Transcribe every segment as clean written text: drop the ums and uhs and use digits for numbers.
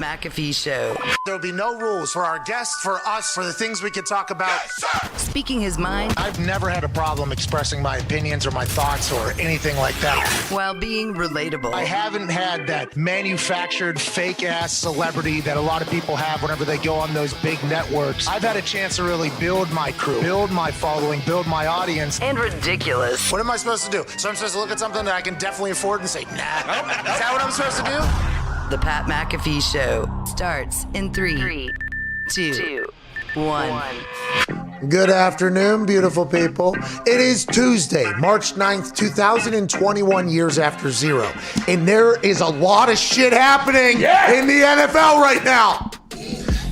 McAfee Show. There'll be no rules for our guests, for us, for the things we can talk about. Yes, speaking his mind. I've never had a problem expressing my opinions or my thoughts or anything like that. While being relatable. I haven't had that manufactured fake-ass celebrity that a lot of people have whenever they go on those big networks. I've had a chance to really build my crew, build my following, build my audience. And ridiculous. What am I supposed to do? So I'm supposed to look at something that I can definitely afford and say, nah. Is that what I'm supposed to do? The Pat McAfee Show starts in 3, 2, 1. Good afternoon, beautiful people. It is Tuesday, March 9th, 2021, years after zero. And there is a lot of shit happening in the NFL right now.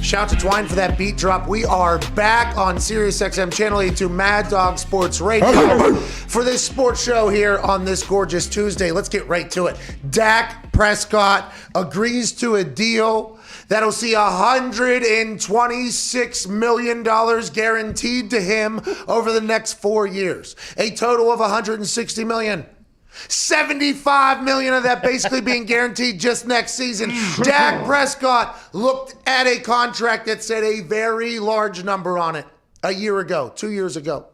Shout to Twine for that beat drop. We are back on SiriusXM Channel 82 Mad Dog Sports Radio for this sports show here on this gorgeous Tuesday. Let's get right to it. Dak Prescott agrees to a deal that'll see $126 million guaranteed to him over the next 4 years. A total of $160 million. $75 million of that basically being guaranteed just next season. Dak Prescott looked at a contract that said a very large number on it a year ago, 2 years ago,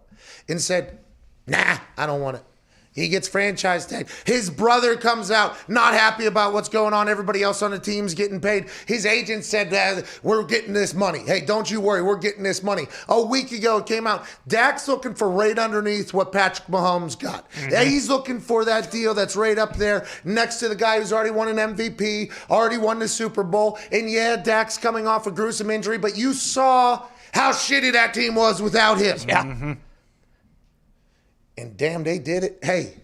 and said, nah, I don't want it. He gets franchise tag. His brother comes out, not happy about what's going on. Everybody else on the team's getting paid. His agent said, we're getting this money. Hey, don't you worry, we're getting this money. A week ago, it came out. Dak's looking for right underneath what Patrick Mahomes got. Mm-hmm. He's looking for that deal that's right up there next to the guy who's already won an MVP, already won the Super Bowl. And yeah, Dak's coming off a gruesome injury, but you saw how shitty that team was without him. Yeah. Mm-hmm. And damn, they did it. Hey,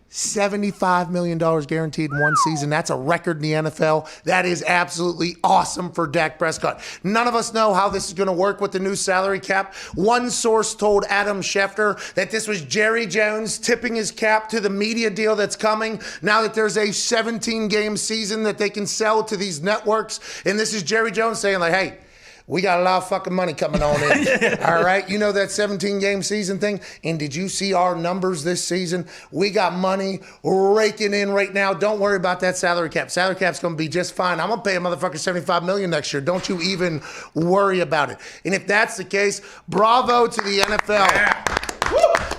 $75 million guaranteed in one season. That's a record in the NFL. That is absolutely awesome for Dak Prescott. None of us know how this is going to work with the new salary cap. One source told Adam Schefter that this was Jerry Jones tipping his cap to the media deal that's coming now that there's a 17-game season that they can sell to these networks. And this is Jerry Jones saying, like, hey, we got a lot of fucking money coming on in. All right? You know that 17-game season thing? And did you see our numbers this season? We got money raking in right now. Don't worry about that salary cap. Salary cap's going to be just fine. I'm going to pay a motherfucker $75 million next year. Don't you even worry about it. And if that's the case, bravo to the NFL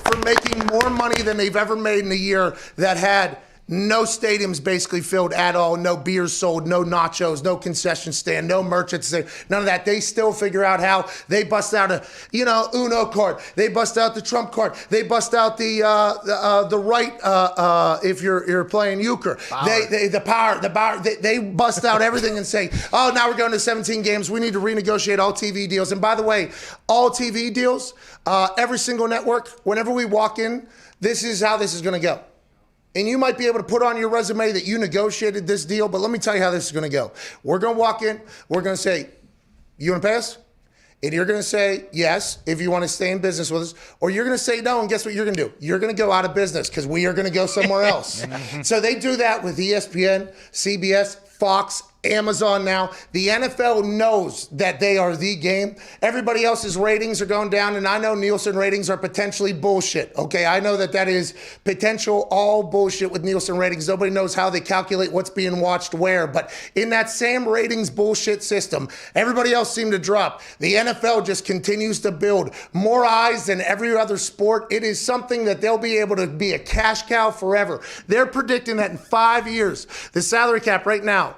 for making more money than they've ever made in a year that had no stadiums basically filled at all, no beers sold, no nachos, no concession stand, no merchants, none of that. They still figure out how. They bust out a, Uno card. They bust out the Trump card. They bust out the right if you're playing euchre. The power. They bust out everything and say, oh, now we're going to 17 games. We need to renegotiate all TV deals. And by the way, all TV deals, every single network, whenever we walk in, this is how this is going to go. And you might be able to put on your resume that you negotiated this deal, but let me tell you how this is going to go. We're going to walk in. We're going to say, you want to pass? And you're going to say yes if you want to stay in business with us, or you're going to say no, and guess what you're going to do? You're going to go out of business because we are going to go somewhere else. So they do that with ESPN, CBS, Fox, Amazon now. The NFL knows that they are the game. Everybody else's ratings are going down, and I know Nielsen ratings are potentially bullshit. Okay, I know that is potential all bullshit with Nielsen ratings. Nobody knows how they calculate what's being watched where, but in that same ratings bullshit system, everybody else seemed to drop. The NFL just continues to build more eyes than every other sport. It is something that they'll be able to be a cash cow forever. They're predicting that in 5 years, the salary cap right now,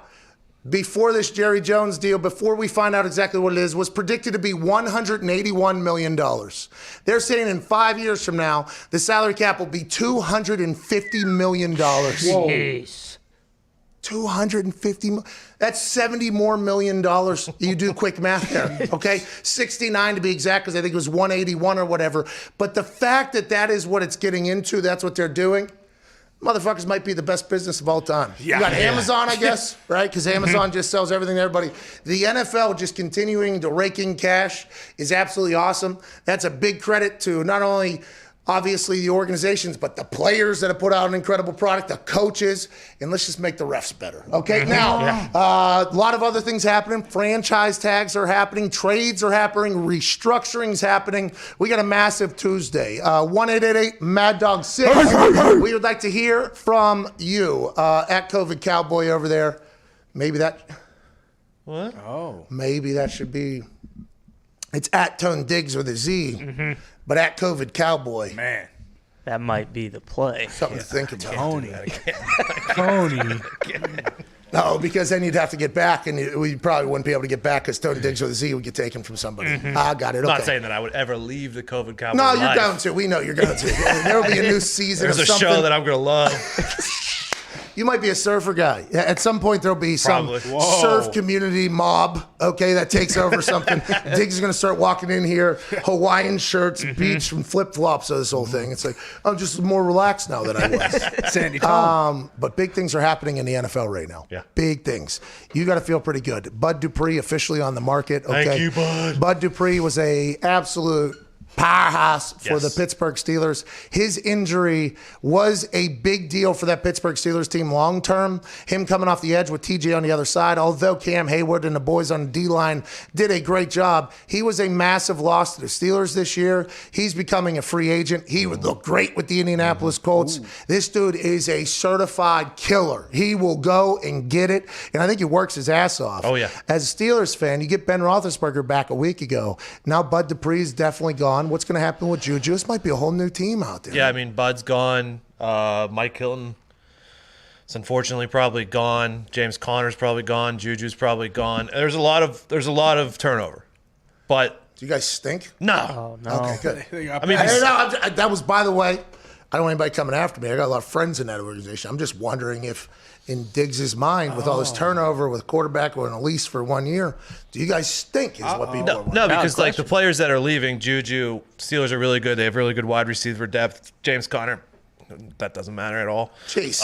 before this Jerry Jones deal, before we find out exactly what it is, was predicted to be $181 million. They're saying in 5 years from now, the salary cap will be $250 million. Jeez. 250 million. That's $70 more million. You do quick math there, okay? 69 to be exact, because I think it was 181 or whatever. But the fact that that is what it's getting into, that's what they're doing, motherfuckers might be the best business of all time. Yeah, you got Amazon, I guess, right? Because Amazon just sells everything to everybody. The NFL just continuing to rake in cash is absolutely awesome. That's a big credit to not only obviously the organizations, but the players that have put out an incredible product, the coaches, and let's just make the refs better. Okay, now, a lot of other things happening. Franchise tags are happening. Trades are happening. Restructuring's happening. We got a massive Tuesday. 1-888-MAD-DOG-6. We would like to hear from you at COVID Cowboy over there. Maybe that... What? Oh. Maybe that should be. It's at Tone Diggs with a Z, but at COVID Cowboy. Man. That might be the play. Something to think about. Tony. No, because then you'd have to get back, and we probably wouldn't be able to get back because Tone Diggs with a Z would get taken from somebody. I got it. I'm Okay. not saying that I would ever leave the COVID Cowboy No, life. you're going to. We know you're going to. There will be a new season There's of a something. show that I'm going to love. You might be a surfer guy. At some point, there'll be some Probably. surf community mob, okay, that takes over something. Diggs is going to start walking in here, Hawaiian shirts, beach, and flip-flops of this whole thing. It's like, I'm just more relaxed now than I was. Sandy Tom. But big things are happening in the NFL right now. Yeah. Big things. You got to feel pretty good. Bud Dupree officially on the market. Okay? Thank you, Bud. Bud Dupree was a absolute powerhouse for Yes. the Pittsburgh Steelers. His injury was a big deal for that Pittsburgh Steelers team long term. Him coming off the edge with TJ on the other side, although Cam Hayward and the boys on the D-line did a great job, he was a massive loss to the Steelers this year. He's becoming a free agent. He would look great with the Indianapolis Colts. This dude is a certified killer. He will go and get it, and I think he works his ass off. Oh, yeah. As a Steelers fan, you get Ben Roethlisberger back a week ago. Now Bud Dupree's definitely gone. What's going to happen with Juju? This might be a whole new team out there. Yeah, I mean, Bud's gone. Mike Hilton is unfortunately probably gone. James Conner's probably gone. Juju's probably gone. There's a lot of turnover, but Do you guys stink? no. Oh, no. Okay, good. I mean, That was, by the way, I don't want anybody coming after me. I got a lot of friends in that organization. I'm just wondering if, in Diggs' mind, with all this turnover, with quarterback or a lease for 1 year, do you guys stink? Is what people are wondering. no, because like the question. players that are leaving, Juju, Steelers are really good. They have really good wide receiver depth. James Conner, that doesn't matter at all. Jeez.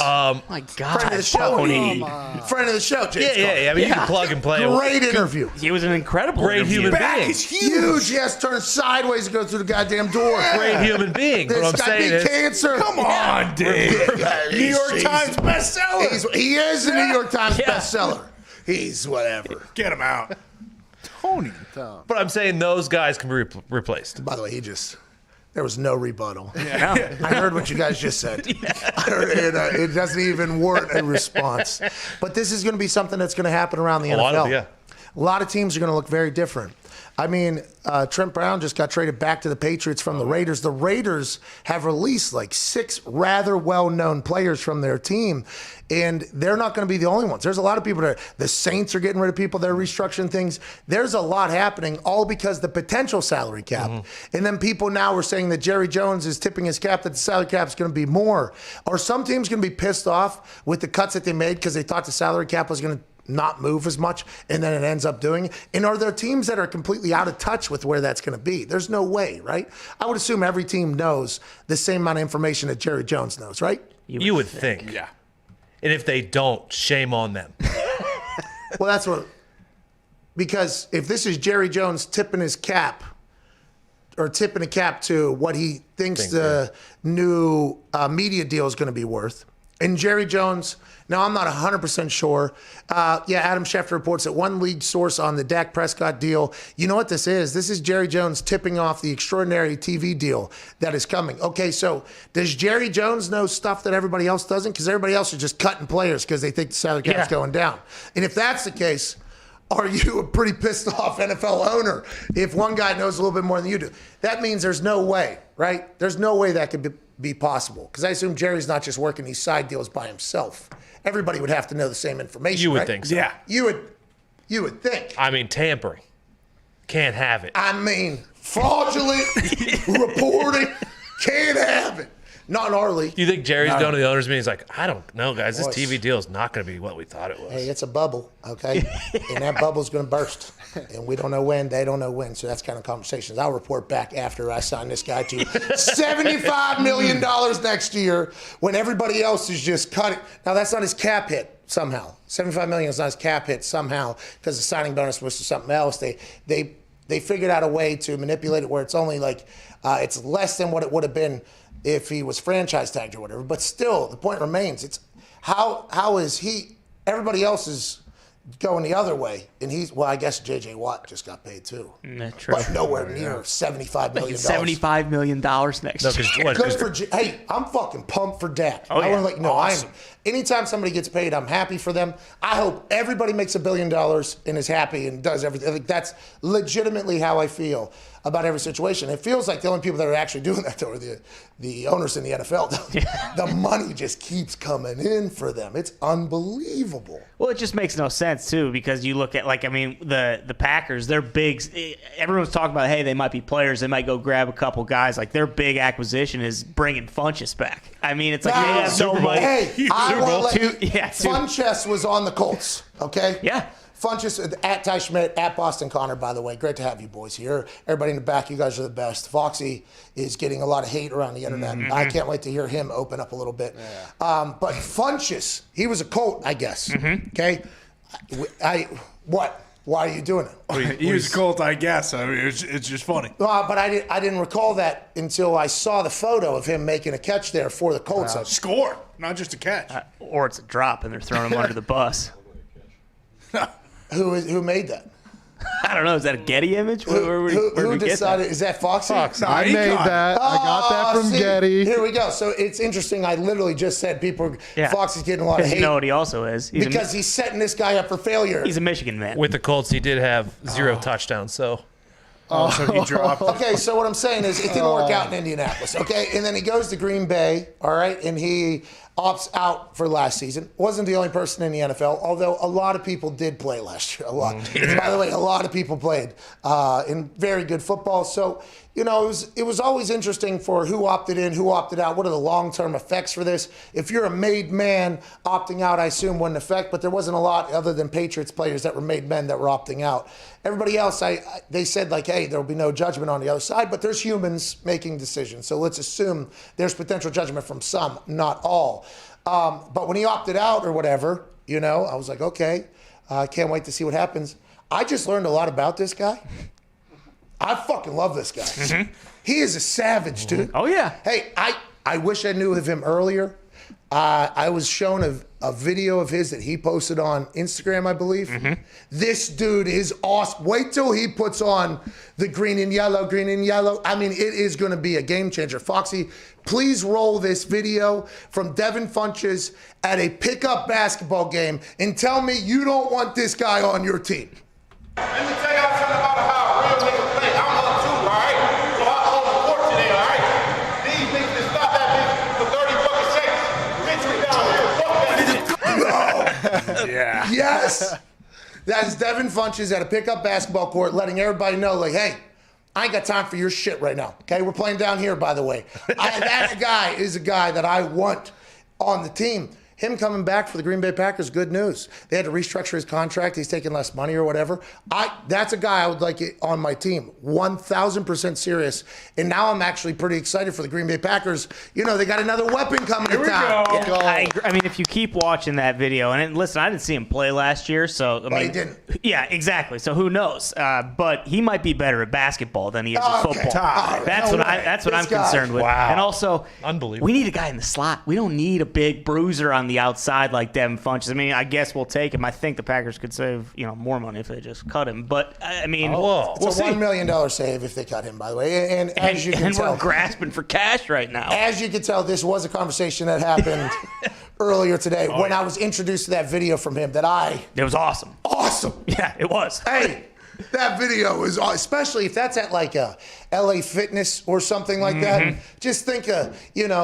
My God, Friend of the show. Tony. Friend of the show, James. Yeah. I mean, you can plug and play. Great interview. He was an incredible Great interview. human Back being. is huge. Huge. Yes, turn sideways and go through the goddamn door. Great human being. This What I'm guy saying beat is, cancer. Come on, Dave. New York Times bestseller. He is a New York Times bestseller. He's whatever. Get him out. Tony. but I'm saying those guys can be replaced. By the way, there was no rebuttal. No. I heard what you guys just said. I heard it doesn't even warrant a response. But this is going to be something that's going to happen around the NFL. A lot of teams are going to look very different. I mean, Trent Brown just got traded back to the Patriots from the Raiders. The Raiders have released like 6 rather well-known players from their team, and they're not going to be the only ones. There's a lot of people that the Saints are getting rid of people. They're restructuring things. There's a lot happening, all because the potential salary cap. And then people now are saying that Jerry Jones is tipping his cap that the salary cap is going to be more. Or some teams going to be pissed off with the cuts that they made because they thought the salary cap was going to not move as much, and then it ends up doing. And are there teams that are completely out of touch with where that's going to be? There's no way, right? I would assume every team knows the same amount of information that Jerry Jones knows, right? You would think. Yeah. And if they don't, shame on them. Well, that's what. Because if this is Jerry Jones tipping his cap, or tipping a cap to what he thinks the new media deal is going to be worth, and Jerry Jones. Now, I'm not 100% sure. Adam Schefter reports that one league source on the Dak Prescott deal. You know what this is? This is Jerry Jones tipping off the extraordinary TV deal that is coming. Okay, so does Jerry Jones know stuff that everybody else doesn't? Because everybody else are just cutting players because they think the salary cap's going down. And if that's the case, are you a pretty pissed off NFL owner if one guy knows a little bit more than you do? That means there's no way, right? There's no way that could be possible. Because I assume Jerry's not just working these side deals by himself. Everybody would have to know the same information. You would right? think so. Yeah. You would think. I mean, tampering. Can't have it. I mean, fraudulent reporting, can't have it. Not in our league. You think Jerry's going to the owners' meeting? He's like, I don't know, guys. This Boys. TV deal is not going to be what we thought it was. Hey, it's a bubble, okay? And that bubble's going to burst. And we don't know when, they don't know when. So that's kind of conversations. I'll report back after I sign this guy to $75 million next year when everybody else is just cutting. Now, that's not his cap hit somehow. $75 million is not his cap hit somehow because the signing bonus was to something else. They figured out a way to manipulate it where it's only like it's less than what it would have been if he was franchise tagged or whatever. But still, the point remains, it's how is he, everybody else is going the other way, and I guess J.J. Watt just got paid too. True. But nowhere near $75 million. $75 million next year. Good for hey, I'm fucking pumped for Dak. Oh, I yeah. want to let you know, Awesome. anytime somebody gets paid, I'm happy for them. I hope everybody makes $1 billion and is happy and does everything. Like, that's legitimately how I feel about every situation. It feels like the only people that are actually doing that, though, are the owners in the NFL. The money just keeps coming in for them. It's unbelievable. Well, it just makes no sense, too, because you look at, the Packers, they're big. Everyone's talking about, hey, they might be players. They might go grab a couple guys. Like, their big acquisition is bringing Funchess back. I mean, it's like they have so much. Hey, I won't let you. Yeah, Funchess was on the Colts, okay? Yeah. Funchess, at Ty Schmidt, at Boston Connor, by the way. Great to have you boys here. Everybody in the back, you guys are the best. Foxy is getting a lot of hate around the internet. Mm-hmm. I can't wait to hear him open up a little bit. Yeah. But Funchess, he was a Colt, I guess. Mm-hmm. Okay? What? Why are you doing it? He was a Colt, I guess. I mean, it's just funny. But I didn't recall that until I saw the photo of him making a catch there for the Colts. Score, not just a catch. Or it's a drop, and they're throwing him under the bus. Who made that? I don't know. Is that a Getty image? Who decided? Is that Foxy? I made that. I got that from see, Getty. Here we go. So it's interesting. I literally just said Yeah. Foxy's getting a lot of Because hate. you know what he also is? Because he's setting this guy up for failure. he's a Michigan man. With the Colts, he did have 0 touchdowns. So So he dropped. Okay, so what I'm saying is it didn't work out in Indianapolis, okay? And then he goes to Green Bay, all right, and he opts out for last season. Wasn't the only person in the NFL, although a lot of people did play last year, a lot. By the way, a lot of people played in very good football. So, it was always interesting for who opted in, who opted out. What are the long-term effects for this? If you're a made man, opting out, I assume, wouldn't affect, but there wasn't a lot other than Patriots players that were made men that were opting out. Everybody else, they said, hey, there will be no judgment on the other side, but there's humans making decisions. So let's assume there's potential judgment from some, not all. But when he opted out or whatever, I was like, okay, I can't wait to see what happens. I just learned a lot about this guy. I fucking love this guy. Mm-hmm. He is a savage, dude. Oh, yeah. Hey, I wish I knew of him earlier. I was shown a video of his that he posted on Instagram, I believe. Mm-hmm. This dude is awesome. Wait till he puts on the green and yellow. I mean, it is going to be a game changer. Foxy, please roll this video from Devin Funchess at a pickup basketball game and tell me you don't want this guy on your team. Let me tell y'all something about how real niggas play. I'm up too, all right? So I own the court today, all right? These niggas just stop that bitch for 30 fucking seconds. Bitch, we down here. Fuck that. Yeah. Yes. That's Devin Funchess at a pickup basketball court letting everybody know, hey, I ain't got time for your shit right now. Okay, we're playing down here, by the way. That guy is a guy that I want on the team. Him coming back for the Green Bay Packers, good news. They had to restructure his contract. He's taking less money or whatever. That's a guy I would like it on my team. 1,000% serious. And now I'm actually pretty excited for the Green Bay Packers. They got another weapon coming to town. Yeah, I mean, if you keep watching that video, and listen, I didn't see him play last year, so I mean, he didn't. Yeah, exactly. So who knows? But he might be better at basketball than he is at football. Right. That's what I'm concerned with. Wow. And also, Unbelievable. we need a guy in the slot. We don't need a big bruiser on the outside like Devin Funchess. I mean, I guess we'll take him. I think the Packers could save more money if they just cut him. But I mean, whoa. It's a $1 million save if they cut him, by the way. And as you can tell, we're grasping for cash right now. As you can tell, this was a conversation that happened earlier today when I was introduced to that video from him It was awesome. Awesome. Yeah, it was. Hey, that video is awesome, especially if that's at a LA Fitness or something like that. Just think of,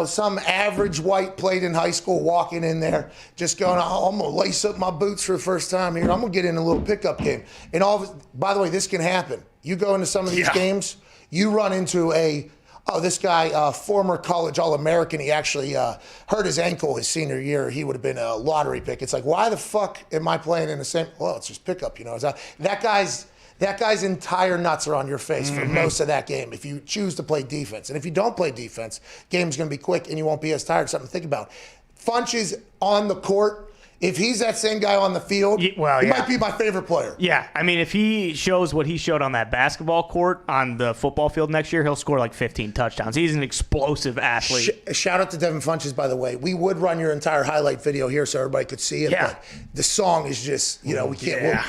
some average white played in high school walking in there, just going, I'm going to lace up my boots for the first time here. I'm going to get in a little pickup game. And by the way, this can happen. You go into some of these games, you run into this guy, former college All-American, he actually hurt his ankle his senior year. He would have been a lottery pick. It's like, why the fuck am I playing in the same? Well, it's just pickup, That guy's entire nuts are on your face for most of that game if you choose to play defense. And if you don't play defense, game's going to be quick and you won't be as tired. Something to think about. Funchess on the court if he's that same guy on the field, he might be my favorite player. Yeah, I mean, if he shows what he showed on that basketball court on the football field next year, he'll score like 15 touchdowns. He's an explosive athlete. Shout out to Devin Funchess, by the way. We would run your entire highlight video here so everybody could see it, but the song is just, we can't.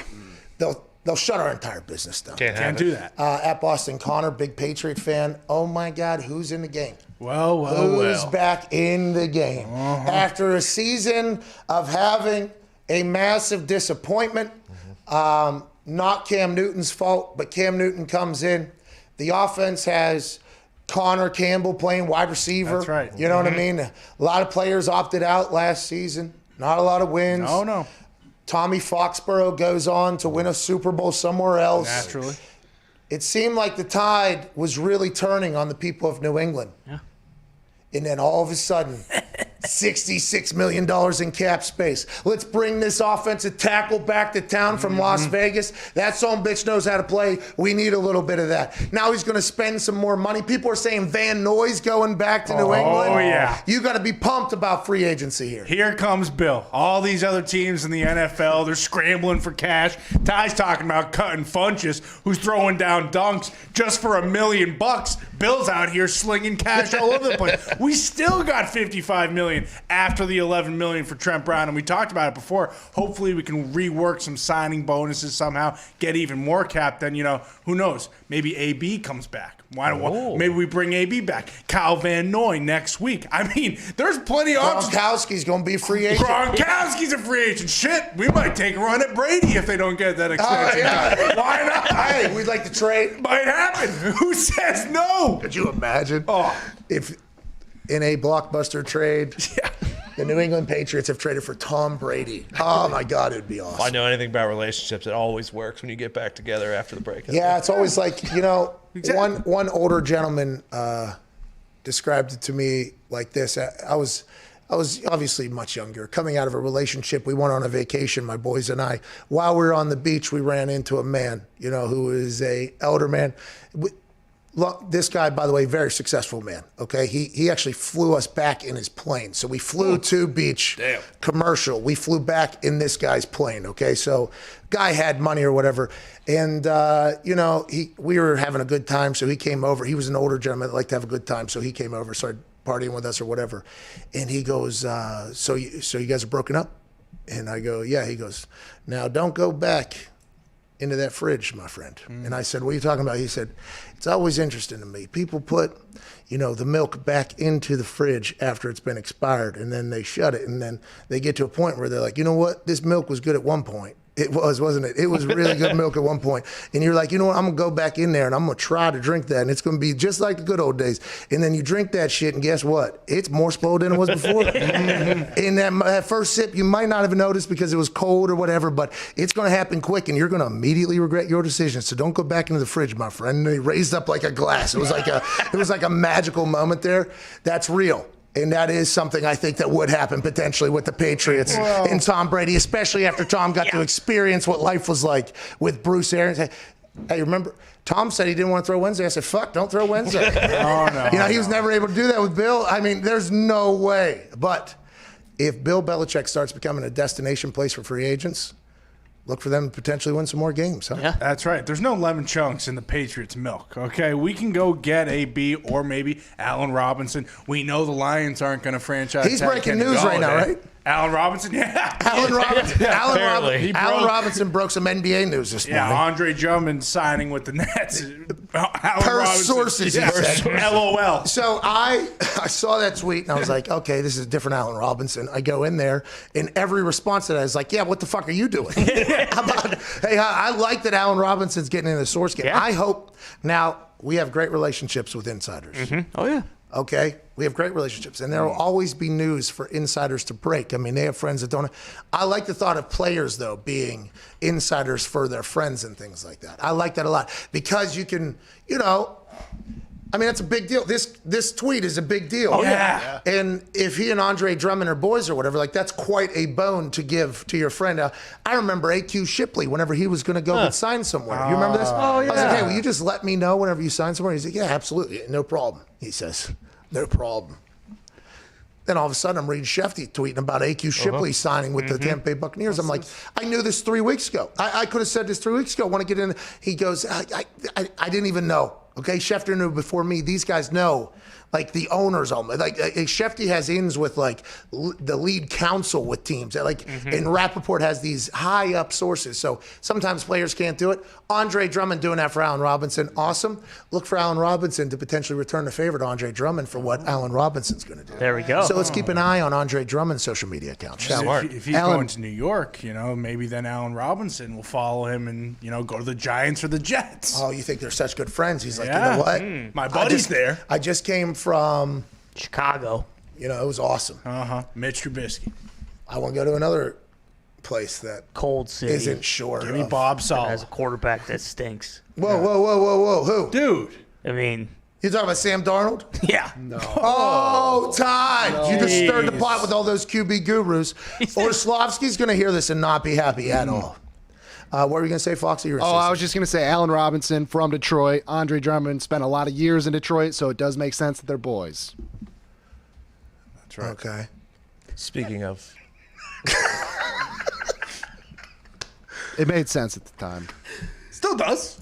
They'll shut our entire business down. Can't do that. At Boston Connor, big Patriot fan. Oh my God, who's in the game? Who's back in the game? After a season of having a massive disappointment, not Cam Newton's fault, but Cam Newton comes in. The offense has Connor Campbell playing wide receiver. That's right. You know what I mean? A lot of players opted out last season. Not a lot of wins. No. Tommy Foxborough goes on to win a Super Bowl somewhere else. Naturally. It seemed like the tide was really turning on the people of New England. Yeah. And then all of a sudden, $66 million in cap space. Let's bring this offensive tackle back to town from Las Vegas. That son bitch knows how to play. We need a little bit of that. Now he's going to spend some more money. People are saying Van Noy's going back to New England. Oh, yeah. You got to be pumped about free agency here. Here comes Bill. All these other teams in the NFL, they're scrambling for cash. Ty's talking about cutting Funchess, who's throwing down dunks just for $1 million. Bill's out here slinging cash all over the place. We still got $55 million after the $11 million for Trent Brown, and we talked about it before. Hopefully we can rework some signing bonuses somehow, get even more cap. Then, who knows? Maybe AB comes back. Maybe we bring AB back. Kyle Van Noy next week. I mean, there's plenty of options. Gronkowski's going to be a free agent. Gronkowski's a free agent. Shit, we might take a run at Brady if they don't get that extension. Why not? Hey, we'd like to trade. Might happen. Who says no? Could you imagine if in a blockbuster trade, the New England Patriots have traded for Tom Brady? Oh, my God, it would be awesome. If I know anything about relationships, it always works when you get back together after the break. Yeah, it's always like, one older gentleman described it to me like this. I was obviously much younger, coming out of a relationship. We went on a vacation, my boys and I. While we were on the beach, we ran into a man, who is a elder man. This guy, by the way, very successful man, okay? He actually flew us back in his plane. So we flew to beach, commercial. We flew back in this guy's plane, okay? So guy had money or whatever. And, we were having a good time, so he came over. He was an older gentleman that liked to have a good time, so he came over, started partying with us or whatever. And he goes, so you guys are broken up? And I go, yeah. He goes, now don't go back into that fridge, my friend. And I said, what are you talking about? He said, it's always interesting to me. People put, the milk back into the fridge after it's been expired, and then they shut it, and then they get to a point where they're like, you know what? This milk was good at one point. It was, wasn't it? It was really good milk at one point. And you're like, you know what? I'm going to go back in there and I'm going to try to drink that. And it's going to be just like the good old days. And then you drink that shit and guess what? It's more spoiled than it was before. And that first sip, you might not have noticed because it was cold or whatever, but it's going to happen quick and you're going to immediately regret your decision. So don't go back into the fridge, my friend. And he raised up like a glass. It was like a magical moment there. That's real. And that is something I think that would happen potentially with the Patriots and Tom Brady, especially after Tom got to experience what life was like with Bruce Arians. Hey, remember, Tom said he didn't want to throw Wednesday. I said, fuck, don't throw Wednesday. He was never able to do that with Bill. I mean, there's no way. But if Bill Belichick starts becoming a destination place for free agents, look for them to potentially win some more games, huh? Yeah. That's right. There's no lemon chunks in the Patriots' milk, okay? We can go get AB or maybe Allen Robinson. We know the Lions aren't going to franchise. He's breaking news right now, right? Allen Robinson, yeah. Allen Robinson broke some NBA news this morning. Yeah, Andre Drummond signing with the Nets. Per sources, he said. LOL. So I saw that tweet, and I was like, okay, this is a different Allen Robinson. I go in there, and every response to that is like, yeah, what the fuck are you doing? Hey, I like that Allen Robinson's getting in the source game. Yeah. I hope now we have great relationships with insiders. Mm-hmm. Oh, yeah. Okay, we have great relationships, and there will always be news for insiders to break. I mean, they have friends that don't. I like the thought of players, though, being insiders for their friends and things like that. I like that a lot because you can, I mean, that's a big deal. This tweet is a big deal. Oh, yeah. And if he and Andre Drummond are boys or whatever, like that's quite a bone to give to your friend. I remember A.Q. Shipley, whenever he was going to go and sign somewhere. You remember this? Oh, yeah. I was like, hey, will you just let me know whenever you sign somewhere? He's like, yeah, absolutely. No problem. He says, no problem. Then all of a sudden, I'm reading Shefty tweeting about AQ Shipley signing with the Tampa Bay Buccaneers. I'm like, I knew this 3 weeks ago. I could have said this 3 weeks ago. I want to get in. He goes, I didn't even know. Okay, Schefter knew before me. These guys know. Like the owners, like Shefty has ins with like the lead counsel with teams. Like, and Rappaport has these high up sources. So sometimes players can't do it. Andre Drummond doing that for Allen Robinson, awesome. Look for Allen Robinson to potentially return the favor to Andre Drummond for what Allen Robinson's going to do. There we go. So let's keep an eye on Andre Drummond's social media account. If he's going to New York, maybe then Allen Robinson will follow him and go to the Giants or the Jets. Oh, you think they're such good friends? He's like, you know what? My buddy's there. I just came from Chicago. It was awesome. Mitch Trubisky. I want to go to another place that Cold City isn't sure. Give me Bob Sala. Has a quarterback that stinks. Whoa. Who? Dude. I mean, You talking about Sam Darnold? yeah. No. Oh, Todd. You just stirred the pot with all those QB gurus. Orlovsky's going to hear this and not be happy at all. What were you going to say, Foxy? I was just going to say Allen Robinson from Detroit. Andre Drummond spent a lot of years in Detroit, so it does make sense that they're boys. That's right. Okay. Speaking of, It made sense at the time. Still does.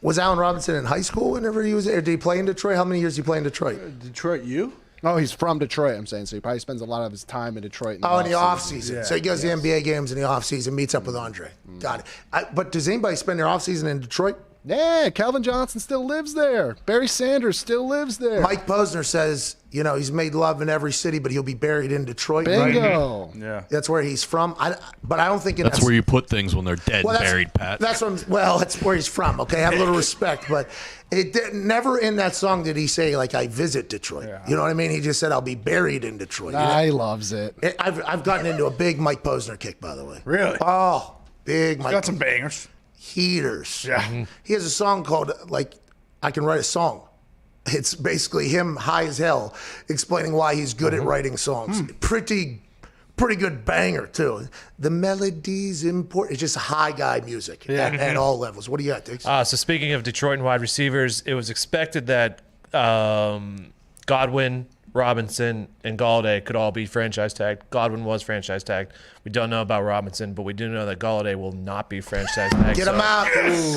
Was Allen Robinson in high school whenever he was there? Did he play in Detroit? How many years did he play in Detroit? Detroit, you? Oh, he's from Detroit, I'm saying, so he probably spends a lot of his time in Detroit. In the offseason. Yeah, so he goes to the NBA games in the offseason, meets up with Andre. Got it. But does anybody spend their offseason in Detroit? Yeah, Calvin Johnson still lives there. Barry Sanders still lives there. Mike Posner says, he's made love in every city, but he'll be buried in Detroit. Bingo. Right? Yeah. That's where he's from. But I don't think that's where you put things when they're dead and buried, Pat. That's where he's from. Okay, have a little respect. But never in that song did he say, like, I visit Detroit. Yeah. You know what I mean? He just said, I'll be buried in Detroit. He loves it. I've gotten into a big Mike Posner kick, by the way. Really? Oh, big Mike. Got some bangers. Heaters. Yeah. He has a song called, like, I Can Write a Song. It's basically him high as hell explaining why he's good at writing songs. Pretty good banger, too. The melody's important. It's just high guy music at all levels. What do you got, Dix? So speaking of Detroit and wide receivers, it was expected that Godwin, Robinson, and Galladay could all be franchise tagged. Godwin was franchise tagged. We don't know about Robinson, but we do know that Galladay will not be franchise tagged. Get him out.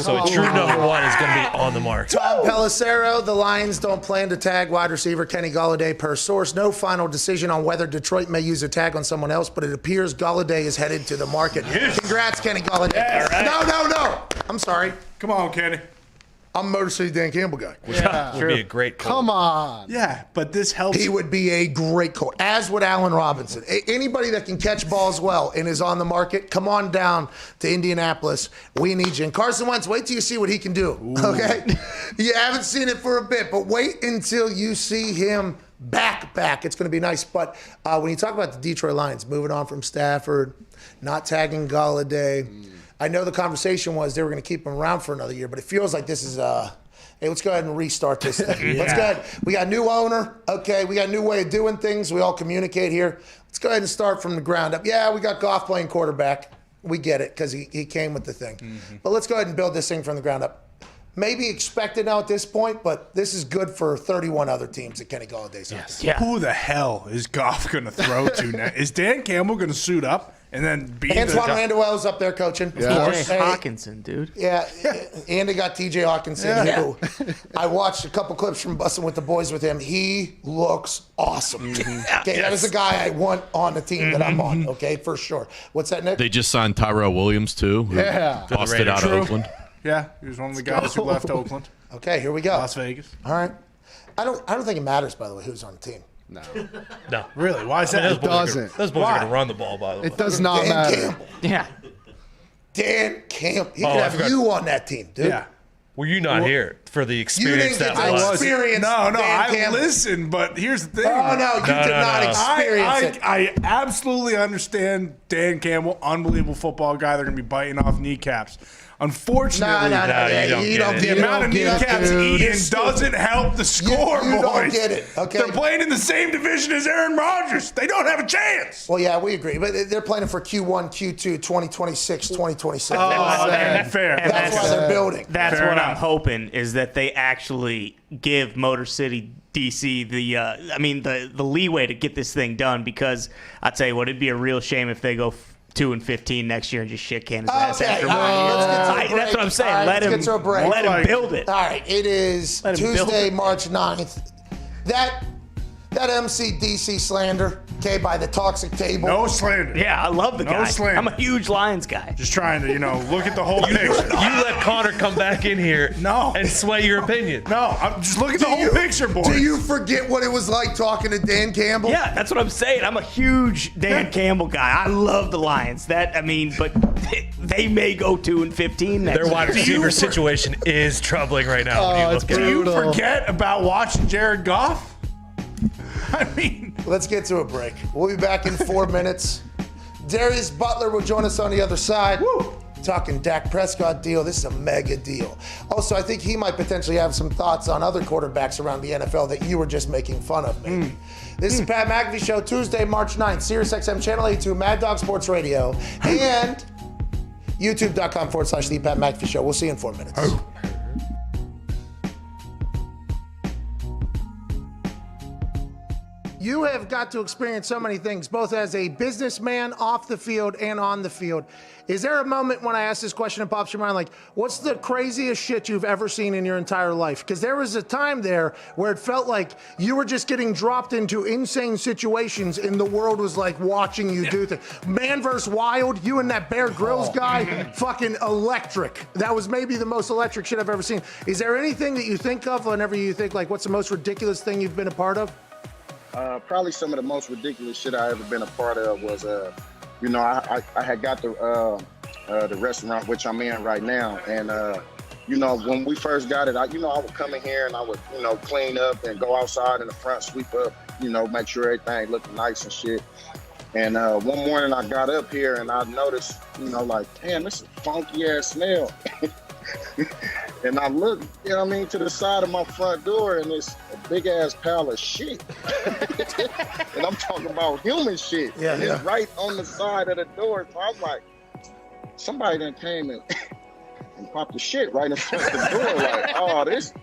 So a true number one is going to be on the mark. Tom Pelissero, the Lions don't plan to tag wide receiver Kenny Galladay per source. No final decision on whether Detroit may use a tag on someone else, but it appears Galladay is headed to the market. Yes. Congrats, Kenny Galladay. Yes. No. I'm sorry. Come on, Kenny. I'm a Motor City Dan Campbell guy. Would be a great coach. Come on. Yeah, but this helps. He would be a great coach, as would Allen Robinson. Anybody that can catch balls well and is on the market, come on down to Indianapolis. We need you. And Carson Wentz, wait till you see what he can do, okay? You haven't seen it for a bit, but wait until you see him back. It's going to be nice. But when you talk about the Detroit Lions, moving on from Stafford, not tagging Galladay, I know the conversation was they were going to keep him around for another year, but it feels like this is hey, let's go ahead and restart this thing. Let's go ahead. We got a new owner. Okay, we got a new way of doing things. We all communicate here. Let's go ahead and start from the ground up. Yeah, we got Goff playing quarterback. We get it because he came with the thing. But let's go ahead and build this thing from the ground up. Maybe expected now at this point, but this is good for 31 other teams that Kenny Galladay's on. Yes. Yeah. Who the hell is Goff going to throw to now? Is Dan Campbell going to suit up? And then Antoine Randall-Wells up there coaching. Yeah. T.J. Hawkinson, dude. Yeah, and they got T.J. Hawkinson, who I watched a couple clips from Bussin' with the Boys with him. He looks awesome. Okay, that is the guy I want on the team that I'm on, okay, for sure. What's that, Nick? They just signed Tyrell Williams, too, who busted out of Oakland. Yeah, he was one of the guys who left Oakland. Okay, here we go. Las Vegas. All right. I don't think it matters, by the way, who's on the team. No. Really? Why is that? It doesn't. Those boys are going to run the ball, by the way. It does not Dan matter. Campbell. Yeah. Dan Campbell. He could have you on that team, dude. Yeah. Were you not here for the experience didn't that get was? to experience No, Dan I Campbell. listened, but here's the thing. Oh, no, you did not experience it. I absolutely understand Dan Campbell, unbelievable football guy. They're going to be biting off kneecaps. Unfortunately, you don't the get amount of kneecaps eaten doesn't help the score, you boys. don't get it, okay? They're playing in the same division as Aaron Rodgers. They don't have a chance. Well, yeah, we agree. But they're planning for Q1, Q2, 2026, 2027. Fair. That's why they're building. That's Fair what enough. I'm hoping is that they actually give Motor City DC the leeway to get this thing done, because I tell you what, it'd be a real shame if they go 2-15 next year and just shit can his ass after 1 year. That's what I'm saying. Right, let him build it. All right, it is Tuesday, March 9th. That MCDC slander, okay, by the toxic table. No slander. Yeah, I love the guy. No slander. I'm a huge Lions guy. Just trying to, look at the whole picture. You let Connor come back in here and sway your opinion. No, I'm just looking at the whole picture, boys. Do you forget what it was like talking to Dan Campbell? Yeah, that's what I'm saying. I'm a huge Dan Campbell guy. I love the Lions. But they may go 2-15 next Their wide year. receiver situation is troubling right now. When you look at Do you it. forget about watching Jared Goff? I mean, let's get to a break. We'll be back in 4 minutes. Darius Butler will join us on the other side. Woo! Talking Dak Prescott deal. This is a mega deal. Also, I think he might potentially have some thoughts on other quarterbacks around the NFL that you were just making fun of, maybe. This is Pat McAfee Show, Tuesday, March 9th, SiriusXM Channel 82, Mad Dog Sports Radio, and youtube.com/The Pat McAfee Show. We'll see you in 4 minutes. You have got to experience so many things, both as a businessman off the field and on the field. Is there a moment when I ask this question that pops your mind, like, what's the craziest shit you've ever seen in your entire life? Because there was a time there where it felt like you were just getting dropped into insane situations and the world was like watching you do things. Man vs. Wild, you and that Bear Grylls guy, fucking electric. That was maybe the most electric shit I've ever seen. Is there anything that you think of whenever you think, like, what's the most ridiculous thing you've been a part of? Probably some of the most ridiculous shit I ever been a part of was, I had got the restaurant which I'm in right now, and when we first got it, I would come in here and I would clean up and go outside in the front, sweep up, make sure everything looked nice and shit. And one morning I got up here and I noticed, damn, this is a funky ass smell. And I looked, to the side of my front door, and it's a big ass pile of shit. And I'm talking about human shit. Yeah, and it's right on the side of the door. So I'm like, somebody done came and popped the shit right in front of the door. Like, oh, this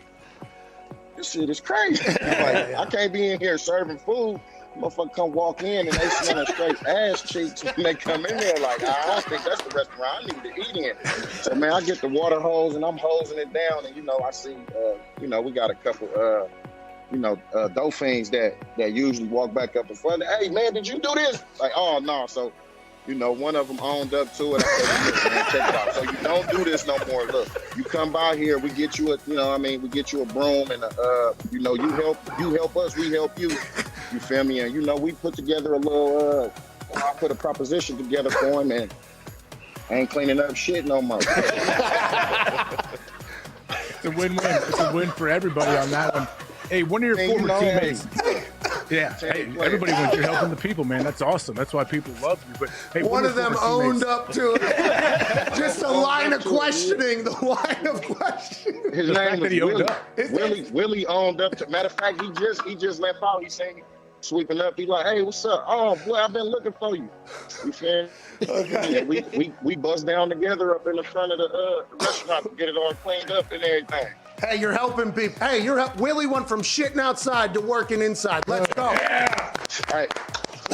shit is crazy. Like, I can't be in here serving food. Motherfucker come walk in and they smelling straight ass cheeks when they come in there. Like, I don't think that's the restaurant I need to eat in. So, man, I get the water hose and I'm hosing it down, and I see, we got a couple, dolphins that usually walk back up in front. Hey, man, did you do this? Like, oh no. So, one of them owned up to it. I said, man, check it out. So you don't do this no more. Look, you come by here, we get you we get you a broom, and you help us, we help you. You feel me? And we put together a little. I put a proposition together for him, and I ain't cleaning up shit no more. It's a win-win. It's a win for everybody on that one. Hey, one of your former teammates. Yeah, hey, everybody wins. You're helping the people, man. That's awesome. That's why people love you. But hey, one of them owned up to it. Just a line of questioning. The line of questioning. His name was Willie. Willie owned up to. Matter of fact, he just left out. He's saying sweeping up. He's like, hey, what's up? Oh boy, I've been looking for you. You feel? Okay. Yeah, we bust down together up in the front of the restaurant to get it all cleaned up and everything. Hey, you're helping people. Hey, Willie went from shitting outside to working inside. Let's go. Yeah. All right.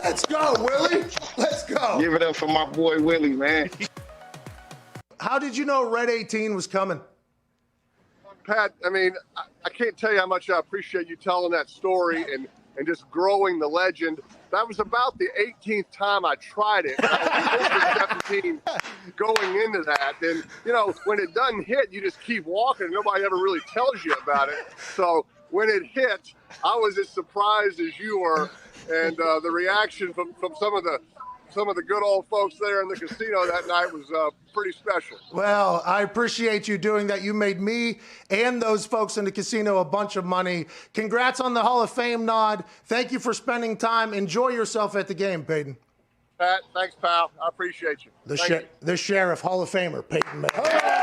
Let's go, Willie. Let's go. Give it up for my boy Willie, man. How did you know Red 18 was coming? Pat, I can't tell you how much I appreciate you telling that story and just growing the legend. That was about the 18th time I tried it. I was over 17 going into that. And, when it doesn't hit, you just keep walking. Nobody ever really tells you about it. So when it hit, I was as surprised as you were. And the reaction from some of the good old folks there in the casino that night was pretty special. Well, I appreciate you doing that. You made me and those folks in the casino a bunch of money. Congrats on the Hall of Fame nod. Thank you for spending time. Enjoy yourself at the game, Peyton. Pat, thanks, pal. I appreciate you. The Sheriff, Hall of Famer, Peyton McAfee.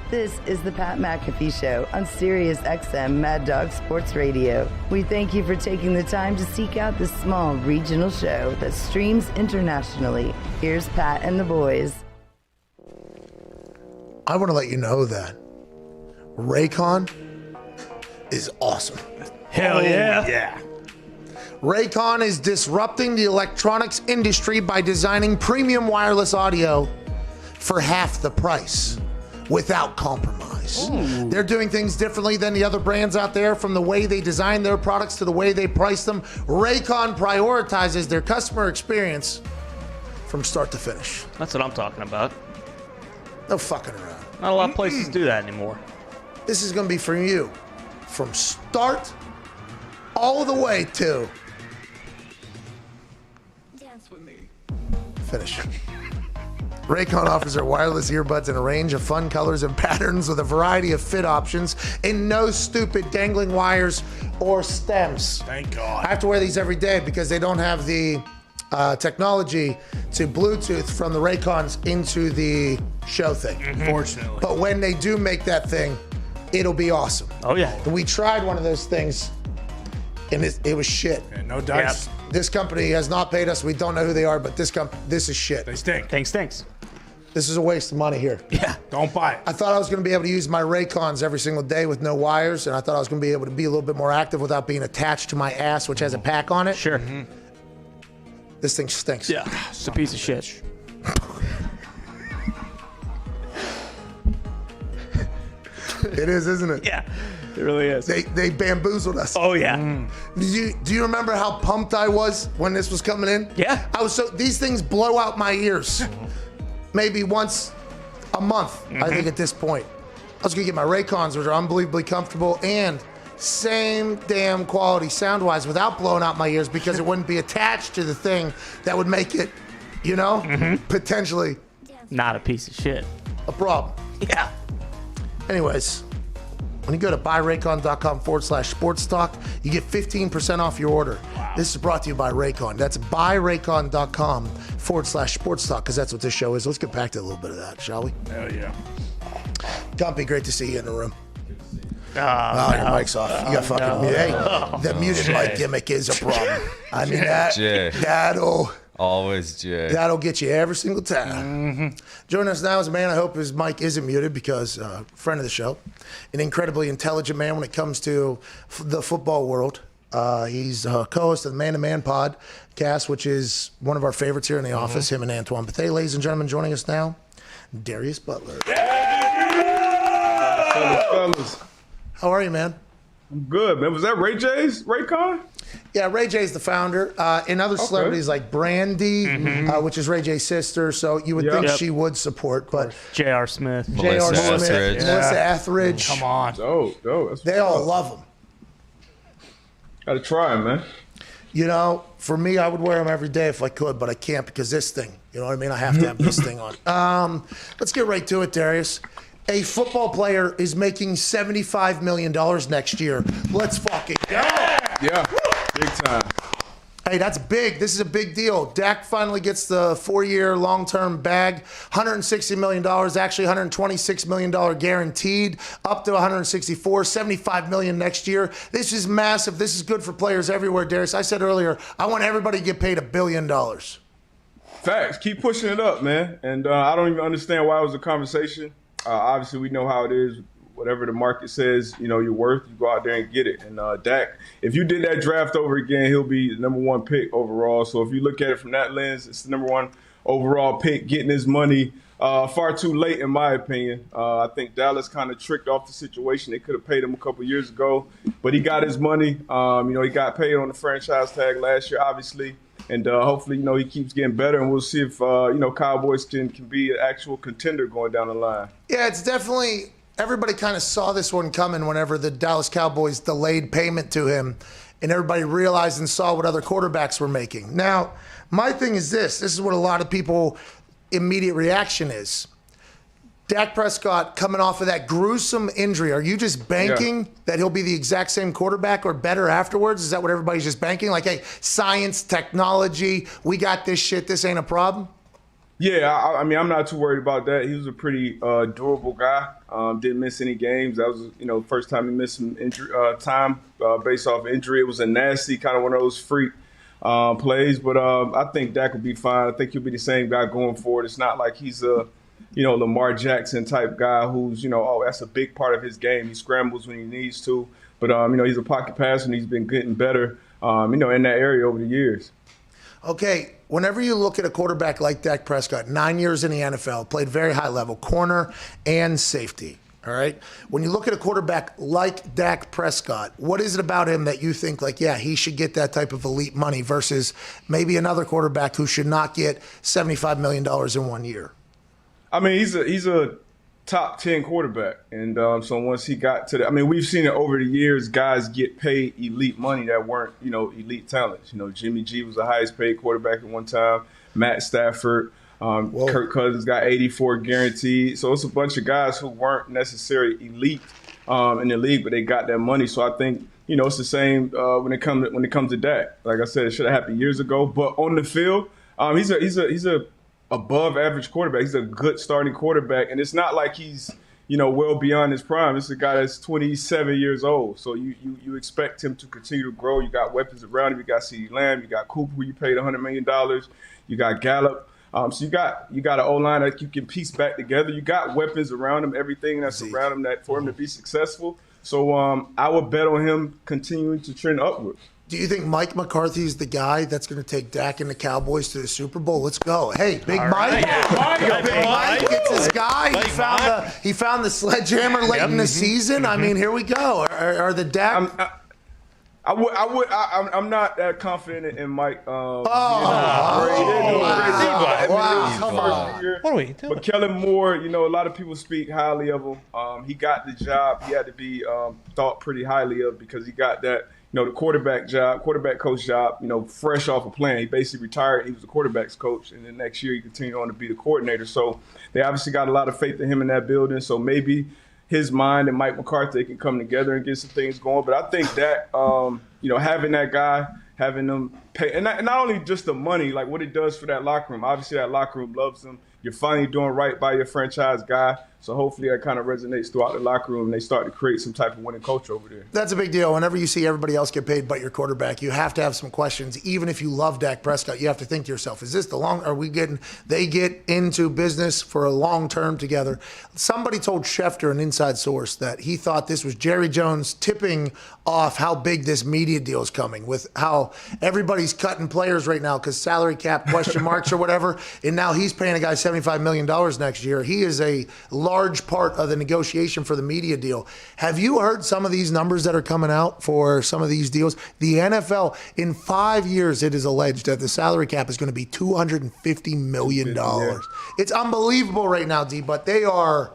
This is the Pat McAfee Show on Sirius XM Mad Dog Sports Radio. We thank you for taking the time to seek out this small regional show that streams internationally. Here's Pat and the boys. I want to let you know that Raycon is awesome. Hell yeah. Yeah. Raycon is disrupting the electronics industry by designing premium wireless audio for half the price without compromise. Ooh. They're doing things differently than the other brands out there, from the way they design their products to the way they price them. Raycon prioritizes their customer experience from start to finish. That's what I'm talking about. No fucking around. Not a lot of places do that anymore. This is going to be for you from start all the way to dance with me. Finish. Raycon offers their wireless earbuds in a range of fun colors and patterns with a variety of fit options and no stupid dangling wires or stems. Thank God. I have to wear these every day because they don't have the technology to Bluetooth from the Raycons into the show thing. Unfortunately. But when they do make that thing, it'll be awesome. Oh, yeah. And we tried one of those things, and it was shit. Yeah, no dice. Yep. This company has not paid us. We don't know who they are, but this is shit. They stink. Thanks. This is a waste of money here. Yeah. Don't buy it. I thought I was going to be able to use my Raycons every single day with no wires, and I thought I was going to be able to be a little bit more active without being attached to my ass, which has a pack on it. Sure. This thing stinks. Yeah. It's a piece of shit. It is, isn't it? Yeah. It really is. They bamboozled us. Oh, yeah. Do you remember how pumped I was when this was coming in? Yeah. These things blow out my ears maybe once a month, I think, at this point. I was going to get my Raycons, which are unbelievably comfortable and same damn quality sound-wise without blowing out my ears, because it wouldn't be attached to the thing that would make it, potentially Not a piece of shit. a problem. Yeah. Anyways, when you go to buyraycon.com/sports talk, you get 15% off your order. Wow. This is brought to you by Raycon. That's buyraycon.com/sports talk, because that's what this show is. Let's get back to a little bit of that, shall we? Hell yeah. Gumpy, great to see you in the room. Oh, Your mic's off. You got fucking muted. Hey, the muted mic gimmick is a problem. I mean, that'll get you every single time. Joining us now is a man, I hope his mic isn't muted, because friend of the show, an incredibly intelligent man when it comes to the football world. He's a co-host of the Man to Man podcast, which is one of our favorites here in the office, him and Antoine Bethea. Ladies and gentlemen, joining us now, Darius Butler. Fellas. How are you, man? I'm good, man. Was that Ray J's Raycon? Yeah, Ray J's the founder. And other celebrities like Brandy, which is Ray J's sister, so you would think she would support. But J.R. Smith. Melissa Etheridge. Come on. They all love them. Gotta try him, man. For me, I would wear them every day if I could, but I can't because this thing. You know what I mean? I have to have this thing on. Let's get right to it, Darius. A football player is making $75 million next year. Let's fucking go. Yeah, big time. Hey, that's big. This is a big deal. Dak finally gets the 4-year long-term bag. $160 million, actually $126 million guaranteed, up to $164, $75 million next year. This is massive. This is good for players everywhere, Darius. I said earlier, I want everybody to get paid $1 billion. Facts. Keep pushing it up, man. And I don't even understand why it was a conversation. Obviously, we know how it is. Whatever the market says, you're worth, you go out there and get it. And Dak, if you did that draft over again, he'll be the number 1 pick overall. So if you look at it from that lens, it's the number 1 overall pick, getting his money far too late, in my opinion. I think Dallas kind of tricked off the situation. They could have paid him a couple years ago, but he got his money. He got paid on the franchise tag last year, obviously. And hopefully, he keeps getting better, and we'll see if, Cowboys can be an actual contender going down the line. Yeah, it's definitely – everybody kind of saw this one coming whenever the Dallas Cowboys delayed payment to him, and everybody realized and saw what other quarterbacks were making. Now, my thing is this. This is what a lot of people immediate reaction is. Dak Prescott coming off of that gruesome injury. Are you just banking that he'll be the exact same quarterback or better afterwards? Is that what everybody's just banking? Like, hey, science, technology, we got this shit. This ain't a problem? Yeah, I mean, I'm not too worried about that. He was a pretty durable guy. Didn't miss any games. That was, first time he missed some injury time based off injury. It was a nasty kind of one of those freak plays, but I think Dak will be fine. I think he'll be the same guy going forward. It's not like he's a, Lamar Jackson type guy who's, that's a big part of his game. He scrambles when he needs to, but he's a pocket passer and he's been getting better, in that area over the years. Okay, whenever you look at a quarterback like Dak Prescott, 9 years in the NFL, played very high level, corner and safety, all right? When you look at a quarterback like Dak Prescott, what is it about him that you think he should get that type of elite money versus maybe another quarterback who should not get $75 million in 1 year? I mean, he's a top 10 quarterback. And so once he got to we've seen it over the years, guys get paid elite money that weren't, elite talents. Jimmy G was the highest paid quarterback at one time. Matt Stafford, Kirk Cousins got 84 guaranteed. So it's a bunch of guys who weren't necessarily elite in the league, but they got that money. So I think, it's the same when it comes to Dak. Like I said, it should have happened years ago. But on the field, he's a above average quarterback. He's a good starting quarterback, and it's not like he's well beyond his prime. This is a guy that's 27 years old, so you expect him to continue to grow. You got weapons around him. You got CeeDee Lamb. You got Cooper, who you paid $100 million. You got Gallup. So you got an O-line that you can piece back together. You got weapons around him, everything that's around him that for him to be successful. So I would bet on him continuing to trend upward. Do you think Mike McCarthy is the guy that's going to take Dak and the Cowboys to the Super Bowl? Let's go. Hey, Big Mike. Big Mike gets his guy. He found the sledgehammer late in the season. I mean, here we go. Are the Dak... I'm not that confident in Mike. What are we doing? But Kellen Moore, a lot of people speak highly of him. He got the job. He had to be thought pretty highly of because he got that, the quarterback coach job, fresh off a plan. He basically retired. He was the quarterback's coach. And then next year he continued on to be the coordinator. So they obviously got a lot of faith in him in that building. So maybe his mind and Mike McCarthy can come together and get some things going. But I think that, having that guy, having them pay, and not only just the money, like what it does for that locker room. Obviously, that locker room loves him. You're finally doing right by your franchise guy. So hopefully that kind of resonates throughout the locker room and they start to create some type of winning culture over there. That's a big deal. Whenever you see everybody else get paid but your quarterback, you have to have some questions. Even if you love Dak Prescott, you have to think to yourself, is this they get into business for a long term together? Somebody told Schefter, an inside source, that he thought this was Jerry Jones tipping off how big this media deal is coming, with how everybody's cutting players right now because salary cap question marks or whatever. And now he's paying a guy $75 million next year. He is a large part of the negotiation for the media deal. Have you heard some of these numbers that are coming out for some of these deals? The NFL, in 5 years, it is alleged that the salary cap is going to be $250 million. Yeah. It's unbelievable right now, D, but they are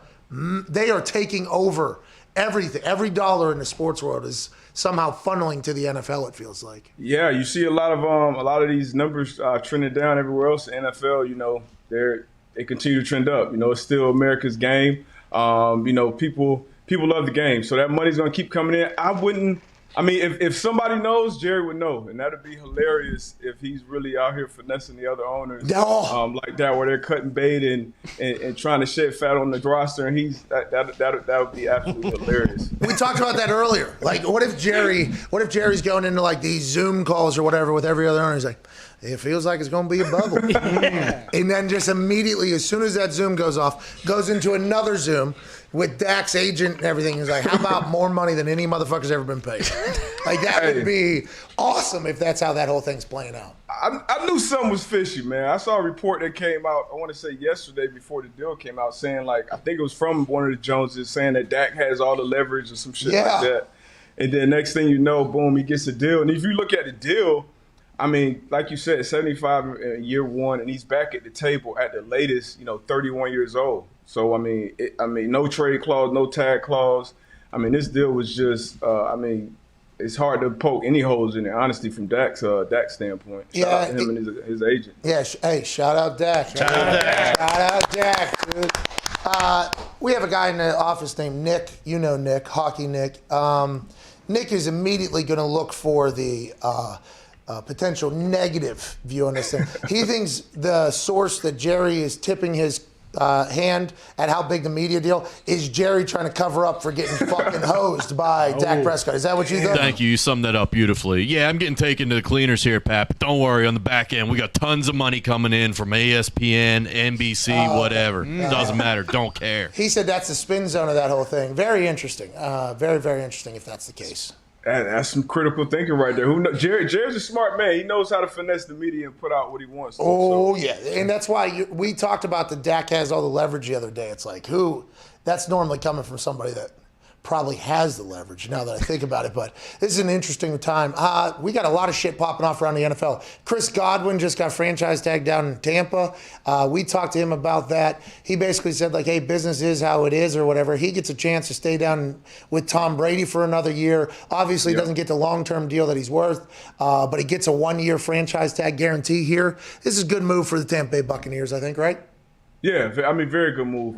taking over everything. Every dollar in the sports world is somehow funneling to the NFL, it feels like. Yeah, you see a lot of these numbers trending down everywhere else. The NFL, they continue to trend up. It's still America's game. People love the game, so that money's gonna keep coming in. If somebody knows, Jerry would know, and that'd be hilarious if he's really out here finessing the other owners like that, where they're cutting bait and trying to shed fat on the roster, and that would be absolutely hilarious. We talked about that earlier. Like, what if Jerry's going into like these Zoom calls or whatever with every other owner? He's like, it feels like it's going to be a bubble. And then just immediately, as soon as that Zoom goes off, goes into another Zoom with Dak's agent and everything. He's like, how about more money than any motherfucker's ever been paid? Like, that would be awesome if that's how that whole thing's playing out. I knew something was fishy, man. I saw a report that came out, I want to say yesterday before the deal came out, saying, like, I think it was from one of the Joneses, saying that Dak has all the leverage or some shit like that. And then next thing you know, boom, he gets a deal. And if you look at the deal, like you said, 75 in year one, and he's back at the table at the latest, 31 years old. So, no trade clause, no tag clause. This deal was just, it's hard to poke any holes in it, honestly, from Dak's standpoint. Shout out to him and his agent. Yeah, hey, shout out Dak. Shout out Dak, dude. We have a guy in the office named Nick. You know Nick, Hockey Nick. Nick is immediately going to look for the potential negative view on this thing. He thinks the source that Jerry is tipping his hand at how big the media deal is Jerry trying to cover up for getting fucking hosed by Dak Prescott. Is that what you thought? Thank you. You summed that up beautifully. Yeah, I'm getting taken to the cleaners here, Pat. But don't worry. On the back end, we got tons of money coming in from ESPN, NBC, whatever. Doesn't matter. Don't care. He said that's the spin zone of that whole thing. Very interesting. Very, very interesting if that's the case. That's some critical thinking right there. Who knows? Jerry's a smart man. He knows how to finesse the media and put out what he wants. Yeah, and that's why we talked about the Dak has all the leverage the other day. It's like that's normally coming from somebody that probably has the leverage now that I think about it. But this is an interesting time. We got a lot of shit popping off around the NFL. Chris Godwin just got franchise tagged down in Tampa. We talked to him about that. He basically said, like, hey, business is how it is or whatever. He gets a chance to stay down with Tom Brady for another year. Obviously, he doesn't get the long-term deal that he's worth, but he gets a one-year franchise tag guarantee here. This is a good move for the Tampa Bay Buccaneers, I think, right? Yeah, I mean, very good move.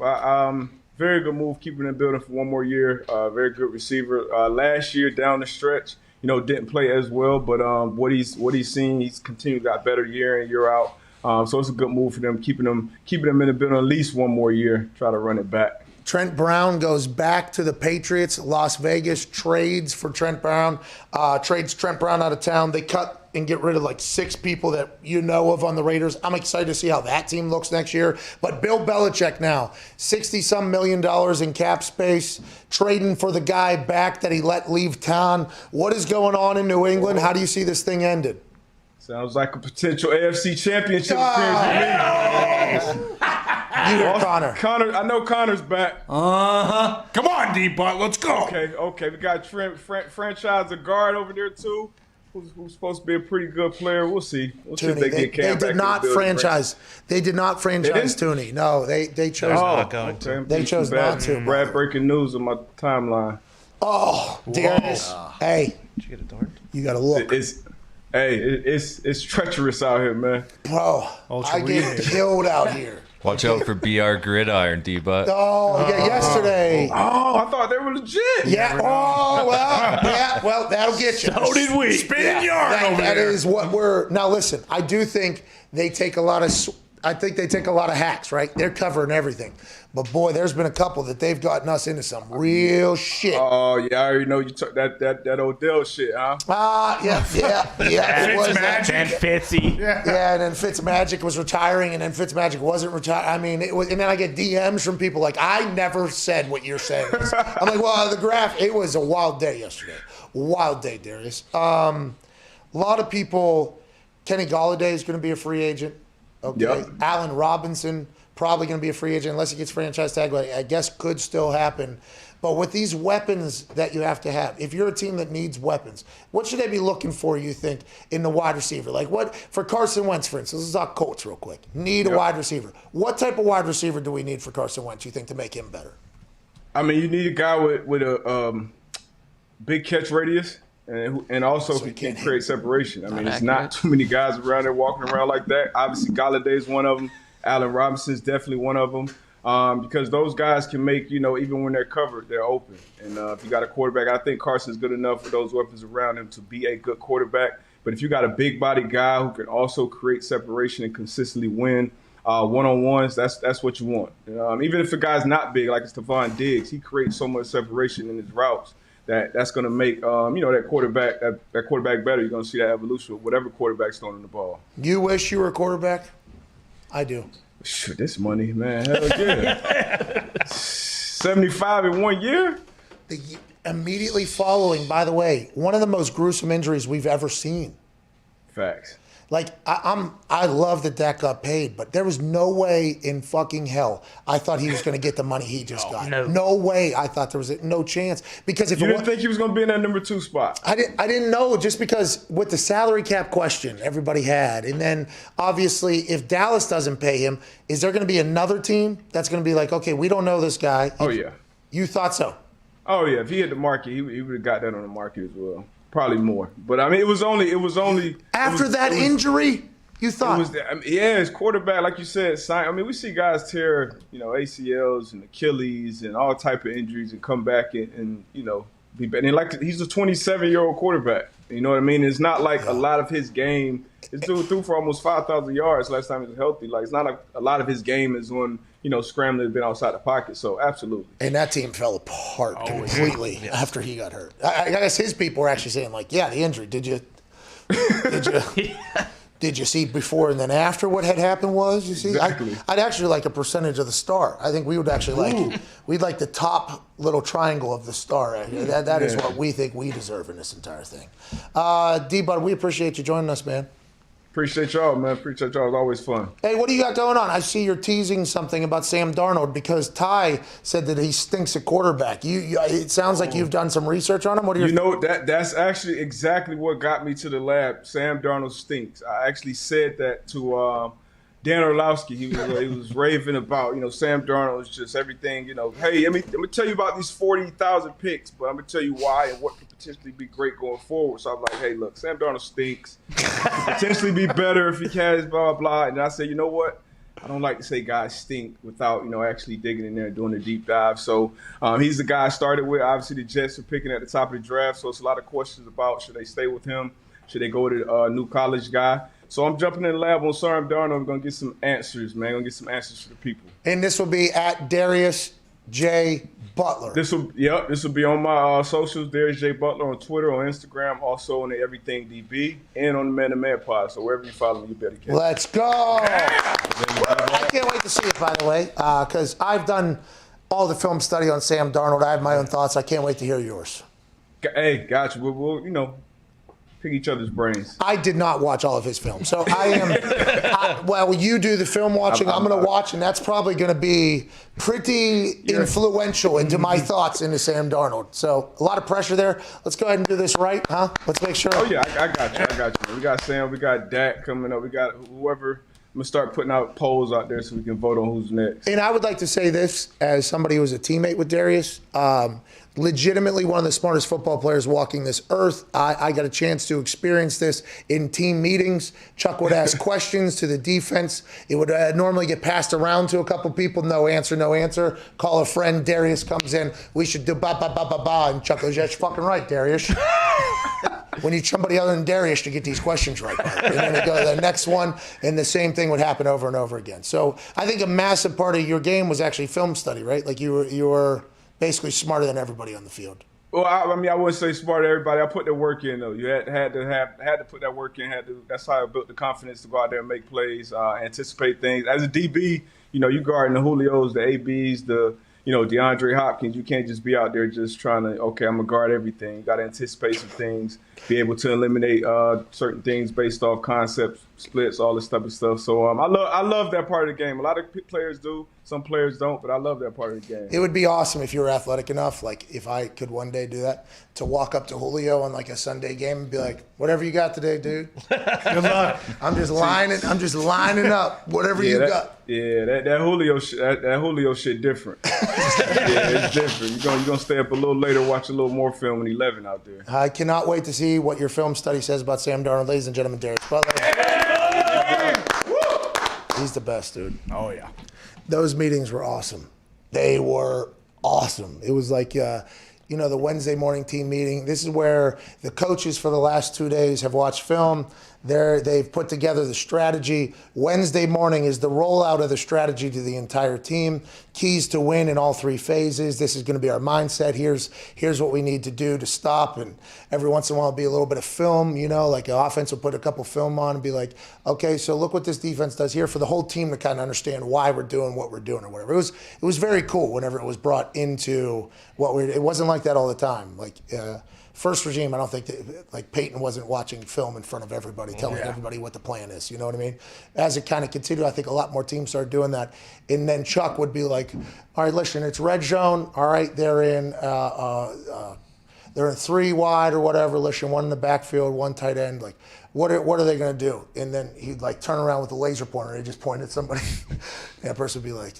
Very good move, keeping him building for one more year. Very good receiver. Last year down the stretch, didn't play as well, but what he's seen, he's continued got better year in, year out. So it's a good move for them, keeping him in the building at least one more year. Try to run it back. Trent Brown goes back to the Patriots. Las Vegas trades for Trent Brown. Trades Trent Brown out of town. They cut and get rid of like 6 people that you know of on the Raiders. I'm excited to see how that team looks next year. But Bill Belichick now, $60-some million in cap space, trading for the guy back that he let leave town. What is going on in New England? How do you see this thing ended? Sounds like a potential AFC championship appearance to me. You heard Connor. I know Connor's back. Come on, D-Butt, let's go. Okay. We got franchise a guard over there too. Who's supposed to be a pretty good player. We'll see. We'll see if they get Cam back. They did not franchise. They did not franchise Tooney. No, they chose not going to. They chose not to. Brad breaking news on my timeline. Oh, Darius. Hey. Did you get a dart? You got to look. It's treacherous out here, man. Bro, I get killed out here. Watch out for BR Gridiron, D-Butt. Oh, yeah, yesterday. Oh, I thought they were legit. Yeah. Oh, well, that'll get you. So did we. Spinning yarn over there. That is what we're. Now, listen, I do think they take a lot of hacks, right? They're covering everything. But, boy, there's been a couple that they've gotten us into some real shit. Oh, yeah, I already know you took that Odell shit, huh? Yeah. It was Fitzmagic and Fitzy. Yeah, and then Fitzmagic was retiring, and then Fitzmagic wasn't retiring. I mean, it was, and then I get DMs from people like, I never said what you're saying. I'm like, well, the graph, it was a wild day yesterday. Wild day, Darius. A lot of people, Kenny Golladay is going to be a free agent. Okay. Yep. Allen Robinson, probably going to be a free agent unless he gets franchise tag, but I guess could still happen. But with these weapons that you have to have, if you're a team that needs weapons, what should they be looking for, you think, in the wide receiver? Like what, for Carson Wentz, for instance, this is our Colts real quick. Need a wide receiver. What type of wide receiver do we need for Carson Wentz, you think, to make him better? I mean, you need a guy with a big catch radius. And also he can create separation. I mean, there's not too many guys around there walking around like that. Obviously, Galladay's one of them. Allen Robinson's definitely one of them. Because those guys can make, even when they're covered, they're open. And if you got a quarterback, I think Carson's good enough with those weapons around him to be a good quarterback. But if you got a big body guy who can also create separation and consistently win one-on-ones, that's what you want. Even if a guy's not big, like Stephon Diggs, he creates so much separation in his routes. That's going to make that quarterback better. You're going to see that evolution with whatever quarterback's throwing the ball. You wish you were a quarterback? I do. Shit, this money, man. Hell yeah. 75 in 1 year? Immediately following, by the way, one of the most gruesome injuries we've ever seen. Facts. Like, I love that Dak got paid, but there was no way in fucking hell I thought he was going to get the money he just got. No way I thought there was no chance. Because if you didn't think he was going to be in that number 2 spot? I didn't know, just because with the salary cap question everybody had, and then obviously if Dallas doesn't pay him, is there going to be another team that's going to be like, okay, we don't know this guy? Oh, yeah. You thought so? Oh, yeah. If he hit the market, he would have got that on the market as well. Probably more, but I mean, it was only after that injury. You thought? His quarterback, like you said. I mean, we see guys tear, ACLs and Achilles and all type of injuries and come back and be better. And he's a 27-year-old quarterback. You know what I mean? It's not like a lot of his game. This dude threw for almost 5,000 yards last time he was healthy. Like, it's not like a lot of his game is on, scrambling, been outside the pocket. So, absolutely. And that team fell apart completely after he got hurt. I guess his people were actually saying, like, yeah, the injury. Did you Did you see before and then after what had happened was? You see, exactly. I'd actually like a percentage of the star. I think we would actually we'd like the top little triangle of the star. That is what we think we deserve in this entire thing. D-Bud, we appreciate you joining us, man. Appreciate y'all, man. Appreciate y'all. It's always fun. Hey, what do you got going on? I see you're teasing something about Sam Darnold because Ty said that he stinks at quarterback. It sounds like you've done some research on him. What are your that's actually exactly what got me to the lab. Sam Darnold stinks. I actually said that to Dan Orlowski. He was raving about, Sam Darnold is just everything, hey, let me tell you about these 40,000 picks, but I'm going to tell you why and what could potentially be great going forward. So I'm like, hey, look, Sam Darnold stinks. Could potentially be better if he has blah, blah, blah. And I said, you know what? I don't like to say guys stink without, actually digging in there and doing a deep dive. So he's the guy I started with. Obviously, the Jets are picking at the top of the draft, so it's a lot of questions about should they stay with him? Should they go to a new college guy? So I'm jumping in the lab on Sam Darnold. I'm going to get some answers, man. I'm going to get some answers for the people. And this will be at Darius J. Butler. This will be on my socials, Darius J. Butler on Twitter, on Instagram, also on the Everything DB, and on the Man to Man Pod. So wherever you follow me, you better catch it. Let's go. I can't wait to see it, by the way, because I've done all the film study on Sam Darnold. I have my own thoughts. I can't wait to hear yours. Hey, gotcha. We'll pick each other's brains. I did not watch all of his film, so I am. Well, you do the film watching. I'm going to watch, and that's probably going to be pretty influential into my thoughts into Sam Darnold. So a lot of pressure there. Let's go ahead and do this right, huh? Let's make sure. Oh yeah, I got you. We got Sam. We got Dak coming up. We got whoever. I'm gonna start putting out polls out there so we can vote on who's next. And I would like to say this as somebody who was a teammate with Darius. Legitimately one of the smartest football players walking this earth. I got a chance to experience this in team meetings. Chuck would ask questions to the defense. It would normally get passed around to a couple people. No answer. Call a friend. Darius comes in. We should do ba ba ba ba ba. And Chuck goes, yeah, you're fucking right, Darius. We need somebody other than Darius to get these questions right. And then they go to the next one, and the same thing would happen over and over again. So I think a massive part of your game was actually film study, right? Like you were basically smarter than everybody on the field. Well, I wouldn't say smarter than everybody. I put the work in though. You had to put that work in. That's how I built the confidence to go out there and make plays, anticipate things. As a DB, you guarding the Julios, the ABs, the DeAndre Hopkins. You can't just be out there just trying to, okay, I'm gonna guard everything. You got to anticipate some things, be able to eliminate certain things based off concepts, splits, all this type of stuff. So I love that part of the game. A lot of players do, some players don't, but I love that part of the game. It would be awesome if you were athletic enough, like if I could one day do that, to walk up to Julio on like a Sunday game and be like, "Whatever you got today, dude." Good luck. I'm just lining up. Whatever you got. Yeah, that Julio shit different. Yeah, it's different. You're gonna stay up a little later, watch a little more film when 11 out there. I cannot wait to see what your film study says about Sam Darnold, ladies and gentlemen. Darius Butler. He's the best, dude. Oh yeah. Those meetings were awesome. They were awesome. It was like, the Wednesday morning team meeting. This is where the coaches for the last 2 days have watched film. They've put together the strategy. Wednesday morning is the rollout of the strategy to the entire team. Keys to win in all three phases. This is going to be our mindset. Here's what we need to do to stop. And every once in a while, it'll be a little bit of film, like an offense will put a couple film on and be like, okay, so look what this defense does here, for the whole team to kind of understand why we're doing what we're doing or whatever. It was very cool whenever it was brought into it wasn't like that all the time. Like, first regime, I don't think that, Peyton wasn't watching film in front of everybody, telling everybody what the plan is. You know what I mean? As it kind of continued, I think a lot more teams started doing that. And then Chuck would be like, all right, listen, it's red zone. All right, they're in 3 wide or whatever. Listen, one in the backfield, one tight end. Like, what are they going to do? And then he'd turn around with a laser pointer and he'd just point at somebody. And that person would be like,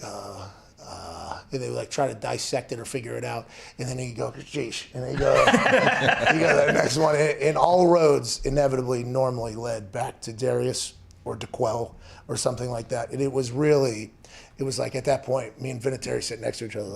and they would try to dissect it or figure it out, and then he'd go, "Geesh," and then he'd go, to the next one. And all roads inevitably normally led back to Darius or DeQuell or something like that. And it was like at that point, me and Vinatieri sitting next to each other,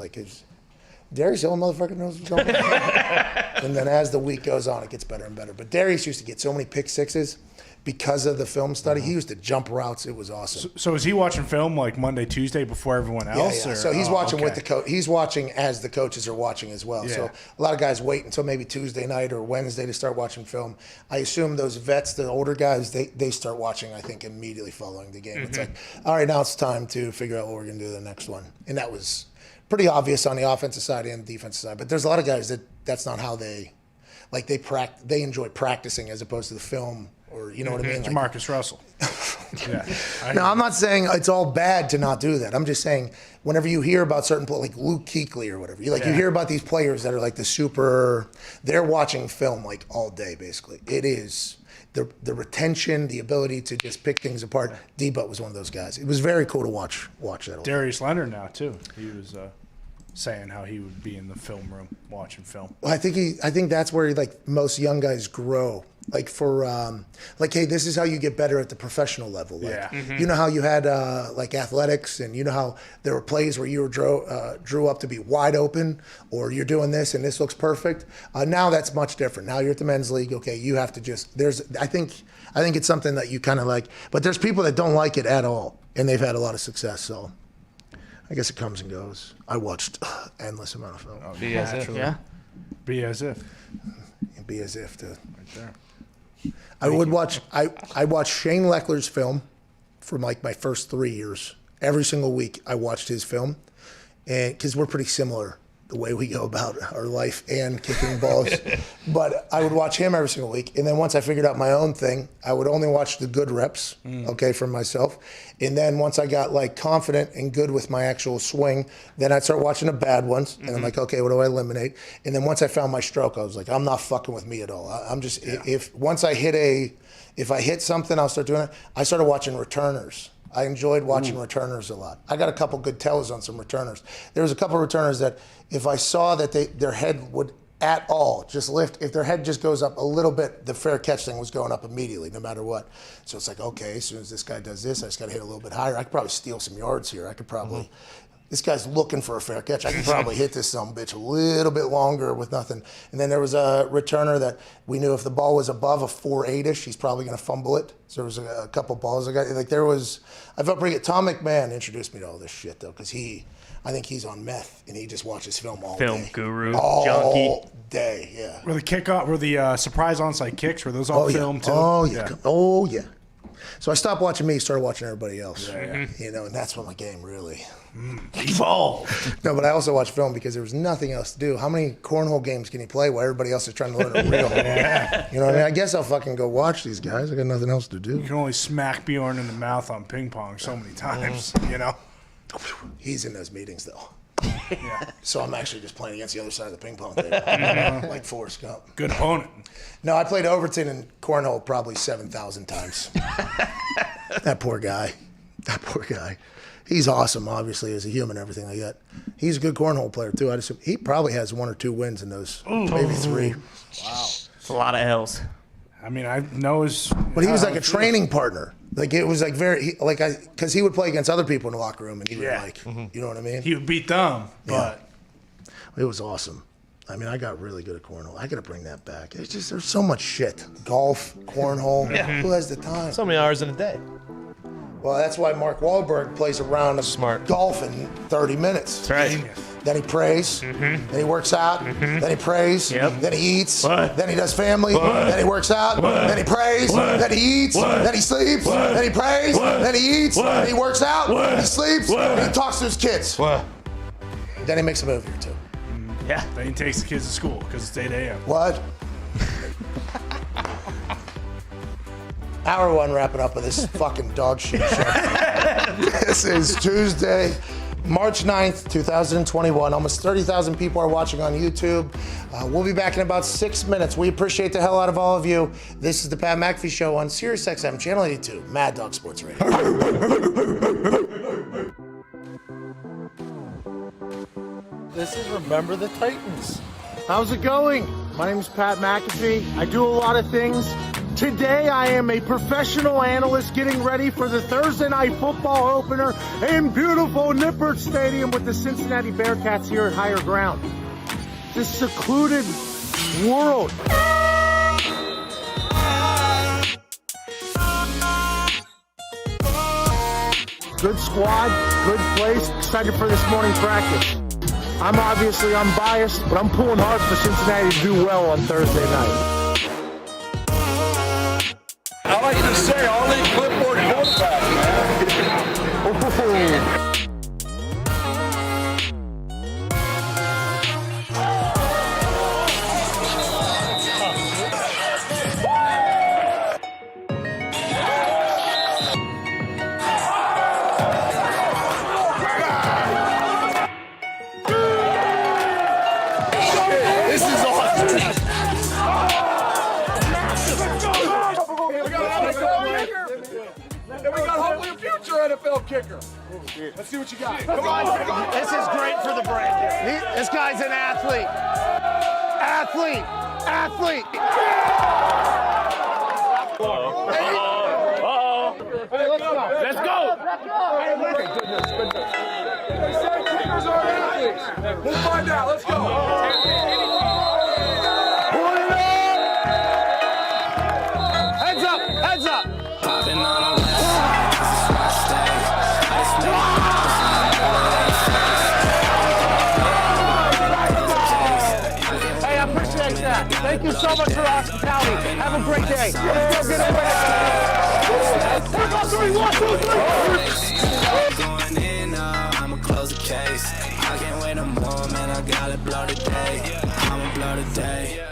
Darius, the old motherfucker knows what's going on. And then as the week goes on, it gets better and better. But Darius used to get so many pick sixes because of the film study. He used to jump routes. It was awesome. So is he watching film like Monday, Tuesday before everyone else? Yeah. Or? So he's watching with the coach. He's watching as the coaches are watching as well. Yeah. So a lot of guys wait until maybe Tuesday night or Wednesday to start watching film. I assume those vets, the older guys, they start watching, I think, immediately following the game. It's like, all right, now it's time to figure out what we're going to do the next one. And that was pretty obvious on the offensive side and the defensive side. But there's a lot of guys that's not how they enjoy practicing as opposed to the film. Or you know what I mean? Like, Marcus Russell. Yeah. No, I'm not saying it's all bad to not do that. I'm just saying whenever you hear about certain people, like Luke Kuechly or whatever, you hear about these players that are like they're watching film like all day basically. It is the retention, the ability to just pick things apart. D-Butt was one of those guys. It was very cool to watch that. Darius Leonard now too. He was saying how he would be in the film room watching film. Well, I think that's where like most young guys grow. Like for hey, this is how you get better at the professional level. Like, you know how you had like athletics, and you know how there were plays where you were drew up to be wide open, or you're doing this and this looks perfect. Now that's much different. Now you're at the men's league. Okay, you have to just I think it's something that you kind of like. But there's people that don't like it at all, and they've had a lot of success. So I guess it comes and goes. I watched endless amount of film. Be as if. Yeah. Be as if. Be as if to. Right there. I watched Shane Leckler's film from like my first 3 years. Every single week I watched his film, and because we're pretty similar the way we go about our life and kicking balls. But I would watch him every single week, and then once I figured out my own thing, I would only watch the good reps, for myself. And then once I got like confident and good with my actual swing, then I'd start watching the bad ones, and I'm like, okay, what do I eliminate? And then once I found my stroke, I was like, I'm not fucking with me at all. I'm just if I hit something, I'll start doing it. I started watching returners. I enjoyed watching returners a lot. I got a couple good tells on some returners. There was a couple returners that if I saw that their head would at all just lift, if their head just goes up a little bit, the fair catch thing was going up immediately, no matter what. So it's like, okay, as soon as this guy does this, I just got to hit a little bit higher. I could probably steal some yards here. I could probably, this guy's looking for a fair catch. I could probably hit this sumbitch a little bit longer with nothing. And then there was a returner that we knew if the ball was above a 4.8-ish, he's probably going to fumble it. So there was a couple balls I got. Like I felt pretty good. Tom McMahon introduced me to all this shit though, because I think he's on meth and he just watches film all day. Film guru, all junkie. Day, yeah. Were the surprise onside kicks, were those all filmed too? Oh yeah. So I stopped watching me, started watching everybody else. You know, and that's when my game really evolved. No, but I also watched film because there was nothing else to do. How many cornhole games can you play while everybody else is trying to learn a reel? You know what I mean? I guess I'll fucking go watch these guys. I got nothing else to do. You can only smack Bjorn in the mouth on ping pong so many times, you know? He's in those meetings though. So I'm actually just playing against the other side of the ping pong table, like Forrest Gump. Good opponent. No, I played Overton and cornhole probably 7,000 times. That poor guy. He's awesome, obviously, as a human, everything like that. He's a good cornhole player too. I assume he probably has 1 or 2 wins in those, maybe 3. Wow, it's a lot of L's. I mean, I know his. But he was like a training partner. Like it was like because he would play against other people in the locker room, and he would you know what I mean? He would beat them, but it was awesome. I mean, I got really good at cornhole. I got to bring that back. It's just there's so much shit. Golf, cornhole. Who has the time? So many hours in a day. Well, that's why Mark Wahlberg plays a round of golf in 30 minutes. That's right. Then he prays. Then he works out. Then he prays. Then he eats. Then he does family. Then he works out. Then he prays. Then he eats. Then he sleeps. Then he prays. Then he eats. Then he works out. Then he sleeps. Then he talks to his kids. Then he makes a movie or 2. Yeah. Then he takes the kids to school because it's 8 a.m. What? Hour 1 wrapping up with this fucking dog shit show. This is Tuesday, March 9th, 2021. Almost 30,000 people are watching on YouTube. We'll be back in about 6 minutes. We appreciate the hell out of all of you. This is the Pat McAfee Show on Sirius XM, Channel 82, Mad Dog Sports Radio. This is Remember the Titans. How's it going? My name is Pat McAfee. I do a lot of things. Today I am a professional analyst getting ready for the Thursday Night Football opener in beautiful Nippert Stadium with the Cincinnati Bearcats here at Higher Ground. this secluded world. Good squad, good place. Excited for this morning practice. I'm obviously unbiased, but I'm pulling hard for Cincinnati to do well on Thursday night. I like to say, all these clipboard quarterbacks, man. This is awesome. And we got hopefully a future NFL kicker. Let's see what you got. Come on. This is great for the brand. This guy's an athlete. Athlete. Hey, let's go. Hey, They say kickers are athletes. We'll find out. Let's go. Heads up. Hey, I appreciate that. Thank you so much for the hospitality. Have a great day. Let's go get Going in, I'ma close the case. I can't wait no more, man. I gotta blow today. I'ma blow today.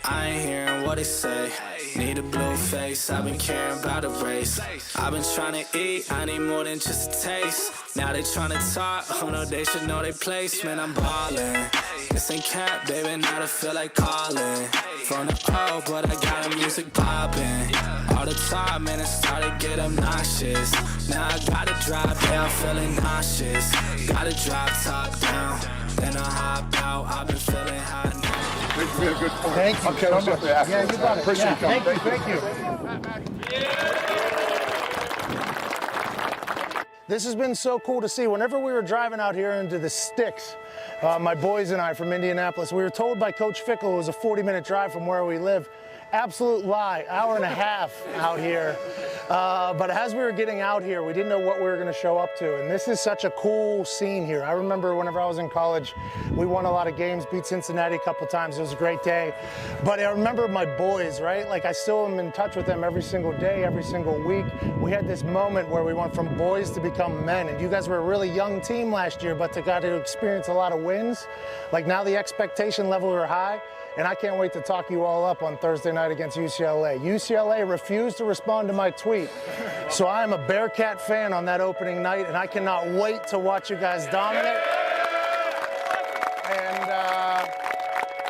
I ain't hearing what they say. Need a blue face. I've been caring about the race. I've been trying to eat. I need more than just a taste. Now they trying to talk. Oh no, they should know their place. Man, I'm ballin'. This ain't cap, baby. Now I feel like calling. From the pro, but I got the music poppin'. All the time, man, it started get obnoxious. Now I gotta drive down, feeling nauseous. Gotta drive top down, then I hop out. I've been feeling hot now. Thank you. Okay, I'm just asking. Yeah, you got it. Appreciate you. Thank you. This has been so cool to see. Whenever we were driving out here into the sticks, my boys and I from Indianapolis, we were told by Coach Fickle it was a 40-minute drive from where we live. Absolute lie, hour and a half out here. But as we were getting out here, we didn't know what we were gonna show up to. And this is such a cool scene here. I remember whenever I was in college, we won a lot of games, beat Cincinnati a couple times. It was a great day. But I remember my boys, right? Like I still am in touch with them every single day, every single week. We had this moment where we went from boys to become men. And you guys were a really young team last year, but got to experience a lot of wins. Like now the expectation level are high. And I can't wait to talk you all up on Thursday night against UCLA. UCLA refused to respond to my tweet. So I am a Bearcat fan on that opening night, and I cannot wait to watch you guys dominate. And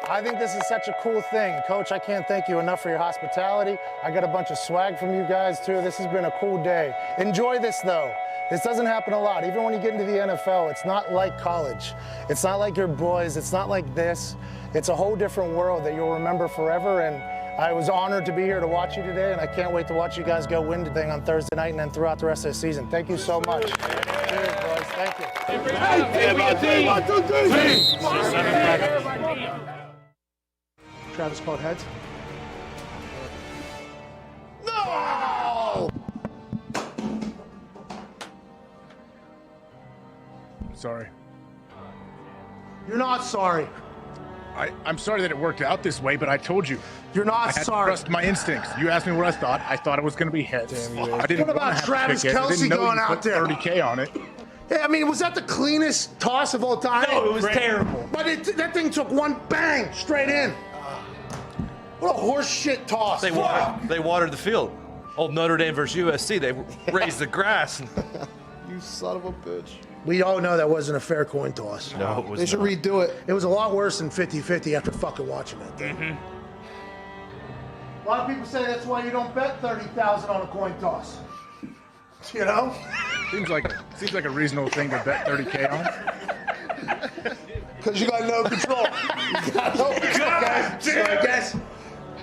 I think this is such a cool thing. Coach, I can't thank you enough for your hospitality. I got a bunch of swag from you guys, too. This has been a cool day. Enjoy this, though. This doesn't happen a lot. Even when you get into the NFL, it's not like college. It's not like your boys. It's not like this. It's a whole different world that you'll remember forever. And I was honored to be here to watch you today, and I can't wait to watch you guys go win the thing on Thursday night and then throughout the rest of the season. Thank you so much. Cheers, boys. Thank you. Travis called heads. No! Sorry. You're not sorry. I'm sorry that it worked out this way, but I told you. You're not I had sorry. To trust my instincts. You asked me what I thought. I thought it was going to be heads. I didn't What about wanna have Travis to pick it. I Kelce didn't know going you out put there? 30K on it. Yeah, I mean, was that the cleanest toss of all time? No, it was terrible. But that thing took one bang straight in. What a horse shit toss. They watered the field. Old Notre Dame versus USC. They raised the grass. And You son of a bitch. We all know that wasn't a fair coin toss. No, it was They should not. redo it. It was a lot worse than 50-50 after fucking watching that thing. Mm-hmm. A lot of people say that's why you don't bet 30,000 on a coin toss. You know? Seems like a reasonable thing to bet 30K on. Because you got no control. You got no control, guys. So I guess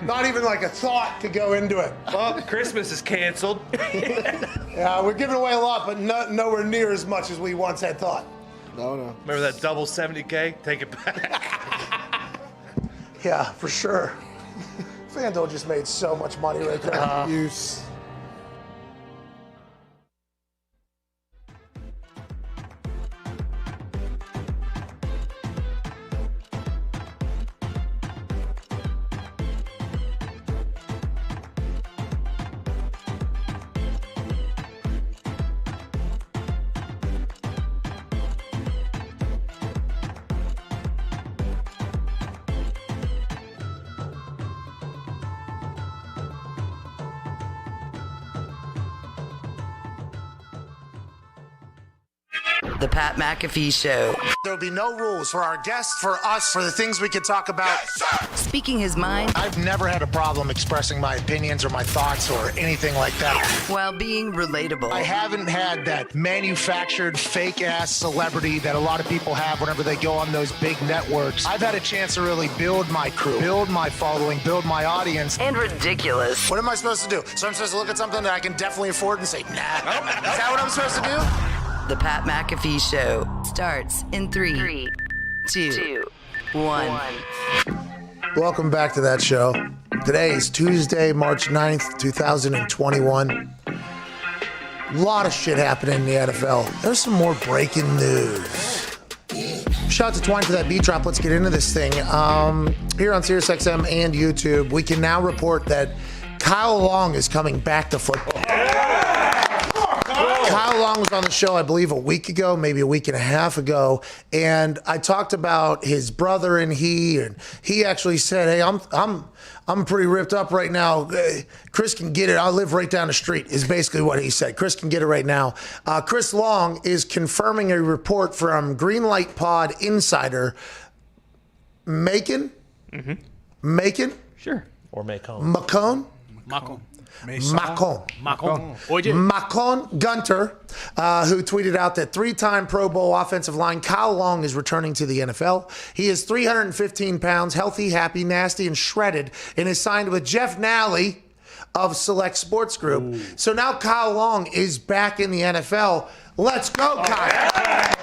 not even like a thought to go into it. Well, Christmas is canceled. Yeah, we're giving away a lot, but nowhere near as much as we once had thought. No. Remember that double 70K? Take it back. Yeah, for sure. FanDuel just made so much money right there. Use. The Pat McAfee Show. There will be no rules for our guests, for us, for the things we can talk about. Speaking his mind I've never had a problem expressing my opinions or my thoughts or anything like that. while being relatable. I haven't had that manufactured fake-ass celebrity that a lot of people have whenever they go on those big networks. I've had a chance to really build my crew, build my following, build my audience. And ridiculous. What am I supposed to do? So I'm supposed to look at something that I can definitely afford and say, nah. Is that what I'm supposed to do? The Pat McAfee Show starts in 3, 2, 1. Welcome back to that show. Today is Tuesday, March 9th, 2021. A lot of shit happening in the NFL. There's some more breaking news. Shout out to Twine for that beat drop. Let's get into this thing. Here on SiriusXM and YouTube, we can now report that Kyle Long is coming back to football. Kyle Long was on the show, I believe, a week ago, maybe a week and a half ago, and I talked about his brother and he actually said, "Hey, I'm pretty ripped up right now. Chris can get it. I live right down the street," is basically what he said. Chris can get it right now. Chris Long is confirming a report from Greenlight Pod insider Macon. Mm-hmm. Macon? Sure. Or Macon. Macon? Macon Gunter, who tweeted out that 3-time Pro Bowl offensive line Kyle Long is returning to the NFL. He is 315 pounds, healthy, happy, nasty, and shredded, and is signed with Jeff Nally of Select Sports Group. Ooh. So now Kyle Long is back in the NFL. Let's go, Kyle.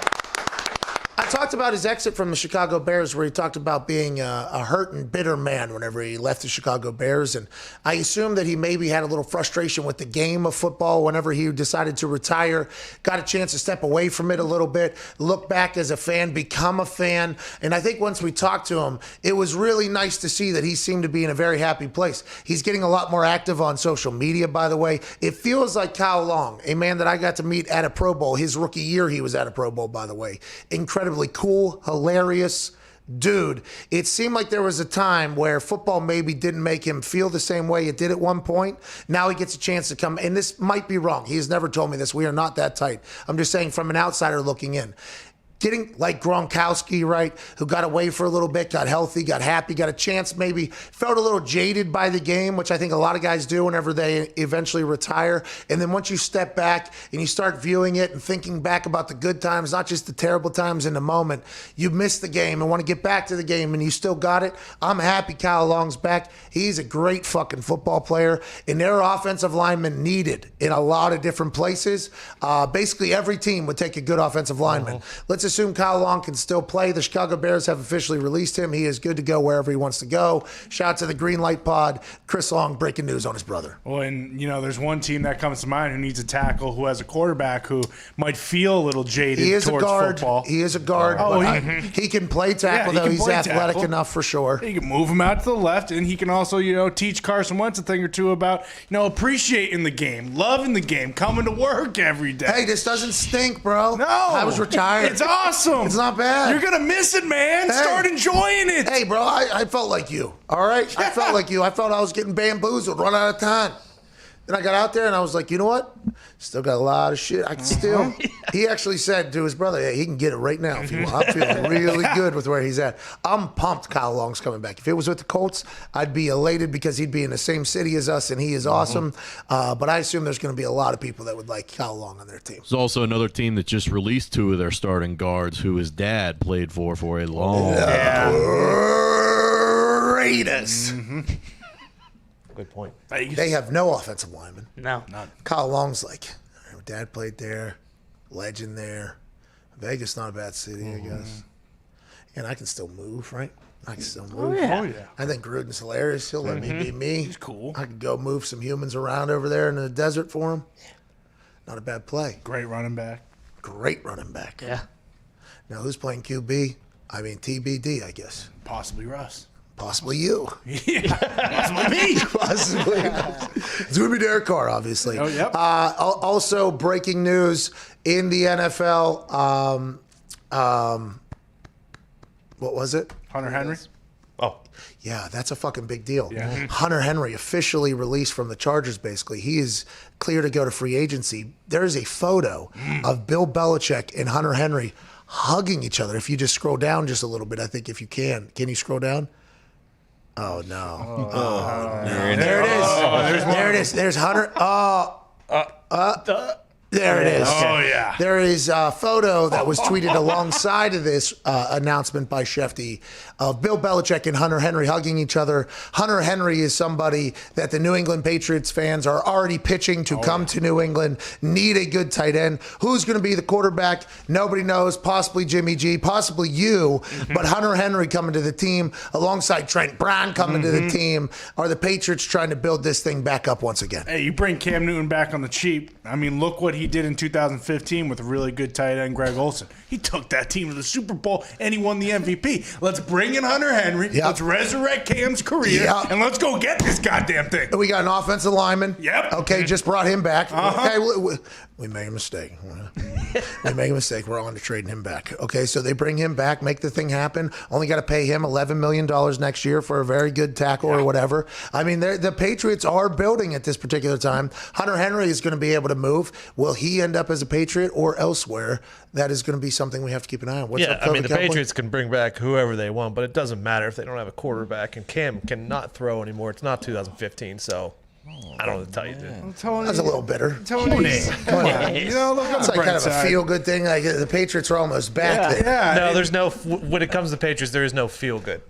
I talked about his exit from the Chicago Bears, where he talked about being a hurt and bitter man whenever he left the Chicago Bears. And I assume that he maybe had a little frustration with the game of football whenever he decided to retire, got a chance to step away from it a little bit, look back as a fan, become a fan. And I think once we talked to him, it was really nice to see that he seemed to be in a very happy place. He's getting a lot more active on social media, by the way. It feels like Kyle Long, a man that I got to meet at a Pro Bowl. His rookie year, he was at a Pro Bowl, by the way. Incredibly cool, hilarious dude. It seemed like there was a time where football maybe didn't make him feel the same way it did at one point. Now he gets a chance to come, and this might be wrong. He has never told me this. We are not that tight. I'm just saying from an outsider looking in. Getting like Gronkowski, right, who got away for a little bit, got healthy, got happy, got a chance, maybe felt a little jaded by the game, which I think a lot of guys do whenever they eventually retire. And then once you step back and you start viewing it and thinking back about the good times, not just the terrible times in the moment, you miss the game and want to get back to the game, and you still got it. I'm happy Kyle Long's back. He's a great fucking football player, and their offensive linemen needed in a lot of different places. Basically, every team would take a good offensive lineman. Let's assume Kyle Long can still play. The Chicago Bears have officially released him. He is good to go wherever he wants to go. Shout out to the Greenlight Pod. Chris Long breaking news on his brother. Well, and, there's one team that comes to mind who needs a tackle, who has a quarterback who might feel a little jaded towards football. He is a guard. Oh, he can play tackle, though. He's athletic enough for sure. He can move him out to the left, and he can also, teach Carson Wentz a thing or two about, appreciating the game, loving the game, coming to work every day. Hey, this doesn't stink, bro. No. I was retired. It's awesome. It's not bad. You're going to miss it, man. Hey. Start enjoying it. Hey, bro, I felt like you, all right? I felt like you. I felt I was getting bamboozled, run out of time. Then I got out there and I was like, you know what? Still got a lot of shit. I can still. He actually said to his brother, hey, he can get it right now if you want. I'm feeling really good with where he's at. I'm pumped Kyle Long's coming back. If it was with the Colts, I'd be elated because he'd be in the same city as us and he is awesome. But I assume there's going to be a lot of people that would like Kyle Long on their team. There's also another team that just released 2 of their starting guards who his dad played for a long time. Raiders. Good point. They have no offensive linemen. No. None. Kyle Long's like, dad played there, legend there. Vegas, not a bad city, I guess. and I can still move, right? I can still move. Oh, yeah. Oh, yeah. I think Gruden's hilarious. He'll let me be me. He's cool. I can go move some humans around over there in the desert for him. Not a bad play. Great running back. Great running back. Yeah. Now, who's playing QB? I mean, TBD, I guess. Possibly Russ. Possibly you. Possibly me. Possibly. It's going to be Derek Carr, obviously. Oh, yep. Also, breaking news in the NFL. What was it? Hunter Henry. Oh, yeah, that's a fucking big deal. Yeah. Hunter Henry officially released from the Chargers, basically. He is clear to go to free agency. There is a photo of Bill Belichick and Hunter Henry hugging each other. If you just scroll down just a little bit, I think if you can. Can you scroll down? Oh, no. Oh, no. There it is. There it is. There's Hunter. There it is. Oh, yeah. There is a photo that was tweeted alongside of this announcement by Shefty of Bill Belichick and Hunter Henry hugging each other. Hunter Henry is somebody that the New England Patriots fans are already pitching to come to New England, need a good tight end. Who's going to be the quarterback? Nobody knows. Possibly Jimmy G, possibly you. But Hunter Henry coming to the team alongside Trent Brown coming to the team. Are the Patriots trying to build this thing back up once again? Hey, you bring Cam Newton back on the cheap. I mean, look what he did in 2015 with a really good tight end, Greg Olsen. He took that team to the Super Bowl and he won the MVP. Let's bring in Hunter Henry. Yep. Let's resurrect Cam's career. Yep. And let's go get this goddamn thing. We got an offensive lineman. Yep. Okay, just brought him back. Okay, we made a mistake. We made a mistake. We're on to trading him back. Okay, so they bring him back, make the thing happen. Only got to pay him $11 million next year for a very good tackle or whatever. I mean, the Patriots are building at this particular time. Hunter Henry is going to be able to move. Will he end up as a Patriot or elsewhere? That is going to be something we have to keep an eye on. What's up, I mean, the Cowboy? Patriots can bring back whoever they want, but it doesn't matter if they don't have a quarterback. And Cam cannot throw anymore. It's not 2015, so I don't know what to tell you, dude. That's a little bitter. Tony. Come on. You know, look on It's the like bright kind of a side. feel-good thing. Like the Patriots are almost back there. Yeah. No, there's no. When it comes to the Patriots, there is no feel good.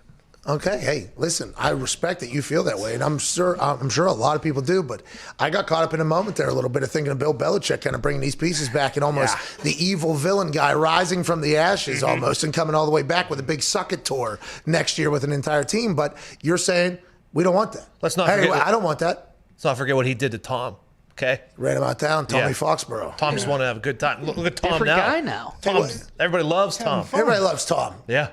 Okay, hey, listen, I respect that you feel that way, and I'm sure a lot of people do, but I got caught up in a moment there a little bit of thinking of Bill Belichick kind of bringing these pieces back and almost the evil villain guy rising from the ashes almost and coming all the way back with a big suck-it tour next year with an entire team. But you're saying we don't want that. Let's not Hey, forget I don't want that. Let's not forget what he did to Tom. Okay, Ran him out town, Tommy Foxborough. Tom just wanted to have a good time. Look at Tom Different now. guy now. Everybody loves Tom. Everybody loves Tom. Yeah.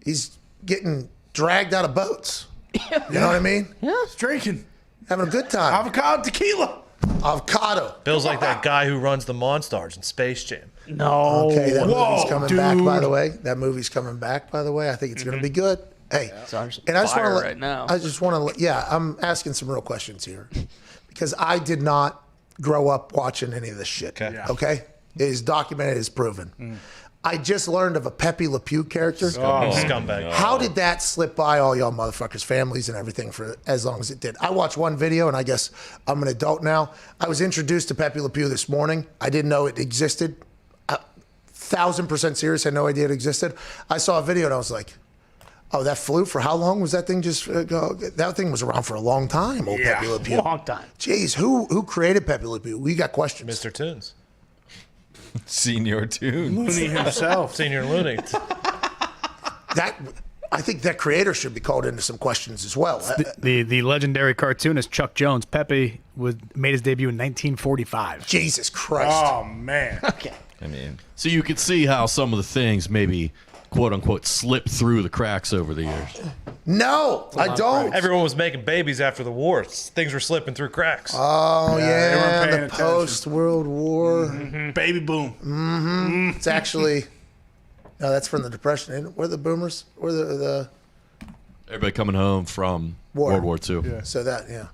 He's getting dragged out of boats. You know what I mean? Yeah. He's drinking. Having a good time. Avocado tequila. Avocado. Bill's like that guy who runs the Monstars in Space Jam. No. Okay, that movie's Whoa, coming back, by dude. the way. That movie's coming back, by the way. I think it's going to be good. Hey, It's on and I just fire want to right now. I just want to. Yeah, I'm asking some real questions here because I did not grow up watching any of this shit. Okay. Yeah. Okay, it is documented, it is proven. I just learned of a Pepe Le Pew character. Scumbag. How did that slip by all y'all motherfuckers' families and everything for as long as it did? I watched one video, and I guess I'm an adult now. I was introduced to Pepe Le Pew this morning. I didn't know it existed. 1,000% serious. I had no idea it existed. I saw a video, and I was like, oh, that flew for how long was that thing just go? That thing was around for a long time, old Pepe Le Pew. Long time. Jeez, who created Pepe Le Pew? We got questions. Mr. Tunes. Senior Tune. Looney himself. Senior Looney. I think that creator should be called into some questions as well. The legendary cartoonist Chuck Jones, Pepe, made his debut in 1945. Jesus Christ. Oh, man. Okay. I mean, So you could see how some of the things maybe, quote unquote, slipped through the cracks over the years. No, I don't. Everyone was making babies after the war. Things were slipping through cracks. Oh, they yeah, weren't paying the attention. post-World War. Baby boom. It's actually, no, that's from the Depression. Ain't it? Where are the boomers? Where are the Everybody coming home from War. World War II. so that, yeah.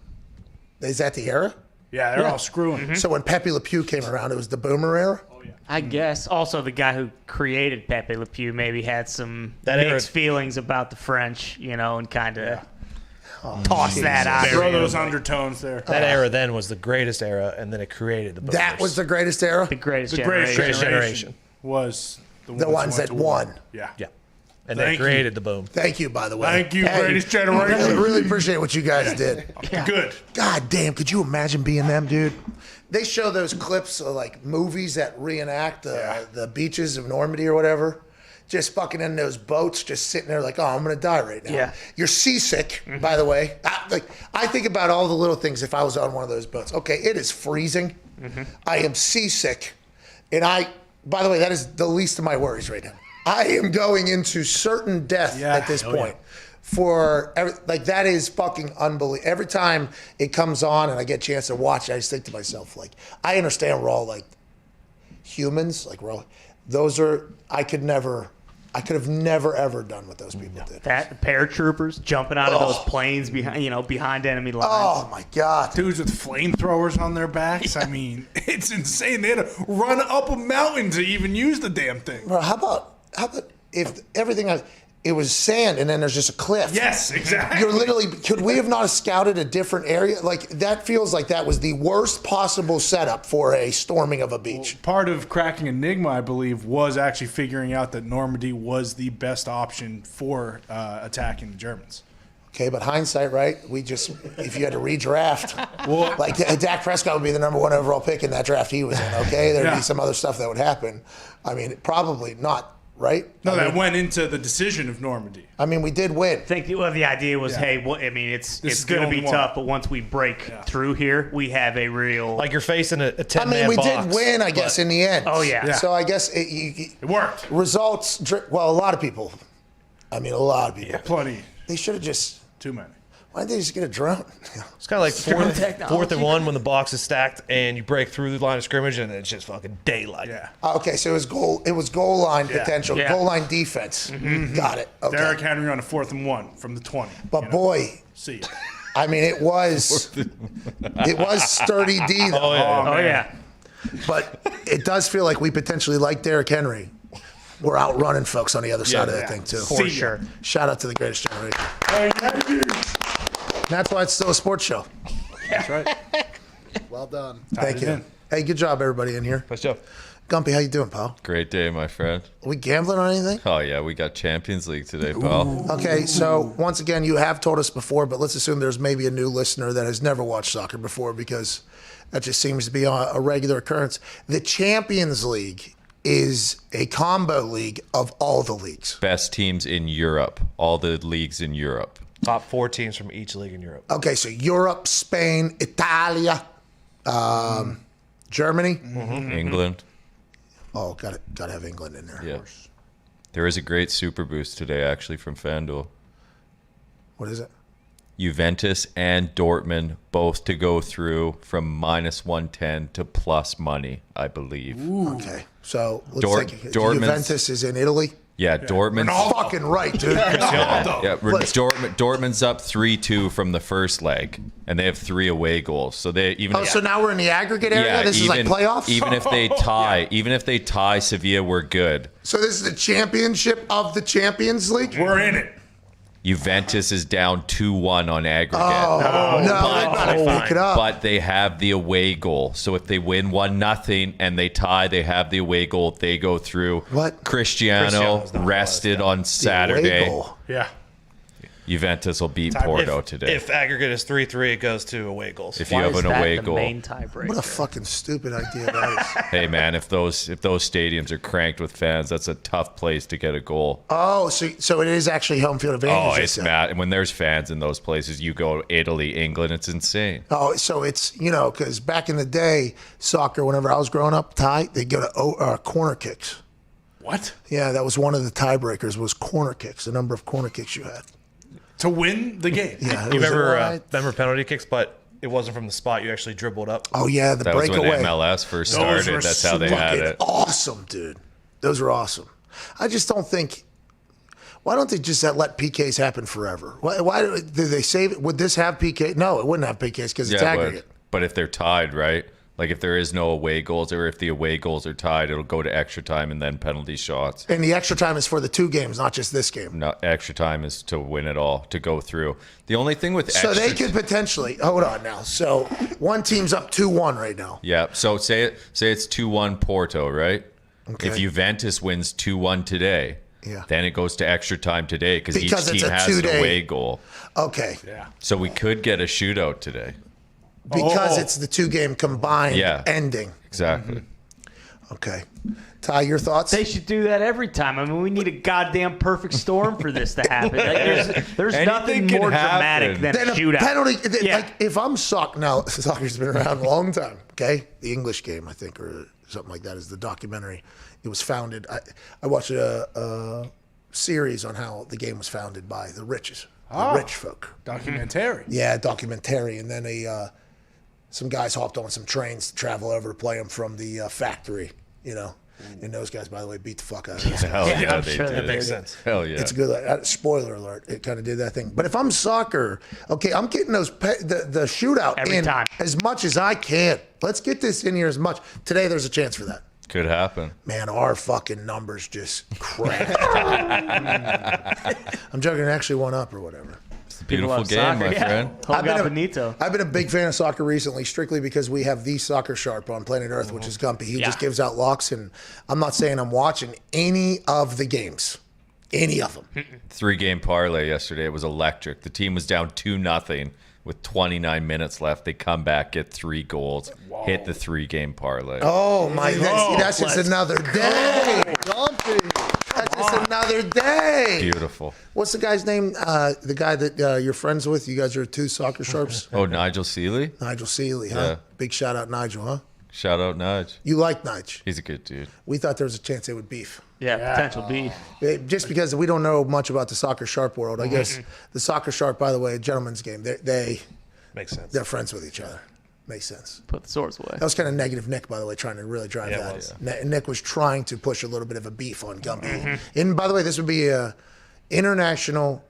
Is that the era? Yeah, they're all screwing. So when Pepe Le Pew came around, it was the boomer era? I guess. Also, the guy who created Pepe Le Pew maybe had some That era- mixed feelings about the French, and kind of tossed that out. Throw those undertones there. That era then was the greatest era, and then it created the boomers. That was the greatest era? The greatest The generation. greatest generation. Was The ones that won. Yeah. Yeah. And Thank they created the boom. Thank you, by the way. Thank you, greatest generation. Really, really appreciate what you guys did. Good. God damn, could you imagine being them, dude? They show those clips of like movies that reenact the beaches of Normandy or whatever. just fucking in those boats, just sitting there like, oh, I'm gonna die right now. Yeah. You're seasick, by the way. I think about all the little things if I was on one of those boats. Okay, it is freezing. I am seasick, and by the way, that is the least of my worries right now. I am going into certain death at this point. That is fucking unbelievable. Every time it comes on and I get a chance to watch it, I just think to myself, like, I understand we're all like humans, like we're all, I could have never ever done what those people did. That paratroopers jumping out of those planes behind enemy lines. Oh my God. Dudes with flamethrowers on their backs. I mean, it's insane. They had to run up a mountain to even use the damn thing. Bro, how about if everything it was sand and then there's just a cliff? Yes, exactly. You're literally, could we have not scouted a different area? Like, that feels like that was the worst possible setup for a storming of a beach. Well, part of cracking Enigma, I believe, was actually figuring out that Normandy was the best option for attacking the Germans. Okay, but hindsight, right? If you had to redraft, like Dak Prescott would be the #1 overall pick in that draft he was in, okay? There'd be some other stuff that would happen. I mean, probably not. Right? No, that went into the decision of Normandy. I mean, we did win. I think the idea was, it's going to be tough, but once we break through here, we have a real... Like you're facing a 10-man we box. did win, I guess, in the end. Oh, yeah. So I guess it worked. Results, well, a lot of people. Yeah, plenty. They should have just... Too many. Why didn't they just get a drone? It's kind of like fourth and 1 when the box is stacked and you break through the line of scrimmage and it's just fucking daylight. Yeah. Okay, so it was goal line potential, goal line defense. Got it. Okay. Derrick Henry on a 4th and 1 from the 20. But boy, see ya. I mean, it was sturdy D though. Oh yeah. But it does feel like we potentially, like Derrick Henry, we're outrunning folks on the other side of that thing too. For sure. Shout out to the greatest generation. That's why it's still a sports show. That's right. Well done. Thank you. Hey, good job, everybody in here. Nice job. Gumpy, how you doing, pal? Great day, my friend. Are we gambling on anything? Oh, yeah, we got Champions League today, pal. Okay, so once again, you have told us before, but let's assume there's maybe a new listener that has never watched soccer before because that just seems to be a regular occurrence. The Champions League is a combo league of all the leagues. Best teams in Europe, all the leagues in Europe. Top 4 teams from each league in Europe. Okay, so Europe, Spain, Italia, Germany, England. Oh, got to have England in there. Yeah. There is a great super boost today, actually, from FanDuel. What is it? Juventus and Dortmund both to go through from -110 to plus money, I believe. Okay, so let's take Juventus is in Italy. Yeah, Dortmund's fucking right, dude. Dortmund's up 3-2 from the first leg, and they have 3 away goals. So they even. So now we're in the aggregate area. Yeah, this is like playoffs. Even if they tie, Sevilla, we're good. So this is the championship of the Champions League. We're in it. Juventus is down 2-1 on aggregate. But they have the away goal. So if they win 1-0 and they tie, they have the away goal. They go through. What? Cristiano rested on Saturday. Yeah. Juventus will beat Porto today. If aggregate is 3-3, it goes to away goals. If you have an away goal. Main tiebreaker? What a fucking stupid idea that is. Hey man, if those stadiums are cranked with fans, that's a tough place to get a goal. Oh, so it is actually home field advantage. Oh, it's mad. And when there's fans in those places, you go Italy, England, it's insane. Oh, so it's, because back in the day, soccer, whenever I was growing up, they'd go to corner kicks. What? Yeah, that was one of the tiebreakers was corner kicks, the number of corner kicks you had. To win the game. Yeah, you remember penalty kicks, but it wasn't from the spot. You actually dribbled up. Oh, yeah, the breakaway. That was when MLS first started. That's how they had it. Awesome, dude. Those were awesome. I just don't think... Why don't they just let PKs happen forever? Why do they save it? Would this have PK? No, it wouldn't have PKs because it's aggregate. But if they're tied, right? Like if there is no away goals or if the away goals are tied, it'll go to extra time and then penalty shots. And the extra time is for the 2 games, not just this game. No, extra time is to win it all, to go through. The only thing with So they could potentially, hold on now. So one team's up 2-1 right now. Yeah, so say it's 2-1 Porto, right? Okay. If Juventus wins 2-1 today, then it goes to extra time today because each team has an away goal. Okay. Yeah. So we could get a shootout today. Because it's the 2-game combined ending. Exactly. Okay. Ty, your thoughts? They should do that every time. I mean, we need a goddamn perfect storm for this to happen. Like, there's nothing more dramatic than a shootout. Penalty. Like, if I'm now soccer's been around a long time, okay? The English Game, I think, or something like that is the documentary. It was founded. I watched a series on how the game was founded by the rich folk. Documentary. Yeah, documentary. And then some guys hopped on some trains to travel over to play them from the factory, you know. And those guys, by the way, beat the fuck out of us. Hell yeah, I'm they sure did. that Makes sense. Hell yeah. It's good. Spoiler alert. It kind of did that thing. But if I'm soccer, okay, I'm getting the shootout Every time. as much as I can. Let's get this in here as much. Today, there's a chance for that. Could happen. Man, our fucking numbers just crashed. I'm joking. It actually went up or whatever. It's a beautiful game, my friend. I've been a big fan of soccer recently, strictly because we have the Soccer Sharp on planet Earth, which is Gumpy. He just gives out locks, and I'm not saying I'm watching any of the games. Any of them. 3-game parlay yesterday. It was electric. The team was down 2-0 with 29 minutes left. They come back, get 3 goals, hit the 3-game parlay. Oh, my God. That's just another day. That's just another day. Beautiful. What's the guy's name? The guy that you're friends with? You guys are 2 soccer sharps? Oh, Nigel Seeley? Nigel Seeley, huh? Yeah. Big shout out, Nigel, huh? Shout out, Nige. You like Nige? He's a good dude. We thought there was a chance they would beef. Yeah, potential beef. Just because we don't know much about the Soccer Sharp world. I guess the Soccer Sharp, by the way, a gentleman's game. They makes sense. They're friends with each other. Makes sense. Put the swords away. That was kind of negative Nick, by the way, trying to really drive that. Nick was trying to push a little bit of a beef on Gumpy. And by the way, this would be a international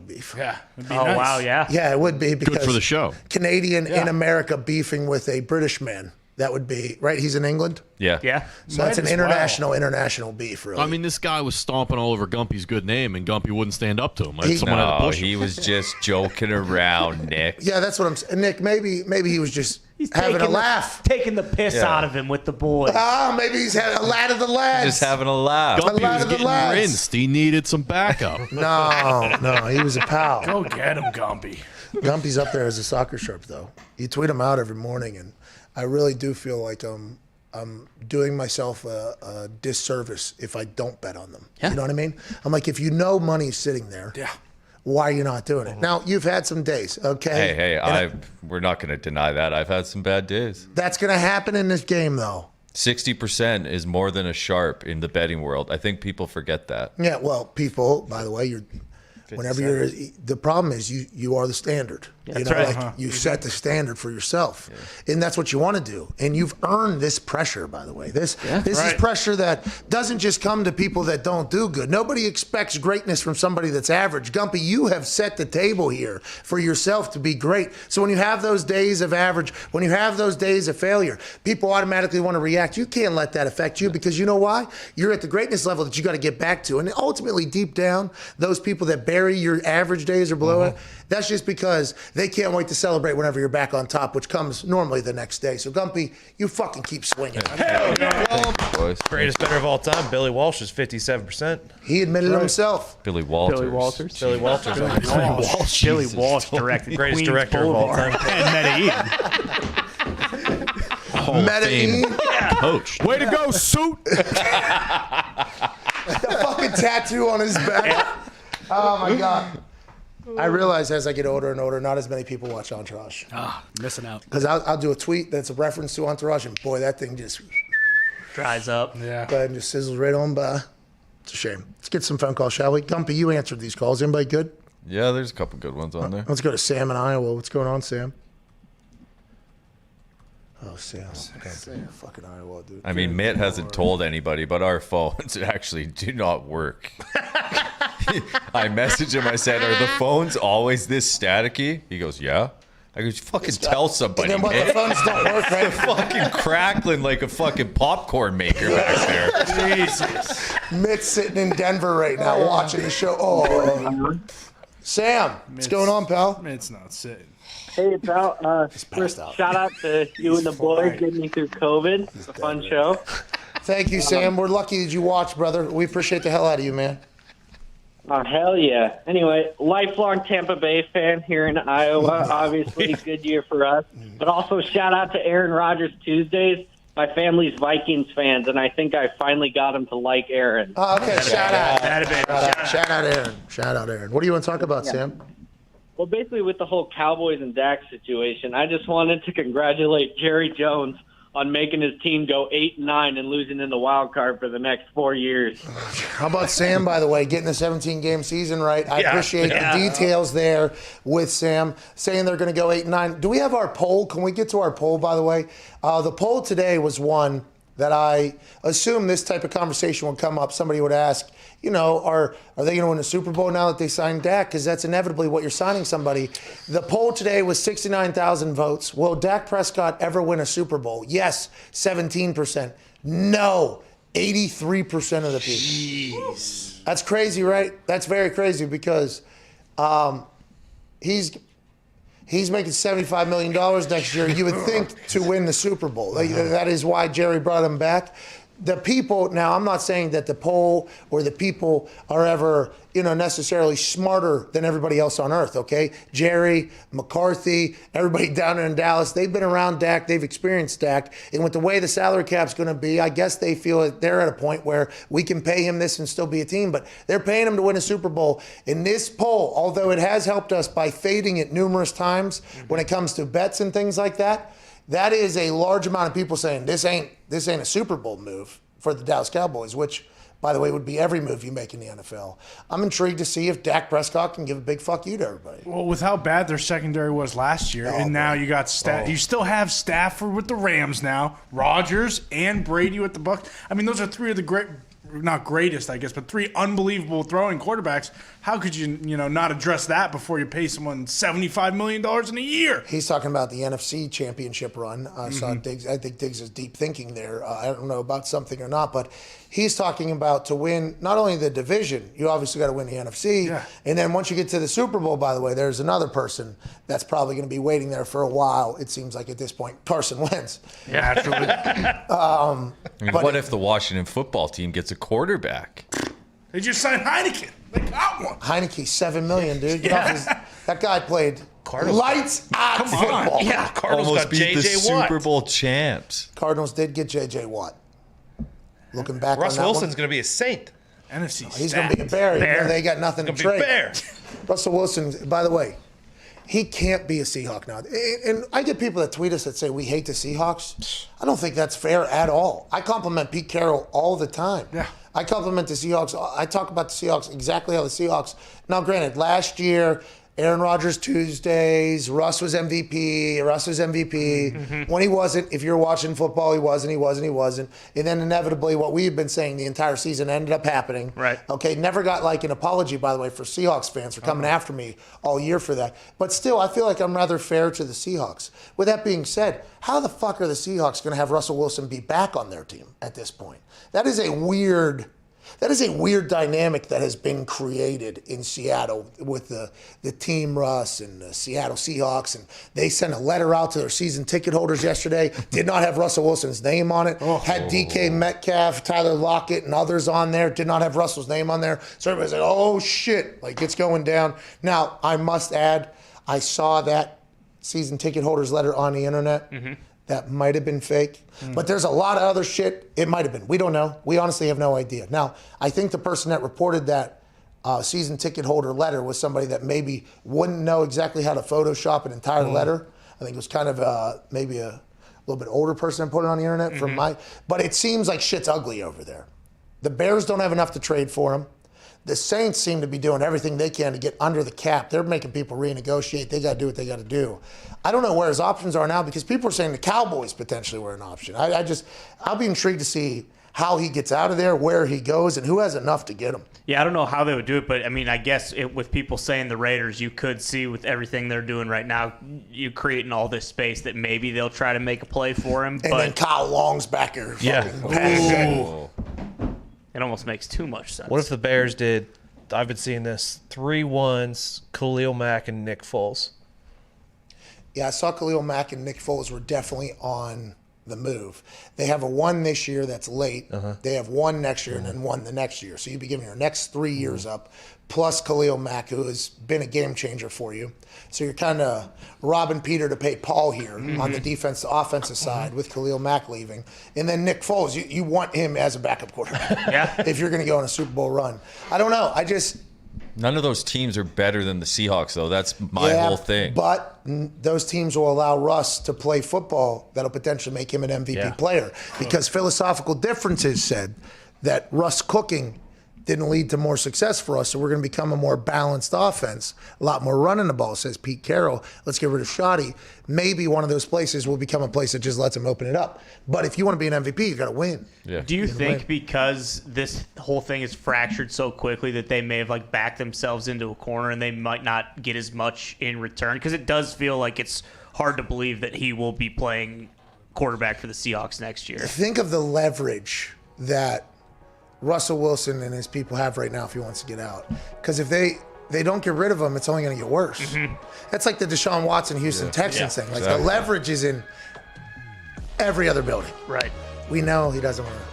beef. Yeah. It'd be Oh, nice. wow, yeah. Yeah, it would be because Good for the show. Canadian in America beefing with a British man. That would be right. He's in England. Yeah. Yeah. So that's an international beef, really. I mean, this guy was stomping all over Gumpy's good name, and Gumpy wouldn't stand up to him. Someone had to push him. He was just joking around, Nick. Yeah, that's what I'm saying. Nick, maybe he was just having a laugh. Taking the piss out of him with the boys. Oh, maybe he's had a lad of the lads. Just having a laugh. Gumpy lot was of the getting lads. rinsed. He needed some backup. No, he was a pal. Go get him, Gumpy. Gumpy's up there as a soccer sharp, though. You tweet him out every morning, and I really do feel like I'm doing myself a disservice if I don't bet on them. Yeah. You know what I mean? I'm like, if you know money's sitting there, why are you not doing it? Now, you've had some days, okay? Hey, we're not going to deny that. I've had some bad days. That's going to happen in this game, though. 60% is more than a sharp in the betting world. I think people forget that. Yeah, well, people, by the way, the problem is you are the standard. Yeah, you know, that's right. like you set the standard for yourself, and that's what you want to do. And you've earned this pressure, by the way. This is pressure that doesn't just come to people that don't do good. Nobody expects greatness from somebody that's average. Gumpy, you have set the table here for yourself to be great. So when you have those days of average, when you have those days of failure, people automatically want to react. You can't let that affect you because you know why? You're at the greatness level that you got to get back to. And ultimately, deep down, those people that bury your average days or below it, that's just because they can't wait to celebrate whenever you're back on top, which comes normally the next day. So, Gumpy, you fucking keep swinging. Greatest bettor of all time, Billy Walsh, is 57%. He admitted it himself. Billy Walters. Billy Walters. Billy Walters. Billy Walsh directed Greatest Queens director Boulevard. of all time. And Medellin. Hall of Fame coach. Way to go, suit. The fucking tattoo on his back. Oh, my God. I realize as I get older and older, not as many people watch Entourage. Missing out. Because I'll do a tweet that's a reference to Entourage, and boy, that thing just Dries up. Yeah. go ahead and just sizzles right on by. It's a shame. Let's get some phone calls, shall we? Gumpy, you answered these calls. Anybody good? Yeah, there's a couple good ones on there. Let's go to Sam in Iowa. What's going on, Sam? Oh, Sam. Fucking Iowa, dude. I mean, Mitt hasn't told anybody, but our phones actually do not work. I messaged him. I said, "Are the phones always this staticky?" He goes, "Yeah." I go, "Fucking tell somebody, And then when the Mitt." phones don't work, right? Fucking crackling like a fucking popcorn maker back there. Jesus. Mitt's sitting in Denver right now watching the show. Oh, Sam, what's going on, pal? It's not sitting. Hey, pal. First, shout out to you and the boys getting me through COVID. It's a fun show. Thank you, Sam. We're lucky that you watched, brother. We appreciate the hell out of you, man. Oh, hell yeah. Anyway, lifelong Tampa Bay fan here in Iowa. Obviously, good year for us. But also shout out to Aaron Rodgers Tuesdays. my family's Vikings fans, and I think I finally got him to like Aaron. Oh, okay, shout out. Shout Shout out Aaron. Shout out Aaron. What do you want to talk about, Sam? Well, basically with the whole Cowboys and Dak situation, I just wanted to congratulate Jerry Jones on making his team go 8-9 and losing in the wild card for the next 4 years. How about Sam, by the way, getting the 17-game season right? I appreciate the details there with Sam, saying they're going to go 8-9. Do we have our poll? Can we get to our poll, by the way? The poll today was one that I assume this type of conversation would come up. Somebody would ask, you know, are they going to win the Super Bowl now that they signed Dak? Because that's inevitably what you're signing somebody. The poll today was 69,000 votes. Will Dak Prescott ever win a Super Bowl? Yes, 17%. No, 83% of the people. Jeez. That's crazy, right? That's very crazy because he's making $75 million next year, you would think, to win the Super Bowl. That is why Jerry brought him back. The people, now I'm not saying that the poll or the people are ever, necessarily smarter than everybody else on earth, okay? Jerry, McCarthy, everybody down there in Dallas, they've been around Dak, they've experienced Dak, and with the way the salary cap's going to be, I guess they feel that they're at a point where we can pay him this and still be a team, but they're paying him to win a Super Bowl. In this poll, although it has helped us by fading it numerous times when it comes to bets and things like that, that is a large amount of people saying this ain't a Super Bowl move for the Dallas Cowboys, which, by the way, would be every move you make in the NFL. I'm intrigued to see if Dak Prescott can give a big fuck you to everybody. Well, with how bad their secondary was last year, and now you got you still have Stafford with the Rams now, Rodgers and Brady with the Bucs. I mean, those are three of the not greatest, I guess, but three unbelievable throwing quarterbacks. How could you, not address that before you pay someone $75 million in a year? He's talking about the NFC Championship run. I saw Diggs. I think Diggs is deep thinking there. I don't know about something or not, but he's talking about to win not only the division, you obviously got to win the NFC, and then once you get to the Super Bowl, by the way, there's another person that's probably going to be waiting there for a while, it seems like at this point, Carson Wentz. Yeah, absolutely. What if the Washington football team gets a quarterback? They just signed Heineken. They got one. Heineke, $7 million, dude. That guy played lights out football. Yeah, Cardinals almost got beat the J.J. Watt. Super Bowl champs. Cardinals did get J.J. Watt. Looking back Russ on that Wilson's going to be a saint. NFC he's going to be a bear. They got nothing to trade. Russell Wilson, by the way, he can't be a Seahawk now. And I get people that tweet us that say we hate the Seahawks. I don't think that's fair at all. I compliment Pete Carroll all the time. Yeah. I compliment the Seahawks. I talk about the Seahawks exactly how the Seahawks. Now, granted, last year, Aaron Rodgers Tuesdays, Russ was MVP. When he wasn't, if you're watching football, he wasn't. And then inevitably what we've been saying the entire season ended up happening. Right. Okay, never got like an apology, by the way, for Seahawks fans for coming after me all year for that. But still, I feel like I'm rather fair to the Seahawks. With that being said, how the fuck are the Seahawks going to have Russell Wilson be back on their team at this point? That is a weird dynamic that has been created in Seattle with the Team Russ and the Seattle Seahawks. And they sent a letter out to their season ticket holders yesterday. Did not have Russell Wilson's name on it. Had DK Metcalf, Tyler Lockett, and others on there. Did not have Russell's name on there. So everybody's like, oh, shit. Like, it's going down. Now, I must add, I saw that season ticket holders letter on the internet. That might have been fake. But there's a lot of other shit. It might have been. We don't know. We honestly have no idea. Now, I think the person that reported that season ticket holder letter was somebody that maybe wouldn't know exactly how to Photoshop an entire letter. I think it was kind of maybe a little bit older person that put it on the internet. But it seems like shit's ugly over there. The Bears don't have enough to trade for him. The Saints seem to be doing everything they can to get under the cap. They're making people renegotiate. They got to do what they got to do. I don't know where his options are now because people are saying the Cowboys potentially were an option. I'll be intrigued to see how he gets out of there, where he goes, and who has enough to get him. Yeah, I don't know how they would do it, but I mean, I guess with people saying the Raiders, you could see with everything they're doing right now, you creating all this space that maybe they'll try to make a play for him. And then Kyle Long's back here. It almost makes too much sense. What if the Bears did, I've been seeing this, 3-1s, Khalil Mack and Nick Foles? Yeah, I saw Khalil Mack and Nick Foles were definitely on the move. They have a one this year that's late. They have one next year and then one the next year. So you'd be giving your next 3 years up, plus Khalil Mack, who has been a game changer for you. So you're kind of robbing Peter to pay Paul here on the offensive side with Khalil Mack leaving. And then Nick Foles, you want him as a backup quarterback if you're going to go on a Super Bowl run. I don't know. None of those teams are better than the Seahawks, though. That's my whole thing. But those teams will allow Russ to play football that'll potentially make him an MVP player. Because philosophical differences said that Russ cooking didn't lead to more success for us, so we're going to become a more balanced offense, a lot more running the ball, says Pete Carroll. Let's get rid of Scottie. Maybe one of those places will become a place that just lets him open it up. But if you want to be an MVP, you got to win. Yeah. Do you think because this whole thing is fractured so quickly that they may have like backed themselves into a corner and they might not get as much in return? Because it does feel like it's hard to believe that he will be playing quarterback for the Seahawks next year. Think of the leverage that Russell Wilson and his people have right now if he wants to get out. Because if they don't get rid of him, it's only going to get worse. That's like the Deshaun Watson Houston Texans thing. Like the leverage is in every other building. Right. We know he doesn't want to.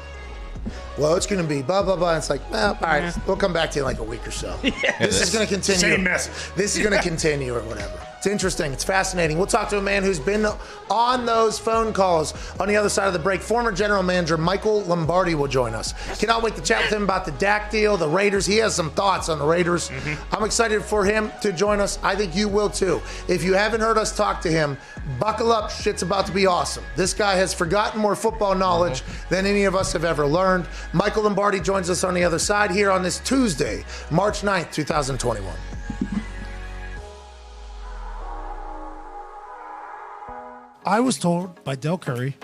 Well, it's going to be blah, blah, blah. And it's like, well, all right, we'll come back to you in like a week or so. This is going to continue. Same message. This is going to continue or whatever. It's interesting. It's fascinating. We'll talk to a man who's been on those phone calls on the other side of the break. Former general manager Michael Lombardi will join us. Cannot wait to chat with him about the Dak deal, the Raiders. He has some thoughts on the Raiders. I'm excited for him to join us. I think you will too. If you haven't heard us talk to him, buckle up. Shit's about to be awesome. This guy has forgotten more football knowledge than any of us have ever learned. Michael Lombardi joins us on the other side here on this Tuesday, March 9th, 2021. I was told by Del Curry,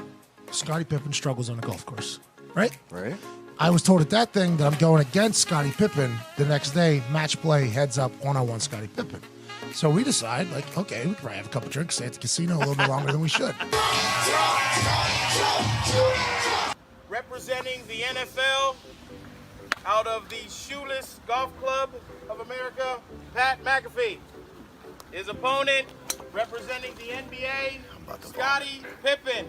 Scottie Pippen struggles on a golf course, right? Right. I was told at that thing that I'm going against Scottie Pippen the next day, match play, heads up, one-on-one Scottie Pippen. So we decide, like, okay, we could probably have a couple drinks, stay at the casino a little bit longer than we should. Representing the NFL out of the Shoeless Golf Club of America, Pat McAfee. His opponent, representing the NBA, Scottie Pippen.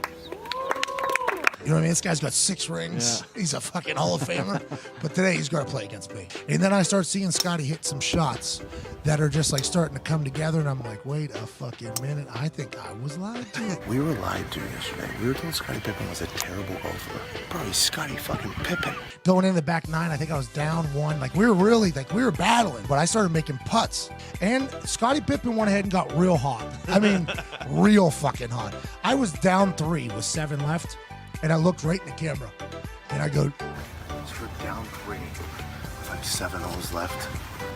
You know what I mean? This guy's got 6 rings. Yeah. He's a fucking Hall of Famer. But today he's going to play against me. And then I start seeing Scottie hit some shots that are just like starting to come together. And I'm like, wait a fucking minute. I think I was lied to. We were lied to yesterday. We were told Scottie Pippen was a terrible golfer. Bro, he's Scottie fucking Pippen. Going in the back 9, I think I was down 1. Like we were battling. But I started making putts. And Scottie Pippen went ahead and got real hot. I mean, real fucking hot. I was down 3 with 7 left. And I looked right in the camera, and I go, so we're down 3 with like 7 holes left.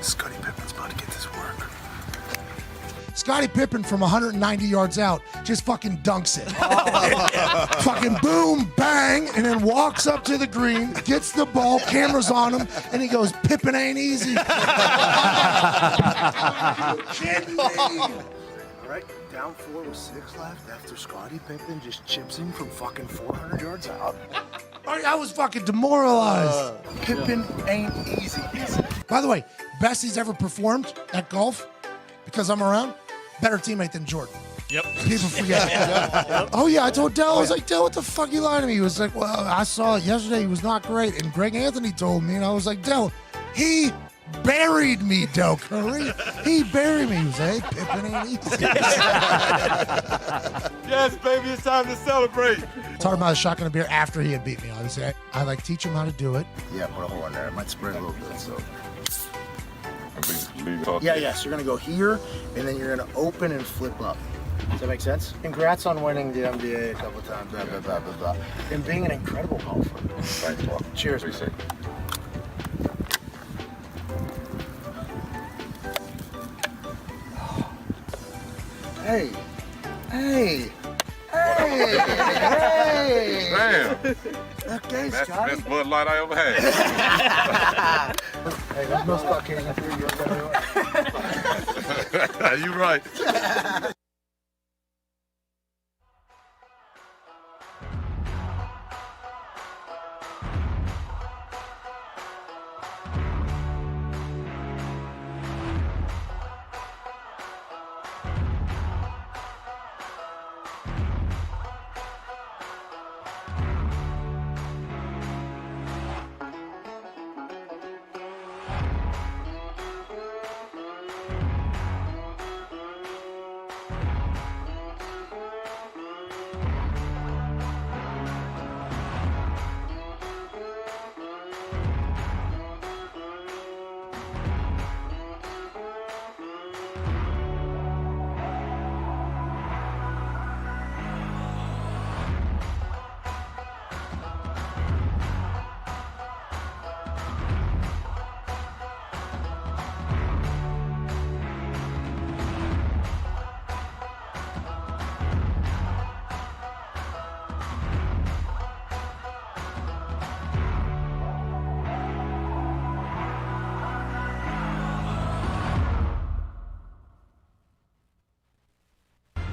Scottie Pippen's about to get this work. Scottie Pippen from 190 yards out just fucking dunks it. Fucking boom, bang, and then walks up to the green, gets the ball, cameras on him, and he goes, Pippen ain't easy. Kidding me. All right, down 4 with 6 left after Scottie Pippen just chips in from fucking 400 yards out. I was fucking demoralized. Pippen ain't easy. By the way, best he's ever performed at golf, because I'm around, better teammate than Jordan. Yep. People forget. Oh, yeah, I told Del, I was like, Del, what the fuck you lying to me? He was like, well, I saw it yesterday. He was not great. And Greg Anthony told me, and I was like, Del, he buried me, Del Curry. He buried me. He was like, hey, Pippen ain't easy. Yes, baby, it's time to celebrate. Talking about a shotgun of beer after he had beat me, obviously. I like teach him how to do it. Yeah, put a hole in there. It might spread a little bit, so. Yeah, so you're going to go here, and then you're going to open and flip up. Does that make sense? Congrats on winning the NBA a couple times, blah, blah, blah, blah, blah. And being an incredible golfer. Right, well, cheers, man. Hey. Damn. Okay, That's the Scottie. best Bud Light I ever had. Hey, there's no Scott King up here. You right.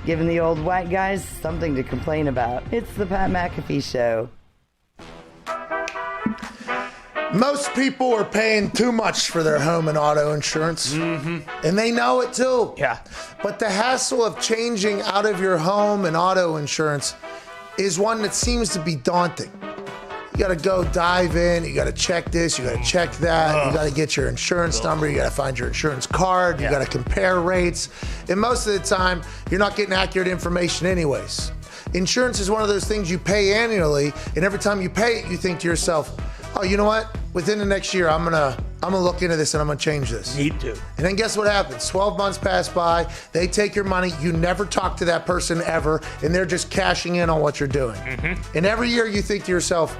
giving the old white guys something to complain about. It's the Pat McAfee Show. Most people are paying too much for their home and auto insurance, and they know it too. Yeah. But the hassle of changing out of your home and auto insurance is one that seems to be daunting. You got to go dive in. You got to check this. You got to check that. You got to get your insurance number. You got to find your insurance card. You got to compare rates. And most of the time, you're not getting accurate information anyways. Insurance is one of those things you pay annually, and every time you pay it, you think to yourself, oh, you know what? Within the next year, I'm gonna look into this and I'm gonna change this. Need to. And then guess what happens? 12 months pass by, they take your money, you never talk to that person ever, and they're just cashing in on what you're doing. And every year you think to yourself,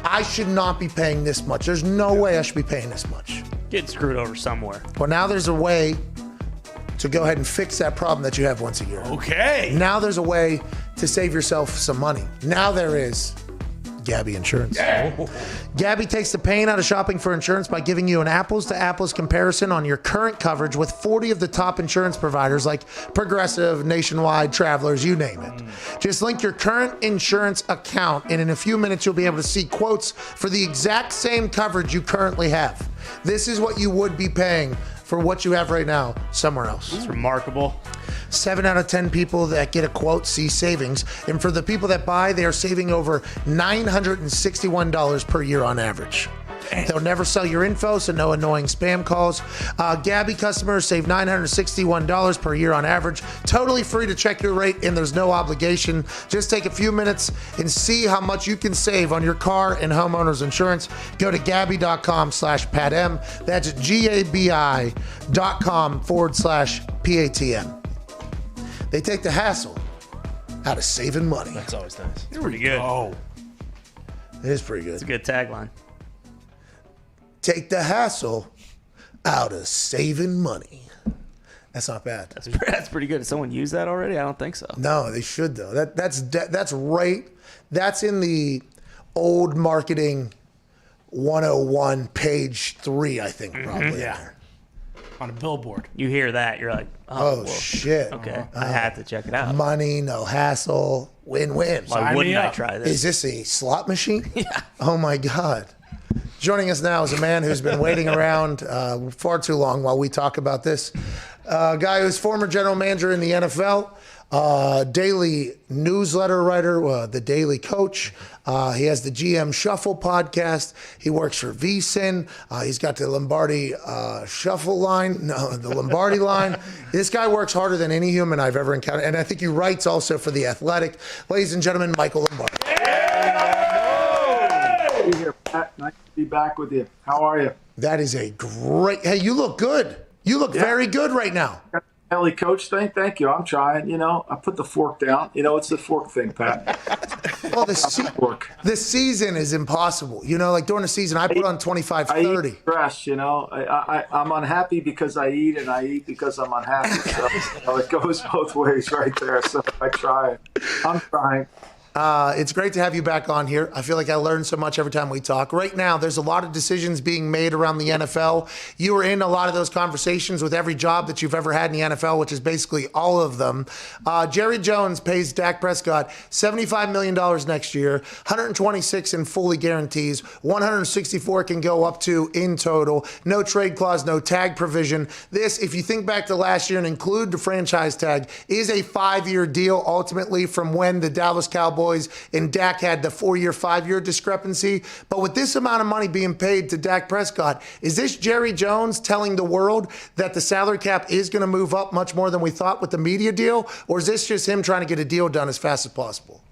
I should not be paying this much. There's no way I should be paying this much. Getting screwed over somewhere. Well, now there's a way to go ahead and fix that problem that you have once a year. Okay. Now there's a way to save yourself some money. Now there is Gabby Insurance. Yeah. Gabby takes the pain out of shopping for insurance by giving you an apples-to-apples comparison on your current coverage with 40 of the top insurance providers like Progressive, Nationwide, Travelers, you name it. Just link your current insurance account, and in a few minutes you'll be able to see quotes for the exact same coverage you currently have. This is what you would be paying for what you have right now somewhere else. It's remarkable. 7 out of 10 people that get a quote see savings. And for the people that buy, they are saving over $961 per year on average. They'll never sell your info, so no annoying spam calls. Gabby customers save $961 per year on average. Totally free to check your rate, and there's no obligation. Just take a few minutes and see how much you can save on your car and homeowners insurance. Go to Gabby.com/PatM. That's GABI.com/PATM. They take the hassle out of saving money. That's always nice. It's pretty good. Oh. It is pretty good. It's a good tagline. Take the hassle out of saving money. That's not bad. That's pretty good. Did someone use that already? I don't think so. No, they should though. That's right. That's in the old marketing 101 page 3, I think, probably. Yeah. On a billboard. You hear that, you're like, oh shit. Okay, I had to check it out. Money, no hassle, win-win. Why wouldn't I try this? Is this a slot machine? Yeah. Oh my God. Joining us now is a man who's been waiting around far too long while we talk about this. A guy who's former general manager in the NFL, daily newsletter writer, the Daily Coach. He has the GM Shuffle podcast. He works for VSiN. He's got the Lombardi Shuffle line. No, the Lombardi line. This guy works harder than any human I've ever encountered. And I think he writes also for The Athletic. Ladies and gentlemen, Michael Lombardi. Be here, Pat. Nice to be back with you. How are you? That is a great. Hey, you look good. You look very good right now. Daily Coach thing. Thank you. I'm trying. I put the fork down. It's the fork thing, Pat. Well, the season is impossible. Like during the season, I put on 25, 30. I eat stress, I'm unhappy because I eat, and I eat because I'm unhappy. So it goes both ways right there. So I try. I'm trying. It's great to have you back on here. I feel like I learn so much every time we talk. Right now, there's a lot of decisions being made around the NFL. You were in a lot of those conversations with every job that you've ever had in the NFL, which is basically all of them. Jerry Jones pays Dak Prescott $75 million next year, $126 in fully guarantees, $164 can go up to in total. No trade clause, no tag provision. This, if you think back to last year and include the franchise tag, is a 5-year deal ultimately from when the Dallas Cowboys and Dak had the 4-year, 5-year discrepancy. But with this amount of money being paid to Dak Prescott, is this Jerry Jones telling the world that the salary cap is going to move up much more than we thought with the media deal? Or is this just him trying to get a deal done as fast as possible?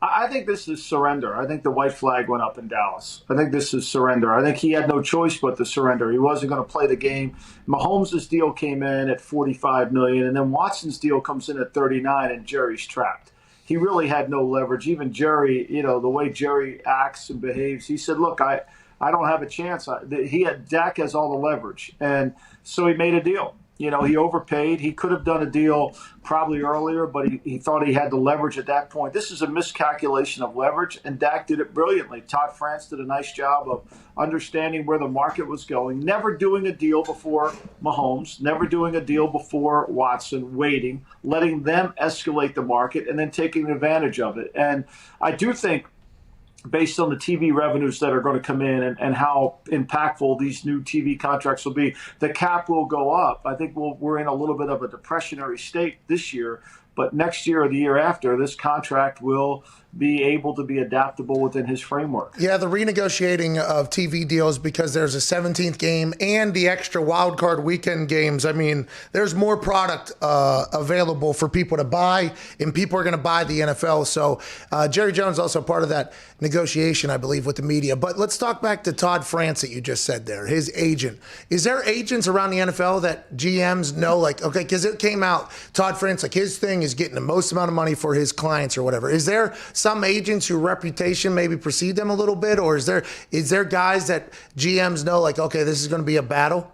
I think this is surrender. I think the white flag went up in Dallas. I think this is surrender. I think he had no choice but to surrender. He wasn't going to play the game. Mahomes' deal came in at $45 million, and then Watson's deal comes in at $39, and Jerry's trapped. He really had no leverage. Even Jerry, the way Jerry acts and behaves, he said, look, I don't have a chance. Dak has all the leverage. And so he made a deal. You know, he overpaid. He could have done a deal probably earlier, but he thought he had the leverage at that point. This is a miscalculation of leverage, and Dak did it brilliantly. Todd France did a nice job of understanding where the market was going, never doing a deal before Mahomes, never doing a deal before Watson, waiting, letting them escalate the market, and then taking advantage of it. And I do think, based on the TV revenues that are going to come in and how impactful these new TV contracts will be, the cap will go up. I think we're in a little bit of a depressionary state this year, but next year or the year after, this contract will be able to be adaptable within his framework. Yeah, the renegotiating of TV deals because there's a 17th game and the extra wild card weekend games. I mean, there's more product available for people to buy, and people are going to buy the NFL. So Jerry Jones also part of that negotiation, I believe, with the media. But let's talk back to Todd France that you just said there, his agent. Is there agents around the NFL that GMs know, like, okay, because it came out, Todd France, like his thing is getting the most amount of money for his clients or whatever. Is there some agents whose reputation maybe precede them a little bit, or is there guys that GMs know, like, okay, this is going to be a battle?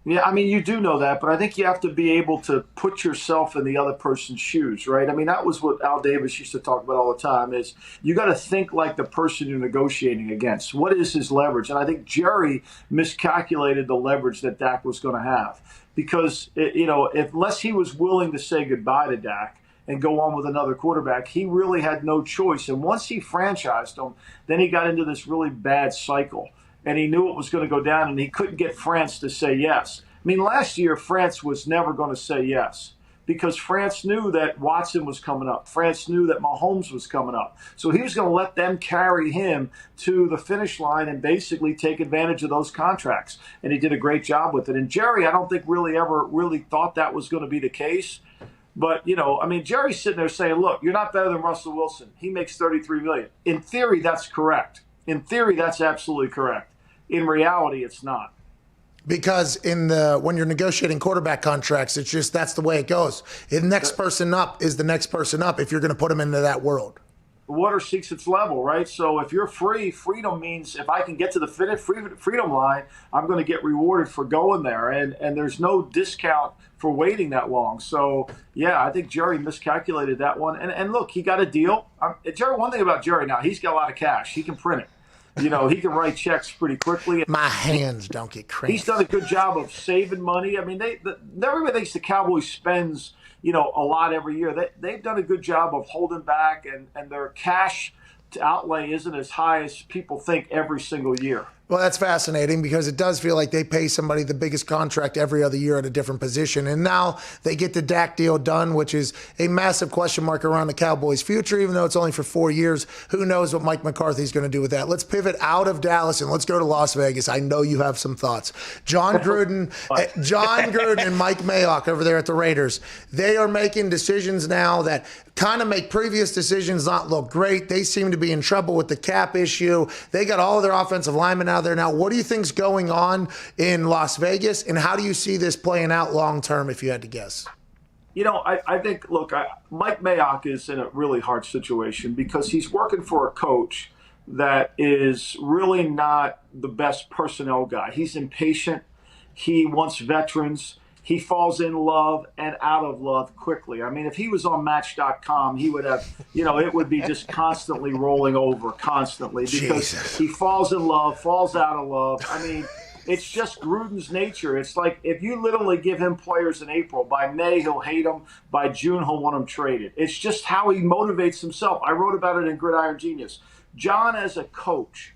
Yeah, I mean, you do know that, but I think you have to be able to put yourself in the other person's shoes, right? I mean, that was what Al Davis used to talk about all the time, is you got to think like the person you're negotiating against. What is his leverage? And I think Jerry miscalculated the leverage that Dak was going to have, because, unless he was willing to say goodbye to Dak and go on with another quarterback, he really had no choice. And once he franchised him, then he got into this really bad cycle. And he knew it was going to go down, and he couldn't get France to say yes. I mean, last year, France was never going to say yes because France knew that Watson was coming up. France knew that Mahomes was coming up. So he was going to let them carry him to the finish line and basically take advantage of those contracts. And he did a great job with it. And Jerry, I don't think really thought that was going to be the case. But, Jerry's sitting there saying, look, you're not better than Russell Wilson. He makes $33 million. In theory, that's correct. In theory, that's absolutely correct. In reality, it's not. Because when you're negotiating quarterback contracts, it's just that's the way it goes. The next person up is the next person up if you're going to put them into that world. Water seeks its level, right? So if you're free, freedom means if I can get to the freedom line, I'm going to get rewarded for going there. And there's no discount for waiting that long. So, yeah, I think Jerry miscalculated that one. And look, he got a deal. Jerry, one thing about Jerry now, he's got a lot of cash. He can print it. He can write checks pretty quickly. My hands don't get cramped. He's done a good job of saving money. I mean, everybody thinks the Cowboys spends, a lot every year. They've done a good job of holding back, and their cash outlay isn't as high as people think every single year. Well, that's fascinating because it does feel like they pay somebody the biggest contract every other year at a different position. And now they get the Dak deal done, which is a massive question mark around the Cowboys' future, even though it's only for 4 years. Who knows what Mike McCarthy's going to do with that? Let's pivot out of Dallas and let's go to Las Vegas. I know you have some thoughts. John Gruden and Mike Mayock over there at the Raiders, they are making decisions now that kind of make previous decisions not look great. They seem to be in trouble with the cap issue. They got all of their offensive linemen out there now. What do you think's going on in Las Vegas, and how do you see this playing out long term, if you had to guess? I think, look, Mike Mayock is in a really hard situation because he's working for a coach that is really not the best personnel guy. He's impatient. He wants veterans. He falls in love and out of love quickly. I mean, if he was on Match.com, he would have, it would be just constantly rolling over constantly because he falls in love, falls out of love. I mean, it's just Gruden's nature. It's like if you literally give him players in April, by May he'll hate them, by June he'll want them traded. It's just how he motivates himself. I wrote about it in Gridiron Genius. John as a coach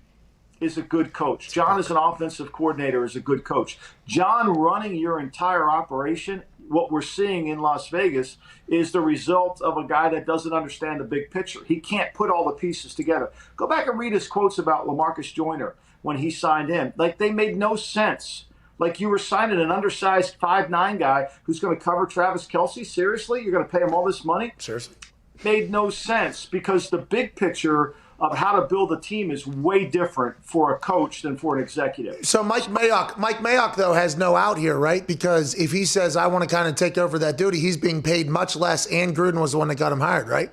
is a good coach. John as an offensive coordinator is a good coach. John running your entire operation, what we're seeing in Las Vegas is the result of a guy that doesn't understand the big picture. He can't put all the pieces together. Go back and read his quotes about LaMarcus Joyner when he signed him. Like, they made no sense. Like, you were signing an undersized 5'9" guy who's going to cover Travis Kelce? Seriously? You're going to pay him all this money? Seriously? Made no sense because the big picture of how to build a team is way different for a coach than for an executive. So Mike Mayock, though, has no out here, right? Because if he says, I want to kind of take over that duty, he's being paid much less, and Gruden was the one that got him hired, right?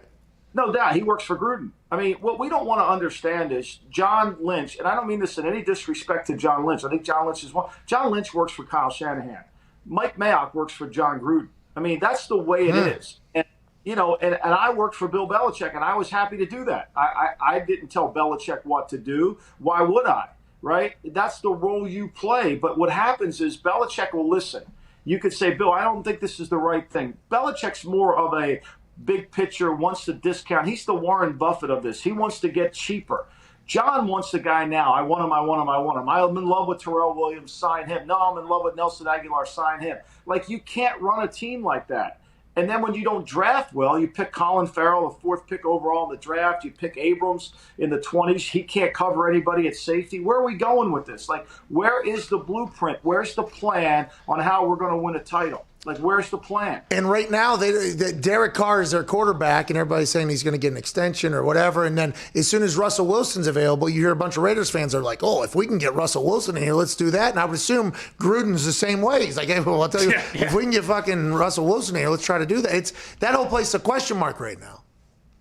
No doubt. He works for Gruden. I mean, what we don't want to understand is John Lynch, and I don't mean this in any disrespect to John Lynch. I think John Lynch is one. John Lynch works for Kyle Shanahan. Mike Mayock works for John Gruden. I mean, that's the way it is. And, you know, and I worked for Bill Belichick, and I was happy to do that. I didn't tell Belichick what to do. Why would I? Right? That's the role you play. But what happens is Belichick will listen. You could say, Bill, I don't think this is the right thing. Belichick's more of a big picture, wants to discount. He's the Warren Buffett of this. He wants to get cheaper. John wants the guy now. I want him. I'm in love with Terrell Williams. Sign him. No, I'm in love with Nelson Aguilar. Sign him. Like, you can't run a team like that. And then when you don't draft well, you pick Colin Farrell, the 4th pick overall in the draft. You pick Abrams in the 20s. He can't cover anybody at safety. Where are we going with this? Like, where is the blueprint? Where's the plan on how we're going to win a title? Like, where's the plan? And right now, Derek Carr is their quarterback, and everybody's saying he's going to get an extension or whatever. And then as soon as Russell Wilson's available, you hear a bunch of Raiders fans are like, oh, if we can get Russell Wilson in here, let's do that. And I would assume Gruden's the same way. He's like, hey, well, I'll tell you, if we can get fucking Russell Wilson in here, let's try to do that. That whole place is a question mark right now.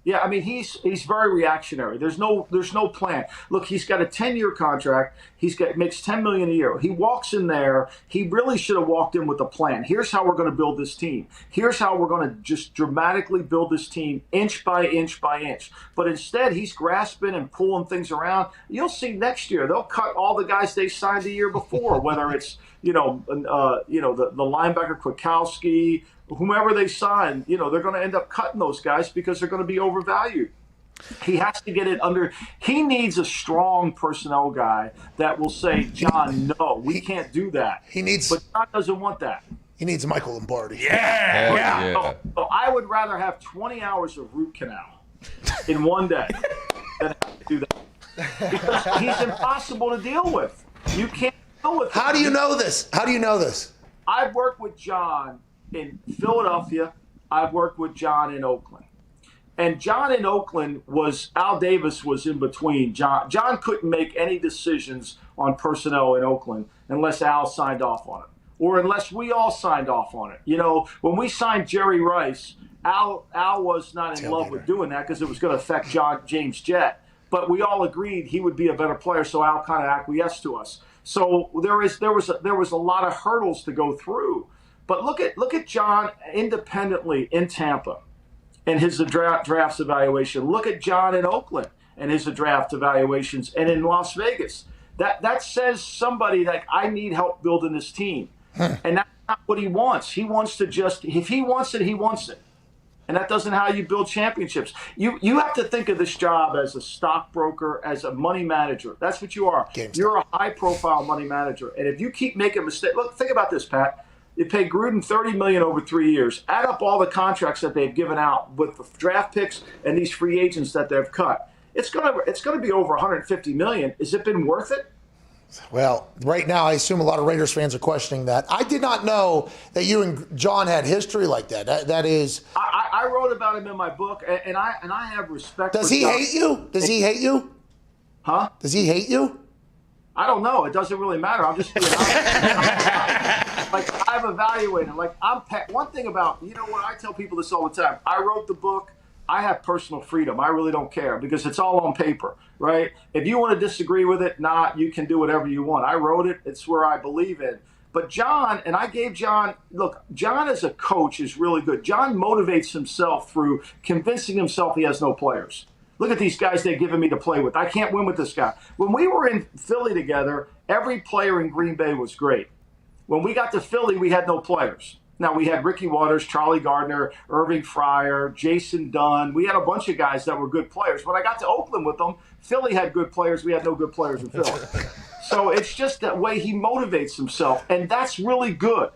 Yeah, I mean, he's very reactionary. There's no plan. Look, he's got a 10-year contract. Makes $10 million a year. He walks in there. He really should have walked in with a plan. Here's how we're going to build this team. Here's how we're going to just dramatically build this team inch by inch by inch. But instead, he's grasping and pulling things around. You'll see next year they'll cut all the guys they signed the year before, whether it's the linebacker Kwiatkowski, whomever they sign, they're going to end up cutting those guys because they're going to be overvalued. He has to get it under. He needs a strong personnel guy that will say, John, no, we can't do that. But John doesn't want that. He needs Michael Lombardi. Yeah. So I would rather have 20 hours of root canal in one day than have to do that. Because he's impossible to deal with. You can't deal with him. How do you know this? I've worked with John in Philadelphia. I've worked with John in Oakland. And John in Oakland Al Davis was in between. John couldn't make any decisions on personnel in Oakland unless Al signed off on it, or unless we all signed off on it. When we signed Jerry Rice, Al was not in love with doing that because it was going to affect James Jett. But we all agreed he would be a better player, so Al kind of acquiesced to us. So there was a lot of hurdles to go through. But look at John independently in Tampa and his drafts evaluation. Look at John in Oakland and his draft evaluations, and in Las Vegas. That says somebody like, I need help building this team. And that's not what he wants. He wants to if he wants it, he wants it. And that doesn't how you build championships. You have to think of this job as a stockbroker, as a money manager. That's what you are. You're a high-profile money manager. And if you keep making mistakes, look, think about this, Pat. You pay Gruden $30 million over 3 years. Add up all the contracts that they've given out with the draft picks and these free agents that they've cut. It's gonna be over $150 million. Has it been worth it? Well, right now, I assume a lot of Raiders fans are questioning that. I did not know that you and John had history like that. That is. I wrote about him in my book, and I have respect. Does he hate you? Does he hate you? Huh? Does he hate you? I don't know. It doesn't really matter. I'm just being honest. Like, I've evaluated. Like, one thing about, what I tell people this all the time. I wrote the book. I have personal freedom. I really don't care because it's all on paper, right? If you want to disagree with it, you can do whatever you want. I wrote it. It's where I believe in. But John, and I gave John, look, John as a coach is really good. John motivates himself through convincing himself he has no players. Look at these guys they've given me to play with. I can't win with this guy. When we were in Philly together, every player in Green Bay was great. When we got to Philly, we had no players. Now, we had Ricky Waters, Charlie Gardner, Irving Fryer, Jason Dunn. We had a bunch of guys that were good players. When I got to Oakland with them, Philly had good players. We had no good players in Philly. So it's just that way he motivates himself, and that's really good.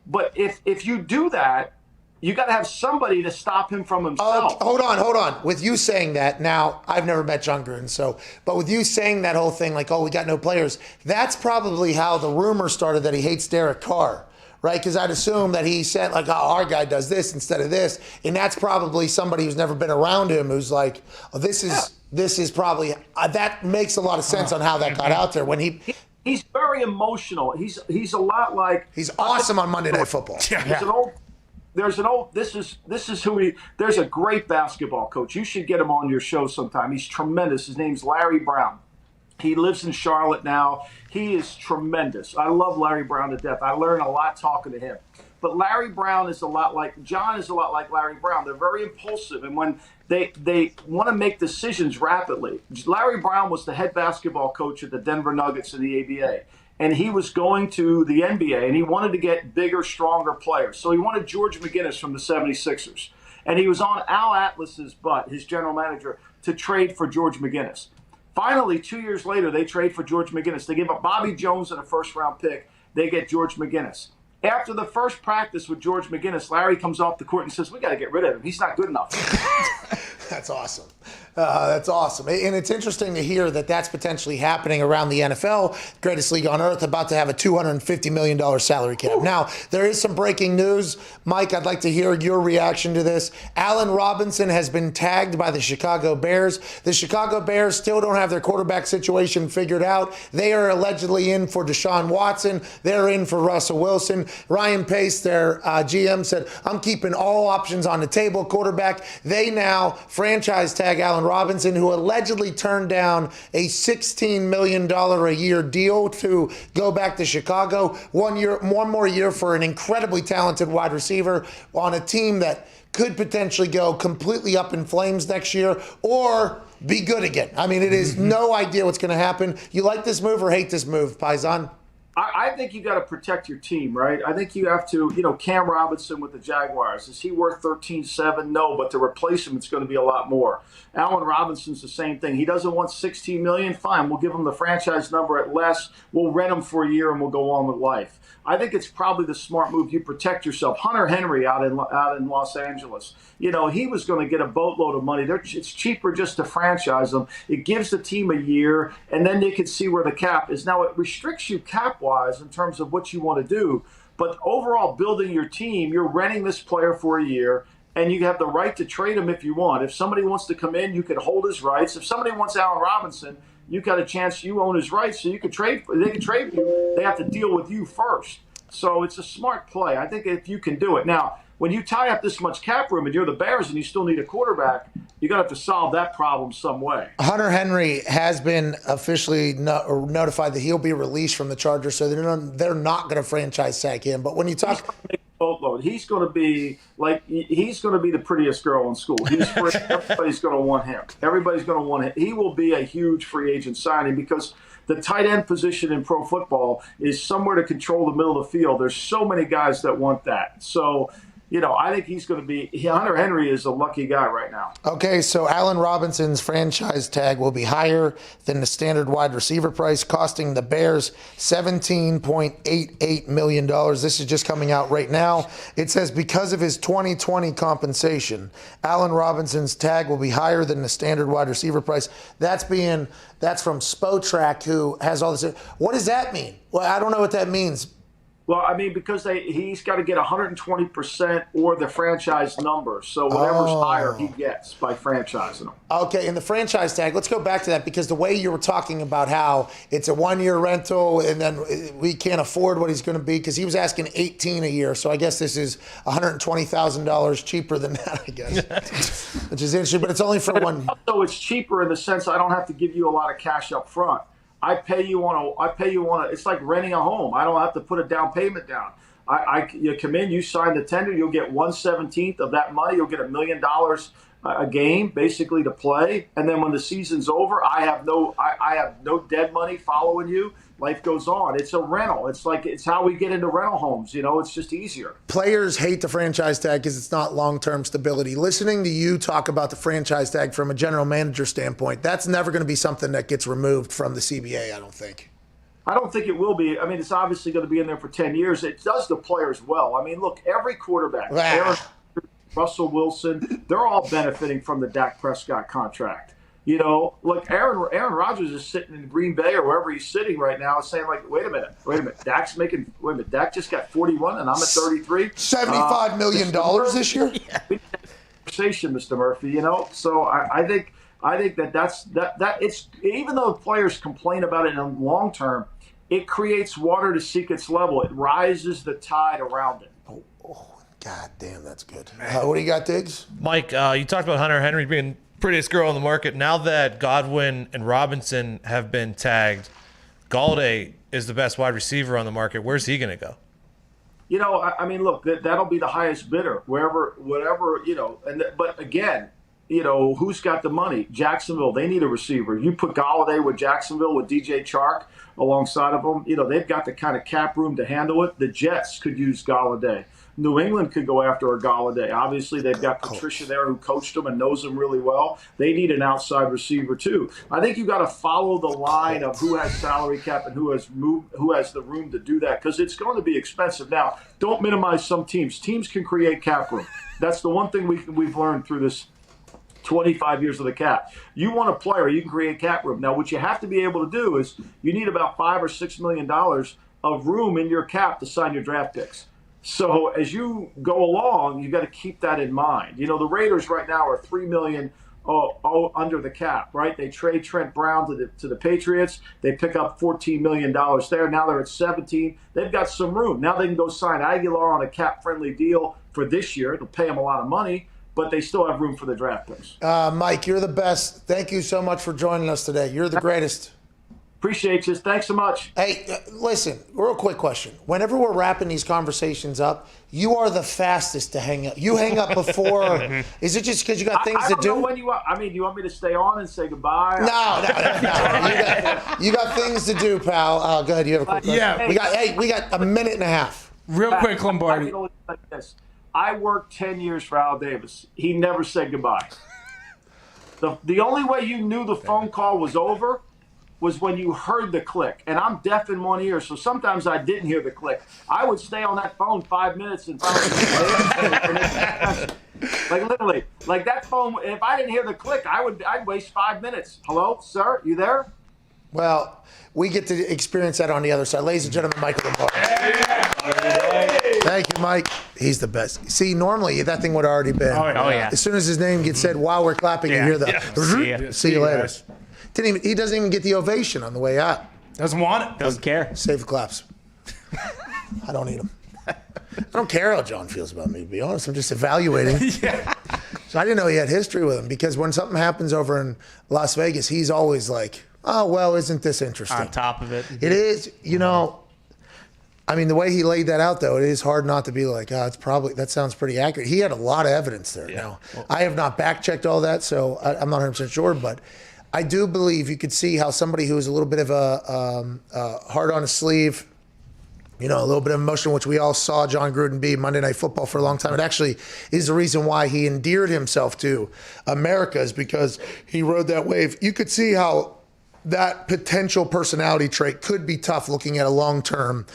But if you do that, you got to have somebody to stop him from himself. Hold on. With you saying that, now, I've never met John Gruden, but with you saying that whole thing, like, we got no players, that's probably how the rumor started that he hates Derek Carr. Right, because I'd assume that he sent like, our guy does this instead of this, and that's probably somebody who's never been around him who's like, this is probably that makes a lot of sense on how that got out there when he's very emotional. He's a lot like he's awesome on Monday Night Football. There's a great basketball coach. You should get him on your show sometime. He's tremendous. His name's Larry Brown. He lives in Charlotte now. He is tremendous. I love Larry Brown to death. I learn a lot talking to him. But Larry Brown is a lot like John is a lot like Larry Brown. They're very impulsive, and when they want to make decisions rapidly. Larry Brown was the head basketball coach at the Denver Nuggets in the ABA, and he was going to the NBA, and he wanted to get bigger, stronger players. So he wanted George McGinnis from the 76ers, and he was on Al Atlas's butt, his general manager, to trade for George McGinnis. Finally, 2 years later, they trade for George McGinnis. They give up Bobby Jones and a first-round pick. They get George McGinnis. After the first practice with George McGinnis, Larry comes off the court and says, we got to get rid of him. He's not good enough. That's awesome. That's awesome. And it's interesting to hear that that's potentially happening around the NFL, greatest league on earth, about to have a $250 million salary cap. Ooh. Now, there is some breaking news. Mike, I'd like to hear your reaction to this. Allen Robinson has been tagged by the Chicago Bears. The Chicago Bears still don't have their quarterback situation figured out. They are allegedly in for Deshaun Watson. They're in for Russell Wilson. Ryan Pace, their GM, said, I'm keeping all options on the table, quarterback. They now franchise tag Allen Robinson, who allegedly turned down a $16 million a year deal to go back to Chicago. 1 more year for an incredibly talented wide receiver on a team that could potentially go completely up in flames next year or be good again. I mean, it is no idea what's going to happen. You like this move or hate this move, Paisan? I think you got to protect your team, right? I think you have to, Cam Robinson with the Jaguars. Is he worth 13.7? No, but to replace him, it's going to be a lot more. Allen Robinson's the same thing. He doesn't want $16 million. Fine, we'll give him the franchise number at less. We'll rent him for a year and we'll go on with life. I think it's probably the smart move. You protect yourself. Hunter Henry out in Los Angeles, he was going to get a boatload of money. It's cheaper just to franchise them. It gives the team a year, and then they can see where the cap is. Now, it restricts you cap-wise in terms of what you want to do, but overall, building your team, you're renting this player for a year, and you have the right to trade him if you want. If somebody wants to come in, you can hold his rights. If somebody wants Allen Robinson, you got a chance. You own his rights, so you can trade. They can trade you. They have to deal with you first. So it's a smart play. I think if you can do it. Now, when you tie up this much cap room and you're the Bears and you still need a quarterback, you're going to have to solve that problem some way. Hunter Henry has been officially notified that he'll be released from the Chargers, so they're not going to franchise tag him. But when you talk... boatload. He's going to be the prettiest girl in school. He's free. Everybody's going to want him. Everybody's going to want him. He will be a huge free agent signing because the tight end position in pro football is somewhere to control the middle of the field. There's so many guys that want that. So, I think he's going to be – Hunter Henry is a lucky guy right now. Okay, so Allen Robinson's franchise tag will be higher than the standard wide receiver price, costing the Bears $17.88 million. This is just coming out right now. It says because of his 2020 compensation, Allen Robinson's tag will be higher than the standard wide receiver price. That's from Spotrac, who has all this. What does that mean? Well, I don't know what that means. Well, I mean, because he's got to get 120% or the franchise number. So whatever's higher he gets by franchising him. Okay, and the franchise tag, let's go back to that because the way you were talking about how it's a 1 year rental and then we can't afford what he's going to be because he was asking $18 a year. So I guess this is $120,000 cheaper than that, I guess, which is interesting, but it's only for 1 year. So it's cheaper in the sense I don't have to give you a lot of cash up front. I pay you on a, it's like renting a home. I don't have to put a down payment down. You come in, you sign the tender, you'll get 1/17 of that money. You'll get $1 million a game basically to play. And then when the season's over, I have no dead money following you. Life goes on. It's a rental. It's how we get into rental homes. It's just easier. Players hate the franchise tag because it's not long-term stability. Listening to you talk about the franchise tag from a general manager standpoint, that's never going to be something that gets removed from the CBA, I don't think. I don't think it will be. I mean, it's obviously going to be in there for 10 years. It does the players well. I mean, look, every quarterback, Russell Wilson, they're all benefiting from the Dak Prescott contract. Look, Aaron Rodgers is sitting in Green Bay or wherever he's sitting right now saying, like, wait a minute. Dak just got 41 and I'm at 33. $75 million this year? Yeah. Conversation, Mr. Murphy, So I think that's it's, even though players complain about it in the long term, it creates water to seek its level. It rises the tide around it. Oh God damn, that's good. What do you got, Diggs? Mike, you talked about Hunter Henry being prettiest girl on the market. Now that Godwin and Robinson have been tagged, Galladay is the best wide receiver on the market. Where's he going to go? You know, I mean, look, that'll be the highest bidder, whatever, you know. But again, you know, who's got the money? Jacksonville, they need a receiver. You put Galladay with Jacksonville with DJ Chark alongside of them, you know, they've got the kind of cap room to handle it. The Jets could use Galladay. New England could go after a Galladay. Obviously, they've got Patricia there who coached them and knows them really well. They need an outside receiver too. I think you got to follow the line of who has salary cap and who has the room to do that, because it's going to be expensive. Now, don't minimize some teams. Teams can create cap room. That's the one thing we've learned through this 25 years of the cap. You want a player, you can create cap room. Now, what you have to be able to do is you need about $5 or $6 million of room in your cap to sign your draft picks. So as you go along, you got to keep that in mind. You know, the Raiders right now are $3 million under the cap, right? They trade Trent Brown to the Patriots. They pick up $14 million there. Now they're at 17. They've got some room. Now they can go sign Aguilar on a cap-friendly deal for this year. It'll pay them a lot of money, but they still have room for the draft picks. Mike, you're the best. Thank you so much for joining us today. You're the greatest. Appreciate you. Thanks so much. Hey, listen, real quick question. Whenever we're wrapping these conversations up, you are the fastest to hang up. You hang up before. Is it just because you got things I to don't do? know when you want me to stay on and say goodbye? No. You got things to do, pal. Go ahead. You have a quick question. Yeah. We got a minute and a half. Real quick, Lombardi. I worked 10 years for Al Davis. He never said goodbye. The only way you knew the phone call was over was when you heard the click. And I'm deaf in one ear, so sometimes I didn't hear the click. I would stay on that phone 5 minutes and like literally, like that phone, if I didn't hear the click, I'd waste 5 minutes. Hello, sir, you there? Well, we get to experience that on the other side. Ladies and gentlemen, Michael Lombardi. Thank you, Mike. He's the best. See, normally that thing would have already been. Oh, yeah. As soon as his name gets said while we're clapping, you hear the see you later. He doesn't even get the ovation on the way out. Doesn't want it. Doesn't care. Save the claps. I don't need them. I don't care how John feels about me, to be honest. I'm just evaluating. So I didn't know he had history with him, because when something happens over in Las Vegas, he's always like, oh, well, isn't this interesting? On top of it. It is, you know. I mean, the way he laid that out, though, it is hard not to be like, that sounds pretty accurate. He had a lot of evidence there. Now, I have not back-checked all that, so I'm not 100% sure, but I do believe you could see how somebody who is a little bit of a heart on his sleeve, you know, a little bit of emotion, which we all saw John Gruden be Monday Night Football for a long time. It actually is the reason why he endeared himself to America, is because he rode that wave. You could see how that potential personality trait could be tough looking at a long-term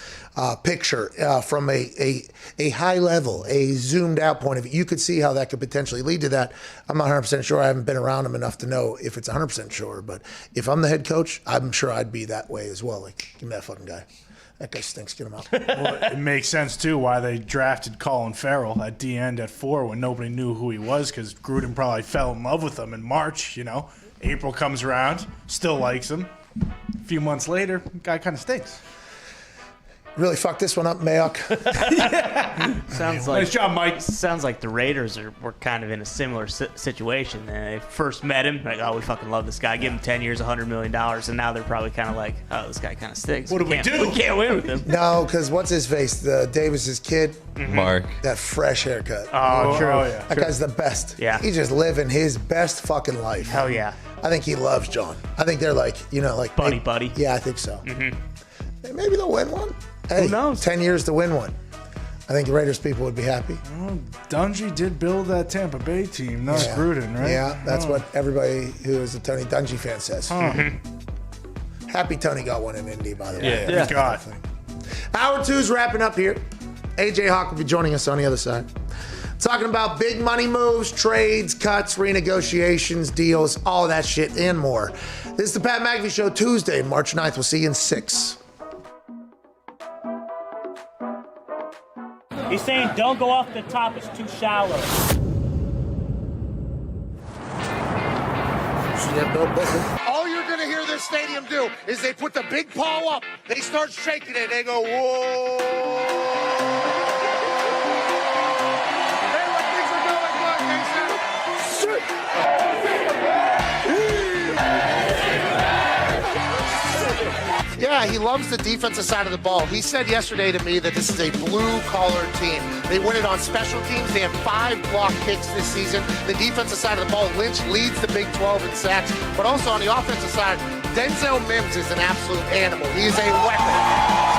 picture from a high level, a zoomed out point of view. You could see how that could potentially lead to that. I'm not 100% sure. I haven't been around him enough to know if it's 100% sure. But if I'm the head coach, I'm sure I'd be that way as well. Like, give me that fucking guy. That guy stinks. Get him out. Well, it makes sense, too, why they drafted Colin Farrell at the end at 4 when nobody knew who he was, because Gruden probably fell in love with him in March, you know. April comes around, still likes him. A few months later, guy kind of stinks. Really fucked this one up, Mayock. Sounds like nice job, Mike. Sounds like the Raiders were kind of in a similar situation. They first met him, like, oh, we fucking love this guy. Give him 10 years, $100 million. And now they're probably kind of like, oh, this guy kind of stinks. What do we do? We can't win with him. No, because what's his face? The Davis's kid. Mark. That fresh haircut. Oh, true. Oh, yeah. That guy's the best. Yeah. He's just living his best fucking life. Hell yeah. I think he loves John. I think they're like, you know, like buddy. Yeah, I think so. Maybe they'll win one. Hey, Who knows? 10 years to win one. I think the Raiders people would be happy. Well, Dungy did build that Tampa Bay team, not Gruden, right? Yeah, that's what everybody who is a Tony Dungy fan says. Happy Tony got one in Indy, by the way. Yeah. God. Hour 2's wrapping up here. AJ Hawk will be joining us on the other side. Talking about big money moves, trades, cuts, renegotiations, deals, all that shit and more. This is the Pat McAfee Show, Tuesday, March 9th. We'll see you in 6. He's saying don't go off the top, it's too shallow. All you're going to hear this stadium do is they put the big paw up, they start shaking it, they go, whoa. Hey, what things are going good, Mason? Yeah, he loves the defensive side of the ball. He said yesterday to me that this is a blue-collar team. They win it on special teams. They have 5 block kicks this season. The defensive side of the ball, Lynch leads the Big 12 in sacks. But also on the offensive side, Denzel Mims is an absolute animal. He is a weapon.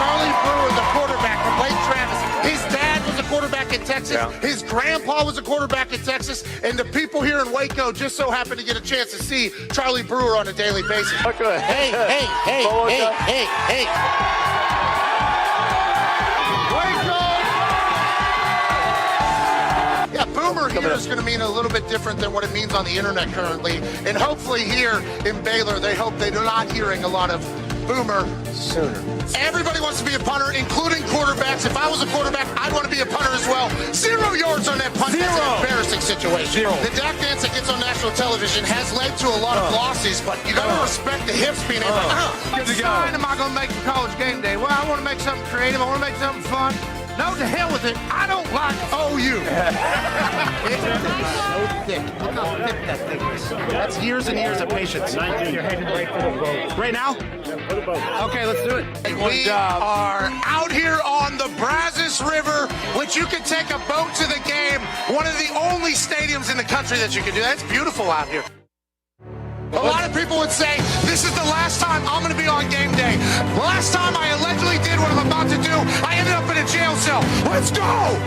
Charlie Brewer, the quarterback from Lake Travis. His dad was a quarterback in Texas. Yeah. His grandpa was a quarterback in Texas. And the people here in Waco just so happen to get a chance to see Charlie Brewer on a daily basis. Okay. Hey. Yeah, Boomer here is going to mean a little bit different than what it means on the internet currently. And hopefully here in Baylor, they hope they're not hearing a lot of Boomer sooner. Everybody wants to be a punter, including quarterbacks. If I was a quarterback, I'd want to be a punter as well. 0 yards on that punt. That's an embarrassing situation. The Dak dance that gets on national television has led to a lot of losses, but you got to respect the hips being able What sign am I going to make for college game day? Well, I want to make something creative. I want to make something fun. No, to hell with it. I don't like OU. It's so thick. Look how thick that thing is. That's years and years of patience. You're headed right for the boat. Right now? Okay, let's do it. We are out here on the Brazos River, which you can take a boat to the game. One of the only stadiums in the country that you can do that. It's beautiful out here. A lot of people would say, this is the last time I'm going to be on game day. The last time I allegedly did what I'm about to do, I ended up in a jail cell. Let's go!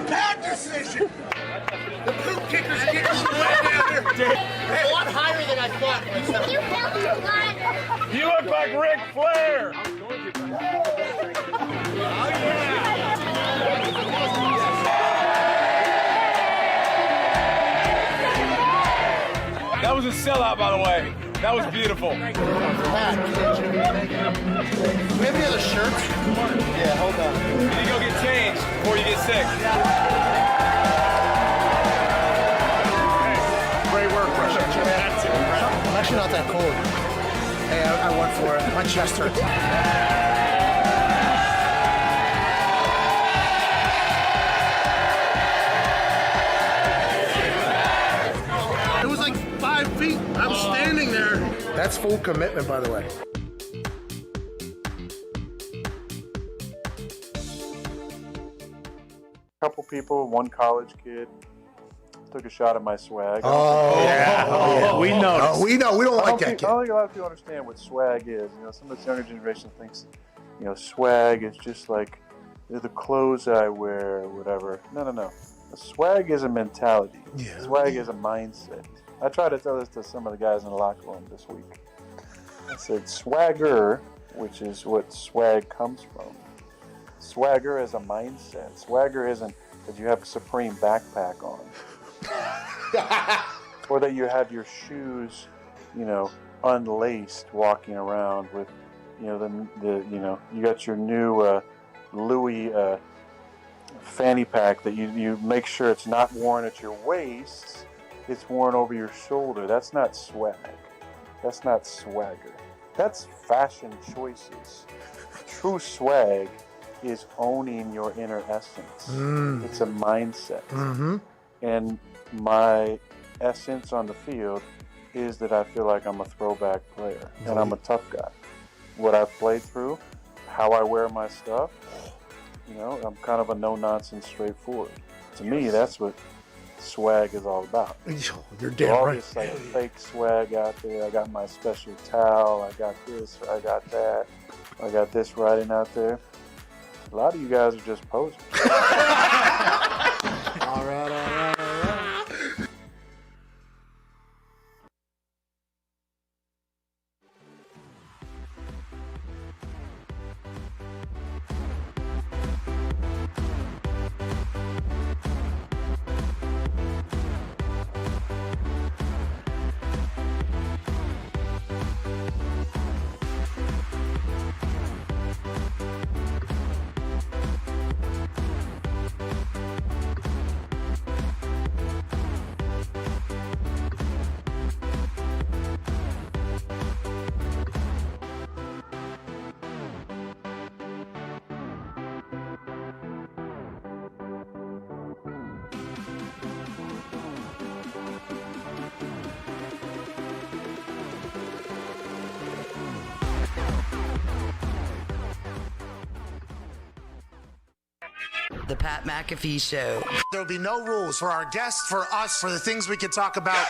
Bad decision. The poop kicker's getting way down here. A lot higher than I thought. You look like Ric Flair. That was a sellout, by the way. That was beautiful. Do we have any other shirts? Yeah, hold on. You need to go get changed before you get sick. Great work, Russia. I'm actually not that cold. Hey, I went for it. My chest hurts. It was like 5 feet. I was standing there. That's full commitment, by the way. Couple people, one college kid, took a shot at my swag. We noticed. We know. We don't like that I kid. don't think a lot of people understand what swag is. You know, some of this younger generation thinks, you know, swag is just like the clothes I wear or whatever. No. Swag is a mentality. Yeah. Swag is a mindset. I tried to tell this to some of the guys in the locker room this week. I said swagger, which is what swag comes from. Swagger is a mindset. Swagger isn't that you have a Supreme backpack on. Or that you have your shoes, you know, unlaced walking around with, you know, you got your new Louis fanny pack that you make sure it's not worn at your waist, it's worn over your shoulder. That's not swag. That's not swagger. That's fashion choices. True swag is owning your inner essence. It's a mindset. And my essence on the field is that I feel like I'm a throwback player and I'm a tough guy. What I've played through, how I wear my stuff, you know, I'm kind of a no-nonsense, straightforward. To me, that's what swag is all about. You're damn all right. this like fake swag out there. I got my special towel. I got this. Or I got that. I got this writing out there. A lot of you guys are just posing. All right. Pat McAfee Show. There will be no rules for our guests, for us, for the things we can talk about.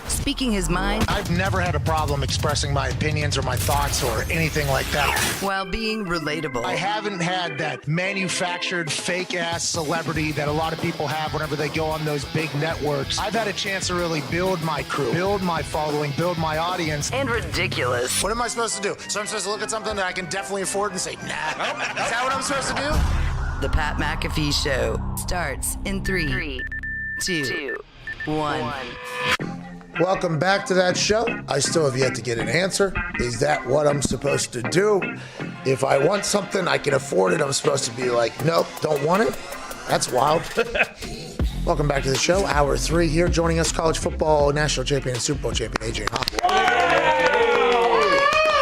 Speaking his mind I've never had a problem expressing my opinions or my thoughts or anything like that. while being relatable. I haven't had that manufactured fake-ass celebrity that a lot of people have whenever they go on those big networks. I've had a chance to really build my crew, build my following, build my audience. And ridiculous. What am I supposed to do? So I'm supposed to look at something that I can definitely afford and say, nah. Is that what I'm supposed to do? The Pat McAfee Show starts in 3, 2, 1. Welcome back to that show. I still have yet to get an answer. Is that what I'm supposed to do? If I want something, I can afford it. I'm supposed to be like, nope, don't want it? That's wild. Welcome back to the show. Hour 3 here. Joining us, college football national champion and Super Bowl champion, AJ Hawk.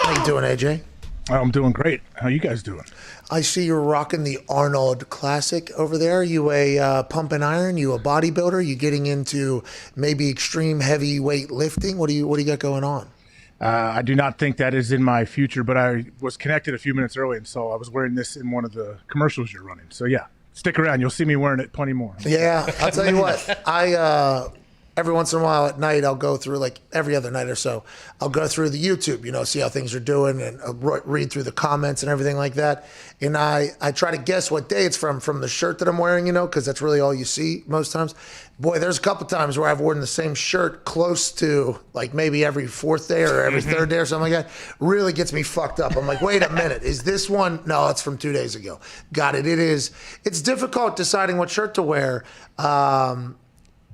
How you doing, AJ? I'm doing great. How you guys doing? I see you're rocking the Arnold Classic over there. You a pump and iron? You a bodybuilder? You getting into maybe extreme heavyweight lifting? What do you got going on? I do not think that is in my future, but I was connected a few minutes early, and so I was wearing this in one of the commercials you're running. So yeah, stick around. You'll see me wearing it plenty more. Yeah, I'll tell you what. Every once in a while at night, I'll go through, like every other night or so, I'll go through the YouTube, see how things are doing and read through the comments and everything like that. And I try to guess what day it's from the shirt that I'm wearing, because that's really all you see most times. Boy, there's a couple times where I've worn the same shirt close to like maybe every fourth day or every third day or something like that. Really gets me fucked up. I'm like, wait a minute, is this one? No, it's from 2 days ago. Got it. It is. It's difficult deciding what shirt to wear,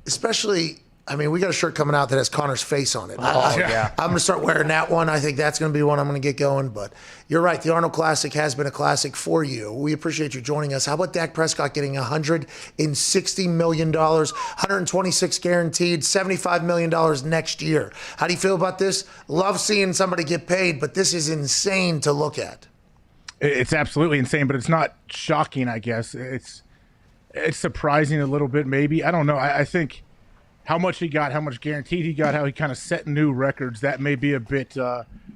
especially. I mean, we got a shirt coming out that has Connor's face on it. Yeah. I'm going to start wearing that one. I think that's going to be one I'm going to get going. But you're right. The Arnold Classic has been a classic for you. We appreciate you joining us. How about Dak Prescott getting $160 million, 126 guaranteed, $75 million next year? How do you feel about this? Love seeing somebody get paid, but this is insane to look at. It's absolutely insane, but it's not shocking, I guess. It's surprising a little bit, maybe. I don't know. I think how much he got, how much guaranteed he got, how he kind of set new records, that may be a bit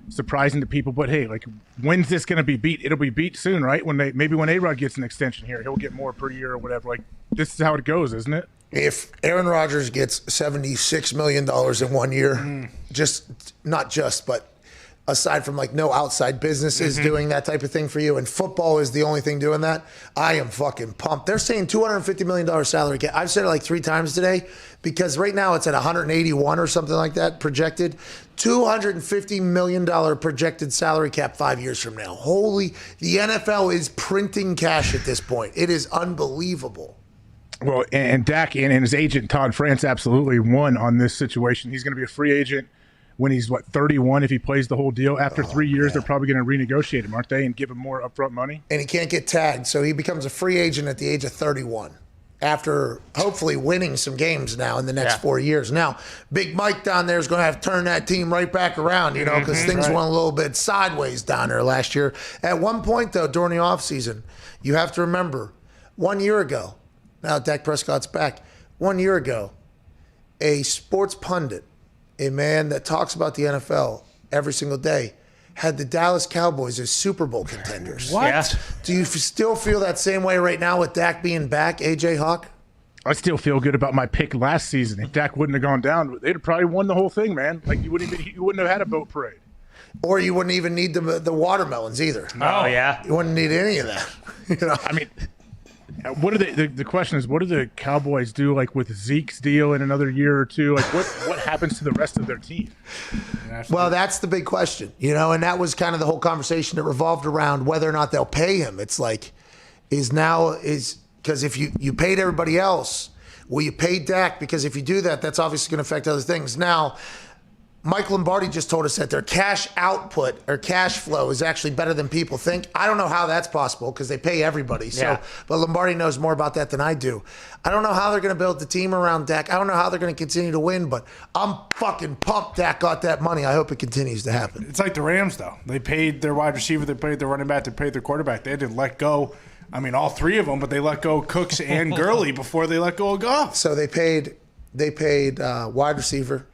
surprising to people. But hey, like, when's this going to be beat? It'll be beat soon, right? Maybe when A-Rod gets an extension here, he'll get more per year or whatever. Like, this is how it goes, isn't it? If Aaron Rodgers gets $76 million in 1 year, but aside from like no outside businesses doing that type of thing for you, and football is the only thing doing that, I am fucking pumped. They're saying $250 million salary cap. I've said it like 3 times today because right now it's at 181 or something like that projected. $250 million projected salary cap 5 years from now. Holy, the NFL is printing cash at this point. It is unbelievable. Well, and Dak and his agent, Todd France, absolutely won on this situation. He's going to be a free agent when he's, 31 if he plays the whole deal. After 3 years, they're probably going to renegotiate him, aren't they, and give him more upfront money? And he can't get tagged, so he becomes a free agent at the age of 31 after hopefully winning some games now in the next 4 years. Now, Big Mike down there is going to have to turn that team right back around, because things went a little bit sideways down there last year. At one point, though, during the offseason, you have to remember, 1 year ago, now Dak Prescott's back, 1 year ago, a sports pundit, a man that talks about the NFL every single day, had the Dallas Cowboys as Super Bowl contenders. What? Yeah. Do you still feel that same way right now with Dak being back, AJ Hawk? I still feel good about my pick last season. If Dak wouldn't have gone down, they'd have probably won the whole thing, man. Like, you wouldn't have had a boat parade. Or you wouldn't even need the watermelons either. Oh, yeah. You wouldn't need any of that. I mean, what are the question is, what do the Cowboys do, like, with Zeke's deal in another year or two? Like, what happens to the rest of their team? Well, that's the big question, and that was kind of the whole conversation that revolved around whether or not they'll pay him. It's like, because if you paid everybody else, will you pay Dak? Because if you do that, that's obviously going to affect other things. Now, Mike Lombardi just told us that their cash output or cash flow is actually better than people think. I don't know how that's possible because they pay everybody. But Lombardi knows more about that than I do. I don't know how they're going to build the team around Dak. I don't know how they're going to continue to win, but I'm fucking pumped Dak got that money. I hope it continues to happen. It's like the Rams, though. They paid their wide receiver, they paid their running back, they paid their quarterback. They had to let go, all 3 of them, but they let go Cooks and Gurley before they let go of Goff. So they paid wide receiver.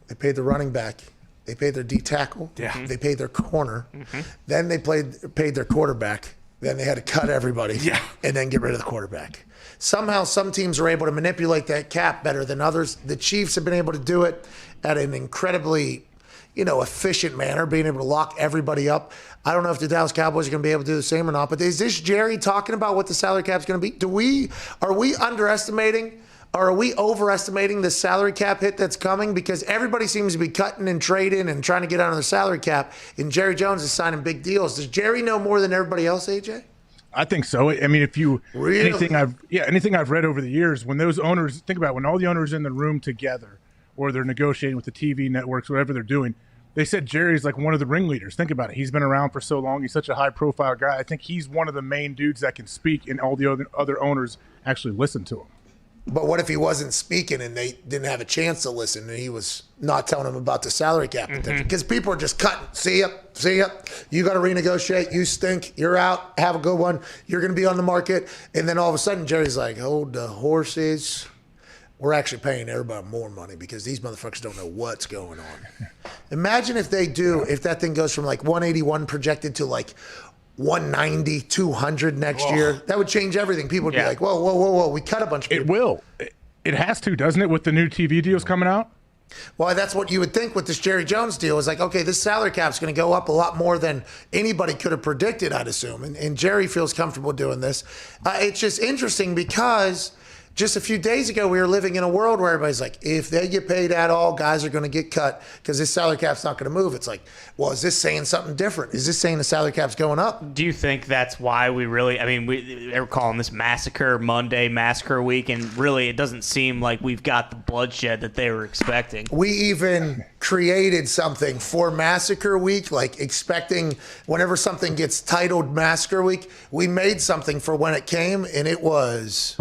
They paid the running back. They paid their D tackle. Yeah. They paid their corner. Then they paid their quarterback. Then they had to cut everybody and then get rid of the quarterback. Somehow some teams are able to manipulate that cap better than others. The Chiefs have been able to do it at an incredibly, efficient manner, being able to lock everybody up. I don't know if the Dallas Cowboys are going to be able to do the same or not, but is this Jerry talking about what the salary cap is going to be? Are we underestimating or are we overestimating the salary cap hit that's coming? Because everybody seems to be cutting and trading and trying to get out of the salary cap, and Jerry Jones is signing big deals. Does Jerry know more than everybody else, AJ? I think so. I mean, anything I've read over the years, when those owners, think about it, when all the owners in the room together, or they're negotiating with the TV networks, whatever they're doing, they said Jerry's like one of the ringleaders. Think about it. He's been around for so long. He's such a high-profile guy. I think he's one of the main dudes that can speak, and all the other owners actually listen to him. But what if he wasn't speaking and they didn't have a chance to listen and he was not telling them about the salary cap? Because people are just cutting. See ya. You got to renegotiate. You stink. You're out. Have a good one. You're going to be on the market. And then all of a sudden, Jerry's like, hold the horses. We're actually paying everybody more money because these motherfuckers don't know what's going on. Imagine if that thing goes from like 181 projected to like 190, 200 next year. That would change everything. People would be like, whoa. We cut a bunch of people. It will. It has to, doesn't it, with the new TV deals coming out? Well, that's what you would think with this Jerry Jones deal. Is like, okay, this salary cap's going to go up a lot more than anybody could have predicted, I'd assume. And Jerry feels comfortable doing this. It's just interesting because just a few days ago, we were living in a world where everybody's like, if they get paid at all, guys are going to get cut because this salary cap's not going to move. It's like, well, is this saying something different? Is this saying the salary cap's going up? Do you think that's why we were calling this Massacre Monday, Massacre Week, and really it doesn't seem like we've got the bloodshed that they were expecting. We even created something for Massacre Week, like expecting whenever something gets titled Massacre Week, we made something for when it came, and it was...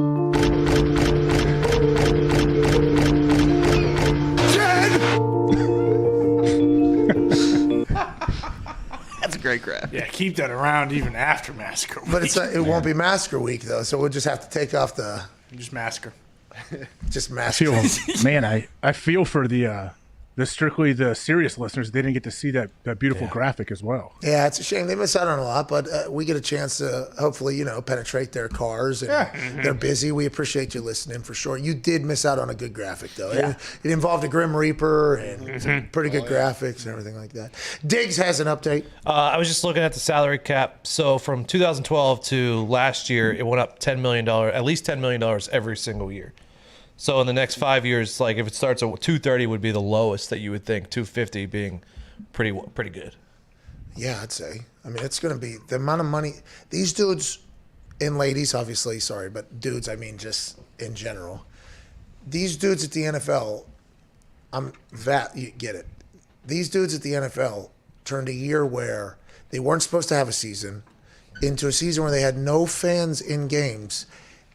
That's a great graph. Yeah, keep that around even after Massacre Week. But it won't be Massacre Week, though, so we'll just have to take off the... Just Massacre. Just Massacre. I feel for the strictly the serious listeners. They didn't get to see that beautiful graphic as well. Yeah, it's a shame. They miss out on a lot, but we get a chance to hopefully, penetrate their cars. And they're busy. We appreciate you listening for sure. You did miss out on a good graphic, though. Yeah. It involved a Grim Reaper and some pretty good graphics and everything like that. Diggs has an update. I was just looking at the salary cap. So from 2012 to last year, it went up $10 million, at least $10 million every single year. So in the next 5 years, like if it starts at 230 would be the lowest that you would think, 250 being pretty good. Yeah, I'd say. I mean, it's going to be the amount of money. These dudes and ladies, obviously, sorry, but dudes, I mean just in general. These dudes at the NFL, you get it. These dudes at the NFL turned a year where they weren't supposed to have a season into a season where they had no fans in games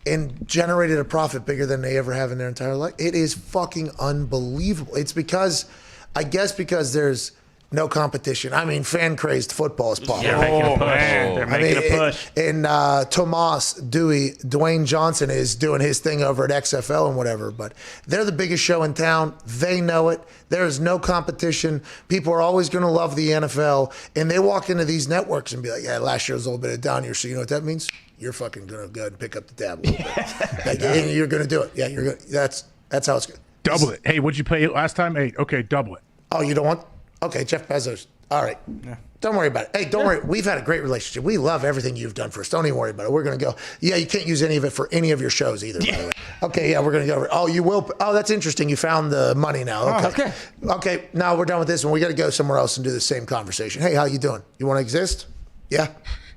and generated a profit bigger than they ever have in their entire life. It is fucking unbelievable. It's because there's no competition. I mean, fan-crazed football is popular. They're making a push. And Dwayne Johnson is doing his thing over at XFL and whatever, but they're the biggest show in town. They know it. There is no competition. People are always going to love the NFL, and they walk into these networks and be like, yeah, last year was a little bit of down year, so you know what that means? You're fucking going to go ahead and pick up the tab a little bit. And you're going to do it. Yeah, you're going. That's how it's good. Double it. Hey, what'd you pay last time? 8. Okay, double it. Oh, you don't want? Okay, Jeff Bezos. All right. Yeah. Don't worry about it. Hey, don't worry. We've had a great relationship. We love everything you've done for us. Don't even worry about it. We're going to go. Yeah, you can't use any of it for any of your shows either, by the way. Okay, yeah, we're going to go over. Oh, you will. Oh, that's interesting. You found the money now. Okay. Okay, now we're done with this one. We got to go somewhere else and do the same conversation. Hey, how you doing? You want to exist? Yeah.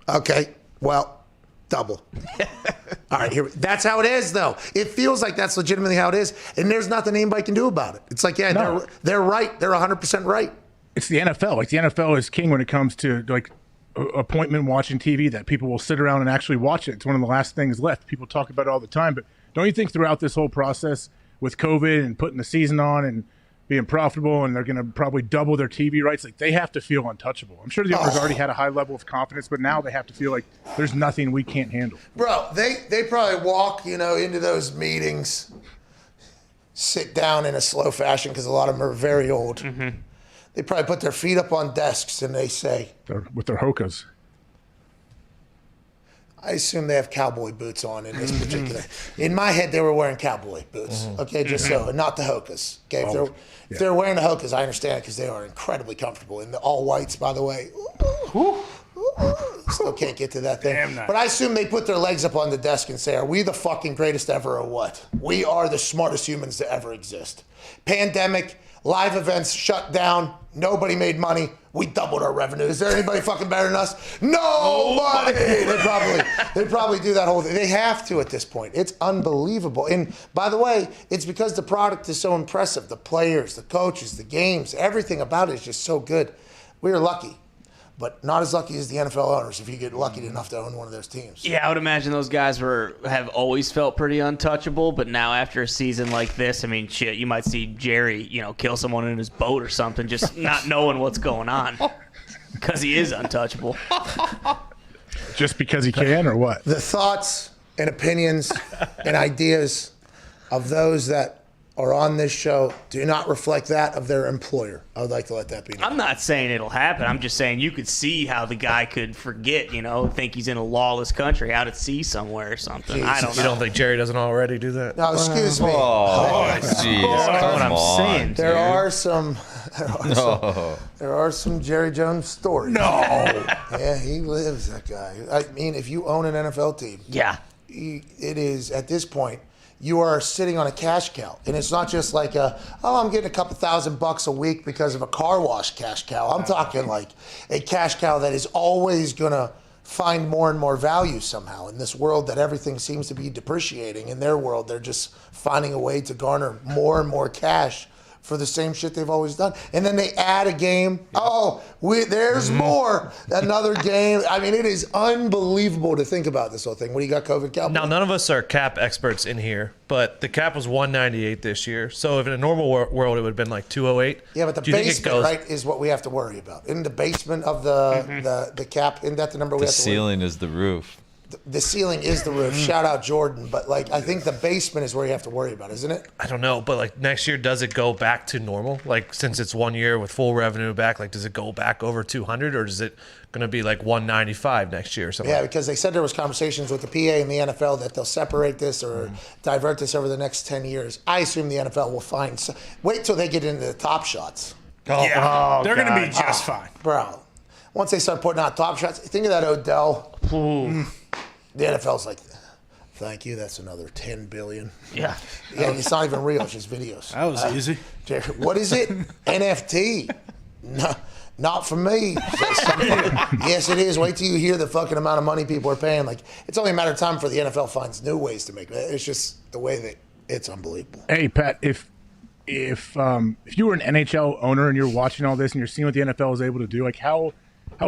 Okay. Well, double. All right, here. That's how it is, though. It feels like that's legitimately how it is, and there's nothing anybody can do about it. It's like, yeah, no. They're right. They're 100% right. It's the NFL. Like the NFL is king when it comes to like appointment watching TV. That people will sit around and actually watch it. It's one of the last things left. People talk about it all the time, but don't you think throughout this whole process with COVID and putting the season on and being profitable, and they're going to probably double their TV rights, like they have to feel untouchable. I'm sure the owners already had a high level of confidence, but now they have to feel like there's nothing we can't handle. Bro, they probably walk, into those meetings, sit down in a slow fashion because a lot of them are very old. Mm-hmm. They probably put their feet up on desks and they say, with their hokas. I assume they have cowboy boots on in this particular. In my head, they were wearing cowboy boots. Okay, just so, not the Hokas. Okay, if they're wearing the Hokas, I understand because they are incredibly comfortable. And the all whites, by the way. Still can't get to that thing. Damn nice. But I assume they put their legs up on the desk and say, are we the fucking greatest ever or what? We are the smartest humans to ever exist. Pandemic, live events shut down, nobody made money. We doubled our revenue. Is there anybody fucking better than us? Nobody! They probably do that whole thing. They have to at this point. It's unbelievable. And by the way, it's because the product is so impressive. The players, the coaches, the games, everything about it is just so good. We are lucky. But not as lucky as the NFL owners if you get lucky enough to own one of those teams. Yeah, I would imagine those guys have always felt pretty untouchable, but now after a season like this, I mean, shit, you might see Jerry, kill someone in his boat or something, just not knowing what's going on because he is untouchable. Just because he can, or what? The thoughts and opinions and ideas of those that are on this show do not reflect that of their employer. I would like to let that be known. I'm not saying it'll happen. I'm just saying you could see how the guy could forget, think he's in a lawless country out at sea somewhere or something. Jesus. I don't know. You don't think Jerry doesn't already do that? No, excuse me. Oh, jeez. That's what I'm saying. There are some Jerry Jones stories. No. Yeah, he lives, that guy. I mean, if you own an NFL team, yeah, it is at this point. You are sitting on a cash cow. And it's not just like I'm getting a couple $1,000 a week because of a car wash cash cow. I'm talking like a cash cow that is always going to find more and more value somehow in this world that everything seems to be depreciating. In their world, they're just finding a way to garner more and more cash for the same shit they've always done. And then they add a game. Oh, there's more. Another game. I mean, it is unbelievable to think about this whole thing. What do you got, COVID cap? Now, none of us are cap experts in here, but the cap was 198 this year. So if in a normal world, it would have been like 208. Yeah, but the basement, right, is what we have to worry about. In the basement of the cap, isn't that the number we have to worry about? The ceiling is the roof. The ceiling is the roof. Shout out Jordan. But I think the basement is where you have to worry about, isn't it? I don't know, but next year, does it go back to normal? Since it's 1 year with full revenue back, does it go back over 200, or is it going to be 195 next year or something? Yeah, because they said there was conversations with the PA and the NFL that they'll separate this or divert this over the next 10 years. I assume the NFL will find. Wait till they get into the top shots. Yeah, they're going to be just fine, bro. Once they start putting out top shots, think of that Odell. The NFL's like, thank you. That's another $10 billion. Yeah. Yeah, and it's not even real. It's just videos. That was easy. What is it? NFT. No, not for me. Yes, it is. Wait till you hear the fucking amount of money people are paying. It's only a matter of time before the NFL finds new ways to make it. It's just the way that it's unbelievable. Hey, Pat, if you were an NHL owner and you're watching all this and you're seeing what the NFL is able to do, how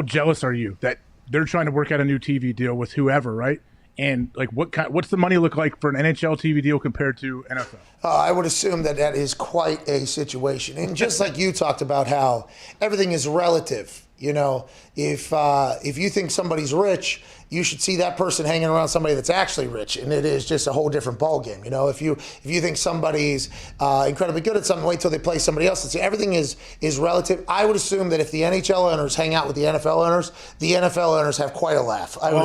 jealous are you that they're trying to work out a new TV deal with whoever, right? And what's the money look like for an NHL TV deal compared to NFL? I would assume that is quite a situation. And just like you talked about how everything is relative. If you think somebody's rich, you should see that person hanging around somebody that's actually rich, and it is just a whole different ballgame. If you think somebody's incredibly good at something, wait till they play somebody else. Everything is relative. I would assume that if the NHL owners hang out with the NFL owners have quite a laugh. I would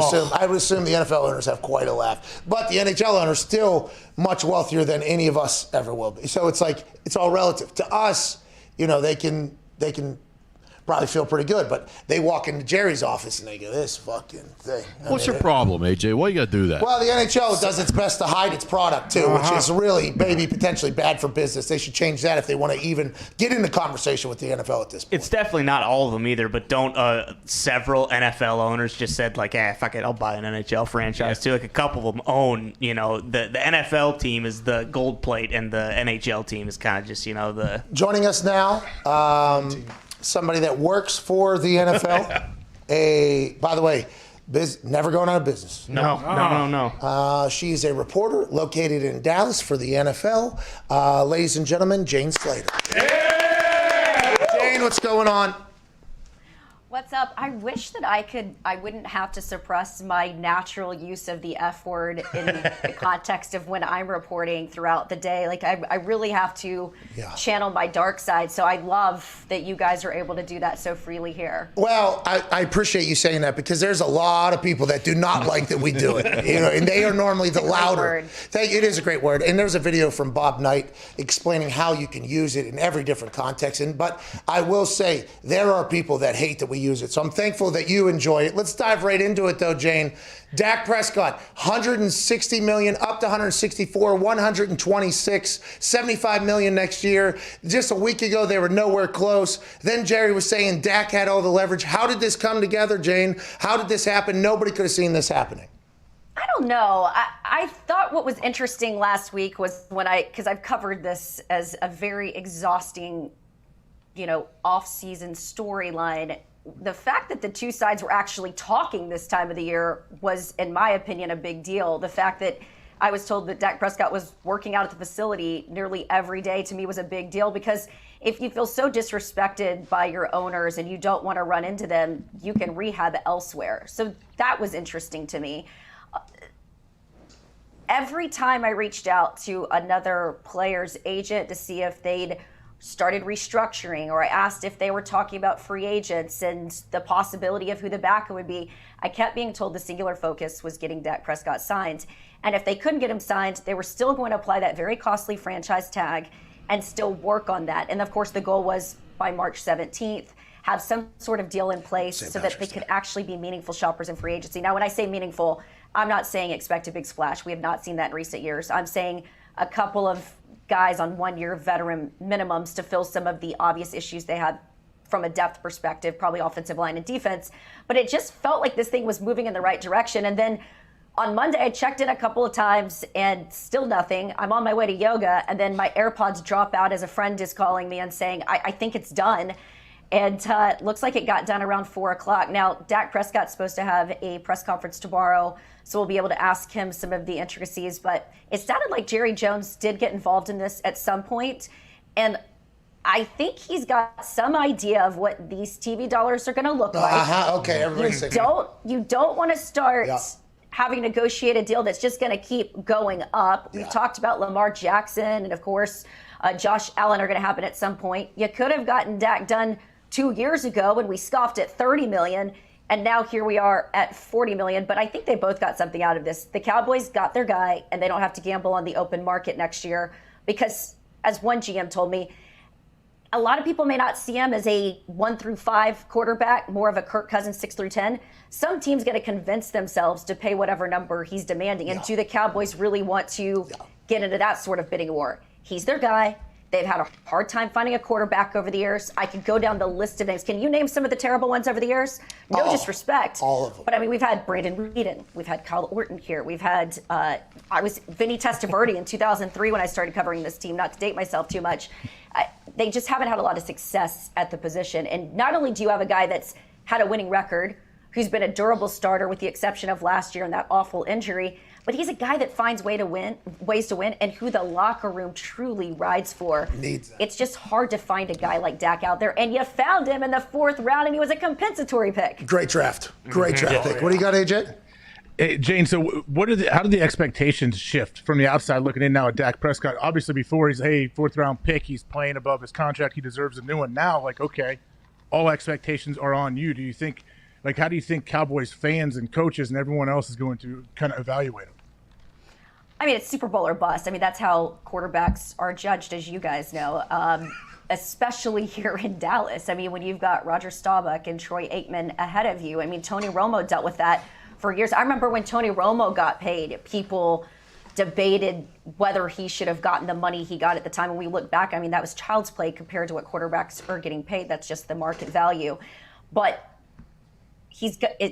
assume the NFL owners have quite a laugh. But the NHL owners still much wealthier than any of us ever will be. So it's all relative. To us, they can probably feel pretty good, but they walk into Jerry's office and they go, this fucking thing. What's your problem, AJ? Why you got to do that? Well, the NHL does its best to hide its product, too, which is really maybe potentially bad for business. They should change that if they want to even get into conversation with the NFL at this point. It's definitely not all of them either, but several NFL owners just said, fuck it, I'll buy an NHL franchise, too. A couple of them own, the NFL team is the gold plate, and the NHL team is kind of just, the... Joining us now, somebody that works for the NFL. By the way, never going out of business. No. She's a reporter located in Dallas for the NFL. Ladies and gentlemen, Jane Slater. Yeah! Jane, what's going on? What's up? I wish that I wouldn't have to suppress my natural use of the F word in the context of when I'm reporting throughout the day. Like, I really have to channel my dark side. So I love that you guys are able to do that so freely here. Well, I appreciate you saying that, because there's a lot of people that do not like that we do it. And they are normally the louder. It is a great word. And there's a video from Bob Knight explaining how you can use it in every different context. But I will say there are people that hate that we use it. So I'm thankful that you enjoy it. Let's dive right into it, though, Jane. Dak Prescott, $160 million, up to $164, $126, $75 million next year. Just a week ago, they were nowhere close. Then Jerry was saying Dak had all the leverage. How did this come together, Jane? How did this happen? Nobody could have seen this happening. I don't know. I thought what was interesting last week was because I've covered this as a very exhausting, off-season storyline. The fact that the two sides were actually talking this time of the year was, in my opinion, a big deal. The fact that I was told that Dak Prescott was working out at the facility nearly every day, to me, was a big deal, because if you feel so disrespected by your owners and you don't want to run into them, you can rehab elsewhere. So that was interesting to me. Every time I reached out to another player's agent to see if they'd started restructuring, or I asked if they were talking about free agents and the possibility of who the backup would be, I kept being told the singular focus was getting Dak Prescott signed. And if they couldn't get him signed, they were still going to apply that very costly franchise tag and still work on that. And of course, the goal was by March 17th, have some sort of deal in place so that they could actually be meaningful shoppers in free agency. Now, when I say meaningful, I'm not saying expect a big splash. We have not seen that in recent years. I'm saying a couple of guys on 1-year veteran minimums to fill some of the obvious issues they had from a depth perspective, probably offensive line and defense. But it just felt like this thing was moving in the right direction. And then on Monday, I checked in a couple of times and still nothing. I'm on my way to yoga, and then my AirPods drop out as a friend is calling me and saying, I think it's done. And it looks like it got done around 4 o'clock. Now, Dak Prescott's supposed to have a press conference tomorrow, so we'll be able to ask him some of the intricacies. But it sounded like Jerry Jones did get involved in this at some point. And I think he's got some idea of what these TV dollars are going to look like. Okay, everybody's You don't want to start having to negotiate a deal that's just going to keep going up. We've talked about Lamar Jackson and, of course, Josh Allen are going to happen at some point. You could have gotten Dak done 2 years ago when we scoffed at $30 million, and now here we are at $40 million. But I think they both got something out of this. The Cowboys got their guy, and they don't have to gamble on the open market next year because, as one GM told me, a lot of people may not see him as a 1 through 5 quarterback, more of a Kirk Cousins 6 through 10. Some teams got to convince themselves to pay whatever number he's demanding. And do the Cowboys really want to get into that sort of bidding war? He's their guy. They've had a hard time finding a quarterback over the years. I could go down the list of names. Can you name some of the terrible ones over the years? No disrespect. All of them. But I mean, we've had Brandon Weeden. We've had Kyle Orton here. We've had, I was Vinny Testaverde in 2003 when I started covering this team, not to date myself too much. They just haven't had a lot of success at the position. And not only do you have a guy that's had a winning record, who's been a durable starter with the exception of last year and that awful injury, but he's a guy that finds ways to win, and who the locker room truly rides for. It's just hard to find a guy like Dak out there, and you found him in the 4th round, and he was a compensatory pick. Great draft. Great draft pick. What do you got, AJ? Hey, Jane, so how did the expectations shift from the outside looking in now at Dak Prescott? Obviously, before he's a 4th round pick, he's playing above his contract, he deserves a new one. Now, okay, all expectations are on you. Do you think, how do you think Cowboys fans and coaches and everyone else is going to kind of evaluate him? I mean, it's Super Bowl or bust. I mean, that's how quarterbacks are judged, as you guys know, especially here in Dallas. I mean, when you've got Roger Staubach and Troy Aikman ahead of you. I mean, Tony Romo dealt with that for years. I remember when Tony Romo got paid, people debated whether he should have gotten the money he got at the time. When we look back, I mean, that was child's play compared to what quarterbacks are getting paid. That's just the market value. But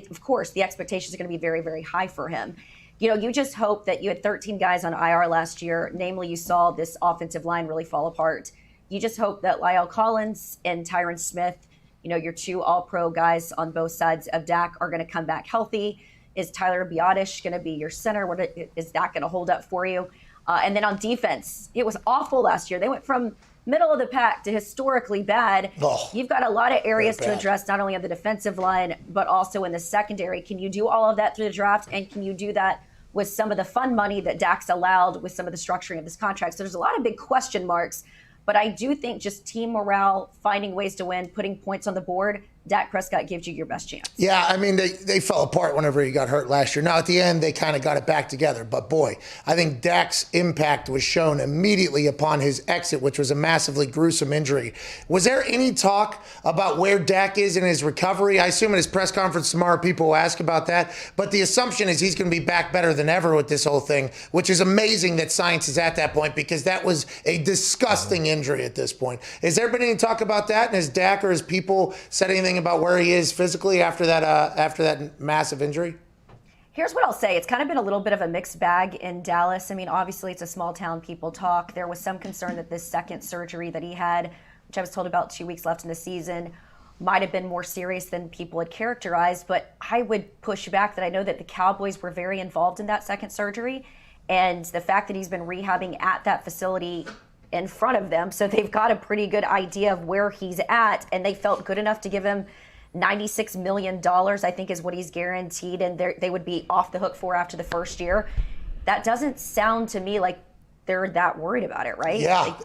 of course, the expectations are going to be very, very high for him. You just hope that you had 13 guys on IR last year. Namely, you saw this offensive line really fall apart. You just hope that La'el Collins and Tyron Smith, your 2 all-pro guys on both sides of Dak, are going to come back healthy. Is Tyler Biadasz going to be your center? Is that going to hold up for you? And then on defense, it was awful last year. They went from middle of the pack to historically bad. Oh, You've got a lot of areas very to bad. address, not only on the defensive line, but also in the secondary. Can you do all of that through the draft? And can you do that with some of the fun money that Dak's allowed with some of the structuring of this contract? So there's a lot of big question marks. But I do think just team morale, finding ways to win, putting points on the board, Dak Prescott gives you your best chance. Yeah, I mean, they fell apart whenever he got hurt last year. Now, at the end, they kind of got it back together. But, boy, I think Dak's impact was shown immediately upon his exit, which was a massively gruesome injury. Was there any talk about where Dak is in his recovery? I assume in his press conference tomorrow people will ask about that. But the assumption is he's going to be back better than ever with this whole thing, which is amazing that science is at that point because that was a disgusting injury at this point. Has there been any talk about that? And has Dak or his people said anything about where he is physically after that massive injury? Here's what I'll say. It's kind of been a little bit of a mixed bag in Dallas. I mean, obviously, it's a small town. People talk. There was some concern that this second surgery that he had, which I was told about 2 weeks left in the season, might have been more serious than people had characterized. But I would push back that I know that the Cowboys were very involved in that second surgery. And the fact that he's been rehabbing at that facility in front of them, so they've got a pretty good idea of where he's at, and they felt good enough to give him $96 million, I think is what he's guaranteed, and they would be off the hook for after the first year. That doesn't sound to me like they're that worried about it, right? Yeah.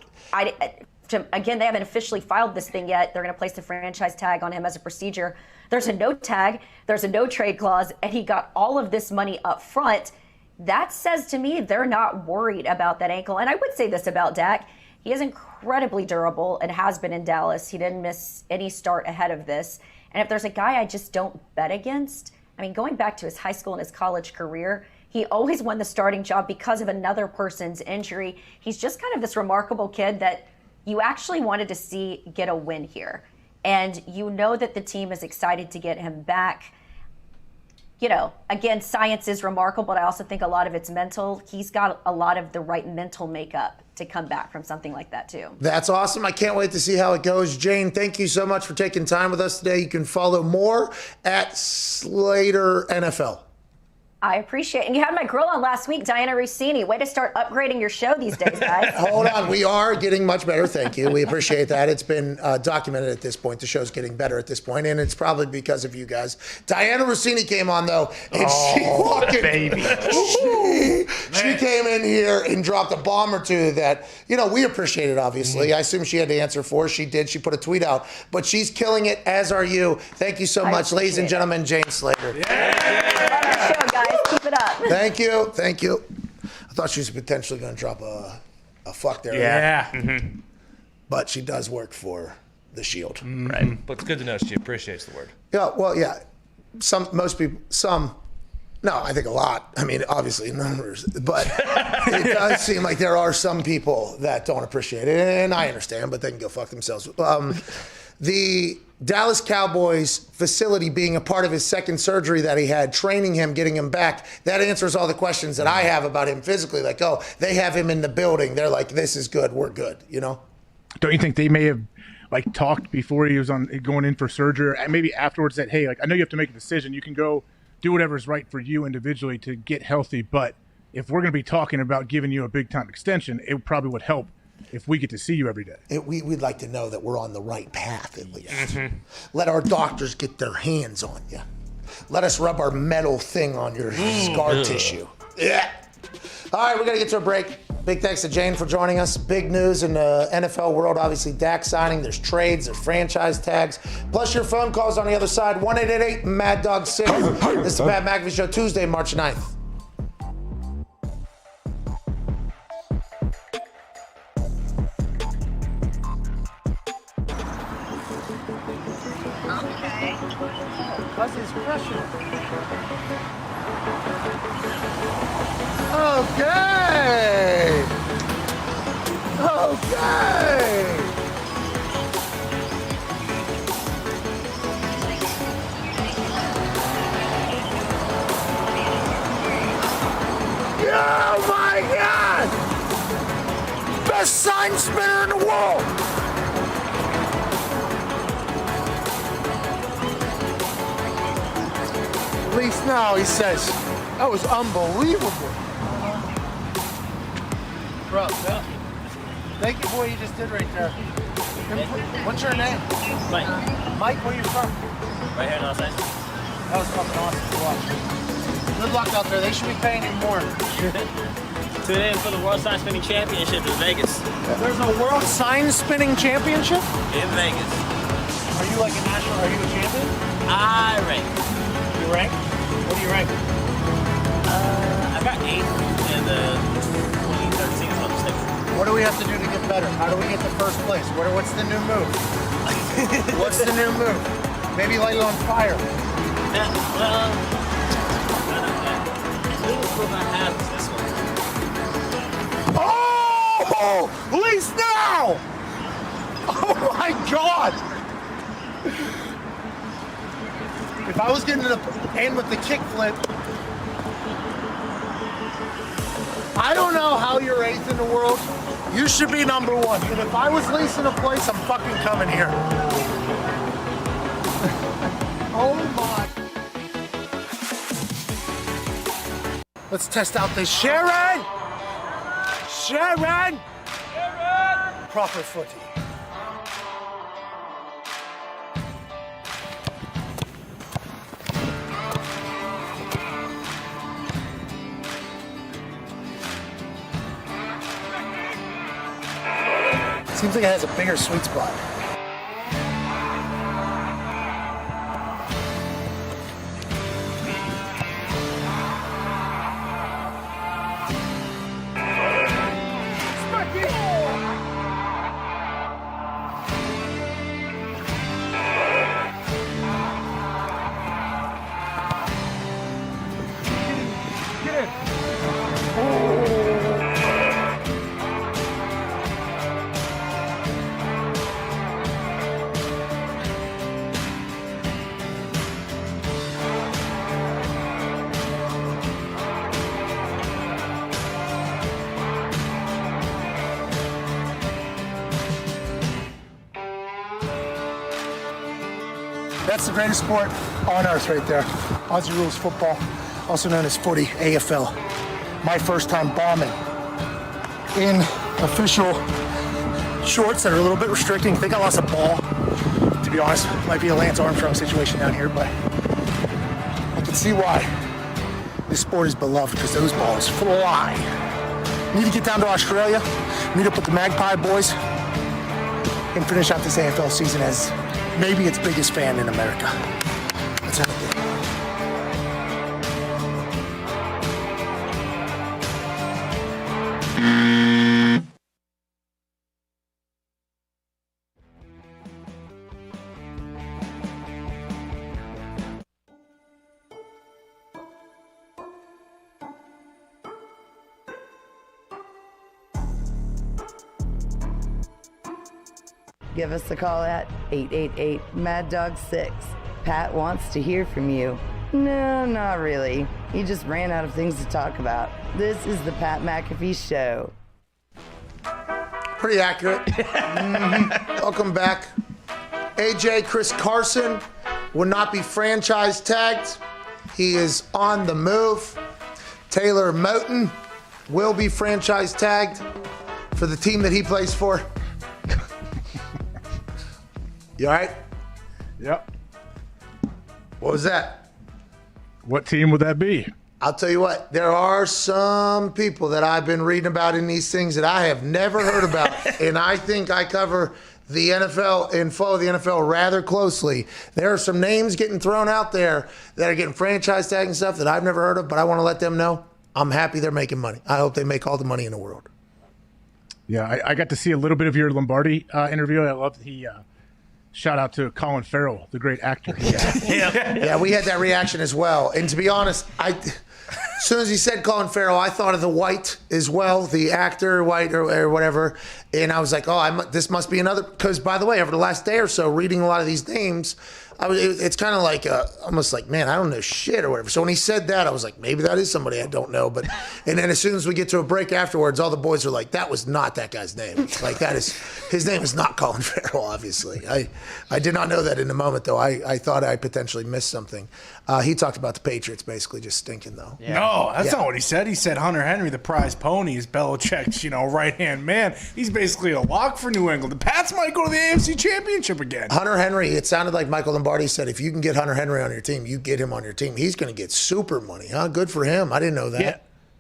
Again, they haven't officially filed this thing yet. They're going to place the franchise tag on him as a procedure. There's a no tag, there's a no trade clause, and he got all of this money up front. That says to me they're not worried about that ankle. And I would say this about Dak. He is incredibly durable and has been in Dallas. He didn't miss any start ahead of this. And if there's a guy I just don't bet against, I mean, going back to his high school and his college career, he always won the starting job because of another person's injury. He's just kind of this remarkable kid that you actually wanted to see get a win here. And you know that the team is excited to get him back. You know, again, science is remarkable, but I also think a lot of it's mental. He's got a lot of the right mental makeup to come back from something like that, too. That's awesome. I can't wait to see how it goes. Jane, thank you so much for taking time with us today. You can follow more at Slater NFL. I appreciate it. And you had my girl on last week, Diana Rossini. Way to start upgrading your show these days, guys. Hold on. We are getting much better. Thank you. We appreciate that. It's been documented at this point. The show's getting better at this point, and it's probably because of you guys. Diana Rossini came on, though, and she came in here and dropped a bomb or two that, you know, we appreciated, obviously. I assume she had to answer for. She did. She put a tweet out. But she's killing it, as are you. Thank you so much, ladies and gentlemen. Jane Slater. Show, guys. Keep it up. Thank you. Thank you. I thought she was potentially going to drop a fuck there. Yeah. Mm-hmm. But she does work for the Shield. Right. But it's good to know she appreciates the word. Yeah, well, yeah. Most people, no, I think a lot. I mean, obviously numbers. But it does seem like there are some people that don't appreciate it. And I understand, but they can go fuck themselves. The Dallas Cowboys facility being a part of his second surgery that he had, training him, getting him back, that answers all the questions that I have about him physically. Like, oh, they have him in the building. They're like, this is good. We're good, you know? Don't you think they may have talked before he was going in for surgery, and maybe afterwards that, hey, I know you have to make a decision. You can go do whatever's right for you individually to get healthy, but if we're going to be talking about giving you a big-time extension, it probably would help if we get to see you every day. We'd like to know that we're on the right path, at least. Mm-hmm. Let our doctors get their hands on you. Let us rub our metal thing on your scar tissue. Yeah. All right, we're going to get to a break. Big thanks to Jane for joining us. Big news in the NFL world. Obviously, Dak signing. There's trades. There's franchise tags. Plus your phone calls on the other side. 1-888-MAD-DOG-6. This is the Pat McAfee Show, Tuesday, March 9th. What's his pressure? Okay. Oh my God! Best sign spinner in the world! At least now he says, that was unbelievable. Bro, Thank you for what you just did right there. What's your name? Mike. Mike, where you from? Right here in Los Angeles. That was fucking awesome to watch. Good luck out there. They should be paying you more. Tune in for the World Sign Spinning Championship in Vegas. There's a World Sign Spinning Championship? In Vegas. Are you like a national, are you a champion? I rank. You rank? What do you rank? I got 8th in the 2013 if I'm mistaken. What do we have to do to get better? How do we get to first place? What's the new move? What's the new move? Maybe light it on fire. Yeah, well, the newest move I have is this one. Oh! Release now! Oh my God! If I was getting to the end with the kickflip, I don't know how you're 8th in the world. You should be number 1. And if I was leasing a place, I'm fucking coming here. Oh my. Let's test out this. Sharon! Sharon! Proper footy. Seems like it has a bigger sweet spot. That's the greatest sport on earth right there. Aussie rules football, also known as footy, AFL. My first time bombing in official shorts that are a little bit restricting. I think I lost a ball, to be honest. Might be a Lance Armstrong situation down here, but I can see why this sport is beloved, because those balls fly. Need to get down to Australia, meet up with the Magpie boys, and finish out this AFL season as maybe its biggest fan in America. Let's have a game. Give us a call at 888-MAD-DOG-6. Pat wants to hear from you. No, not really. He just ran out of things to talk about. This is the Pat McAfee Show. Pretty accurate. Welcome back. AJ Chris Carson will not be franchise tagged. He is on the move. Taylor Moton will be franchise tagged for the team that he plays for. You all right? Yep. What was that? What team would that be? I'll tell you what, there are some people that I've been reading about in these things that I have never heard about, and I think I cover the NFL and follow the NFL rather closely. There are some names getting thrown out there that are getting franchise tag and stuff that I've never heard of, but I want to let them know I'm happy they're making money. I hope they make all the money in the world. Yeah, I got to see a little bit of your Lombardi interview. I loved the shout out to Colin Farrell, the great actor. Yeah, we had that reaction as well. And to be honest, as soon as he said Colin Farrell, I thought of the White as well, the actor, White or whatever. And I was like, this must be another. Because, by the way, over the last day or so, reading a lot of these names, it's kind of like almost like, man, I don't know shit or whatever. So when he said that, I was like, maybe that is somebody I don't know. But and then as soon as we get to a break afterwards, all the boys are like, that was not that guy's name. Like his name is not Colin Farrell, obviously. I did not know that in the moment, though. I thought I potentially missed something. He talked about the Patriots basically just stinking, though. Yeah. No, that's not what he said. He said Hunter Henry, the prize pony, is Belichick's, right-hand man. He's basically a lock for New England. The Pats might go to the AFC Championship again. Hunter Henry, it sounded like Michael Lombardi said, if you can get Hunter Henry on your team, you get him on your team. He's going to get super money, huh? Good for him. I didn't know that. Yeah.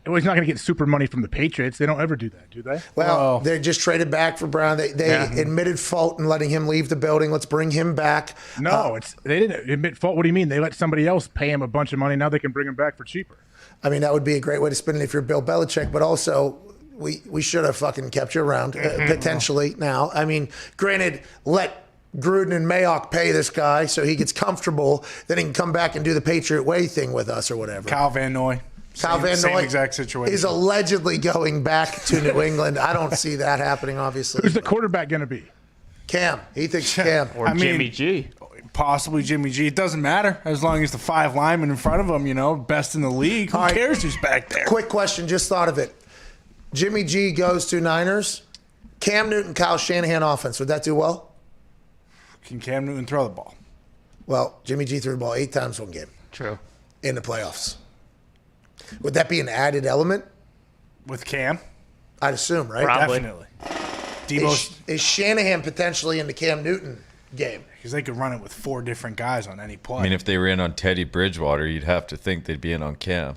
Well, he's not going to get super money from the Patriots. They don't ever do that, do they? Well, they just traded back for Brown. They admitted fault in letting him leave the building. Let's bring him back. No, they didn't admit fault. What do you mean? They let somebody else pay him a bunch of money. Now they can bring him back for cheaper. I mean, that would be a great way to spend it if you're Bill Belichick. But also, we should have fucking kept you around, potentially now. I mean, granted, let Gruden and Mayock pay this guy so he gets comfortable. Then he can come back and do the Patriot way thing with us or whatever. Kyle Van Noy. Same exact situation. Is allegedly going back to New England. I don't see that happening, obviously. Who's the quarterback going to be? Cam. He thinks Cam. Or Jimmy G. Possibly Jimmy G. It doesn't matter as long as the 5 linemen in front of him, best in the league. Who cares who's back there? Quick question, just thought of it. Jimmy G goes to Niners. Cam Newton, Kyle Shanahan offense. Would that do well? Can Cam Newton throw the ball? Well, Jimmy G threw the ball 8 times one game. True. In the playoffs. Would that be an added element? With Cam? I'd assume, right? Probably. Definitely. Is Shanahan potentially in the Cam Newton game? Because they could run it with 4 different guys on any play. I mean, if they were in on Teddy Bridgewater, you'd have to think they'd be in on Cam.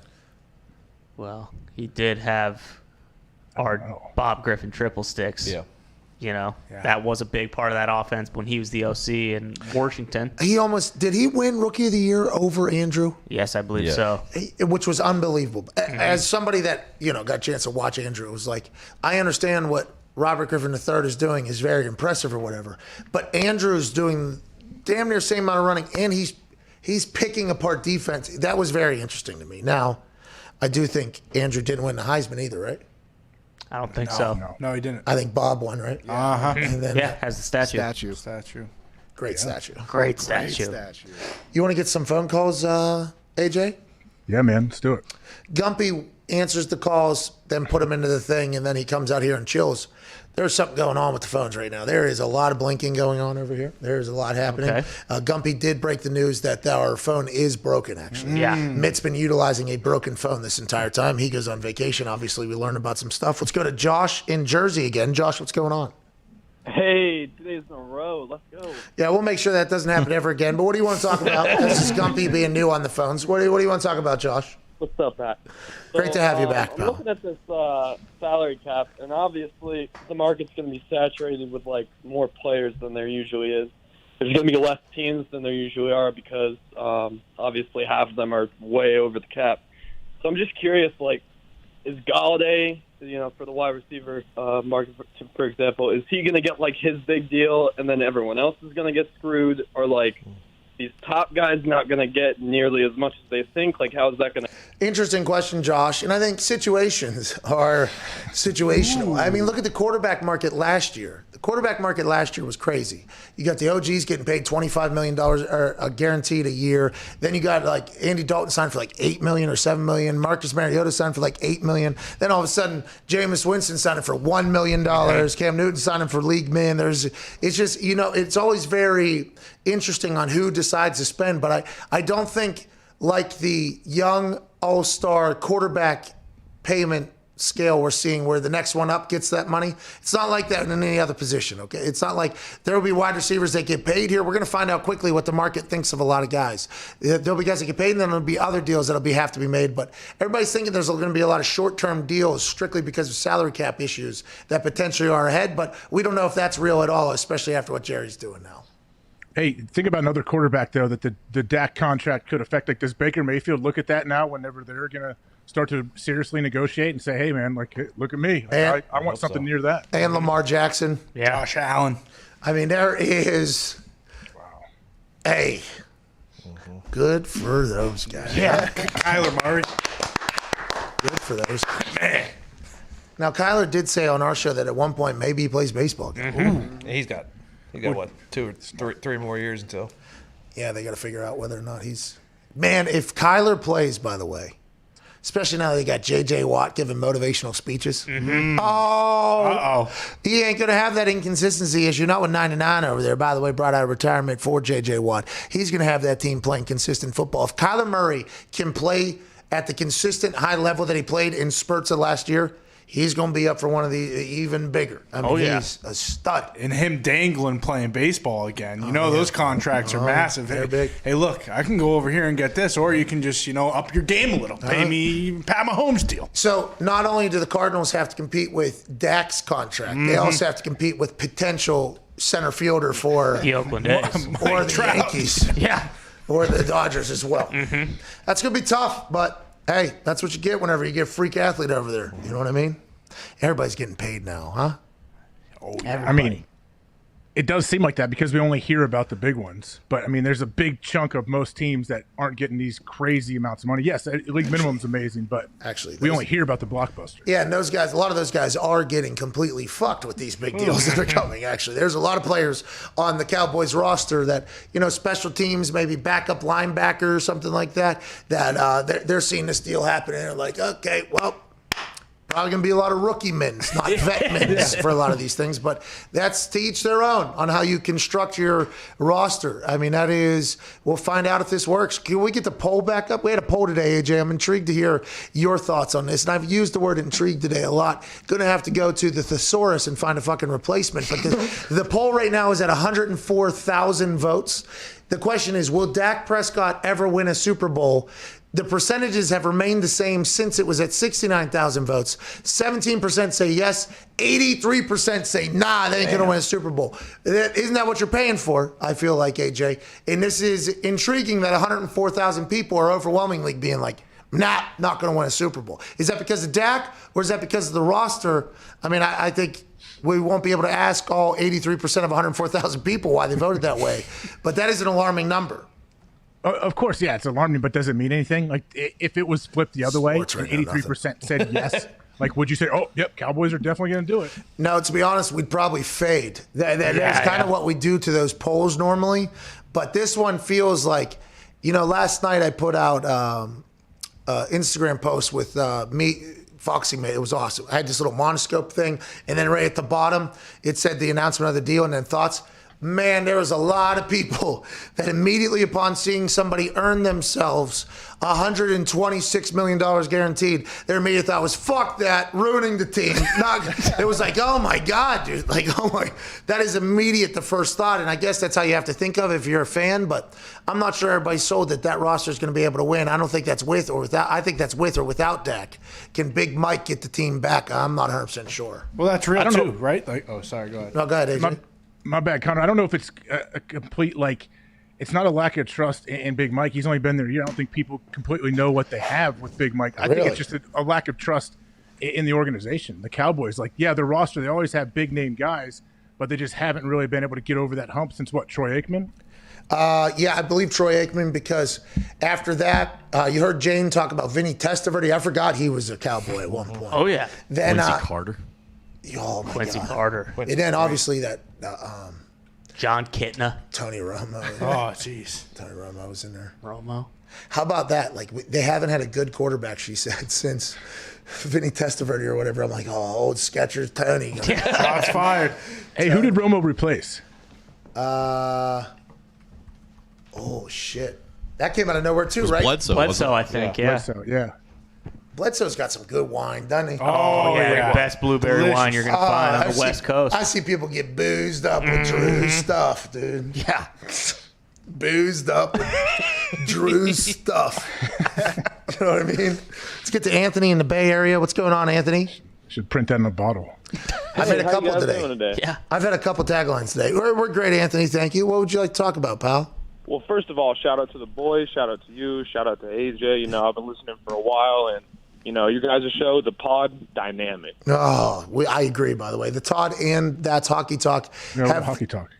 Well, he did have our Bob Griffin triple sticks. Yeah. That was a big part of that offense when he was the OC in Washington. Did he win Rookie of the Year over Andrew? Yes, I believe so. Which was unbelievable. As somebody that, got a chance to watch Andrew, it was like, I understand what Robert Griffin III is doing is very impressive or whatever. But Andrew's doing damn near the same amount of running, and he's picking apart defense. That was very interesting to me. Now, I do think Andrew didn't win the Heisman either, right? I don't think so. No, he didn't. I think Bob won, right? Uh-huh. And then, has the statue. Statue. Great statue. Great statue. You want to get some phone calls, AJ? Yeah, man. Let's do it. Gumpy answers the calls, then put them into the thing, and then he comes out here and chills. There's something going on with the phones right now. There is a lot of blinking going on over here. There's a lot happening. Okay. Gumpy did break the news that our phone is broken, actually. Yeah. Mitt's been utilizing a broken phone this entire time. He goes on vacation. Obviously, we learned about some stuff. Let's go to Josh in Jersey again. Josh, what's going on? Hey, 2 days in a row. Let's go. Yeah, we'll make sure that doesn't happen ever again. But what do you want to talk about? This is Gumpy being new on the phones. What do you want to talk about, Josh? What's up, Pat? Great to have you back, I'm pal. looking at this salary cap, and obviously the market's going to be saturated with more players than there usually is. There's going to be less teams than there usually are because obviously half of them are way over the cap. So I'm just curious, is Galladay, for the wide receiver market, for example, is he going to get his big deal and then everyone else is going to get screwed, or these top guys not going to get nearly as much as they think? How is that going to... Interesting question, Josh. And I think situations are situational. Ooh. I mean, look at the quarterback market last year. The quarterback market last year was crazy. You got the OGs getting paid $25 million guaranteed a year. Then you got Andy Dalton signed for $8 million or $7 million. Marcus Mariota signed for $8 million. Then all of a sudden, Jameis Winston signed for $1 million. Cam Newton signed for league min. It's just, it's always very interesting on who decides to spend. But I don't think the young all-star quarterback payment scale we're seeing where the next one up gets that money. It's not like that in any other position, okay? It's not like there will be wide receivers that get paid here. We're going to find out quickly what the market thinks of a lot of guys. There'll be guys that get paid, and then there'll be other deals that'll have to be made. But everybody's thinking there's going to be a lot of short-term deals strictly because of salary cap issues that potentially are ahead. But we don't know if that's real at all, especially after what Jerry's doing now. Hey, think about another quarterback, though, that the Dak contract could affect. Does Baker Mayfield look at that now whenever they're going to start to seriously negotiate and say, hey, man, look at me. I want something near that. And Lamar Jackson. Yeah. Josh Allen. I mean, there is hey, good for those guys. Yeah. Kyler Murray. Good for those guys. Man. Now, Kyler did say on our show that at one point maybe he plays baseball again. Mm-hmm. He's got what, 2 or 3 more years until. Yeah, they got to figure out whether or not he's. Man, if Kyler plays, by the way, Especially now they got J.J. Watt giving motivational speeches. Mm-hmm. Oh, he ain't going to have that inconsistency issue. Not with 99 over there. By the way, brought out of retirement for J.J. Watt. He's going to have that team playing consistent football. If Kyler Murray can play at the consistent high level that he played in spurts of last year, he's going to be up for one of the even bigger. I mean, he's a stud. And him dangling playing baseball again. You know, those contracts are massive. They're big. Hey, look, I can go over here and get this, or you can just, up your game a little. Pay me Pat Mahomes deal. So not only do the Cardinals have to compete with Dak's contract, they also have to compete with potential center fielder for the Oakland A's. Or the Yankees. Yeah. Or the Dodgers as well. That's going to be tough, but hey, that's what you get whenever you get a freak athlete over there. You know what I mean? Everybody's getting paid now, huh? Oh, yeah. I mean, it does seem like that because we only hear about the big ones. But, I mean, there's a big chunk of most teams that aren't getting these crazy amounts of money. Yes, league minimum's amazing, but actually, we only hear about the blockbusters. Yeah, and those guys, a lot of those guys are getting completely fucked with these big deals that are coming, actually. There's a lot of players on the Cowboys roster that, special teams, maybe backup linebacker or something like that, that they're seeing this deal happen and they're like, okay, well, probably going to be a lot of rookie mins, not vet mins for a lot of these things. But that's to each their own on how you construct your roster. I mean, we'll find out if this works. Can we get the poll back up? We had a poll today, AJ. I'm intrigued to hear your thoughts on this. And I've used the word intrigued today a lot. Going to have to go to the thesaurus and find a fucking replacement. But the poll right now is at 104,000 votes. The question is, will Dak Prescott ever win a Super Bowl? The percentages have remained the same since it was at 69,000 votes. 17% say yes. 83% say nah, they ain't going to win a Super Bowl. Isn't that what you're paying for, I feel like, AJ? And this is intriguing that 104,000 people are overwhelmingly being like, nah, not going to win a Super Bowl. Is that because of Dak or is that because of the roster? I mean, I think we won't be able to ask all 83% of 104,000 people why they voted that way. But that is an alarming number. Of course, yeah, it's alarming, but does it mean anything? Like, if it was flipped the other way and 83% said yes, like, would you say, oh, yep, Cowboys are definitely going to do it? No, to be honest, we'd probably fade. That's kind of what we do to those polls normally. But this one feels like, last night I put out Instagram post with me, Foxy made. It was awesome. I had this little monoscope thing, and then right at the bottom, it said the announcement of the deal and then thoughts. Man, there was a lot of people that immediately upon seeing somebody earn themselves $126 million guaranteed, their immediate thought was, fuck that, ruining the team. It was like, oh my God, dude. Like, that is immediate, the first thought. And I guess that's how you have to think of it if you're a fan, but I'm not sure everybody's sold that roster is going to be able to win. I don't think that's with or without. I think that's with or without Dak. Can Big Mike get the team back? I'm not 100% sure. Well, that's real too, right? Like, oh, sorry, go ahead. No, go ahead, AJ. My bad, Connor. I don't know if it's a complete, it's not a lack of trust in Big Mike. He's only been there a year. I don't think people completely know what they have with Big Mike. I think it's just a lack of trust in the organization. The Cowboys, their roster, they always have big-name guys, but they just haven't really been able to get over that hump since, Troy Aikman? Yeah, I believe Troy Aikman, because after that, you heard Jane talk about Vinny Testaverde. I forgot he was a Cowboy at one point. Oh, yeah. Then Quincy Carter. Oh my Quincy God. Carter. And then obviously that John Kitna. Tony Romo. Oh, jeez. Tony Romo was in there. Romo. How about that? They haven't had a good quarterback, she said, since Vinny Testaverde or whatever. I'm like, oh, old Skechers, Tony. Shots fired. Hey, who did Romo replace? Oh, shit. That came out of nowhere too, right? Bledsoe, I think, yeah. Bledsoe, yeah. Bledsoe's got some good wine, doesn't he? Oh, yeah. Best blueberry wine you're going to find on the West Coast. I see people get boozed up with Drew's stuff, dude. Yeah. Boozed up with Drew's stuff. You know what I mean? Let's get to Anthony in the Bay Area. What's going on, Anthony? Should print that in a bottle. I've had a couple today. Yeah. I've had a couple taglines today. We're great, Anthony. Thank you. What would you like to talk about, pal? Well, first of all, shout out to the boys. Shout out to you. Shout out to AJ. I've been listening for a while, and you guys' show, the pod, dynamic. Oh, I agree, by the way. The Todd and That's Hockey Talk. Hockey Talk.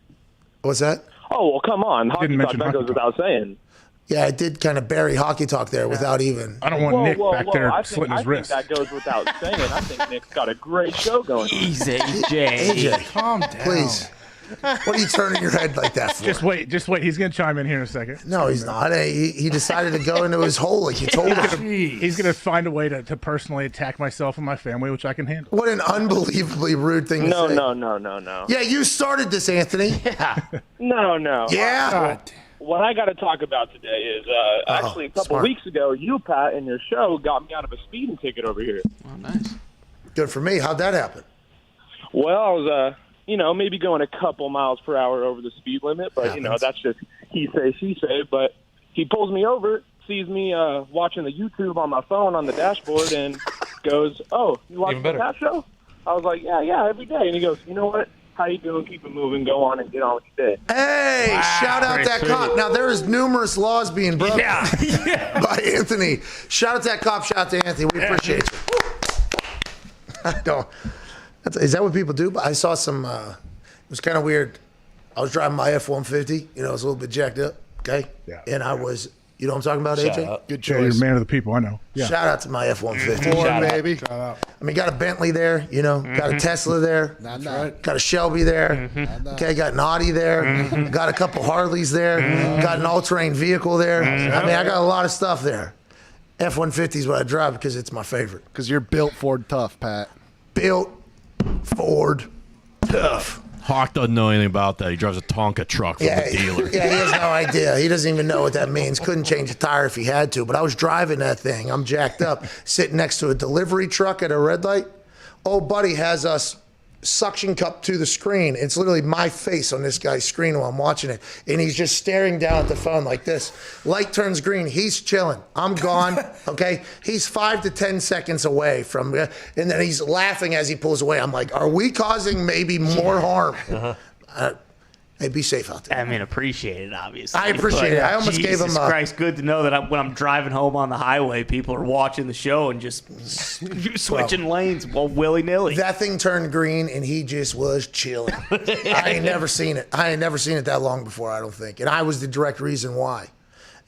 What's that? Oh, well, come on. Hockey Talk, that goes without saying. Yeah, I did kind of bury Hockey Talk there without even. I don't want Nick back there slitting his wrist. I think that goes without saying. I think Nick's got a great show going on. Easy, AJ. AJ, calm down. Please. What are you turning your head like that for? Just wait. He's going to chime in here in a second. No, he's not. He decided to go into his hole like you told him. He's going to find a way to personally attack myself and my family, which I can handle. What an unbelievably rude thing to say. No. Yeah, you started this, Anthony. No. Yeah. What I got to talk about today is actually a couple weeks ago, you, Pat, in your show got me out of a speeding ticket over here. Oh, nice. Good for me. How'd that happen? Well, I was, maybe going a couple miles per hour over the speed limit, but, that's just he say, she say. But he pulls me over, sees me watching the YouTube on my phone on the dashboard, and goes, "Oh, you watch the Pat show?" I was like, yeah, every day. And he goes, "You know what? How you doing? Keep it moving. Go on and get on with your day." Hey, shout out that cop. Now, there is numerous laws being broken by Anthony. Shout out that cop. Shout out to Anthony. We appreciate you. I don't. Is that what people do? I saw some. It was kind of weird. I was driving my F-150. It was a little bit jacked up. Okay. Yeah. And I was. You know what I'm talking about, AJ? Good choice. Yeah, you're a man of the people. I know. Yeah. Shout out to my F-150. Baby. Shout out. I mean, got a Bentley there. Got a Tesla there. That's right. Got a Shelby there. Okay, got an Audi there. Got a couple Harleys there. Got an all-terrain vehicle there. I mean, I got a lot of stuff there. F-150 is what I drive because it's my favorite. Because you're built Ford tough, Pat. Built Ford tough. Hawk doesn't know anything about that. He drives a Tonka truck from the dealer. Yeah, he has no idea. He doesn't even know what that means. Couldn't change a tire if he had to. But I was driving that thing. I'm jacked up, sitting next to a delivery truck at a red light. Old buddy has us suction cup to the screen. It's literally my face on this guy's screen while I'm watching it. And he's just staring down at the phone like this. Light turns green. He's chilling. I'm gone. Okay. He's 5 to 10 seconds away from, and then he's laughing as he pulls away. I'm like, are we causing maybe more harm? Hey, be safe out there. I mean, appreciate it, obviously. I appreciate it. I almost Jesus gave him a... Christ, good to know that when I'm driving home on the highway, people are watching the show and just switching lanes willy-nilly. That thing turned green, and he just was chilling. I ain't never seen it. I ain't never seen it that long before, I don't think. And I was the direct reason why.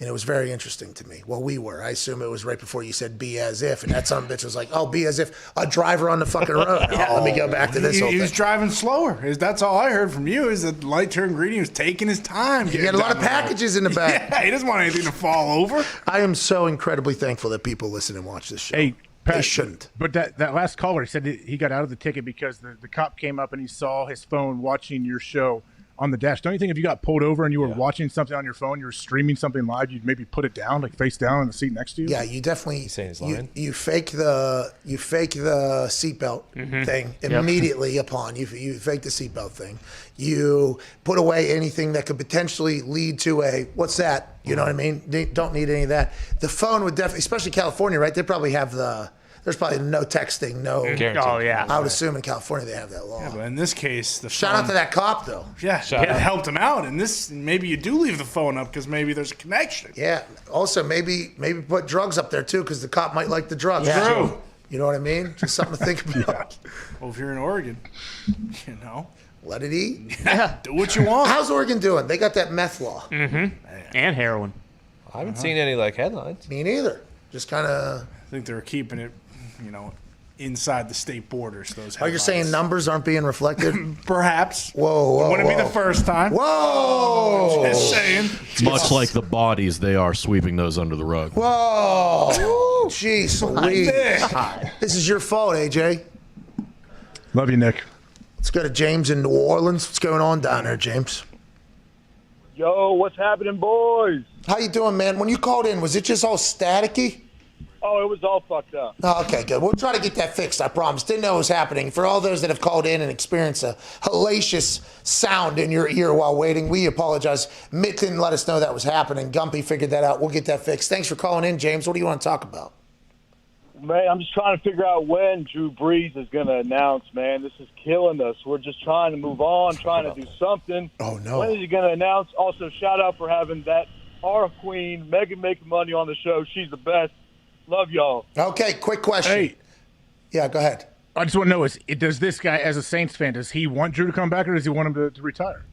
And it was very interesting to me. Well, we were. I assume it was right before you said be as if. And that son of a bitch was like, oh, be as if a driver on the fucking road. Let me go back to this whole thing. He was driving slower. That's all I heard from you is that the light turned green. He was taking his time. He got a lot of packages in the back. Yeah, he doesn't want anything to fall over. I am so incredibly thankful that people listen and watch this show. Hey, Pat, they shouldn't. But that last caller said that he got out of the ticket because the cop came up and he saw his phone watching your show on the dash. Don't you think if you got pulled over and you were watching something on your phone, you were streaming something live, you'd maybe put it down, like face down in the seat next to you? Yeah, you definitely. You fake the seatbelt thing immediately upon you. You fake the seatbelt thing. You put away anything that could potentially lead to a what's that? You know what I mean? They don't need any of that. The phone would definitely, especially California, right? They probably have There's probably no texting, no. Guaranteed. Oh, yeah. I would assume in California they have that law. Yeah, but in this case, shout out to that cop though. Yeah, it helped him out. And this, maybe you do leave the phone up because maybe there's a connection. Yeah. Also, maybe put drugs up there too because the cop might like the drugs. Yeah. True. You know what I mean? Just something to think about. Well, if you're in Oregon, let it eat. Yeah. Do what you want. How's Oregon doing? They got that meth law. Mm-hmm. And heroin. I haven't seen any headlines. Me neither. Just kind of. I think they're keeping it. Inside the state borders. Those headlines. Are you saying numbers aren't being reflected? Perhaps. Whoa. It wouldn't be the first time. Whoa. Just saying. Much like the bodies, they are sweeping those under the rug. Whoa. Jeez Louise. This is your fault, AJ. Love you, Nick. Let's go to James in New Orleans. What's going on down there, James? Yo, what's happening, boys? How you doing, man? When you called in, was it just all staticky? Oh, it was all fucked up. Oh, okay, good. We'll try to get that fixed, I promise. Didn't know it was happening. For all those that have called in and experienced a hellacious sound in your ear while waiting, we apologize. Mitt didn't let us know that was happening. Gumpy figured that out. We'll get that fixed. Thanks for calling in, James. What do you want to talk about? Man, I'm just trying to figure out when Drew Brees is going to announce, man. This is killing us. We're just trying to move on, trying to do something. Oh, no. When is he going to announce? Also, shout out for having that our queen, Megan Making Money, on the show. She's the best. Love y'all. Okay, quick question. Hey. Yeah, go ahead. I just want to know, does this guy, as a Saints fan, does he want Drew to come back or does he want him to retire?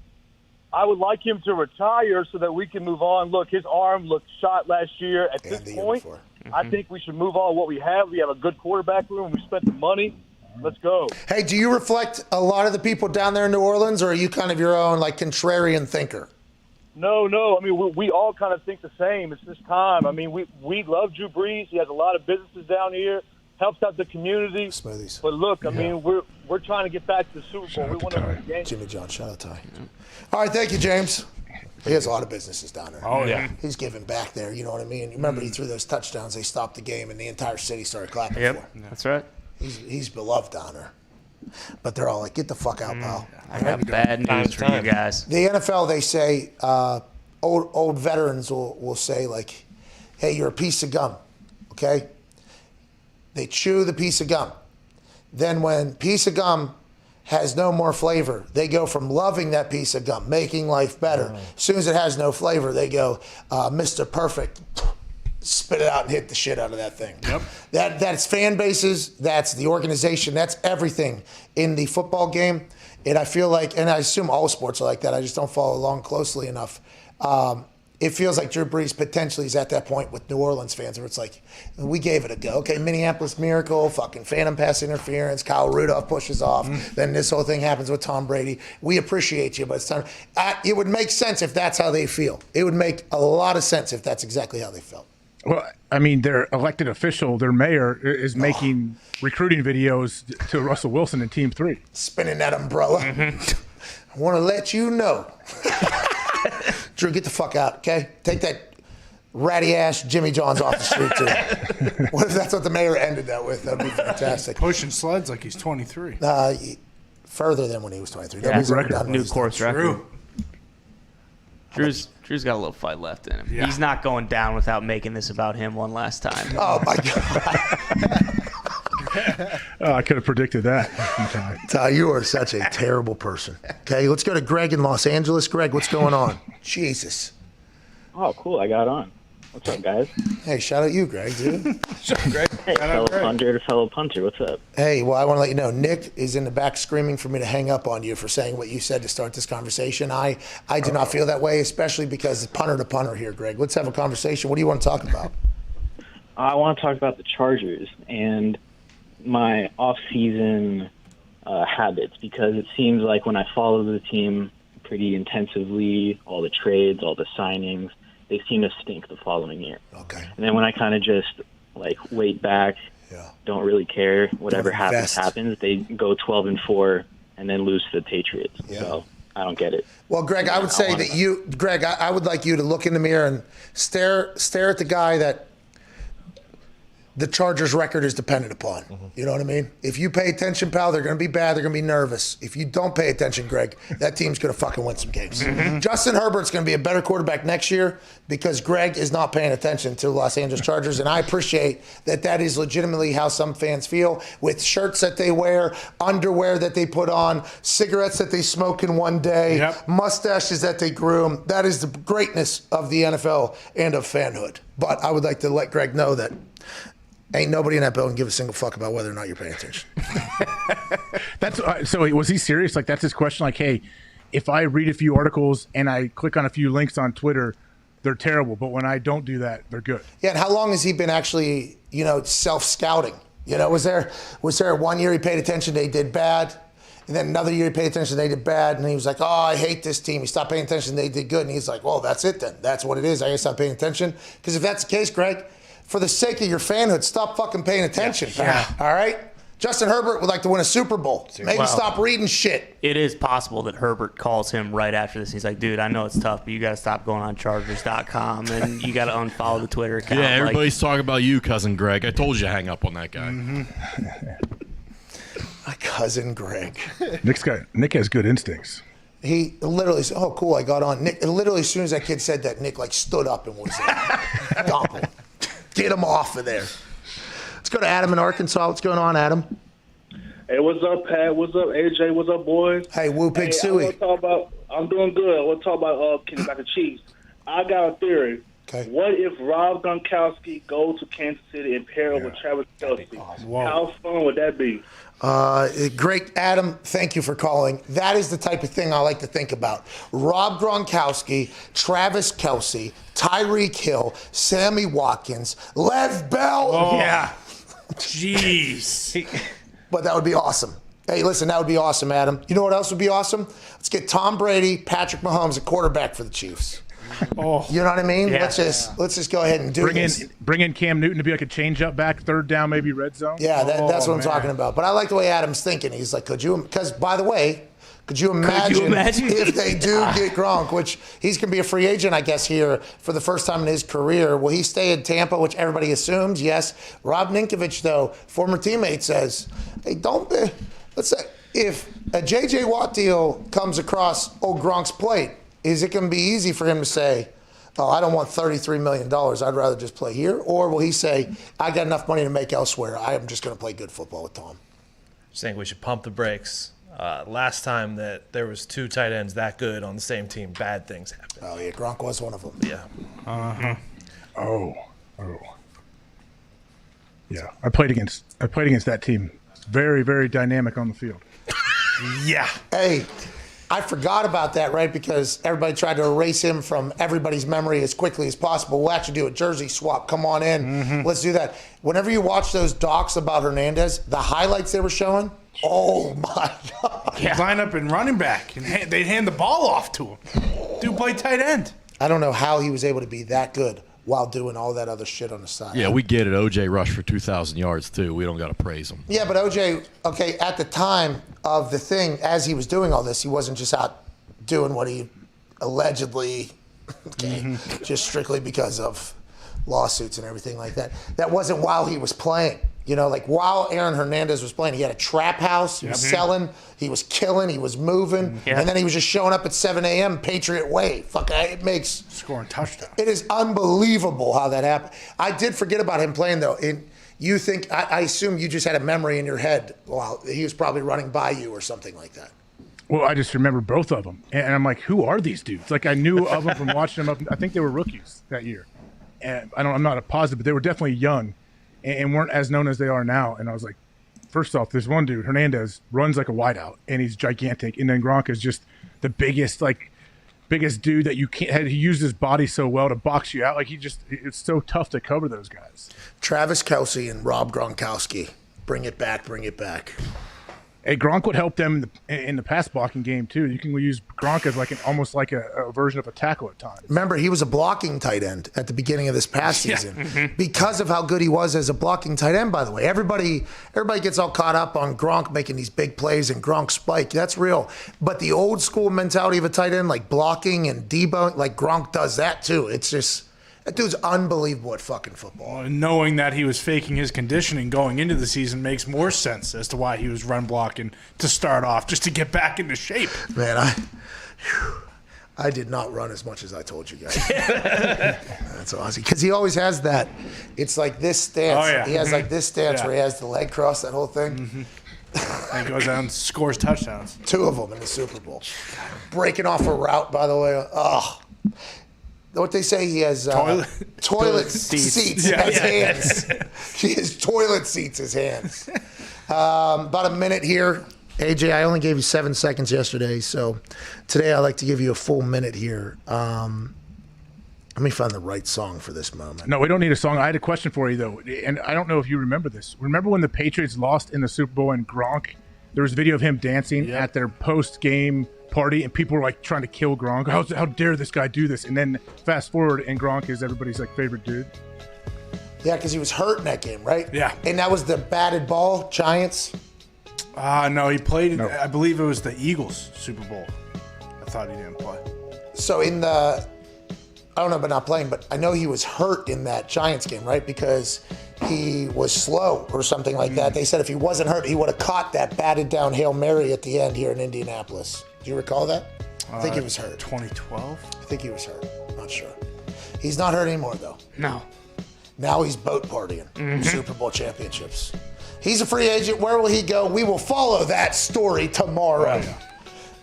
I would like him to retire so that we can move on. Look, his arm looked shot last year. At this point, I think we should move on what we have. We have a good quarterback room. We spent the money. Let's go. Hey, do you reflect a lot of the people down there in New Orleans, or are you kind of your own like contrarian thinker? No. I mean, we all kind of think the same. It's this time. I mean, we love Drew Brees. He has a lot of businesses down here, helps out the community. Smoothies. But look, I mean, we're trying to get back to the Super Bowl. We want to win the game. Jimmy John, shout out Ty. All right, thank you, James. He has a lot of businesses down there. Oh, yeah. He's giving back there, you know what I mean? You remember he threw those touchdowns, they stopped the game, and the entire city started clapping for him. That's right. He's beloved down there. But they're all like, get the fuck out, pal. I got bad news for you guys. The NFL, they say, old veterans will say, like, hey, you're a piece of gum, okay? They chew the piece of gum. Then when piece of gum has no more flavor, they go from loving that piece of gum, making life better. As soon as it has no flavor, they go, Mr. Perfect, spit it out and hit the shit out of that thing. Yep. That's fan bases, that's the organization, that's everything in the football game. And I feel like, and I assume all sports are like that, I just don't follow along closely enough. It feels like Drew Brees potentially is at that point with New Orleans fans where it's like, we gave it a go. Okay, Minneapolis Miracle, fucking phantom pass interference, Kyle Rudolph pushes off, then this whole thing happens with Tom Brady. We appreciate you, but it's time. It would make sense if that's how they feel. It would make a lot of sense if that's exactly how they felt. Well, I mean, their elected official, their mayor, is making recruiting videos to Russell Wilson in Team 3. Spinning that umbrella. I want to let you know. Drew, get the fuck out, okay? Take that ratty-ass Jimmy Johns off the street, too. What if that's what the mayor ended that with? That would be fantastic. Pushing sleds like he's 23. Further than when he was 23. Yeah, Nobody's ever done new what he's course done. record. Drew's got a little fight left in him. Yeah. He's not going down without making this about him one last time. Oh, my God. I could have predicted that. Ty, you are such a terrible person. Okay, let's go to Greg in Los Angeles. Greg, what's going on? Jesus. Oh, cool. I got on. What's up, guys? Hey, shout out you, Greg, dude. Shout out, Greg. Hey, fellow punter to fellow punter. What's up? Hey, well, I want to let you know, Nick is in the back screaming for me to hang up on you for saying what you said to start this conversation. I do not feel that way, especially because it's punter to punter here, Greg. Let's have a conversation. What do you want to talk about? I want to talk about the Chargers and my off-season habits, because it seems like when I follow the team pretty intensively, all the trades, all the signings, they seem to stink the following year. Okay. And then when I kind of just like wait back, don't really care, whatever happens, they go 12-4 and then lose to the Patriots. Yeah. So I don't get it. Well, Greg, I would say that Greg, I would like you to look in the mirror and stare at the guy that the Chargers' record is dependent upon. You know what I mean? If you pay attention, pal, they're going to be bad. They're going to be nervous. If you don't pay attention, Greg, that team's going to fucking win some games. Justin Herbert's going to be a better quarterback next year because Greg is not paying attention to the Los Angeles Chargers, and I appreciate that is legitimately how some fans feel with shirts that they wear, underwear that they put on, cigarettes that they smoke in one day, mustaches that they groom. That is the greatness of the NFL and of fanhood. But I would like to let Greg know that ain't nobody in that building give a single fuck about whether or not you're paying attention. That's so. Was he serious? Like, that's his question. Like, hey, if I read a few articles and I click on a few links on Twitter, they're terrible. But when I don't do that, they're good. Yeah. And how long has he been actually, self-scouting? Was there 1 year he paid attention, they did bad, and then another year he paid attention, they did bad, and he was like, oh, I hate this team. He stopped paying attention, they did good, and he's like, well, that's it then. That's what it is. I gotta stop paying attention. Because if that's the case, Greg, for the sake of your fanhood, stop fucking paying attention. Yeah. All right? Justin Herbert would like to win a Super Bowl. Maybe stop reading shit. It is possible that Herbert calls him right after this. He's like, dude, I know it's tough, but you got to stop going on Chargers.com and you got to unfollow the Twitter account. Yeah, everybody's talking about you, cousin Greg. I told you to hang up on that guy. My cousin Greg. Nick has good instincts. He literally said, oh, cool, I got on. Nick, literally, as soon as that kid said that, Nick, stood up and was like, dump him. Get him off of there. Let's go to Adam in Arkansas. What's going on, Adam? Hey, what's up, Pat? What's up, AJ? What's up, boys? Hey, Woo Pig Suey. I'm doing good. I want to talk about Kenny about the Chiefs. I got a theory. Okay. What if Rob Gronkowski goes to Kansas City and pair up with Travis Kelce? Awesome. How fun would that be? Great, Adam. Thank you for calling. That is the type of thing I like to think about. Rob Gronkowski, Travis Kelce, Tyreek Hill, Sammy Watkins, Lev Bell. Oh, yeah. Jeez. but that would be awesome. Hey, listen, that would be awesome, Adam. You know what else would be awesome? Let's get Tom Brady, Patrick Mahomes, a quarterback for the Chiefs. Oh, you know what I mean? Yeah. Let's just go ahead and do this. Bring in Cam Newton to be like a change-up back, third down, maybe red zone. Yeah, that's what I'm talking about. But I like the way Adam's thinking. He's like, because by the way, could you imagine if they do get Gronk, which he's going to be a free agent, I guess, here for the first time in his career. Will he stay in Tampa, which everybody assumes? Yes. Rob Ninkovich, though, former teammate, says, hey, don't be, let's say, if a J.J. Watt deal comes across old Gronk's plate, is it going to be easy for him to say, oh, I don't want $33 million. I'd rather just play here? Or will he say, I got enough money to make elsewhere. I am just going to play good football with Tom? Just think we should pump the brakes. Last time that there was 2 tight ends that good on the same team, bad things happened. Oh, yeah, Gronk was one of them. Yeah. Uh-huh. Oh. Yeah, I played against that team. Very, very dynamic on the field. Yeah. Hey, I forgot about that, right? Because everybody tried to erase him from everybody's memory as quickly as possible. We'll actually do a jersey swap. Come on in. Mm-hmm. Let's do that. Whenever you watch those docs about Hernandez, the highlights they were showing, oh my God. He'd line up in running back, and they'd hand the ball off to him. Dude played tight end. I don't know how he was able to be that good while doing all that other shit on the side. Yeah, we get it. OJ rushed for 2,000 yards, too. We don't got to praise him. Yeah, but OJ, okay, at the time of the thing, as he was doing all this, he wasn't just out doing what he allegedly, just strictly because of lawsuits and everything like that. That wasn't while he was playing. You know, like while Aaron Hernandez was playing, he had a trap house, he was selling, he was killing, he was moving, and then he was just showing up at 7 a.m. Patriot way. Fuck, it makes... Scoring touchdowns. It is unbelievable how that happened. I did forget about him playing, though. You think, I assume you just had a memory in your head while he was probably running by you or something like that. Well, I just remember both of them. And I'm like, who are these dudes? Like, I knew of them from watching them. I think they were rookies that year. And I'm not a positive, but they were definitely young and weren't as known as they are now. And I was like, first off, this one dude, Hernandez, runs like a wideout, and he's gigantic. And then Gronk is just the biggest dude that you can't. He used his body so well to box you out. Like it's so tough to cover those guys. Travis Kelce and Rob Gronkowski, bring it back, bring it back. Hey, Gronk would help them in the pass blocking game too. You can use Gronk as almost like a version of a tackle at times. Remember, he was a blocking tight end at the beginning of this past season because of how good he was as a blocking tight end. By the way, everybody gets all caught up on Gronk making these big plays and Gronk spike. That's real. But the old school mentality of a tight end, like blocking and debunk, like Gronk does that too. It's just. That dude's unbelievable at fucking football. And knowing that he was faking his conditioning going into the season makes more sense as to why he was run blocking to start off, just to get back into shape. Man, I did not run as much as I told you guys. That's awesome. Because he always has that. It's like this stance. Oh, yeah. He has like this stance where he has the leg cross, that whole thing. And he goes out and scores touchdowns. 2 of them in the Super Bowl. Breaking off a route, by the way. Oh. What they say, he has toilet seats as hands. He has toilet seats as hands. About a minute here. AJ, I only gave you 7 seconds yesterday, so today I'd like to give you a full minute here. Let me find the right song for this moment. No, we don't need a song. I had a question for you, though, and I don't know if you remember this. Remember when the Patriots lost in the Super Bowl and Gronk, there was a video of him dancing at their post-game party, and people were like trying to kill Gronk. How dare this guy do this? And then fast forward, and Gronk is everybody's favorite dude. Yeah, because he was hurt in that game, right? Yeah. And that was the batted ball, Giants? No, he played, I believe it was the Eagles Super Bowl. I thought he didn't play. So I don't know about not playing, but I know he was hurt in that Giants game, right? Because he was slow or something like that. They said if he wasn't hurt, he would have caught that batted down Hail Mary at the end here in Indianapolis. Do you recall that? I think he was hurt. 2012? I think he was hurt. Not sure. He's not hurt anymore, though. No. Now he's boat partying. Super Bowl championships. He's a free agent. Where will he go? We will follow that story tomorrow.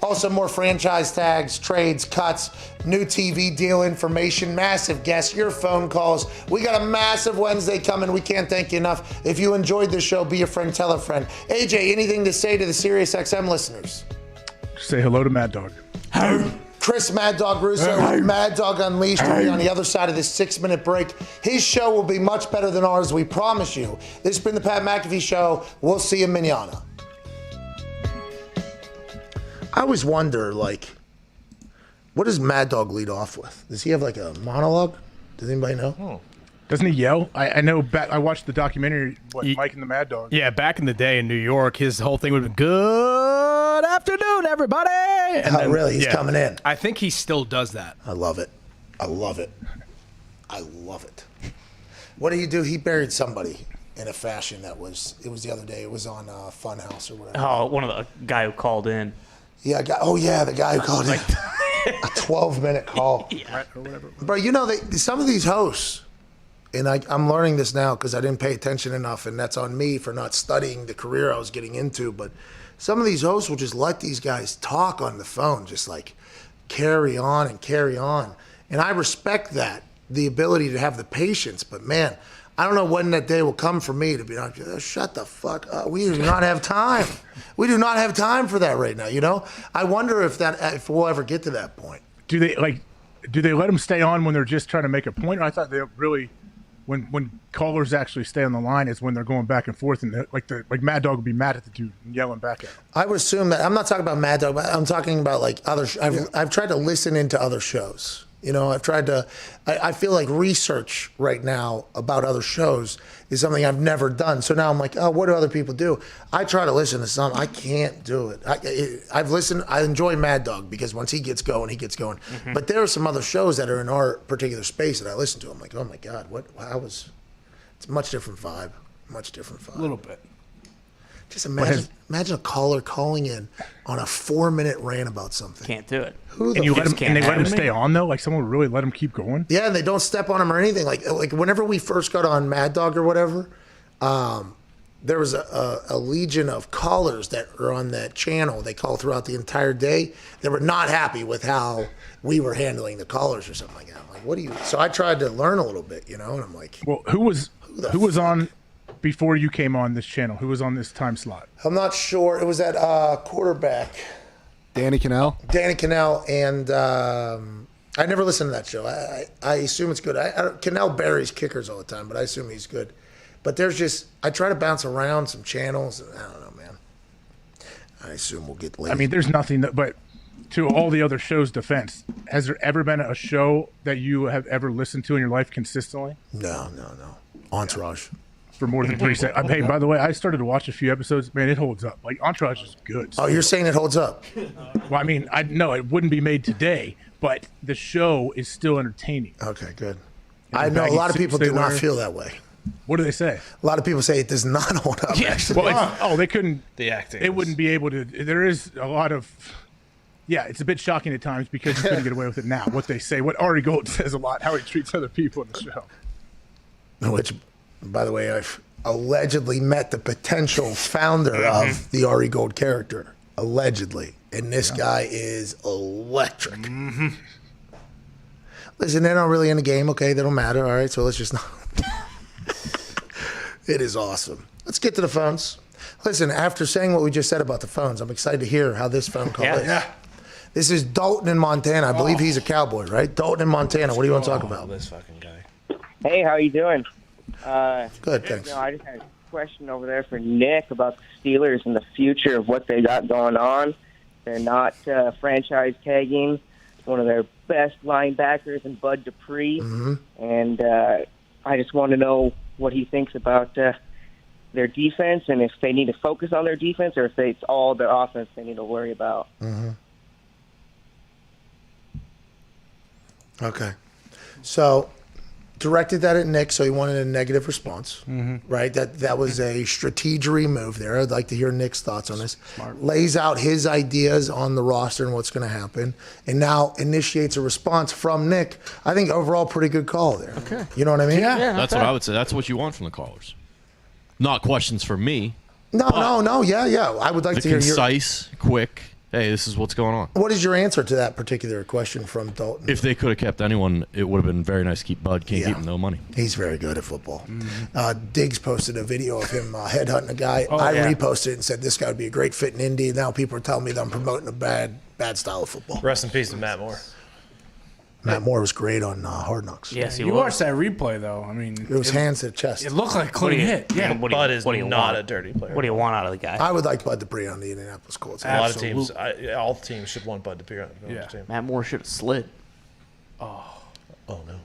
Also, more franchise tags, trades, cuts, new TV deal information, massive guests, your phone calls. We got a massive Wednesday coming. We can't thank you enough. If you enjoyed the show, be a friend, tell a friend. AJ, anything to say to the SiriusXM listeners? Say hello to Mad Dog. Chris Mad Dog Russo, Mad Dog Unleashed, will be on the other side of this 6-minute break. His show will be much better than ours, we promise you. This has been the Pat McAfee Show. We'll see you manana. I always wonder, like, what does Mad Dog lead off with? Does he have like a monologue? Does anybody know? Doesn't he yell? I know. I watched the documentary, Mike and the Mad Dog. Yeah, back in the day in New York, his whole thing would be, good afternoon, everybody. And Oh, really? He's coming in. I think he still does that. I love it. I love it. I love it. What did he do? He buried somebody in a fashion that was, it was the other day. It was on Funhouse or whatever. Oh, one of the guy who called in. Yeah, the guy who called in. A 12-minute call. Yeah. Or whatever. Bro, you know, some of these hosts, and I'm learning this now because I didn't pay attention enough, and that's on me for not studying the career I was getting into, but some of these hosts will just let these guys talk on the phone, just like carry on and carry on. And I respect that, the ability to have the patience, but man, I don't know when that day will come for me to be like, shut the fuck up. We do not have time. We do not have time for that right now, you know? I wonder if we'll ever get to that point. Do they let them stay on when they're just trying to make a point? Or I thought they really, when callers actually stay on the line is when they're going back and forth, and like Mad Dog would be mad at the dude and yelling back at him. I would assume that. I'm not talking about Mad Dog, but I'm talking about like other. I've tried to listen into other shows. You know, I've tried to. I feel like research right now about other shows is something I've never done. So now I'm like, oh, what do other people do? I try to listen to some. I can't do it. I've listened. I enjoy Mad Dog because once he gets going, he gets going. Mm-hmm. But there are some other shows that are in our particular space that I listen to. I'm like, oh my god, it's a much different vibe. Much different vibe. A little bit. Just imagine a caller calling in on a 4-minute rant about something. Can't do it. And they let him stay on though. Like someone would really let him keep going. Yeah, and they don't step on him or anything. Like whenever we first got on Mad Dog or whatever, there was a legion of callers that are on that channel. They call throughout the entire day. They were not happy with how we were handling the callers or something like that. I'm like, what do you? So I tried to learn a little bit, you know. And I'm like, well, who was on before you came on this channel? Who was on this time slot? I'm not sure. It was that quarterback. Danny Cannell? Danny Cannell, and I never listened to that show. I assume it's good. Cannell buries kickers all the time, but I assume he's good. But there's just, I try to bounce around some channels. And I don't know, man. I assume we'll get lazy. I mean, there's nothing but to all the other shows' defense, has there ever been a show that you have ever listened to in your life consistently? No. Entourage. For more than 3 seconds. Hey, by the way, I started to watch a few episodes. Man, it holds up. Like, Entourage is good. Oh, you're saying it holds up? Well, I mean, no, it wouldn't be made today, but the show is still entertaining. Okay, good. I know a lot of people do not feel that way. What do they say? A lot of people say it does not hold up, actually. Well, they couldn't. The acting. It wouldn't be able to. There is a lot of. Yeah, it's a bit shocking at times because you couldn't get away with it now. What they say, what Ari Gold says a lot, how he treats other people in the show. Which, by the way, I've allegedly met the potential founder of the Ari Gold character. Allegedly. And this guy is electric. Mm-hmm. Listen, they're not really in the game. Okay, they don't matter. All right, so let's just not. It is awesome. Let's get to the phones. Listen, after saying what we just said about the phones, I'm excited to hear how this phone call is. Yeah. This is Dalton in Montana. I believe he's a Cowboy, right? Dalton in Montana. What do you want to talk about? This fucking guy. Hey, how you doing? Good, thanks. I just had a question over there for Nick about the Steelers and the future of what they got going on. They're not franchise tagging one of their best linebackers in Bud Dupree. Mm-hmm. And I just want to know what he thinks about their defense and if they need to focus on their defense or if it's all their offense they need to worry about. Mm-hmm. Okay. So directed that at Nick, so he wanted a negative response, right? That was a strategery move there. I'd like to hear Nick's thoughts on this. Smart. Lays out his ideas on the roster and what's going to happen, and now initiates a response from Nick. I think overall pretty good call there. Okay. You know what I mean? Yeah. That's what I would say. That's what you want from the callers. Not questions for me. No. Yeah. I would like to hear concise, quick. Hey, this is what's going on. What is your answer to that particular question from Dalton? If they could have kept anyone, it would have been very nice to keep Bud. Can't keep him, no money. He's very good at football. Diggs posted a video of him headhunting a guy. I reposted it and said this guy would be a great fit in Indy. Now people are telling me that I'm promoting a bad Bad style of football. Rest in peace to Matt Moore. Matt Moore was great on Hard Knocks. Yes, he You was. watched that replay, though. I mean, It was hands to the chest. It looked like a What do clean you- hit. Yeah. what do you- Bud is what do you not want? a dirty player. What do you want out of the guy? I would like Bud Dupree on the Indianapolis Colts. A lot of teams, all teams should want Bud Dupree on the team. Matt Moore should have slid. Oh no.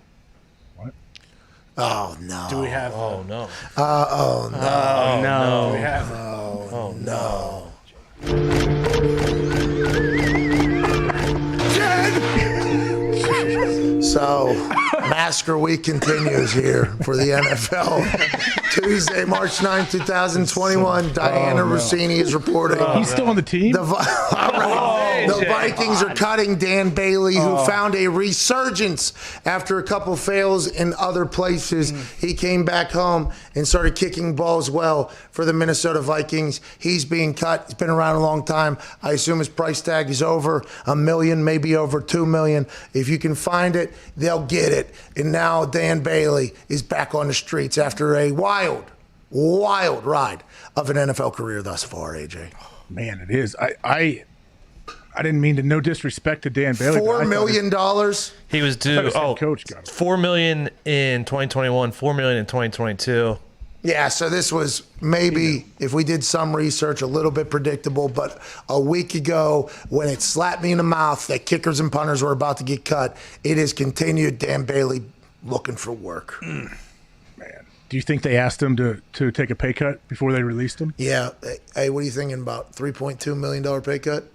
Oh no. Do we have? Oh no. Oh no. Oh, no. Do we have? Oh no. So, Masker Week continues here for the NFL. Tuesday, March 9, 2021. Diana Rossini is reporting. He's still on the team? The Vikings are cutting Dan Bailey, who found a resurgence after a couple fails in other places. He came back home and started kicking balls well for the Minnesota Vikings. He's being cut. He's been around a long time. I assume his price tag is over $1 million, maybe over $2 million. If you can find it, they'll get it. And now Dan Bailey is back on the streets after a wild ride of an NFL career thus far, AJ. Man, it is. I didn't mean to, no disrespect to Dan Bailey. $4 million. He was due. Coach got it. $4 million in 2021, $4 million in 2022. Yeah, so this was maybe, if we did some research, a little bit predictable, but a week ago when it slapped me in the mouth that kickers and punters were about to get cut, it has continued. Dan Bailey looking for work. Man, do you think they asked him to take a pay cut before they released him? Yeah. Hey, what are you thinking about? $3.2 million pay cut?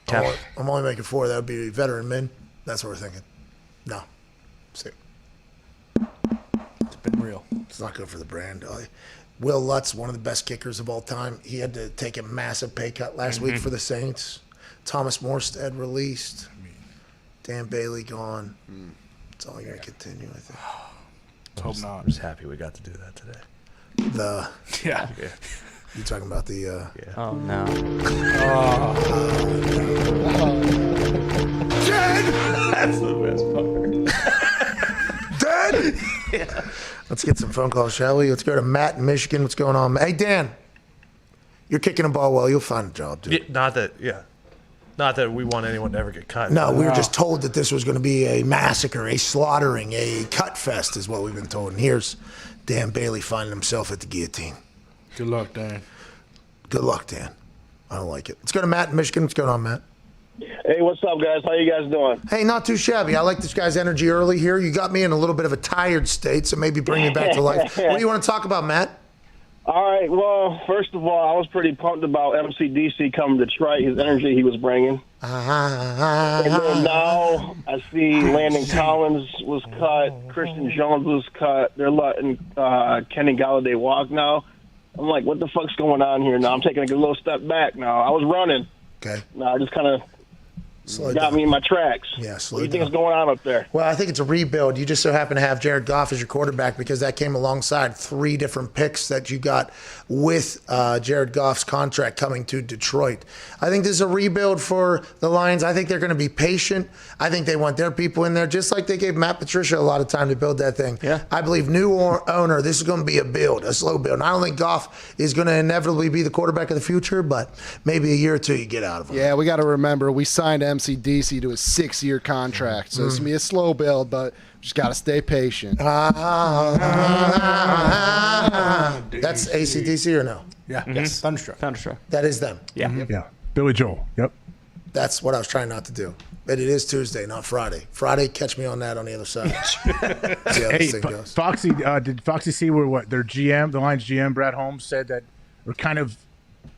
I'm only making 4. That would be veteran men. That's what we're thinking. No. See. It's been real. It's not good for the brand. Will Lutz, one of the best kickers of all time, he had to take a massive pay cut last week for the Saints. Thomas Morstead released. Dan Bailey gone. It's only going to continue, I think. Hope not. I'm just happy we got to do that today. Yeah. You talking about the? Oh no. That's the best part. Dead. Yeah. Let's get some phone calls, shall we? Let's go to Matt in Michigan. What's going on? Hey, Dan. You're kicking a ball well. You'll find a job, dude. Not that we want anyone to ever get cut. No, we were just told that this was going to be a massacre, a slaughtering, a cut fest is what we've been told. And here's Dan Bailey finding himself at the guillotine. Good luck, Dan. Good luck, Dan. I don't like it. Let's go to Matt in Michigan. What's going on, Matt? Hey, what's up, guys? How you guys doing? Hey, not too shabby. I like this guy's energy early here. You got me in a little bit of a tired state, so maybe bring me back to life. What do you want to talk about, Matt? All right. Well, first of all, I was pretty pumped about MCDC coming to Detroit, his energy he was bringing. And then now I see Landon Collins was cut, Christian Jones was cut. They're letting Kenny Galladay walk now. I'm like, what the fuck's going on here now? I'm taking a little step back now. I was running. Okay. Now I just kind of got me in my tracks. Yeah, what do you think is going on up there? Well, I think it's a rebuild. You just so happen to have Jared Goff as your quarterback because that came alongside 3 different picks that you got with Jared Goff's contract coming to Detroit. I think this is a rebuild for the Lions. I think they're going to be patient. I think they want their people in there, just like they gave Matt Patricia a lot of time to build that thing. Yeah. I believe new owner, this is going to be a slow build. And I don't think Goff is going to inevitably be the quarterback of the future, but maybe a year or two you get out of him. Yeah, we got to remember we signed MCDC to a 6-year contract, so it's going to be a slow build, but just got to stay patient. That's AC/DC or no? Yeah. Yes. Thunderstruck. That is them. Yeah. Yeah. Billy Joel. Yep. That's what I was trying not to do. But it is Tuesday, not Friday. Friday, catch me on that on the other side. See how this thing goes. Foxy, did Foxy see where their GM, the Lions GM, Brad Holmes, said that we're kind of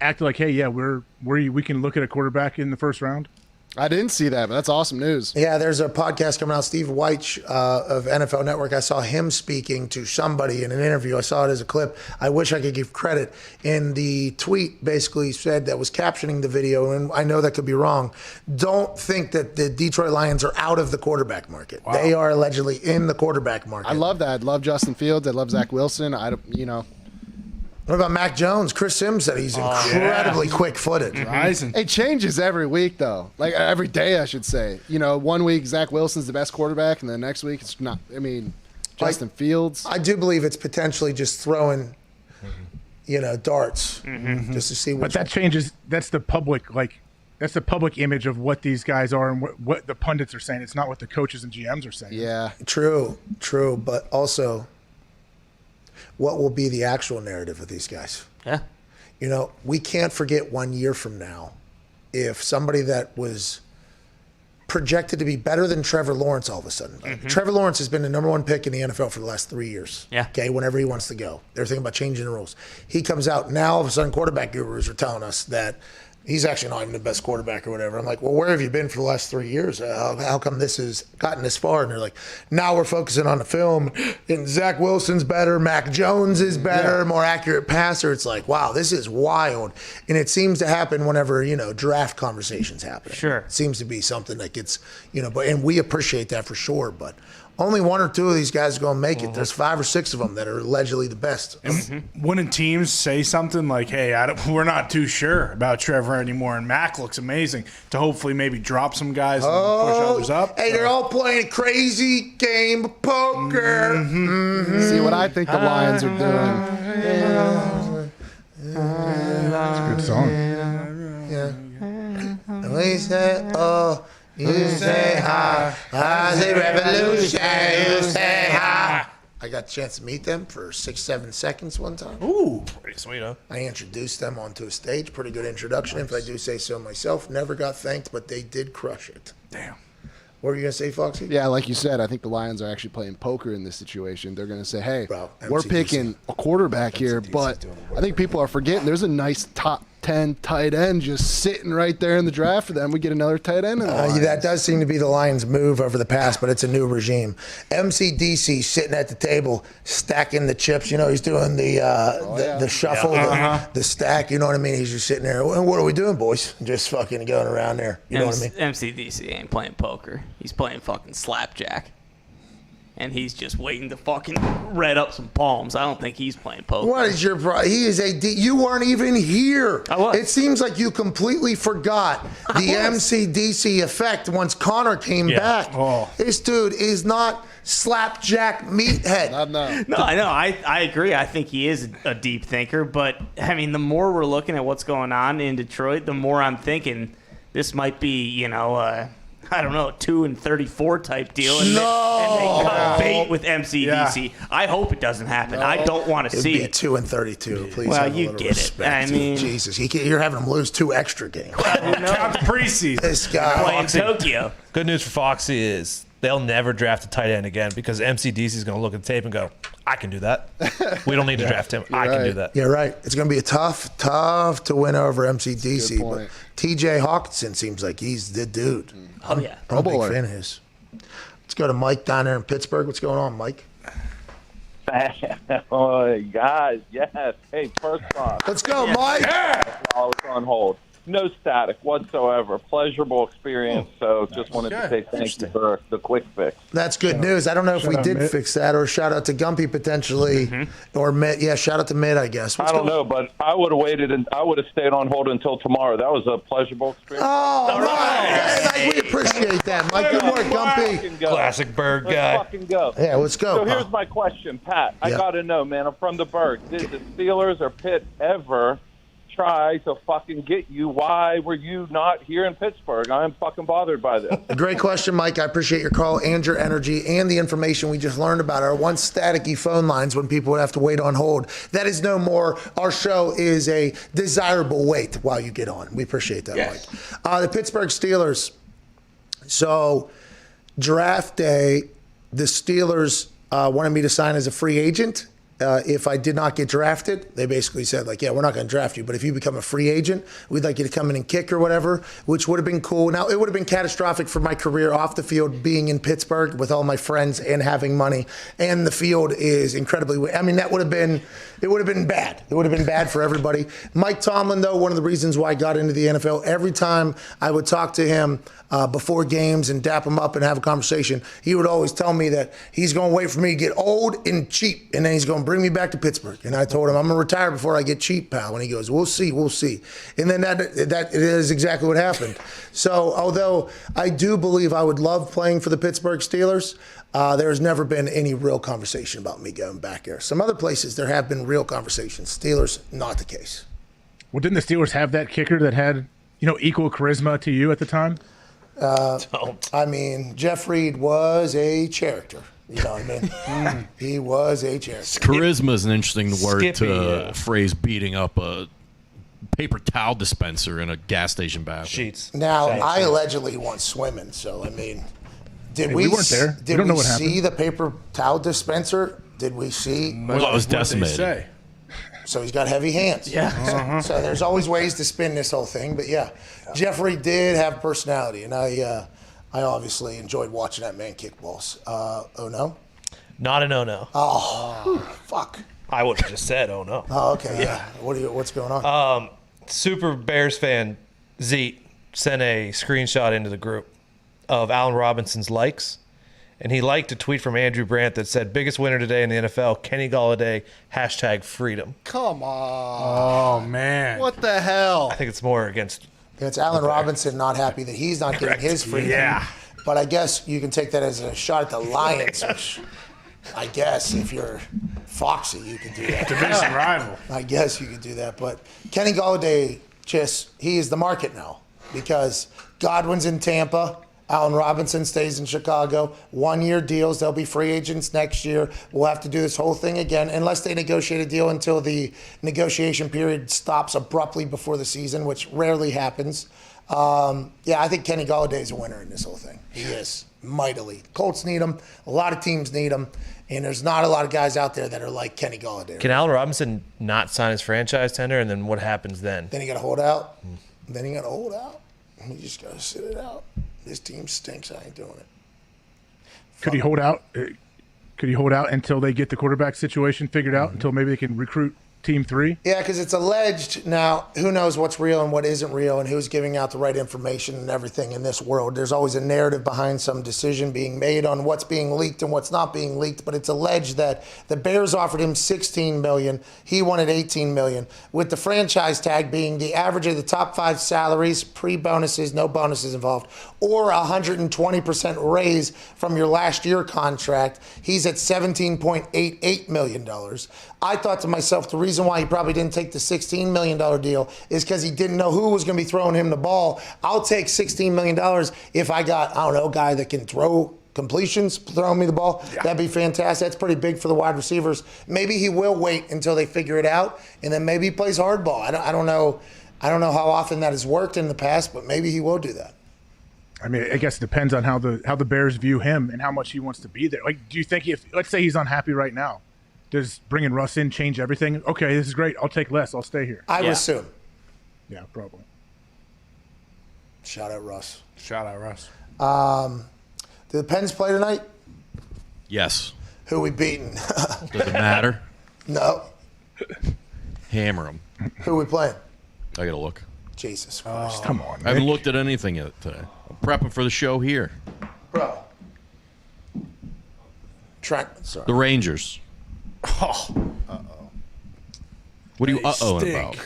acting like, hey, yeah, we can look at a quarterback in the first round? I didn't see that, but that's awesome news. Yeah, there's a podcast coming out, Steve Weich of NFL Network. I saw him speaking to somebody in an interview. I saw it as a clip. I wish I could give credit. In the tweet, basically said that was captioning the video, and I know that could be wrong. Don't think that the Detroit Lions are out of the quarterback market. Wow. They are allegedly in the quarterback market. I love that. I love Justin Fields. I love Zach Wilson. What about Mac Jones? Chris Sims said he's incredibly quick-footed. Rising. It changes every week, though. Like, every day, I should say. 1 week, Zach Wilson's the best quarterback, and the next week, it's not. I mean, Justin Fields. I do believe it's potentially just throwing, darts just to see But that changes. That's the public, that's the public image of what these guys are and what the pundits are saying. It's not what the coaches and GMs are saying. Yeah. True. But also, what will be the actual narrative of these guys? Yeah. You know, we can't forget 1 year from now if somebody that was projected to be better than Trevor Lawrence all of a sudden. Trevor Lawrence has been the number 1 pick in the NFL for the last 3 years. Yeah. Okay, whenever he wants to go. They're thinking about changing the rules. He comes out, now all of a sudden quarterback gurus are telling us that he's actually not even the best quarterback or whatever. I'm like, well, where have you been for the last 3 years? How come this has gotten this far? And they're like, now we're focusing on the film, and Zach Wilson's better, Mac Jones is better, more accurate passer. It's like, wow, this is wild. And it seems to happen whenever, you know, draft conversations happen. Sure. It seems to be something that gets, you know, and we appreciate that for sure, but only 1 or 2 of these guys are going to make it. There's 5 or 6 of them that are allegedly the best. Wouldn't teams say something like, hey, we're not too sure about Trevor anymore, and Mac looks amazing, to hopefully maybe drop some guys and push others up? Hey, they're all playing a crazy game of poker. See what I think the Lions are doing. It's a good song. Yeah. And we say, oh, you say hi. I say revolution. You say hi. I got a chance to meet them for 6-7 seconds one time. Ooh, pretty sweet, huh? I introduced them onto a stage. Pretty good introduction, if I do say so myself. Never got thanked, but they did crush it. Damn. What were you going to say, Foxy? Yeah, like you said, I think the Lions are actually playing poker in this situation. They're going to say, hey, we're MCDC. picking a quarterback here, but I think people are forgetting there's a nice top 10 tight end just sitting right there in the draft for them. We get another tight end in the Lions. That does seem to be the Lions' move over the past, but it's a new regime. MCDC sitting at the table, stacking the chips. You know, he's doing the shuffle, the stack. You know what I mean? He's just sitting there. What are we doing, boys? Just fucking going around there. You know what I mean? MCDC ain't playing poker. He's playing fucking slapjack. And he's just waiting to fucking red up some palms. I don't think he's playing poker. What is your problem? He is you weren't even here. I was. It seems like you completely forgot the MCDC effect once Connor came back. Oh. This dude is not slapjack meathead. No, I know. I agree. I think he is a deep thinker. But, I mean, the more we're looking at what's going on in Detroit, the more I'm thinking this might be, you know, I don't know, 2-34 type deal. And they cut bait with MCDC. Yeah. I hope it doesn't happen. No. I don't want to see it. 2-32. Please. Well, have a you little get respect. it. I mean, Jesus, you're having him lose 2 extra games. Count the preseason. This guy playing Tokyo. Good news for Foxy is they'll never draft a tight end again because MCDC is going to look at the tape and go, I can do that. We don't need to draft him. I can do that. Yeah, right. It's going to be a tough to win over MCDC. But TJ Hawkinson seems like he's the dude. Oh, yeah. I'm a big fan of his. Let's go to Mike down there in Pittsburgh. What's going on, Mike? Oh, guys, yes. Hey, first off. Let's go, Mike. Yeah. I was on hold. No static whatsoever. Pleasurable experience. So just wanted to say thank you for the quick fix. That's good news. I don't know if we did fix that, or shout out to Gumpy potentially, or Mitt. Yeah, shout out to Mitt, I guess. I don't know, but I would have waited and I would have stayed on hold until tomorrow. That was a pleasurable experience. Oh, right. We appreciate that, Mike. Good work, Gumpy. Classic Berg guy. Let's fucking go. Yeah, let's go. So here's my question, Pat. I got to know, man. I'm from the Berg. Did the Steelers or Pitt ever try to fucking get you? Why were you not here in Pittsburgh? I am fucking bothered by this. Great question, Mike. I appreciate your call and your energy and the information we just learned about our once staticky phone lines when people would have to wait on hold. That is no more. Our show is a desirable wait while you get on. We appreciate that, Mike. The Pittsburgh Steelers. So draft day, the Steelers wanted me to sign as a free agent. If I did not get drafted, they basically said, like, yeah, we're not going to draft you, but if you become a free agent, we'd like you to come in and kick or whatever, which would have been cool. Now, it would have been catastrophic for my career off the field, being in Pittsburgh with all my friends and having money. And the field is incredibly, I mean, it would have been bad. It would have been bad for everybody. Mike Tomlin, though, one of the reasons why I got into the NFL, every time I would talk to him before games and dap him up and have a conversation, he would always tell me that he's going to wait for me to get old and cheap, and then he's going to bring me back to Pittsburgh. And I told him, I'm going to retire before I get cheap, pal. And he goes, we'll see. And then that is exactly what happened. So although I do believe I would love playing for the Pittsburgh Steelers, there's never been any real conversation about me going back there. Some other places there have been real conversations. Steelers, not the case. Well, didn't the Steelers have that kicker that had equal charisma to you at the time? I mean, Jeff Reed was a character. You know what I mean? He was a character. Charisma is an interesting word to phrase beating up a paper towel dispenser in a gas station bathroom. Sheets. Now, I allegedly went swimming, so I mean, we weren't there. Did we see the paper towel dispenser? Did we see? Well, it was decimated. So he's got heavy hands. Yeah. So there's always ways to spin this whole thing, but yeah, Jeffrey did have personality, and I obviously enjoyed watching that man kick balls. Oh no. Not an oh no. Oh, fuck. I would have just said oh no. Oh, okay. Yeah. What's going on? Super Bears fan Zeet sent a screenshot into the group of Allen Robinson's likes, and he liked a tweet from Andrew Brandt that said, "Biggest winner today in the NFL, Kenny Golladay, #freedom." Come on. Oh, man. What the hell? I think it's more against. It's Allen Robinson not happy that he's not getting his freedom. Yeah. But I guess you can take that as a shot at the Lions, which I guess if you're Foxy, you could do that. Division rival. I guess you could do that. But Kenny Golladay, he is the market now because Godwin's in Tampa. Allen Robinson stays in Chicago. 1-year deals. They'll be free agents next year. We'll have to do this whole thing again unless they negotiate a deal until the negotiation period stops abruptly before the season, which rarely happens. I think Kenny Golladay is a winner in this whole thing. He is, mightily. Colts need him. A lot of teams need him. And there's not a lot of guys out there that are like Kenny Golladay. Can Allen Robinson not sign his franchise tender, and then what happens then? Then you got to hold out. You just got to sit it out. This team stinks. I ain't doing it. Could he hold out? Could he hold out until they get the quarterback situation figured out? Until maybe they can recruit Team 3? Yeah, because it's alleged. Now, who knows what's real and what isn't real and who's giving out the right information and everything in this world. There's always a narrative behind some decision being made on what's being leaked and what's not being leaked, but it's alleged that the Bears offered him $16 million. He wanted $18 million, with the franchise tag being the average of the top 5 salaries, pre-bonuses, no bonuses involved, or 120% raise from your last year contract. He's at $17.88 million. I thought to myself, the reason why he probably didn't take the $16 million deal is because he didn't know who was going to be throwing him the ball. I'll take $16 million if I got, a guy that can throw completions, throwing me the ball. Yeah. That'd be fantastic. That's pretty big for the wide receivers. Maybe he will wait until they figure it out, and then maybe he plays hardball. I don't know. I don't know how often that has worked in the past, but maybe he will do that. I mean, I guess it depends on how the Bears view him and how much he wants to be there. Like, do you think let's say he's unhappy right now, does bringing Russ in change everything? Okay, this is great. I'll take less. I'll stay here. I would assume. Yeah, probably. Shout out Russ. Do the Pens play tonight? Yes. Who we beating? Does it matter? No. Hammer them. Who we playing? I gotta look. Jesus Christ. Come on, I haven't looked at anything yet today. I'm prepping for the show here. Bro. Sorry. The Rangers. Oh. What are you uh-ohing about?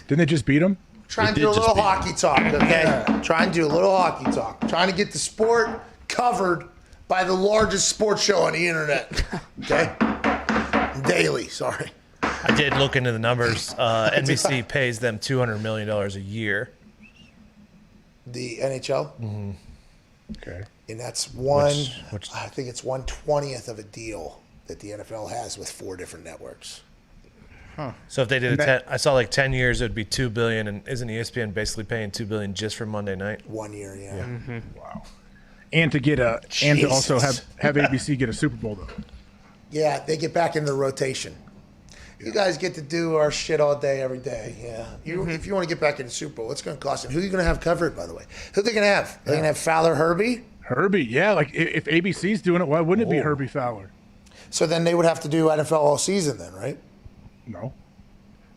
Didn't they just beat them? Trying to do a little hockey talk, okay? Yeah. Trying to do a little hockey talk. Trying to get the sport covered by the largest sports show on the internet. Okay? Daily, sorry. I did look into the numbers. NBC pays them $200 million a year. The NHL? Mm-hmm. Okay. And that's I think it's 1/20th of a deal that the NFL has with 4 different networks. Huh. So if they did I saw like 10 years, it would be $2 billion, and isn't ESPN basically paying $2 billion just for Monday night? 1 year, yeah. Mm-hmm. Wow. And to also have ABC get a Super Bowl though. Yeah, they get back into the rotation. You guys get to do our shit all day, every day. Yeah. If you want to get back in the Super Bowl, it's going to cost them. Who are you going to have covered, by the way? Who are they going to have? Are they going to have Fowler, Herbie? Herbie, yeah. Like if ABC's doing it, why wouldn't it be Herbie Fowler? So then they would have to do NFL all season then, right? No.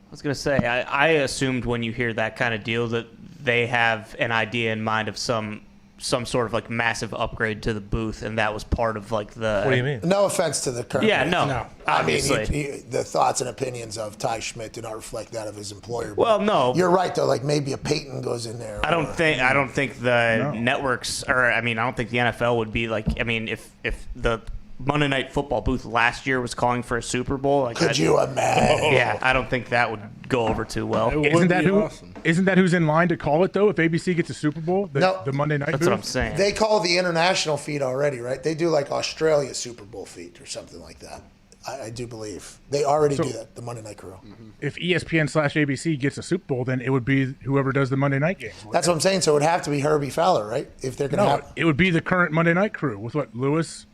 I was going to say, I assumed when you hear that kind of deal that they have an idea in mind of some sort of like massive upgrade to the booth, and that was part of like the. What do you mean? No offense to the current. Yeah, no. Obviously, I mean, the thoughts and opinions of Ty Schmidt do not reflect that of his employer. Well, no, you're right though. Like maybe a Peyton goes in there. I don't think the networks, or I mean, I don't think the NFL would be like. I mean, if the Monday Night Football booth last year was calling for a Super Bowl. Like, Could you imagine? Yeah, I don't think that would go over too well. Isn't that who's in line to call it though? If ABC gets a Super Bowl, the Monday night. That's booth? what I'm saying. They call the international feed already, right? They do like Australia Super Bowl feed or something like that. I do believe they already do that. The Monday Night Crew. If ESPN/ABC gets a Super Bowl, then it would be whoever does the Monday night games. That's what I'm saying. So it would have to be Herbie Fowler, right? If they're going to have. It would be the current Monday night crew with what Lewis,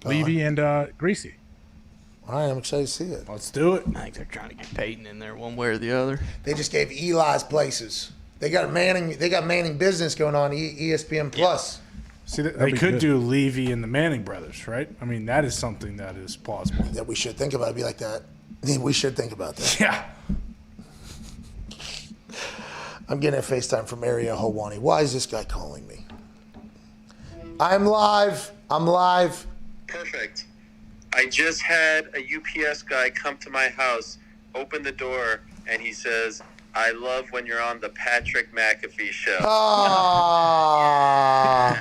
Levy, and Greasy. All right, I'm excited to see it. Let's do it. I think they're trying to get Peyton in there one way or the other. They just gave Eli's places. They got Manning. They got Manning business going on. ESPN Plus. See, they could do Levy and the Manning brothers, right? I mean, that is something that is plausible. That we should think about. It'd be like that. We should think about that. Yeah. I'm getting a FaceTime from Ariel Helwani. Why is this guy calling me? I'm live. Perfect. I just had a UPS guy come to my house, open the door, and he says, "I love when you're on the Patrick McAfee Show." Oh.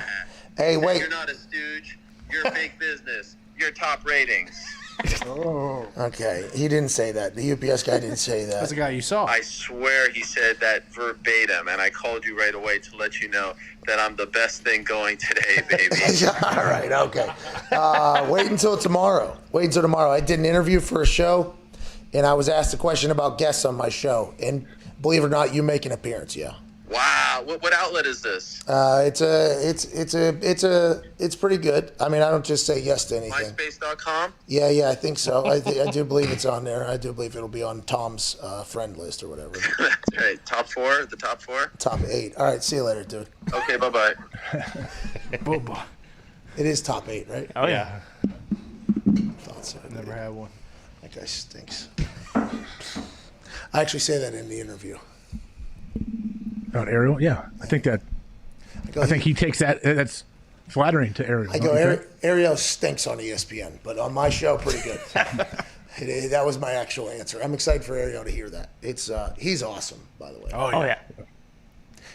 Hey, wait. You're not a stooge. You're big business. You're top ratings. Oh. Okay, he didn't say that. The UPS guy didn't say that. That's the guy you saw. I swear he said that verbatim, and I called you right away to let you know that I'm the best thing going today, baby. All right, okay. Wait until tomorrow. I did an interview for a show, and I was asked a question about guests on my show. And believe it or not, you make an appearance, yeah. Wow, what outlet is this? It's pretty good. I mean, I don't just say yes to anything. MySpace.com? Yeah, I think so. I do believe it's on there. I do believe it'll be on Tom's friend list or whatever. That's right. Top 4? The top 4? Top 8. All right, see you later, dude. Okay, bye-bye. Bye-bye. It is top 8, right? Oh, yeah. Thought so. Never had one. That guy stinks. I actually say that in the interview. About Ariel? Yeah, I think that. I think he takes that. That's flattering to Ariel. I go, Ariel stinks on ESPN, but on my show, pretty good. That was my actual answer. I'm excited for Ariel to hear that. It's he's awesome, by the way. Oh yeah.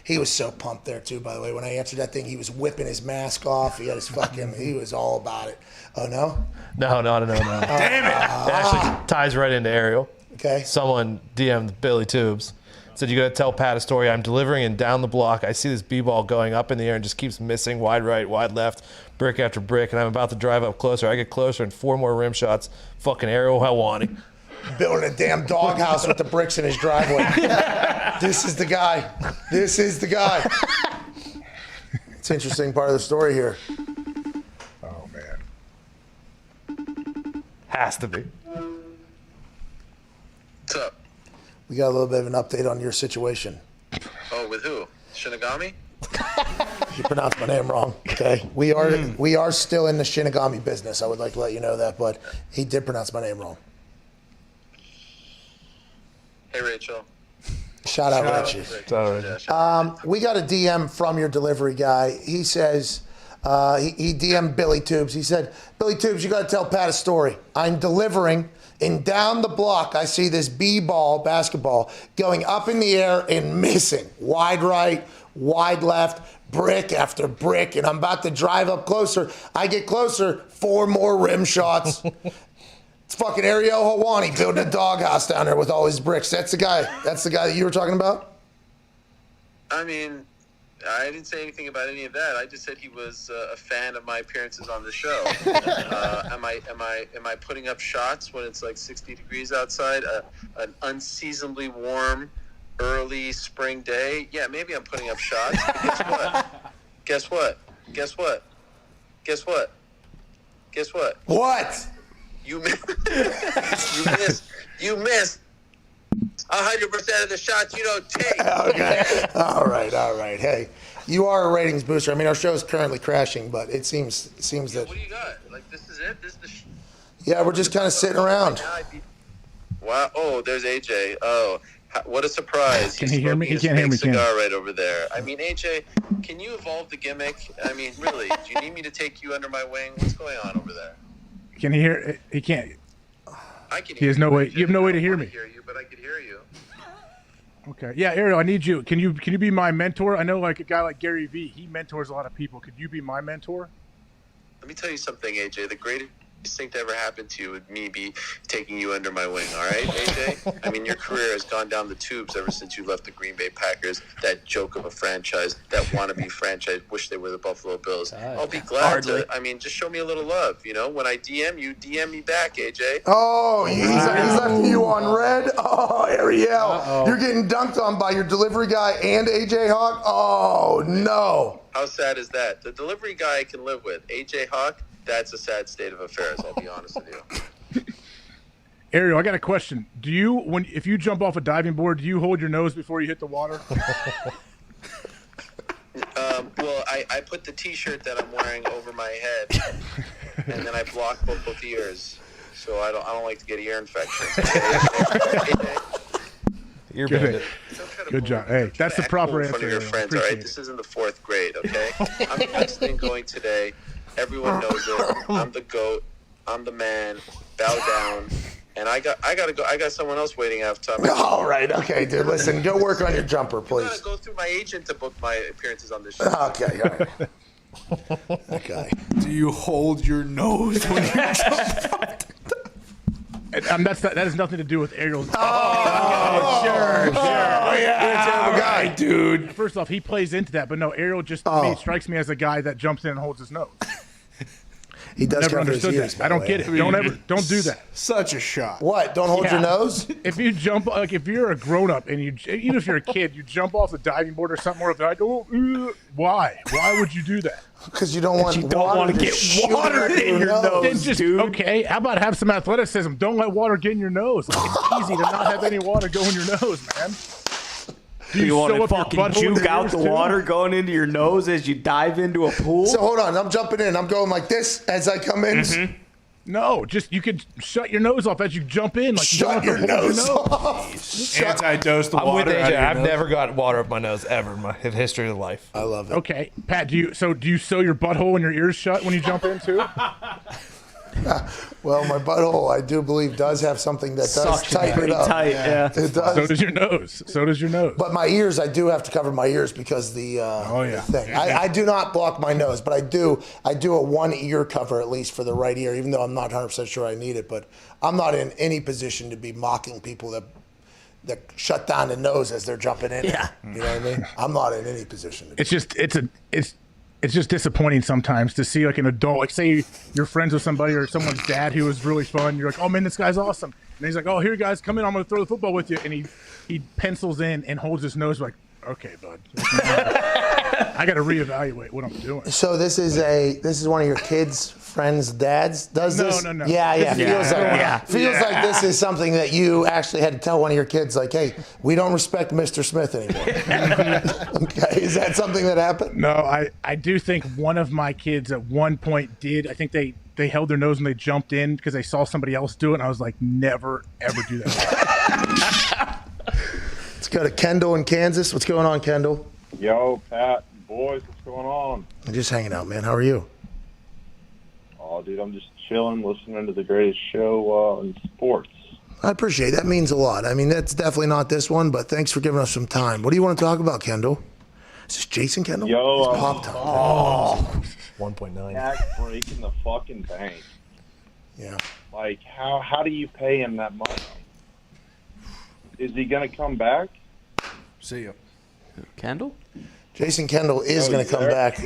He was so pumped there too. By the way, when I answered that thing, he was whipping his mask off. He had his fucking. He was all about it. Oh no. No. Damn it! It actually ties right into Ariel. Okay. Someone DM'd Billy Tubes. Said, "You got to tell Pat a story. I'm delivering and down the block. I see this b-ball going up in the air and just keeps missing. Wide right, wide left, brick after brick. And I'm about to drive up closer. I get closer and 4 more rim shots. Fucking Ariel Helwani. Building a damn doghouse with the bricks in his driveway. This is the guy. It's an interesting part of the story here. Oh, man. Has to be. What's up? We got a little bit of an update on your situation. Oh, with who? Shinigami? You pronounced my name wrong. Okay, we are still in the Shinigami business. I would like to let you know that, but he did pronounce my name wrong. Hey, Rachel. Shout out, Richie. We got a DM from your delivery guy. He says he DM'd Billy Tubes. He said, "Billy Tubes, you got to tell Pat a story. I'm delivering." And down the block, I see this b-ball basketball going up in the air and missing. Wide right, wide left, brick after brick. And I'm about to drive up closer. I get closer, 4 more rim shots. It's fucking Ariel Helwani building a doghouse down there with all his bricks. That's the guy that you were talking about? I mean, I didn't say anything about any of that. I just said he was a fan of my appearances on the show. Am I putting up shots when it's like 60 degrees outside, an unseasonably warm early spring day? Yeah, maybe I'm putting up shots. But guess what? What? You missed. You missed 100% of the shots you don't take. Okay. All right. Hey, you are a ratings booster. I mean, our show is currently crashing, but it seems that. What do you got? Like, this is it? This is the Yeah, we're just kind of sitting around. Wow. Oh, there's AJ. Oh, what a surprise. Can he hear me? He's He can't hear me. cigar right over there. I mean, AJ, can you evolve the gimmick? I mean, really, do you need me to take you under my wing? What's going on over there? Can he hear? He can't. I can He has no way. You have no way to hear me. hear you, but I can hear you. Okay. Yeah, Ariel, I need you. Can you be my mentor? I know like a guy like Gary Vee, he mentors a lot of people. Could you be my mentor? Let me tell you something, AJ. The greatest thing to ever happen to you would me be taking you under my wing, all right, AJ? I mean, your career has gone down the tubes ever since you left the Green Bay Packers, that joke of a franchise, that wannabe franchise, wish they were the Buffalo Bills. I'll be glad to, just show me a little love, When I DM you, DM me back, AJ. Oh, he's left you on red? Oh, Ariel. You're getting dunked on by your delivery guy and AJ Hawk? Oh, no. How sad is that? The delivery guy I can live with. AJ Hawk, that's a sad state of affairs, I'll be honest with you. Ariel, I got a question. Do you, if you jump off a diving board, do you hold your nose before you hit the water? Well, I put the T-shirt that I'm wearing over my head, and then I block both ears, so I don't like to get ear infections. You're bandit. Good job. Hey, that's the proper answer. In front of your friends, all right? This isn't the 4th grade, okay? I'm the best thing going today. Everyone knows it. I'm the GOAT. I'm the man. Bow down. And I gotta go. I got someone else waiting after time. All right, okay, dude. Listen, go work on your jumper, please. I gotta go through my agent to book my appearances on this show. Okay, all right. Okay. Do you hold your nose when you jump? That has nothing to do with Ariel's. Sure. Yeah, guy, dude. First off, he plays into that, but no, Ariel just to me strikes me as a guy that jumps in and holds his nose. He does. Never understood that. I don't get it. Don't do that. Such a shot. What? Don't hold your nose? If you jump, like if you're a grown up and even if you're a kid, you jump off a diving board or something, or if I go, why? Why would you do that? Because you don't want to get water in your nose, dude. Okay, how about have some athleticism? Don't let water get in your nose. Like, it's easy to not have any water go in your nose, man. Do you want to fucking juke out the water going into your nose as you dive into a pool? So hold on, I'm jumping in. I'm going like this as I come in. Mm-hmm. No, just you could shut your nose off as you jump in. Like shut your nose off. Anti-dose the I'm water. with AJ. I've I've never gotten water up my nose ever in my history of life. I love it. Okay, Pat, do you sew your butthole and your ears shut when you jump in too? Well, my butthole, I do believe, does have something that does tighten it up. Tight, yeah. It does. So does your nose. But my ears, I do have to cover my ears because the thing. I do not block my nose, but I do a one ear cover at least for the right ear, even though I'm not 100% sure I need it. But I'm not in any position to be mocking people that shut down the nose as they're jumping in. Yeah. You know what I mean? I'm not in any position. It's just disappointing sometimes to see like an adult, like say you're friends with somebody or someone's dad who was really fun. You're like, oh man, this guy's awesome. And he's like, oh, here guys, come in. I'm going to throw the football with you. And he pencils in and holds his nose like, okay, bud. I got to reevaluate what I'm doing. So this is one of your kids' friends' dads does this? No. Yeah. Feels like this is something that you actually had to tell one of your kids, like, hey, we don't respect Mr. Smith anymore. Okay, is that something that happened? No, I do think one of my kids at one point did. I think they held their nose when they jumped in because they saw somebody else do it, and I was like, never, ever do that. Let's go to Kendall in Kansas. What's going on, Kendall? Yo, Pat, boys, what's going on? I'm just hanging out, man. How are you? Oh, dude, I'm just chilling, listening to the greatest show in sports. I appreciate it. That means a lot. I mean, that's definitely not this one, but thanks for giving us some time. What do you want to talk about, Kendall? Is this Jason Kendall? Yo, it's Pop Time. Oh, 1.9. Dak breaking the fucking bank. Yeah. Like, how do you pay him that money? Is he going to come back? See ya. Kendall? Jason Kendall is going to come back.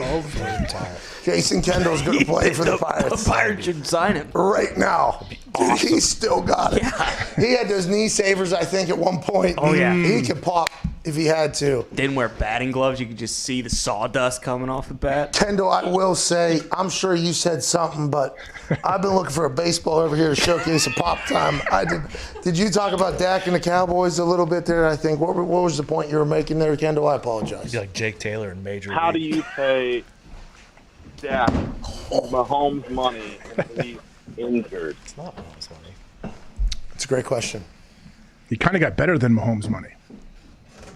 Jason Kendall's going to play for the Pirates. The Pirates should sign him right now. Dude, he's still got it. Yeah. He had those knee savers, I think, at one point. Oh, yeah. He could pop if he had to. Didn't wear batting gloves. You could just see the sawdust coming off the bat. Kendall, I will say, I'm sure you said something, but I've been looking for a baseball over here to showcase a Pop Time. Did you talk about Dak and the Cowboys a little bit there, I think? What was the point you were making there, Kendall? I apologize. You'd be like Jake Taylor in Major League. How do you pay Dak Mahomes money if he's injured? It's not Mahomes money. It's a great question. He kind of got better than Mahomes' money.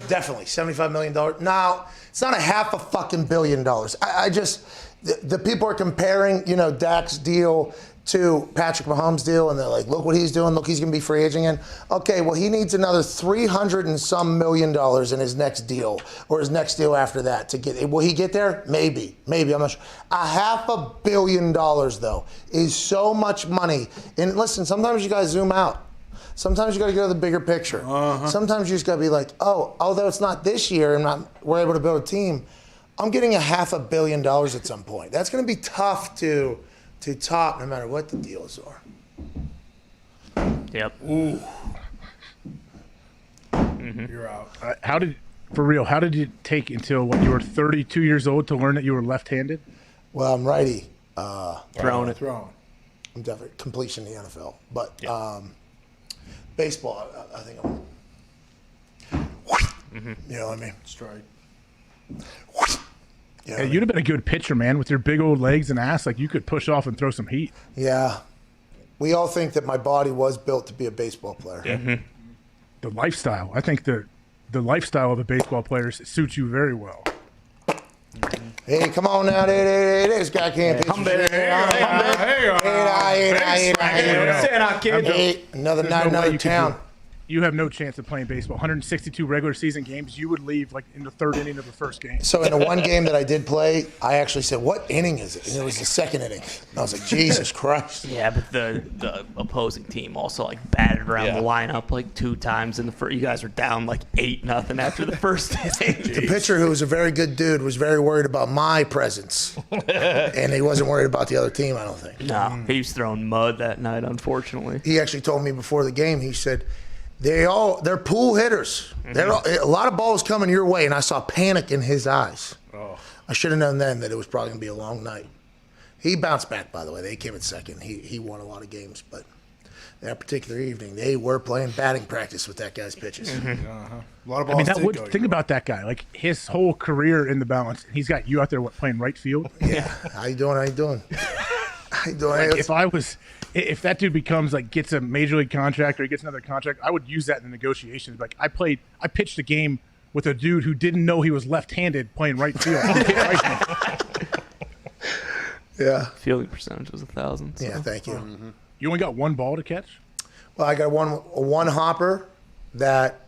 Definitely, $75 million. Now, it's not a $500 million. I just, the people are comparing, Dak's deal to Patrick Mahomes' deal, and they're like, look what he's doing. Look, he's going to be free agent again. Okay, well, he needs another $300 and some million in his next deal or his next deal after that to get. Will he get there? Maybe. I'm not sure. $500 million, though, is so much money. And listen, sometimes you got to zoom out. Sometimes you got to go to the bigger picture. Sometimes you just got to be like, although it's not this year and we're able to build a team, I'm getting $500 million at some point. That's going to be tough to top no matter what the deals are. Yep. Ooh. You're out. How did it take until you were 32 years old to learn that you were left-handed? Well, I'm righty. Throwing it. I'm definitely completion in the NFL. But baseball, I think I'm, you know what I mean? Strike. Yeah, you'd have been a good pitcher, man, with your big old legs and ass. Like, you could push off and throw some heat. Yeah. We all think that my body was built to be a baseball player. Yeah. The lifestyle. I think the lifestyle of a baseball player suits you very well. Hey, come on now. This guy can't pitch. Hey, another night, another town. You have no chance of playing baseball. 162 regular season games, you would leave like in the third inning of the first game. So in the one game that I did play, I actually said, what inning is it? And it was the second inning. And I was like, Jesus Christ. Yeah, but the opposing team also like batted around the lineup like 2 times in the first. You guys were down like 8-0 after the first inning. The pitcher, who was a very good dude, was very worried about my presence. And he wasn't worried about the other team, I don't think. No, he was throwing mud that night, unfortunately. He actually told me before the game, he said, they're pool hitters. A lot of balls coming your way, and I saw panic in his eyes. I should have known then that it was probably going to be a long night. He bounced back, by the way. They came in second. He won a lot of games, but that particular evening, they were playing batting practice with that guy's pitches. A lot of balls. Think about that guy. Like, his whole career in the balance, he's got you out there playing right field. Yeah. How you doing? Like, if that dude gets a major league contract or he gets another contract, I would use that in the negotiations. Like, I pitched a game with a dude who didn't know he was left-handed playing right field. Yeah. Fielding percentage was 1,000. So. Yeah, thank you. You only got one ball to catch? Well, I got one hopper that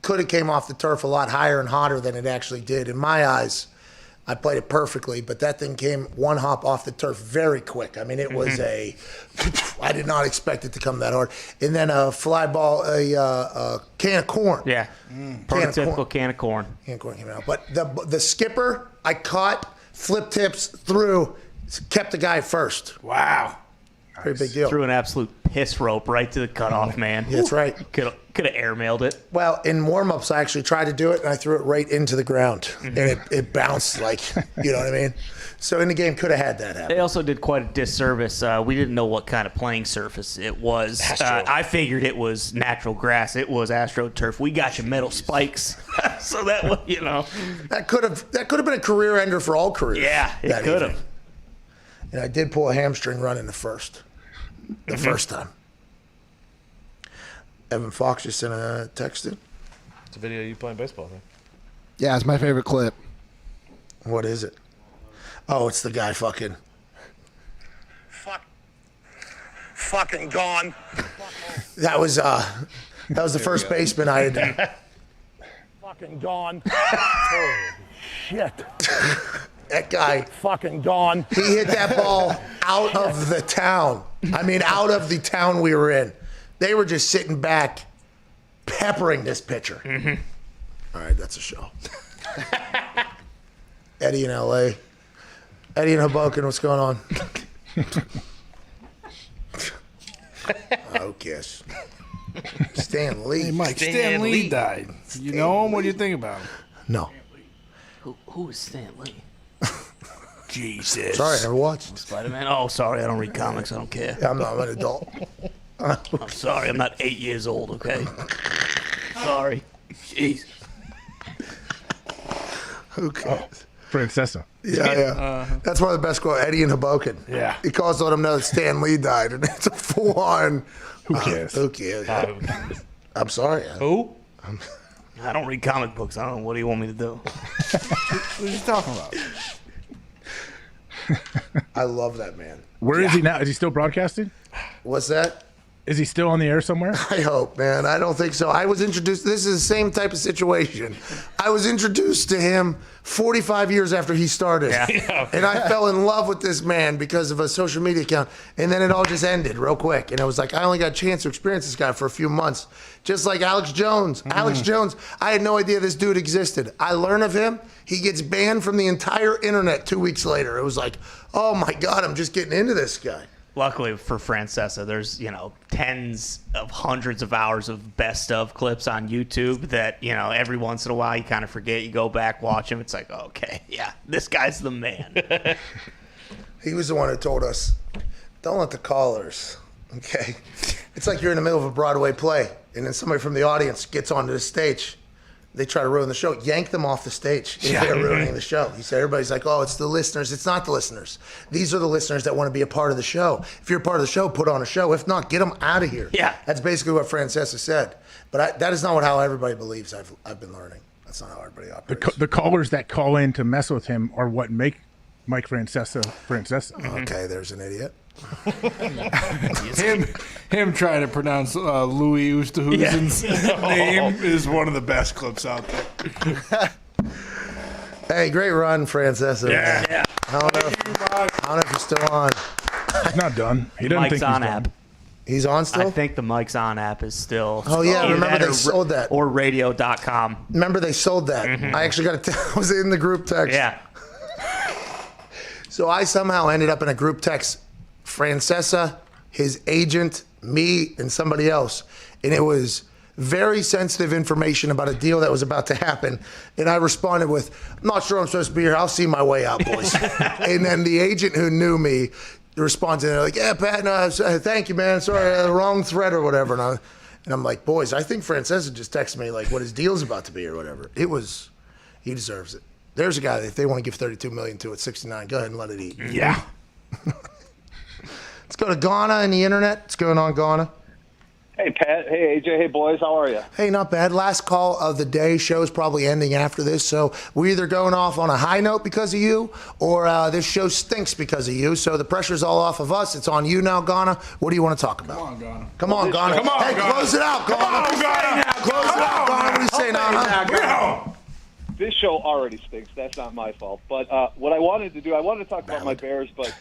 could have came off the turf a lot higher and hotter than it actually did. In my eyes, I played it perfectly, but that thing came one hop off the turf very quick. I mean, it was I did not expect it to come that hard. And then a fly ball, a can of corn. Yeah, prototypical can of corn. Can of corn came out. But the skipper, I caught, flip tips, threw, kept the guy first. Wow. Pretty big deal. Threw an absolute piss rope right to the cutoff, man. Yeah, that's right. Could have airmailed it. Well, in warm-ups, I actually tried to do it, and I threw it right into the ground. And it bounced like, you know what I mean? So in the game, could have had that happen. They also did quite a disservice. We didn't know what kind of playing surface it was. I figured it was natural grass. It was AstroTurf. We got you metal spikes. So that was, That could have been a career ender for all careers. Yeah, it could have. And I did pull a hamstring run in the first time. Devin Funchess sent a text in. It's a video of you playing baseball, man. Yeah, it's my favorite clip. What is it? Oh, it's the guy fucking gone. That was the first baseman I had. Fucking gone. Holy shit. That guy. Fucking gone. He hit that ball out of the town. I mean, out of the town we were in. They were just sitting back, peppering this pitcher. All right, that's a show. Eddie in L.A. Eddie in Hoboken, what's going on? Oh, kiss. Stan Lee. Hey, Mike, Stan Lee died. You know him? What do you think about him? No. Who is Stan Lee? Jesus. Sorry, I never watched. Spider-Man? Oh, sorry, I don't read comics. I don't care. Yeah, I'm an adult. I'm sorry, I'm not 8 years old, okay? Sorry. Jeez. Who cares? Francesa. Yeah. That's one of the best quotes. Eddie in Hoboken. Yeah. He calls to let him know that Stan Lee died, and it's a full-on. Who cares? Who cares? I'm sorry. Who? I don't read comic books. I don't know. What do you want me to do? What are you talking about? I love that man. Where is he now? Is he still broadcasting? What's that? Is he still on the air somewhere? I hope, man. I don't think so. I was introduced. This is the same type of situation. I was introduced to him 45 years after he started. And I fell in love with this man because of a social media account. And then it all just ended real quick. And I was like, I only got a chance to experience this guy for a few months. Just like Alex Jones. Alex Jones, I had no idea this dude existed. I learn of him. He gets banned from the entire internet 2 weeks later. It was like, oh my God, I'm just getting into this guy. Luckily for Francesa, there's, tens of hundreds of hours of best of clips on YouTube that, every once in a while you kind of forget. You go back, watch him. It's like, okay, yeah, this guy's the man. He was the one who told us, don't let the callers, okay? It's like you're in the middle of a Broadway play, and then somebody from the audience gets onto the stage. They try to ruin the show. Yank them off the stage if they're ruining the show. He said, everybody's like, oh, it's the listeners. It's not the listeners. These are the listeners that want to be a part of the show. If you're a part of the show, put on a show. If not, get them out of here. Yeah. That's basically what Francesa said. But that is not how everybody believes. I've been learning. That's not how everybody operates. The callers that call in to mess with him are what make Mike Francesa. Okay, there's an idiot. him trying to pronounce Louis Oosthuizen's name is one of the best clips out there. Hey, great run, Francesa. Yeah. I don't know if he's still on. He's not done. He doesn't Mike's think he's on done. app. He's on still? I think the Mike's on app is still. Oh, yeah. Remember they sold that. Or radio.com. Remember they sold that. I actually I was in the group text. Yeah. So I somehow ended up in a group text. Francesa, his agent, me, and somebody else. And it was very sensitive information about a deal that was about to happen. And I responded with, I'm not sure I'm supposed to be here. I'll see my way out, boys. And then the agent who knew me responds, and they're like, yeah, Pat, no, thank you, man. Sorry, wrong thread or whatever. And I'm like, boys, I think Francesa just texted me like what his deal's about to be or whatever. He deserves it. There's a guy that if they want to give $32 million to at 69, go ahead and let it eat. Yeah. Let's go to Ghana and the internet. What's going on, Ghana? Hey, Pat. Hey, AJ. Hey, boys. How are you? Hey, not bad. Last call of the day. Show's probably ending after this, so we're either going off on a high note because of you, or this show stinks because of you. So the pressure's all off of us. It's on you now, Ghana. What do you want to talk about? Come on, Ghana. Come on, Ghana. Come on, hey, Ghana. close it out, Ghana. Come on, Ghana. Close it out, Ghana. What do you say, Nana? This show already stinks. That's not my fault. But what I wanted to do, I wanted to talk about my Bears, but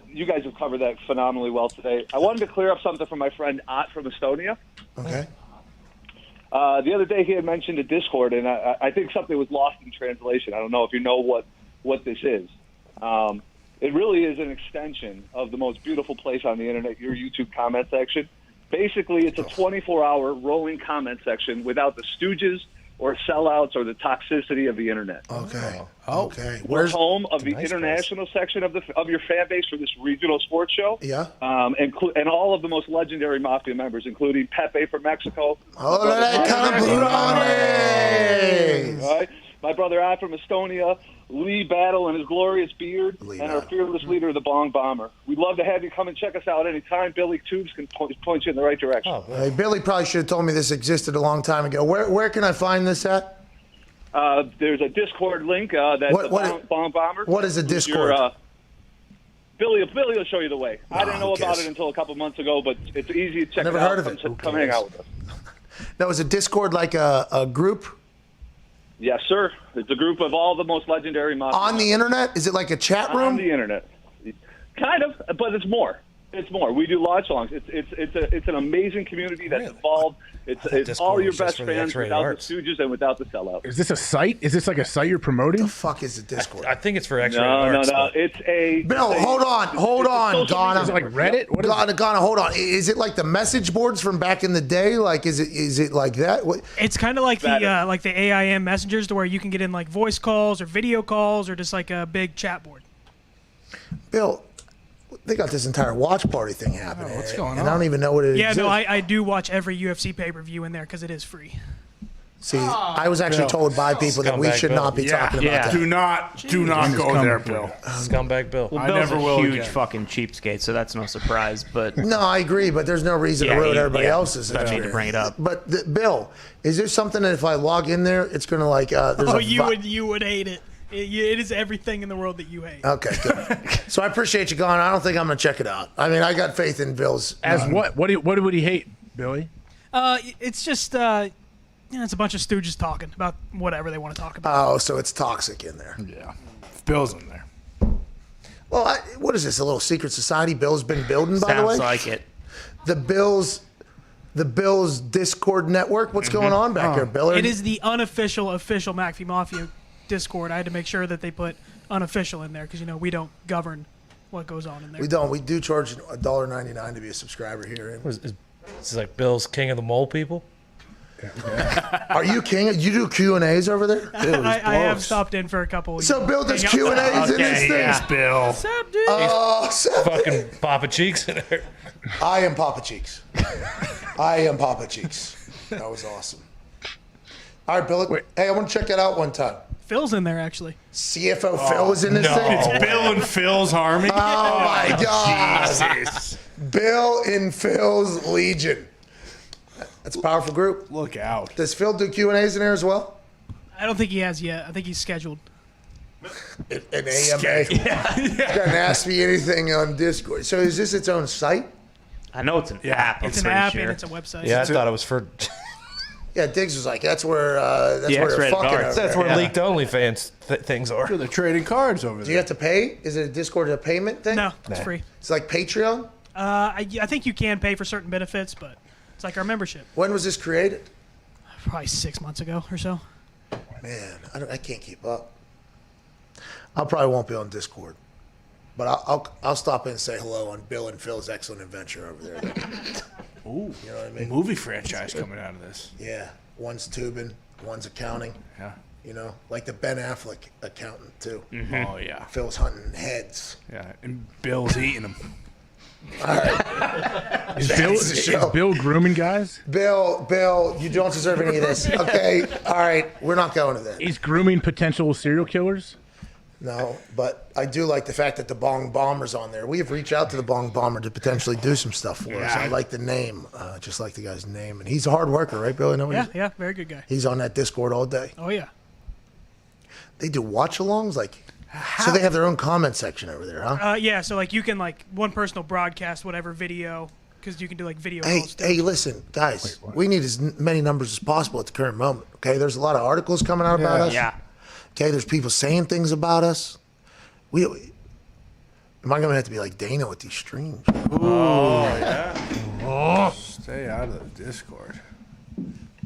you guys have covered that phenomenally well today. I wanted to clear up something from my friend Ott from Estonia. Okay. The other day he had mentioned a Discord, and I think something was lost in translation. I don't know if you know what this is. It really is an extension of the most beautiful place on the internet, your YouTube comment section. Basically, it's a 24-hour rolling comment section without the stooges or sellouts or the toxicity of the internet. Okay. Okay. We're home of the international section of your fan base for this regional sports show. Yeah. And all of the most legendary Mafia members, including Pepe from Mexico. Right? My brother Ad from Estonia, Lee Battle and his glorious beard, and our fearless leader, the Bong Bomber. We'd love to have you come and check us out anytime. Billy Tubes can point you in the right direction. Hey, Billy probably should have told me this existed a long time ago. Where can I find this at? There's a Discord link. That's Bong Bomber. What is a Discord? Billy will show you the way. I didn't know about it until a couple months ago, but it's easy to check Never it out. heard of it. Come hang out with us. Now, is a Discord like a group? Yes, sir. It's a group of all the most legendary Mafia On the internet? Is it like a chat room? On the internet. Kind of, but it's more. It's more. We do live songs. It's an amazing community that's evolved. It's all your best fans without the stooges and without the sellout. Is this a site? Is this like a site you're promoting? The fuck is the Discord? I think it's for X-rated No. arts. It's a Bill, hold on, Ghana. Is it like Reddit? What is Ghana, hold on. Is it like the message boards from back in the day? Like, is it like that? What? It's kind of like the AIM messengers, to where you can get in like voice calls or video calls or just like a big chat board. Bill, they got this entire watch party thing happening. What's going on? And I don't even know what it is. Yeah, no, I do watch every UFC pay-per-view in there because it is free. See, I was actually told by people that we should not be talking about that. Do not go there, Bill. Scumbag Bill. Well, I Bill's never a will huge again. fucking cheapskate, so that's no surprise. But No, I agree, but there's no reason to ruin everybody else's I need experience. to bring it up. But Bill, is there something that if I log in there, it's going to like? There's Oh, a you would hate it. It is everything in the world that you hate. Okay, good. So I appreciate you going. I don't think I'm going to check it out. I mean, I got faith in Bill's. As what? What would he hate, Billy? It's just it's a bunch of stooges talking about whatever they want to talk about. Oh, so it's toxic in there. Yeah. Bill's in there. Well, what is this? A little secret society Bill's been building, by the way? Sounds like it. The Bills Discord network. What's going on back there, Billard? It is the official McAfee Mafia Discord. I had to make sure that they put unofficial in there because we don't govern what goes on in there. We don't. We do charge $1.99 to be a subscriber here. Is this like Bill's King of the Mole people? Are you king? You do Q&As over there? I have stopped in for a couple. So Bill does Q&As in this thing. Yeah, Bill. What's up, dude? Oh, Fucking Papa Cheeks in there. I am Papa Cheeks. I am Papa Cheeks. That was awesome. All right, Bill. Hey, I want to check that out one time. Phil's in there actually. CFO Phil is in this thing. It's Bill and Phil's Army. Oh my God! Jesus. Bill and Phil's Legion. That's a powerful group. Look out. Does Phil do Q&As in there as well? I don't think he has yet. I think he's scheduled. An AMA. Doesn't ask me anything on Discord. So is this its own site? I know it's an app. It's an app and it's a website. Yeah, I thought it was for. Yeah, Diggs was like, that's where they're X-rated fucking cards. over That's there. where leaked OnlyFans things are. They're trading cards over Do there. you have to pay? Is it a Discord a payment thing? No, it's free. It's like Patreon? I think you can pay for certain benefits, but it's like our membership. When was this created? Probably 6 months ago or so. Man, I can't keep up. I probably won't be on Discord, but I'll stop in and say hello on Bill and Phil's excellent adventure over there. Ooh, you know what I mean? Movie franchise coming out of this. Yeah, one's tubing, one's accounting. Yeah. Like the Ben Affleck accountant too. Mm-hmm. Oh yeah. Phil's hunting heads. Yeah, and Bill's eating them. All right. Is Bill grooming guys? Bill, you don't deserve any of this. Okay, all right, we're not going to that. He's grooming potential serial killers? No, but I do like the fact that the Bong Bomber's on there. We have reached out to the Bong Bomber to potentially do some stuff for us. I like the name, just like the guy's name. And he's a hard worker, right, Billy? Yeah, very good guy. He's on that Discord all day. Oh, yeah. They do watch-alongs? So they have their own comment section over there, huh? Yeah, so you can one person will broadcast whatever video because you can do video calls. Hey, listen, guys, we need as many numbers as possible at the current moment, okay? There's a lot of articles coming out about us. Yeah. Okay, there's people saying things about us. Am I going to have to be like Dana with these streams? Oh, yeah. Stay out of the Discord.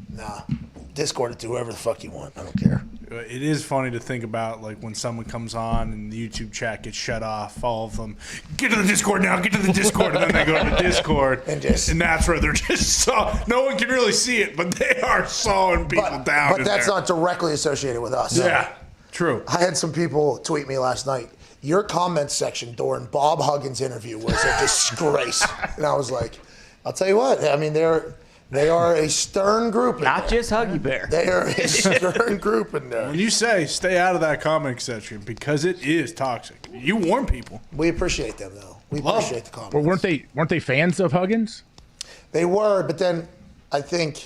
Nah. Discord it to whoever the fuck you want. I don't care. It is funny to think about when someone comes on and the YouTube chat gets shut off, all of them, get to the Discord now, get to the Discord, and then they go to Discord, and that's where they're just no one can really see it, but they are sawing people down. But that's not directly associated with us. Yeah, true. I had some people tweet me last night. Your comment section during Bob Huggins' interview was a disgrace. And I was like, I'll tell you what, I mean, they are a stern group. Not just Huggy Bear. They are a stern group in there. When you say stay out of that comment section because it is toxic, you warn people. We appreciate them though. We appreciate the comments. Well, weren't they fans of Huggins? They were, but then I think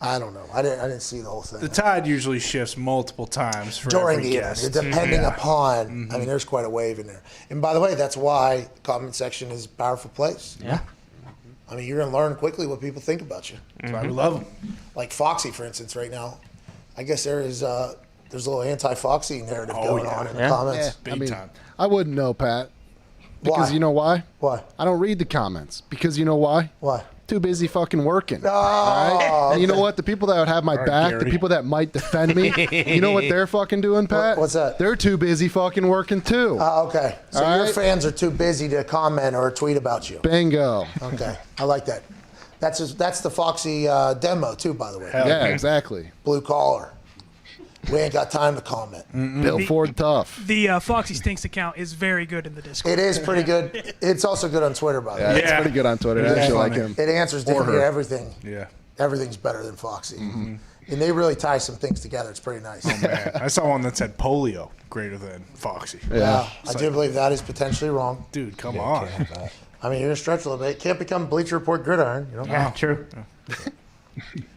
I don't know. I didn't see the whole thing. The tide usually shifts multiple times for during every the guest. interview, depending upon. I mean, there's quite a wave in there. And by the way, that's why the comment section is a powerful place. Yeah. I mean, you're going to learn quickly what people think about you. That's why we love them. Like Foxy, for instance, right now. I guess there's a little anti-Foxy narrative going on in the comments. Yeah. I mean, I wouldn't know, Pat. Because you know why? Why? I don't read the comments. Because you know why? Why? Too busy fucking working. Oh, all right? And you know what? The people that would have my back, Gary. the people that might defend me, you know what they're fucking doing, Pat? What's that? They're too busy fucking working too. Okay. So All your right? fans are too busy to comment or tweet about you. Bingo. Okay. I like that. That's the Foxy demo too, by the way. Yeah, exactly. Blue collar. We ain't got time to comment. Bill Ford tough. The Foxy Stinks account is very good in the Discord. It is pretty good. It's also good on Twitter, by the way. It's pretty good on Twitter. I actually like him. It answers damn near everything. Yeah. Everything's better than Foxy. And they really tie some things together. It's pretty nice. Oh, man. I saw one that said polio greater than Foxy. Yeah. I do believe that is potentially wrong. Dude, come on. I mean, you're going to stretch a little bit. It can't become Bleacher Report gridiron. You know? Yeah, true.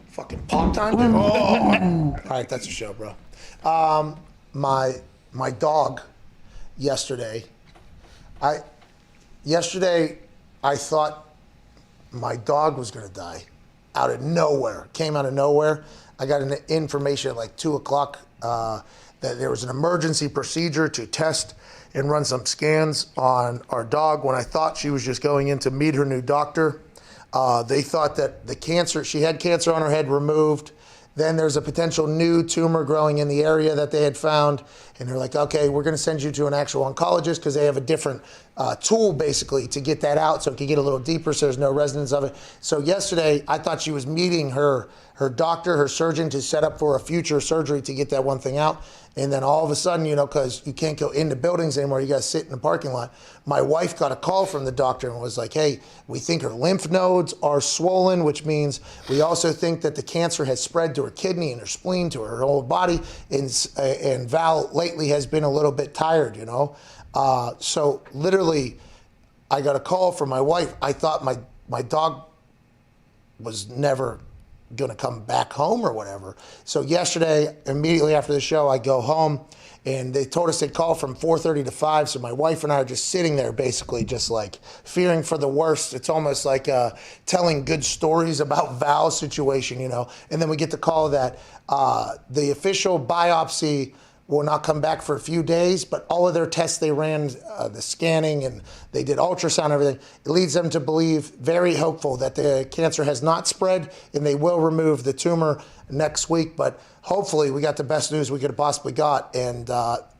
Fucking pop time, dude. All right, that's a show, bro. my dog yesterday. Yesterday I thought my dog was going to die out of nowhere. Came out of nowhere. I got an information at like 2 o'clock that there was an emergency procedure to test and run some scans on our dog when I thought she was just going in to meet her new doctor. They thought that she had cancer on her head removed. Then there's a potential new tumor growing in the area that they had found. And they're like, okay, we're going to send you to an actual oncologist because they have a different tool basically to get that out so it can get a little deeper so there's no resonance of it. So yesterday, I thought she was meeting her doctor, her surgeon, to set up for a future surgery to get that one thing out. And then all of a sudden, because you can't go into buildings anymore, you got to sit in the parking lot. My wife got a call from the doctor and was like, hey, we think her lymph nodes are swollen, which means we also think that the cancer has spread to her kidney and her spleen, to her whole body. And Val lately has been a little bit tired, So literally, I got a call from my wife. I thought my dog was never going to come back home or whatever. So yesterday, immediately after the show, I go home and they told us they'd call from 4:30 to 5. So my wife and I are just sitting there basically just like fearing for the worst. It's almost like telling good stories about Val's situation, And then we get the call that the official biopsy will not come back for a few days, but all of their tests they ran, the scanning and they did ultrasound and everything, it leads them to believe, very hopeful, that the cancer has not spread and they will remove the tumor next week. But hopefully we got the best news we could have possibly got. And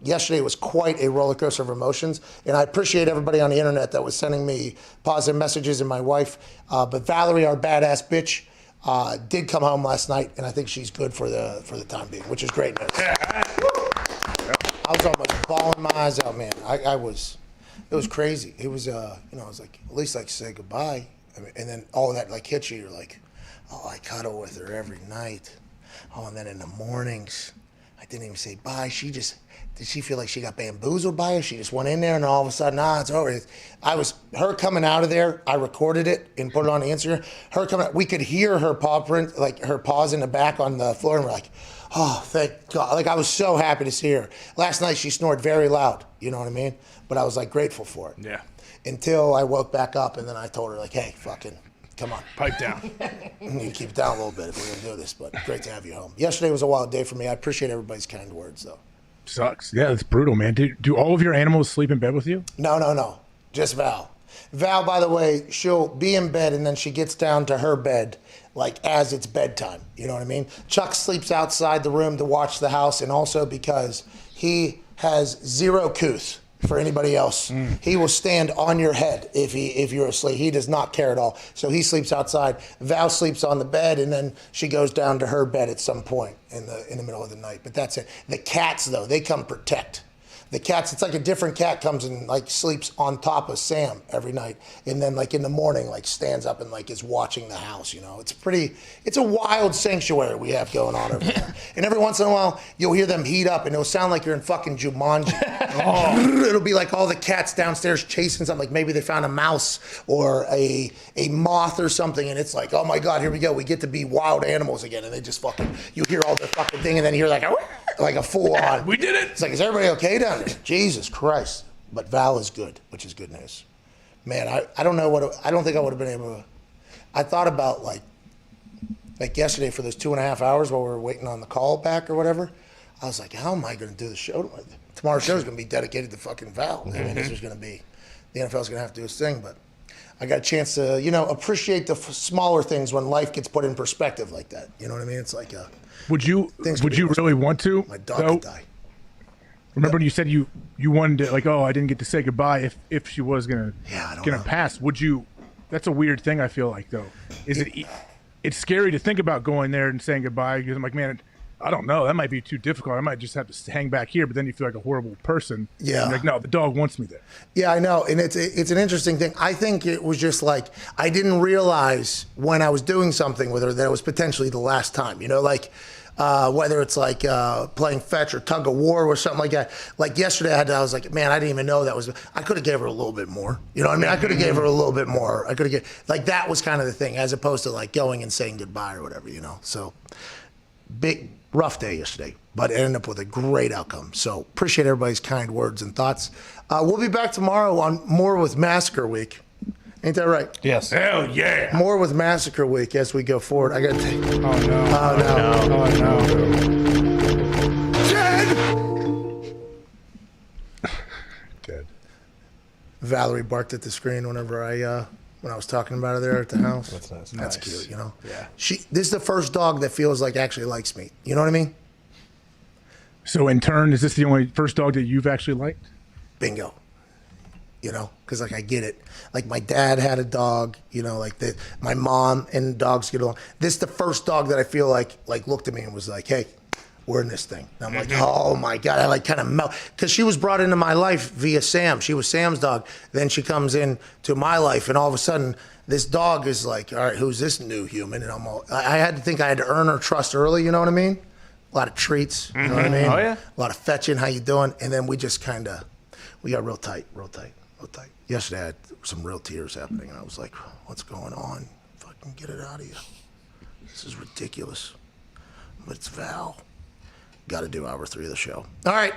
yesterday was quite a roller coaster of emotions. And I appreciate everybody on the internet that was sending me positive messages, and my wife. But Valerie, our badass bitch, did come home last night, and I think she's good for the time being, which is great news. I was almost bawling my eyes out, man. It was crazy. It was, I was like, at least say goodbye. And then all of that hits you. You're like, oh, I cuddle with her every night. Oh, and then in the mornings, I didn't even say bye. Did she feel like she got bamboozled by us? She just went in there and all of a sudden, it's over. Her coming out of there, I recorded it and put it on the Instagram. Her coming out, we could hear her paw print, her paws in the back on the floor, and we're like, oh, thank God. I was so happy to see her. Last night, she snored very loud, you know what I mean? But I was grateful for it. Yeah. Until I woke back up, and then I told her, hey, fucking, come on. Pipe down. You need to keep it down a little bit if we're going to do this, but great to have you home. Yesterday was a wild day for me. I appreciate everybody's kind words, though. Sucks. Yeah, it's brutal, man. Do all of your animals sleep in bed with you? No. Just Val. Val, by the way, she'll be in bed and then she gets down to her bed as it's bedtime. You know what I mean? Chuck sleeps outside the room to watch the house, and also because he has zero couth for anybody else. He will stand on your head if you're asleep. He does not care at all. So he sleeps outside. Val sleeps on the bed, and then she goes down to her bed at some point in the middle of the night. But that's it. The cats, though, they come protect. The cats, it's like a different cat comes and sleeps on top of Sam every night, and then in the morning stands up and is watching the house. It's a wild sanctuary we have going on over there. And every once in a while you'll hear them heat up and it'll sound like you're in fucking Jumanji. It'll be all the cats downstairs chasing something, maybe they found a mouse or a moth or something, and it's oh my God, here we go, we get to be wild animals again. And they just you hear all the fucking thing, and then you hear a full on. We did it. It's is everybody okay down there? Jesus Christ. But Val is good, which is good news. Man, I don't know I don't think I would have been able to. I thought about yesterday for those 2.5 hours while we were waiting on the call back or whatever. I was how am I going to do the show? Tomorrow's show is going to be dedicated to fucking Val. I mean, this is going to be, the NFL's going to have to do its thing, but I got a chance to, appreciate the smaller things when life gets put in perspective like that. You know what I mean? It's would you really want to? My dog could die. Remember when you said you wanted to, I didn't get to say goodbye if she was gonna pass. Would you? That's a weird thing. I feel though. It's scary to think about going there and saying goodbye, because I'm man, I don't know. That might be too difficult. I might just have to hang back here. But then you feel like a horrible person. Yeah. And no, the dog wants me there. Yeah, I know, and it's an interesting thing. I think it was just I didn't realize when I was doing something with her that it was potentially the last time. Whether it's playing fetch or tug of war or something like that. Yesterday, I was man, I didn't even know that was. I could have gave her a little bit more. You know what I mean? I could have gave her a little bit more. I could have that was kind of the thing, as opposed to going and saying goodbye or whatever. So big, rough day yesterday, but it ended up with a great outcome. So appreciate everybody's kind words and thoughts. We'll be back tomorrow on more with Massacre Week. Ain't that right? Yes. Hell yeah. More with Massacre Week as we go forward. I got to take. Oh, no. Oh, no. Dead. Valerie barked at the screen whenever when I was talking about her there at the house. That's nice. That's cute, you know? Yeah. This is the first dog that feels like actually likes me. You know what I mean? So in turn, is this the only first dog that you've actually liked? Bingo. You know, because like I get it. Like my dad had a dog, you know, like my mom and dogs get along. This is the first dog that I feel like looked at me and was like, hey, we're in this thing. And I'm like, oh my God, I like kind of melt. Because she was brought into my life via Sam. She was Sam's dog. Then she comes in to my life and all of a sudden this dog is like, all right, who's this new human? And I had to think I had to earn her trust early, you know what I mean? A lot of treats, you know what I mean? Oh, yeah. A lot of fetching, how you doing? And then we just we got real tight. Yesterday I had some real tears happening and I was like, what's going on? Fucking get it out of you. This is ridiculous. But it's Val. Got to do hour 3 of the show. All right.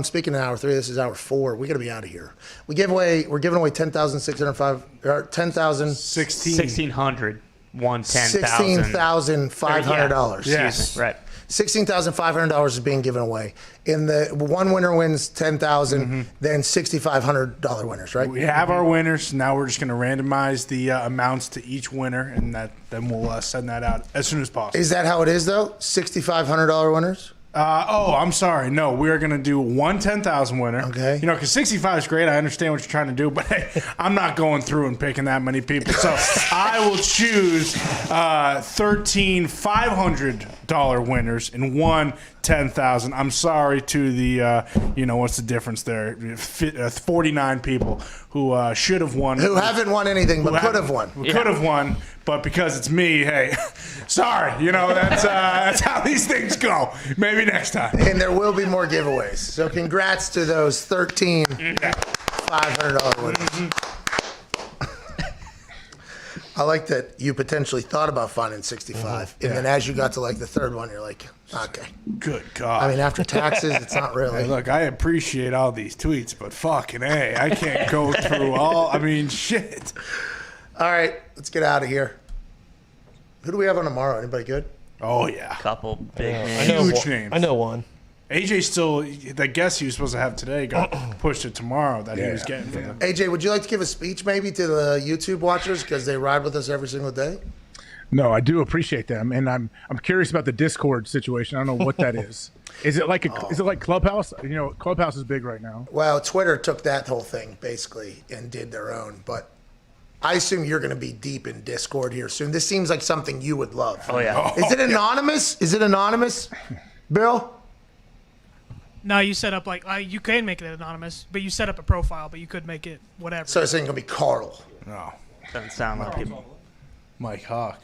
Speaking of hour 3, this is hour 4. We got to be out of here. We're giving away $1,600. $16,500. Yes. Right. $16,500 is being given away. In the one winner wins $10,000, then $6,500 winners, right? We have our winners. Now we're just going to randomize the amounts to each winner, and then we'll send that out as soon as possible. Is that how it is, though? $6,500 winners? I'm sorry. No, we are going to do one 10,000 winner. Okay. You know, because 65 is great. I understand what you're trying to do, but hey, I'm not going through and picking that many people. So I will choose 13 $500 winners and one 10,000. I'm sorry to the, what's the difference there? 49 people who should have won. Who haven't won anything but could have won. Could have won, but because it's me, hey, sorry. You know, that's how these things go. Maybe next time. And there will be more giveaways. So congrats to those 13 $500 winners. I like that you potentially thought about finding 65, and then as you got to like the third one, you're like, okay. Good God. I mean, after taxes, it's not really. Hey, look, I appreciate all these tweets, but fucking A, I can't go through shit. All right, let's get out of here. Who do we have on tomorrow? Anybody good? Oh, yeah. Couple big names. Huge names. I know one. AJ still, the guest he was supposed to have today got pushed to tomorrow that he was getting from them. AJ, would you like to give a speech maybe to the YouTube watchers because they ride with us every single day? No, I do appreciate them, and I'm curious about the Discord situation. I don't know what that is. Is it like Clubhouse? You know, Clubhouse is big right now. Well, Twitter took that whole thing basically and did their own, but I assume you're going to be deep in Discord here soon. This seems like something you would love. Oh yeah. Is it anonymous? Is it anonymous, Bill? No, you set up you can make it anonymous, but you set up a profile, but you could make it whatever. So it's going to be Carl. No. Doesn't sound like people. Mike Hawk.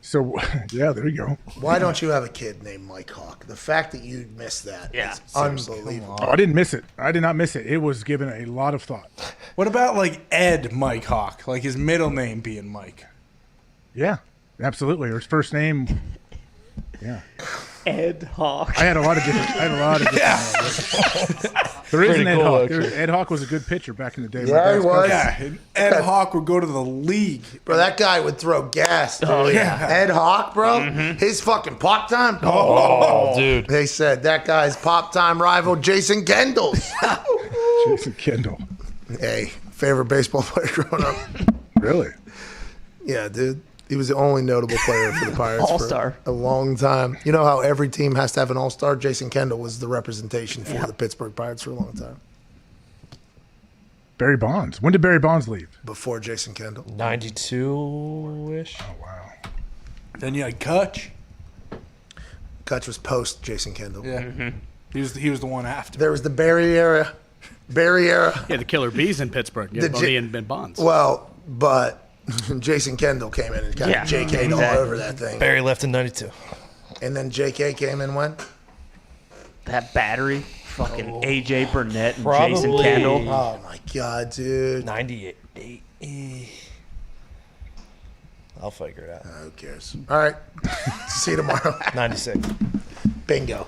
So, yeah, there you go. Why don't you have a kid named Mike Hawk? The fact that you missed that is unbelievable. Oh, I didn't miss it. I did not miss it. It was given a lot of thought. What about Ed Mike Hawk? Like his middle name being Mike. Yeah, absolutely. Or his first name. Yeah. Ed Hawk. I had a lot of different. There is an Ed Hawk. Ed Hawk was a good pitcher back in the day. Yeah, he was. Yeah, Ed Hawk would go to the league. Bro, that guy would throw gas. Dude. Oh, yeah. Ed Hawk, bro. His fucking pop time. Oh, dude. They said that guy's pop time rival, Jason Kendall's. Jason Kendall. Hey, favorite baseball player growing up. Really? Yeah, dude. He was the only notable player for the Pirates All-star. for a long time. You know how every team has to have an all-star? Jason Kendall was the representation for the Pittsburgh Pirates for a long time. Barry Bonds. When did Barry Bonds leave? Before Jason Kendall. 92-ish. Oh, wow. Then you had Kutch. Kutch was post Jason Kendall. Yeah. He was the one after. There was the Barry era. Yeah, the Killer Bees in Pittsburgh. Yeah, Bundy and Bonds. Well, but Jason Kendall came in and kind of JK'd all over that thing. Barry left in 92. And then JK came in when? That battery. Fucking AJ Burnett and Probably. Jason Kendall. Oh, my God, dude. 98. I'll figure it out. Who cares? All right. See you tomorrow. 96. Bingo.